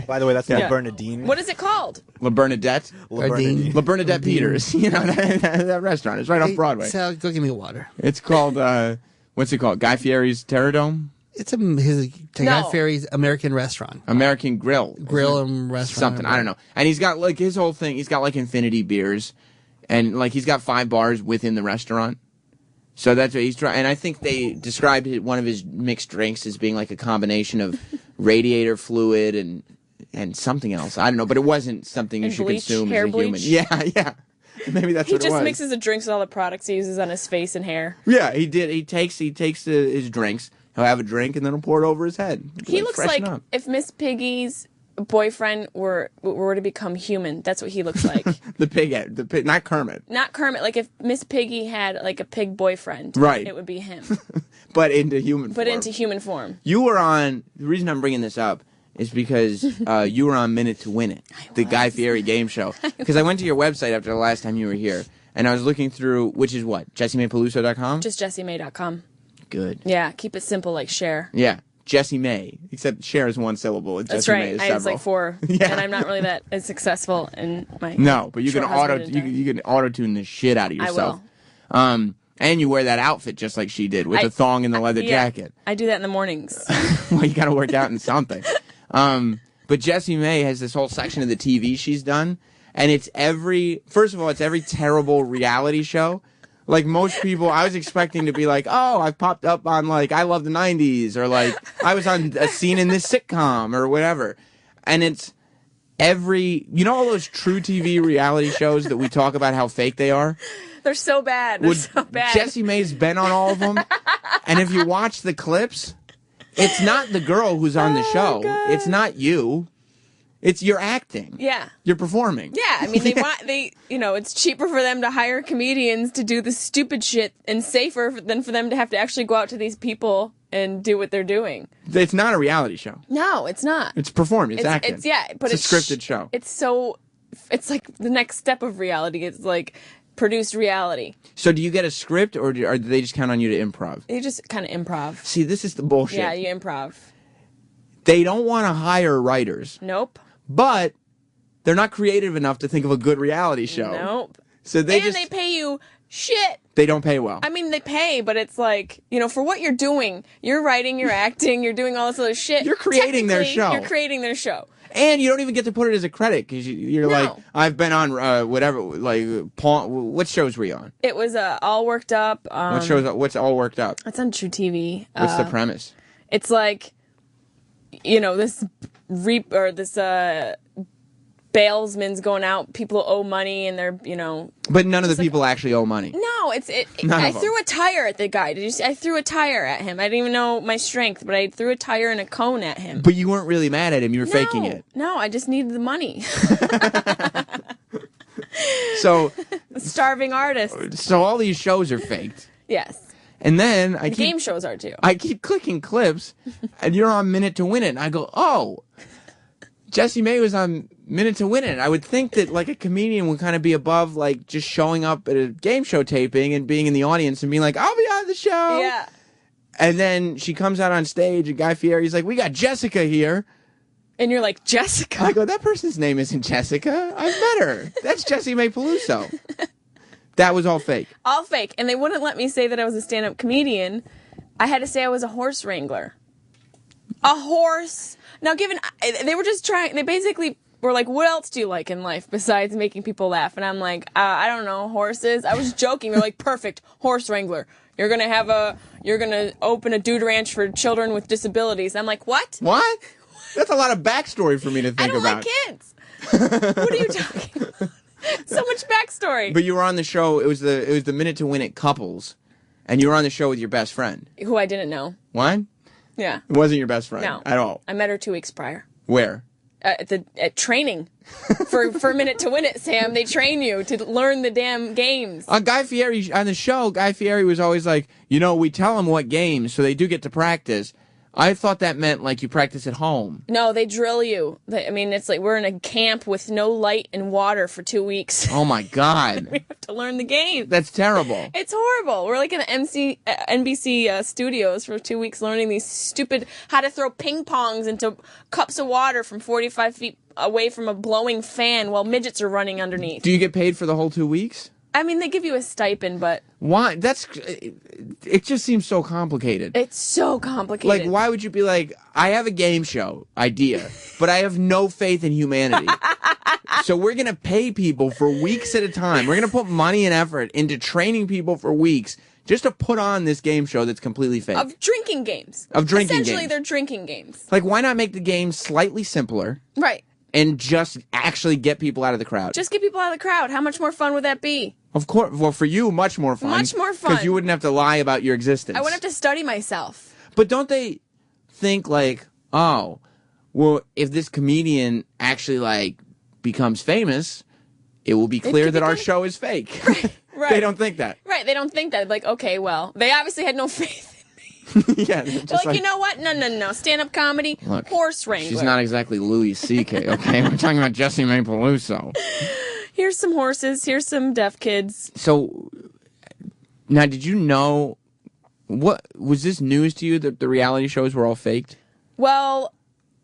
By the way, that's Yeah. La Bernadine. What is it called? La Bernadette? La Bernadine. La Bernadette Peters. You know, that restaurant. It's right off Broadway. Sal, go give me water. It's called, what's it called? Guy Fieri's Terradome? It's Guy Fieri's American restaurant. American Grill. Grill and restaurant. Something. I don't know. And he's got, like, his whole thing, he's got, like, infinity beers. And, like, he's got 5 bars within the restaurant. So that's what he's trying. And I think they described one of his mixed drinks as being like a combination of radiator fluid and something else. I don't know, but it wasn't something you should consume as a human. Yeah. Maybe that's what it was. He just mixes the drinks with all the products he uses on his face and hair. Yeah, he did. He takes his drinks. He'll have a drink and then he'll pour it over his head. He looks like if Miss Piggy's boyfriend were to become human. That's what he looks like. the pig, not Kermit. Not Kermit. Like if Miss Piggy had like a pig boyfriend, right? It would be him. But into human. But into human form. You were on. The reason I'm bringing this up is because you were on Minute to Win It, the Guy Fieri game show. Because I went to your website after the last time you were here, and I was looking through, which is what, JessieMayPeluso.com? Just JessieMay.com. Good. Yeah, keep it simple like Cher. Yeah. Jessie May, except Cher is 1 syllable. And That's Jessie right. May is I several. was like 4, Yeah. and I'm not really that as successful in my. No, but you can short you can auto tune the shit out of yourself. I will. And you wear that outfit just like she did with the thong and the leather jacket. I do that in the mornings. Well, you got to work out in something. But Jessie May has this whole section of the TV she's done, and it's every terrible reality show. Like most people, I was expecting to be like, oh, I've popped up on like I Love the 90s, or like I was on a scene in this sitcom or whatever. And it's all those true TV reality shows that we talk about how fake they are? They're so bad. They're so bad. Jessie May's been on all of them. And if you watch the clips, it's not the girl who's on the show. God. It's not you. You're acting. Yeah. You're performing. Yeah, I mean it's cheaper for them to hire comedians to do the stupid shit and safer than for them to have to actually go out to these people and do what they're doing. It's not a reality show. No, it's not. It's performing. It's acting. It's a scripted show. It's like the next step of reality. It's like produced reality. So do you get a script or do they just count on you to improv? You just kind of improv. See, this is the bullshit. Yeah, you improv. They don't want to hire writers. Nope. But they're not creative enough to think of a good reality show. Nope. So they pay you shit. They don't pay well. I mean, they pay, but it's like, for what you're doing, you're writing, you're acting, you're doing all this other shit. You're creating their show. You're creating their show. And you don't even get to put it as a credit because you're like, I've been on whatever, like, what shows were you on? It was All Worked Up. What's All Worked Up? It's on True TV. What's the premise? It's like, this bailsman's going out, people owe money and they're, But none of the people actually owe money. No, I threw a tire at the guy. Did you see? I threw a tire at him. I didn't even know my strength, but I threw a tire and a cone at him. But you weren't really mad at him. You were faking it. No, I just needed the money. So starving artist. So all these shows are faked. Yes. And then game shows are too. I keep clicking clips, and you're on Minute to Win It, and I go, oh, Jessie May was on Minute to Win It. I would think that like a comedian would kind of be above like just showing up at a game show taping and being in the audience and being like, I'll be on the show. Yeah. And then she comes out on stage, and Guy Fieri's like, we got Jessica here. And you're like, Jessica? I go, that person's name isn't Jessica. I've met her. That's Jessie May Peluso. That was all fake. All fake. And they wouldn't let me say that I was a stand-up comedian. I had to say I was a horse wrangler. A horse. Now, they were just trying, they basically were like, what else do you like in life besides making people laugh? And I'm like, I don't know, horses. I was joking. They're like, perfect, horse wrangler. You're going to open a dude ranch for children with disabilities. I'm like, what? What? That's a lot of backstory for me to think about. I don't like kids. What are you talking about? So much backstory. But you were on the show. It was the Minute to Win It couples, and you were on the show with your best friend. Who I didn't know. What? Yeah. It wasn't your best friend No. at all. I met her 2 weeks prior. Where? At training. for a minute to win it, Sam. They train you to learn the damn games. Guy Fieri, on the show, Guy Fieri was always like, we tell them what games, so they do get to practice. I thought that meant, like, you practice at home. No, they drill you. It's like we're in a camp with no light and water for 2 weeks. Oh, my God. We have to learn the game. That's terrible. It's horrible. We're like in the NBC studios for 2 weeks learning these stupid, how to throw ping pongs into cups of water from 45 feet away from a blowing fan while midgets are running underneath. Do you get paid for the whole 2 weeks? I mean, they give you a stipend, but... Why? It just seems so complicated. It's so complicated. Like, why would you be like, I have a game show idea, but I have no faith in humanity. So we're going to pay people for weeks at a time. We're going to put money and effort into training people for weeks just to put on this game show that's completely fake. Of drinking games. Essentially, they're drinking games. Like, why not make the game slightly simpler? Right. And just actually get people out of the crowd. Just get people out of the crowd. How much more fun would that be? Of course. Well, for you, much more fun. Much more fun. Because you wouldn't have to lie about your existence. I wouldn't have to study myself. But don't they think like, oh, well, if this comedian actually like becomes famous, it will be clear that our show is fake. Right. They don't think that. Right. They don't think that. Like, okay, well, they obviously had no faith. Yeah, they're like, you know what? No. Stand-up comedy, look, horse wrangler. She's not exactly Louis C.K., okay? We're talking about Jesse May Peluso. Here's some horses. Here's some deaf kids. So, now, did you know, was this news to you that the reality shows were all faked? Well,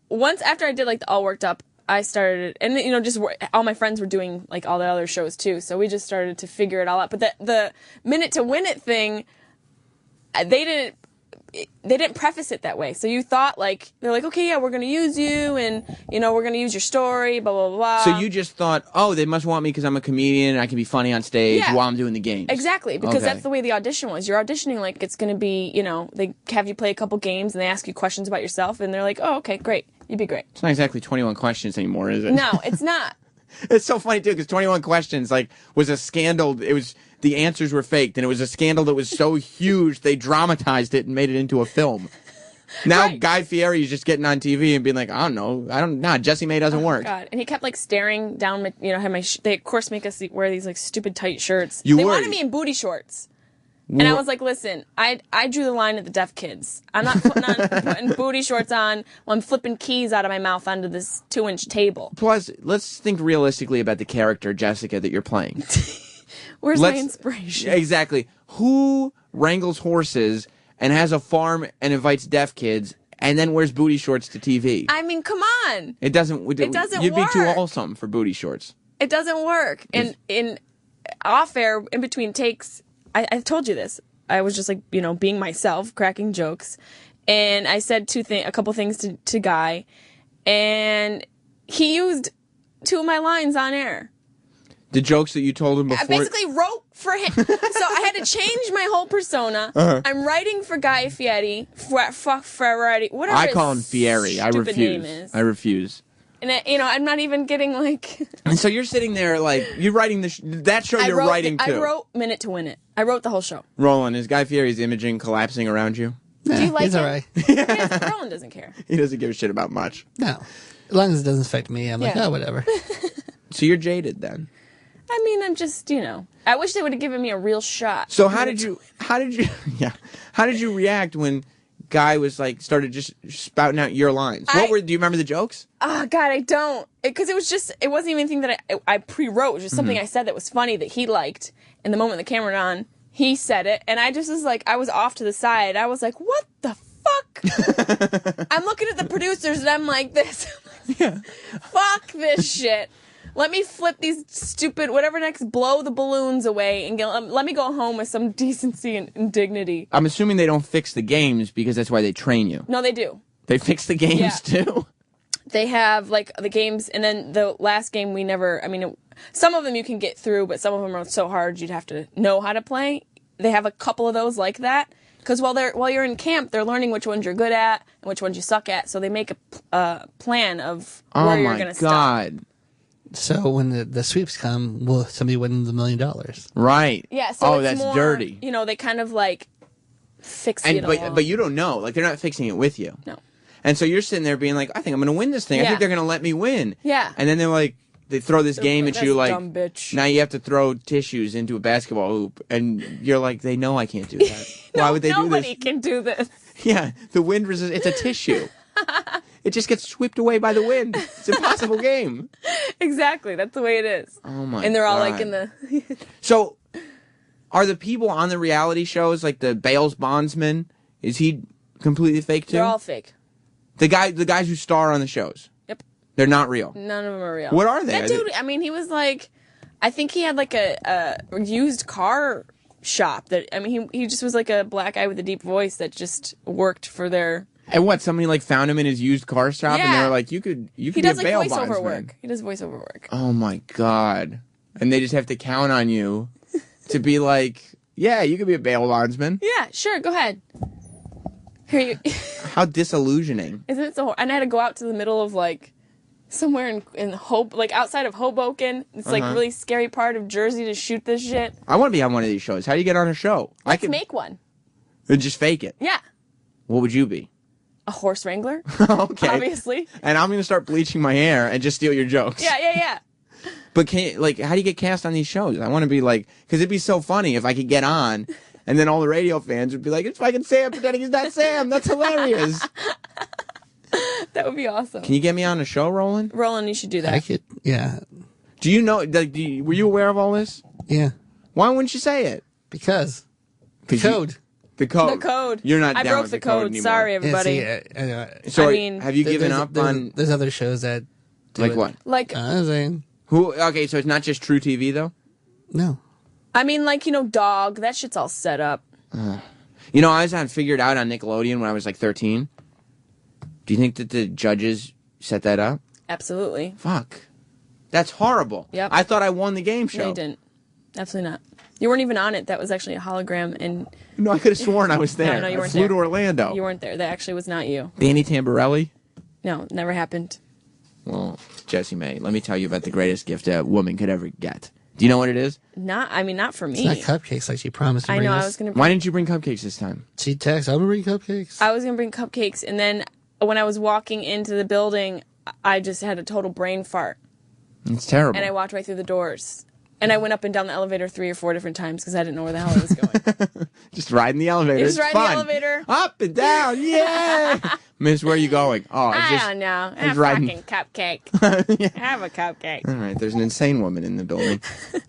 once after I did, like, the All Worked Up, I started, and, just all my friends were doing, like, all the other shows, too. So we just started to figure it all out. But the Minute to Win It thing, they didn't preface it that way. So you thought, like, they're like, okay, yeah, we're going to use you, and, we're going to use your story, blah, blah, blah. So you just thought, oh, they must want me because I'm a comedian and I can be funny on stage while I'm doing the games. Exactly, because that's the way the audition was. You're auditioning like it's going to be, they have you play a couple games and they ask you questions about yourself, and they're like, oh, okay, great. You'd be great. It's not exactly 21 Questions anymore, is it? No, it's not. It's so funny, too, because 21 Questions, like, was a scandal. It was... The answers were faked, and it was a scandal that was so huge they dramatized it and made it into a film. Now Guy Fieri is just getting on TV and being like, I don't know, Jesse May doesn't work. God, and he kept like staring down. Had my. They of course make us wear these like stupid tight shirts. They wanted me in booty shorts, and I was like, listen, I drew the line at the deaf kids. I'm not putting booty shorts on while I'm flipping keys out of my mouth onto this 2-inch table. Plus, let's think realistically about the character Jessica that you're playing. Where's my inspiration? Exactly. Who wrangles horses and has a farm and invites deaf kids and then wears booty shorts to TV? I mean, come on. It doesn't work. You'd be too wholesome for booty shorts. It doesn't work. And in off air, in between takes, I told you this. I was just like, being myself, cracking jokes. And I said a couple things to Guy. And he used 2 of my lines on air. The jokes that you told him before? I basically wrote for him. So I had to change my whole persona. I'm writing for Guy Fieri. Ferretti. Whatever I call him Fieri. I refuse. Name is. I refuse. And, I'm not even getting like... And so you're sitting there like, you're writing that show you're writing too. I wrote Minute to Win It. I wrote the whole show. Roland, is Guy Fieri's imaging collapsing around you? Do you like he's it? all right. Roland doesn't care. He doesn't give a shit about much. No. As long as it doesn't affect me, I'm like, oh, whatever. So you're jaded then? I mean, I'm just, I wish they would have given me a real shot. So how did you react when Guy was like, started just spouting out your lines? Do you remember the jokes? Oh, God, I don't. Because it wasn't even anything that I pre-wrote. It was just something I said that was funny that he liked. And the moment the camera went on, he said it. And I just was like, I was off to the side. I was like, what the fuck? I'm looking at the producers and I'm like this. Fuck this shit. Let me flip these stupid, whatever next, blow the balloons away and let me go home with some decency and dignity. I'm assuming they don't fix the games because that's why they train you. No, they do. They fix the games too? They have, like, the games, and then the last game some of them you can get through, but some of them are so hard you'd have to know how to play. They have a couple of those like that. Because while you're in camp, they're learning which ones you're good at and which ones you suck at, so they make a plan of where you're going to stop. Oh, my God. So when the sweeps come, will somebody win the $1 million? Right. Yeah. So that's more, dirty. They kind of like fixing it along. But you don't know. Like, they're not fixing it with you. No. And so you're sitting there being like, I think I'm going to win this thing. I think they're going to let me win. Yeah. And then they're like, they throw this game at you like, dumb bitch. now you have to throw tissues into a basketball hoop. And you're like, they know I can't do that. Why would they do this? Nobody can do this. Yeah, the wind it's a tissue. It just gets swept away by the wind. It's an impossible game. Exactly. That's the way it is. Oh, my God. And they're all like in the... So, are the people on the reality shows, like the Bales Bondsman, is he completely fake too? They're all fake. The guys who star on the shows? Yep. They're not real? None of them are real. What are they? That dude, I mean, he was like... I think he had like a used car shop. That I mean, he just was like a black guy with a deep voice that just worked for their... And what, somebody like found him in his used car shop and they Yeah. were like, you could He be does a like bail voiceover bondsman. work. He does voiceover work. Oh my God. And they just have to count on you to be like, yeah, you could be a bail bondsman. Yeah, sure, go ahead. Here you... How disillusioning. Isn't it so? And I had to go out to the middle of like somewhere in Hope, like outside of Hoboken. It's like Uh-huh. really scary part of Jersey to shoot this shit. I want to be on one of these shows. How do you get on a show? Let's make one. Just fake it. Yeah, What would you be? a horse wrangler. Okay. Obviously. And I'm going to start bleaching my hair and just steal your jokes. Yeah. But how do you get cast on these shows? I want to be like, because it'd be so funny if I could get on, and then all the radio fans would be like, it's fucking Sam pretending he's not Sam. That's hilarious. That would be awesome. Can you get me on a show, Roland? Roland, you should do that. I could, yeah. Do you know, were you aware of all this? Yeah. Why wouldn't you say it? Because. The code. The code. The code. You're not I down broke with the the code code. anymore. Sorry, everybody. So I mean, have you given up on... There's other shows that do Like it. what? Like... I'm saying. Okay, so it's not just True TV, though? No. I mean, like, Dog. That shit's all set up. I was on Figured Out on Nickelodeon when I was like 13. Do you think that the judges set that up? Absolutely. Fuck. That's horrible. Yep. I thought I won the game show. No, you didn't. Absolutely not. You weren't even on it. That was actually a hologram. And No, I could have sworn I was there. No, you I weren't flew there. to Orlando. You weren't there. That actually was not you. Danny Tamborelli? No, never happened. Well, Jessie May, let me tell you about the greatest gift a woman could ever get. Do you know what it is? Not for me. It's not cupcakes like she promised to I bring know, us. I was gonna Why didn't you bring cupcakes this time? She texted, I'm going to bring cupcakes. I was going to bring cupcakes, and then when I was walking into the building, I just had a total brain fart. It's terrible. And I walked right through the doors. And I went up and down the elevator 3 or 4 different times because I didn't know where the hell I was going. Just riding the elevator. Just It's riding the fun. elevator. Up and down, yeah! Miss, where are you going? Oh, I don't know. I Have was a riding- fucking cupcake. Have a cupcake. All right, there's an insane woman in the building.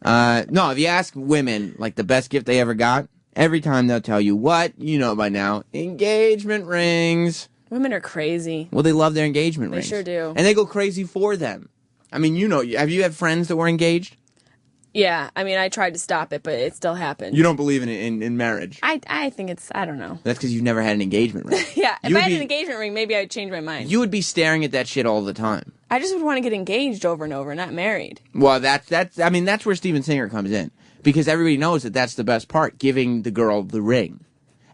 No, if you ask women, like, the best gift they ever got, every time they'll tell you, what? You know by now. Engagement rings. Women are crazy. Well, they love their engagement They rings. sure do. And they go crazy for them. I mean, have you had friends that were engaged? Yeah, I mean, I tried to stop it, but it still happened. You don't believe in marriage. I think it's, I don't know. That's because you've never had an engagement ring. Yeah, if You I would had be- an engagement ring, maybe I'd change my mind. You would be staring at that shit all the time. I just would want to get engaged over and over, not married. Well, that's where Steven Singer comes in. Because everybody knows that that's the best part, giving the girl the ring.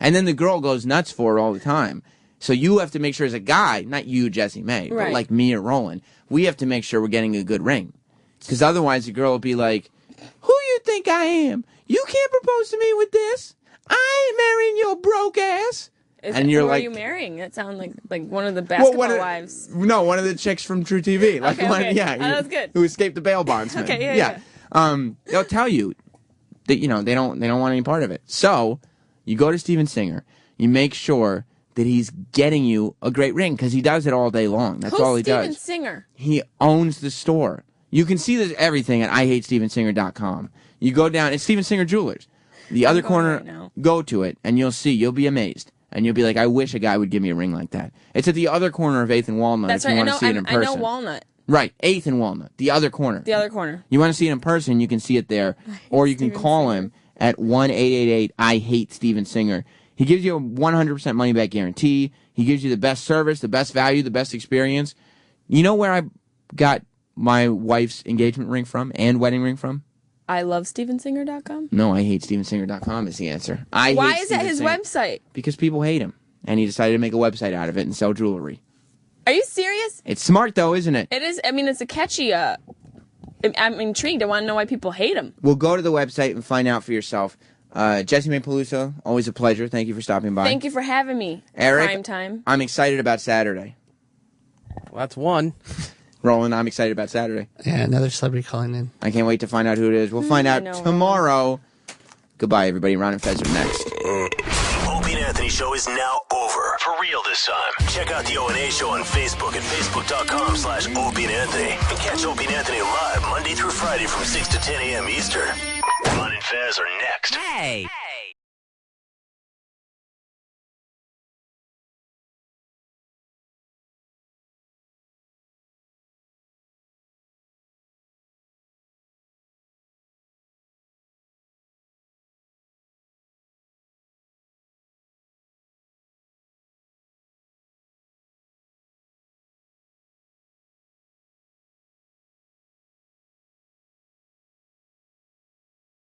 And then the girl goes nuts for it all the time. So you have to make sure as a guy, not you, Jessie May, but Right. like me or Roland, we have to make sure we're getting a good ring. Because otherwise the girl will be like, who you think I am? You can't propose to me with this. I ain't marrying your broke ass. And you're who like, are you marrying? That sounds like one of the basketball wives. No, one of the chicks from True TV. Like Okay, one, okay. yeah, Oh, that's good. who escaped the bail bondsman. Okay, yeah. They'll tell you that they don't want any part of it. So you go to Steven Singer, you make sure that he's getting you a great ring because he does it all day long. That's Who's all he Steven does. Singer? He owns the store. You can see this everything at IHateStevenSinger.com. You go down, it's Steven Singer Jewelers. The other corner, go to it, and you'll see. You'll be amazed. And you'll be like, I wish a guy would give me a ring like that. It's at the other corner of 8th and Walnut That's if you right. want to see it in I person. know Walnut. Right, 8th and Walnut, the other corner. The other corner. You want to see it in person, you can see it there. Or you can call him at 1-888-I-HATE-STEVEN-SINGER. He gives you a 100% money-back guarantee. He gives you the best service, the best value, the best experience. You know where I got my wife's engagement ring from and wedding ring from? I love StevenSinger.com. No, IHateStevenSinger.com is the answer. Why is that his website? Because people hate him. And he decided to make a website out of it and sell jewelry. Are you serious? It's smart, though, isn't it? It is. I mean, it's a catchy. I'm intrigued. I want to know why people hate him. Well, go to the website and find out for yourself. Jesse May Peluso, always a pleasure. Thank you for stopping by. Thank you for having me. Eric, Prime time. I'm excited about Saturday. Well, that's one. Roland, I'm excited about Saturday. Yeah, another celebrity calling in. I can't wait to find out who it is. We'll find out tomorrow. Goodbye, everybody. Ron and Fez are next. Opie and Anthony Show is now over. For real this time. Check out the O&A Show on Facebook at facebook.com/Opie and Anthony. And catch Opie and Anthony live Monday through Friday from 6 to 10 a.m. Eastern. Ron and Fez are next. Hey!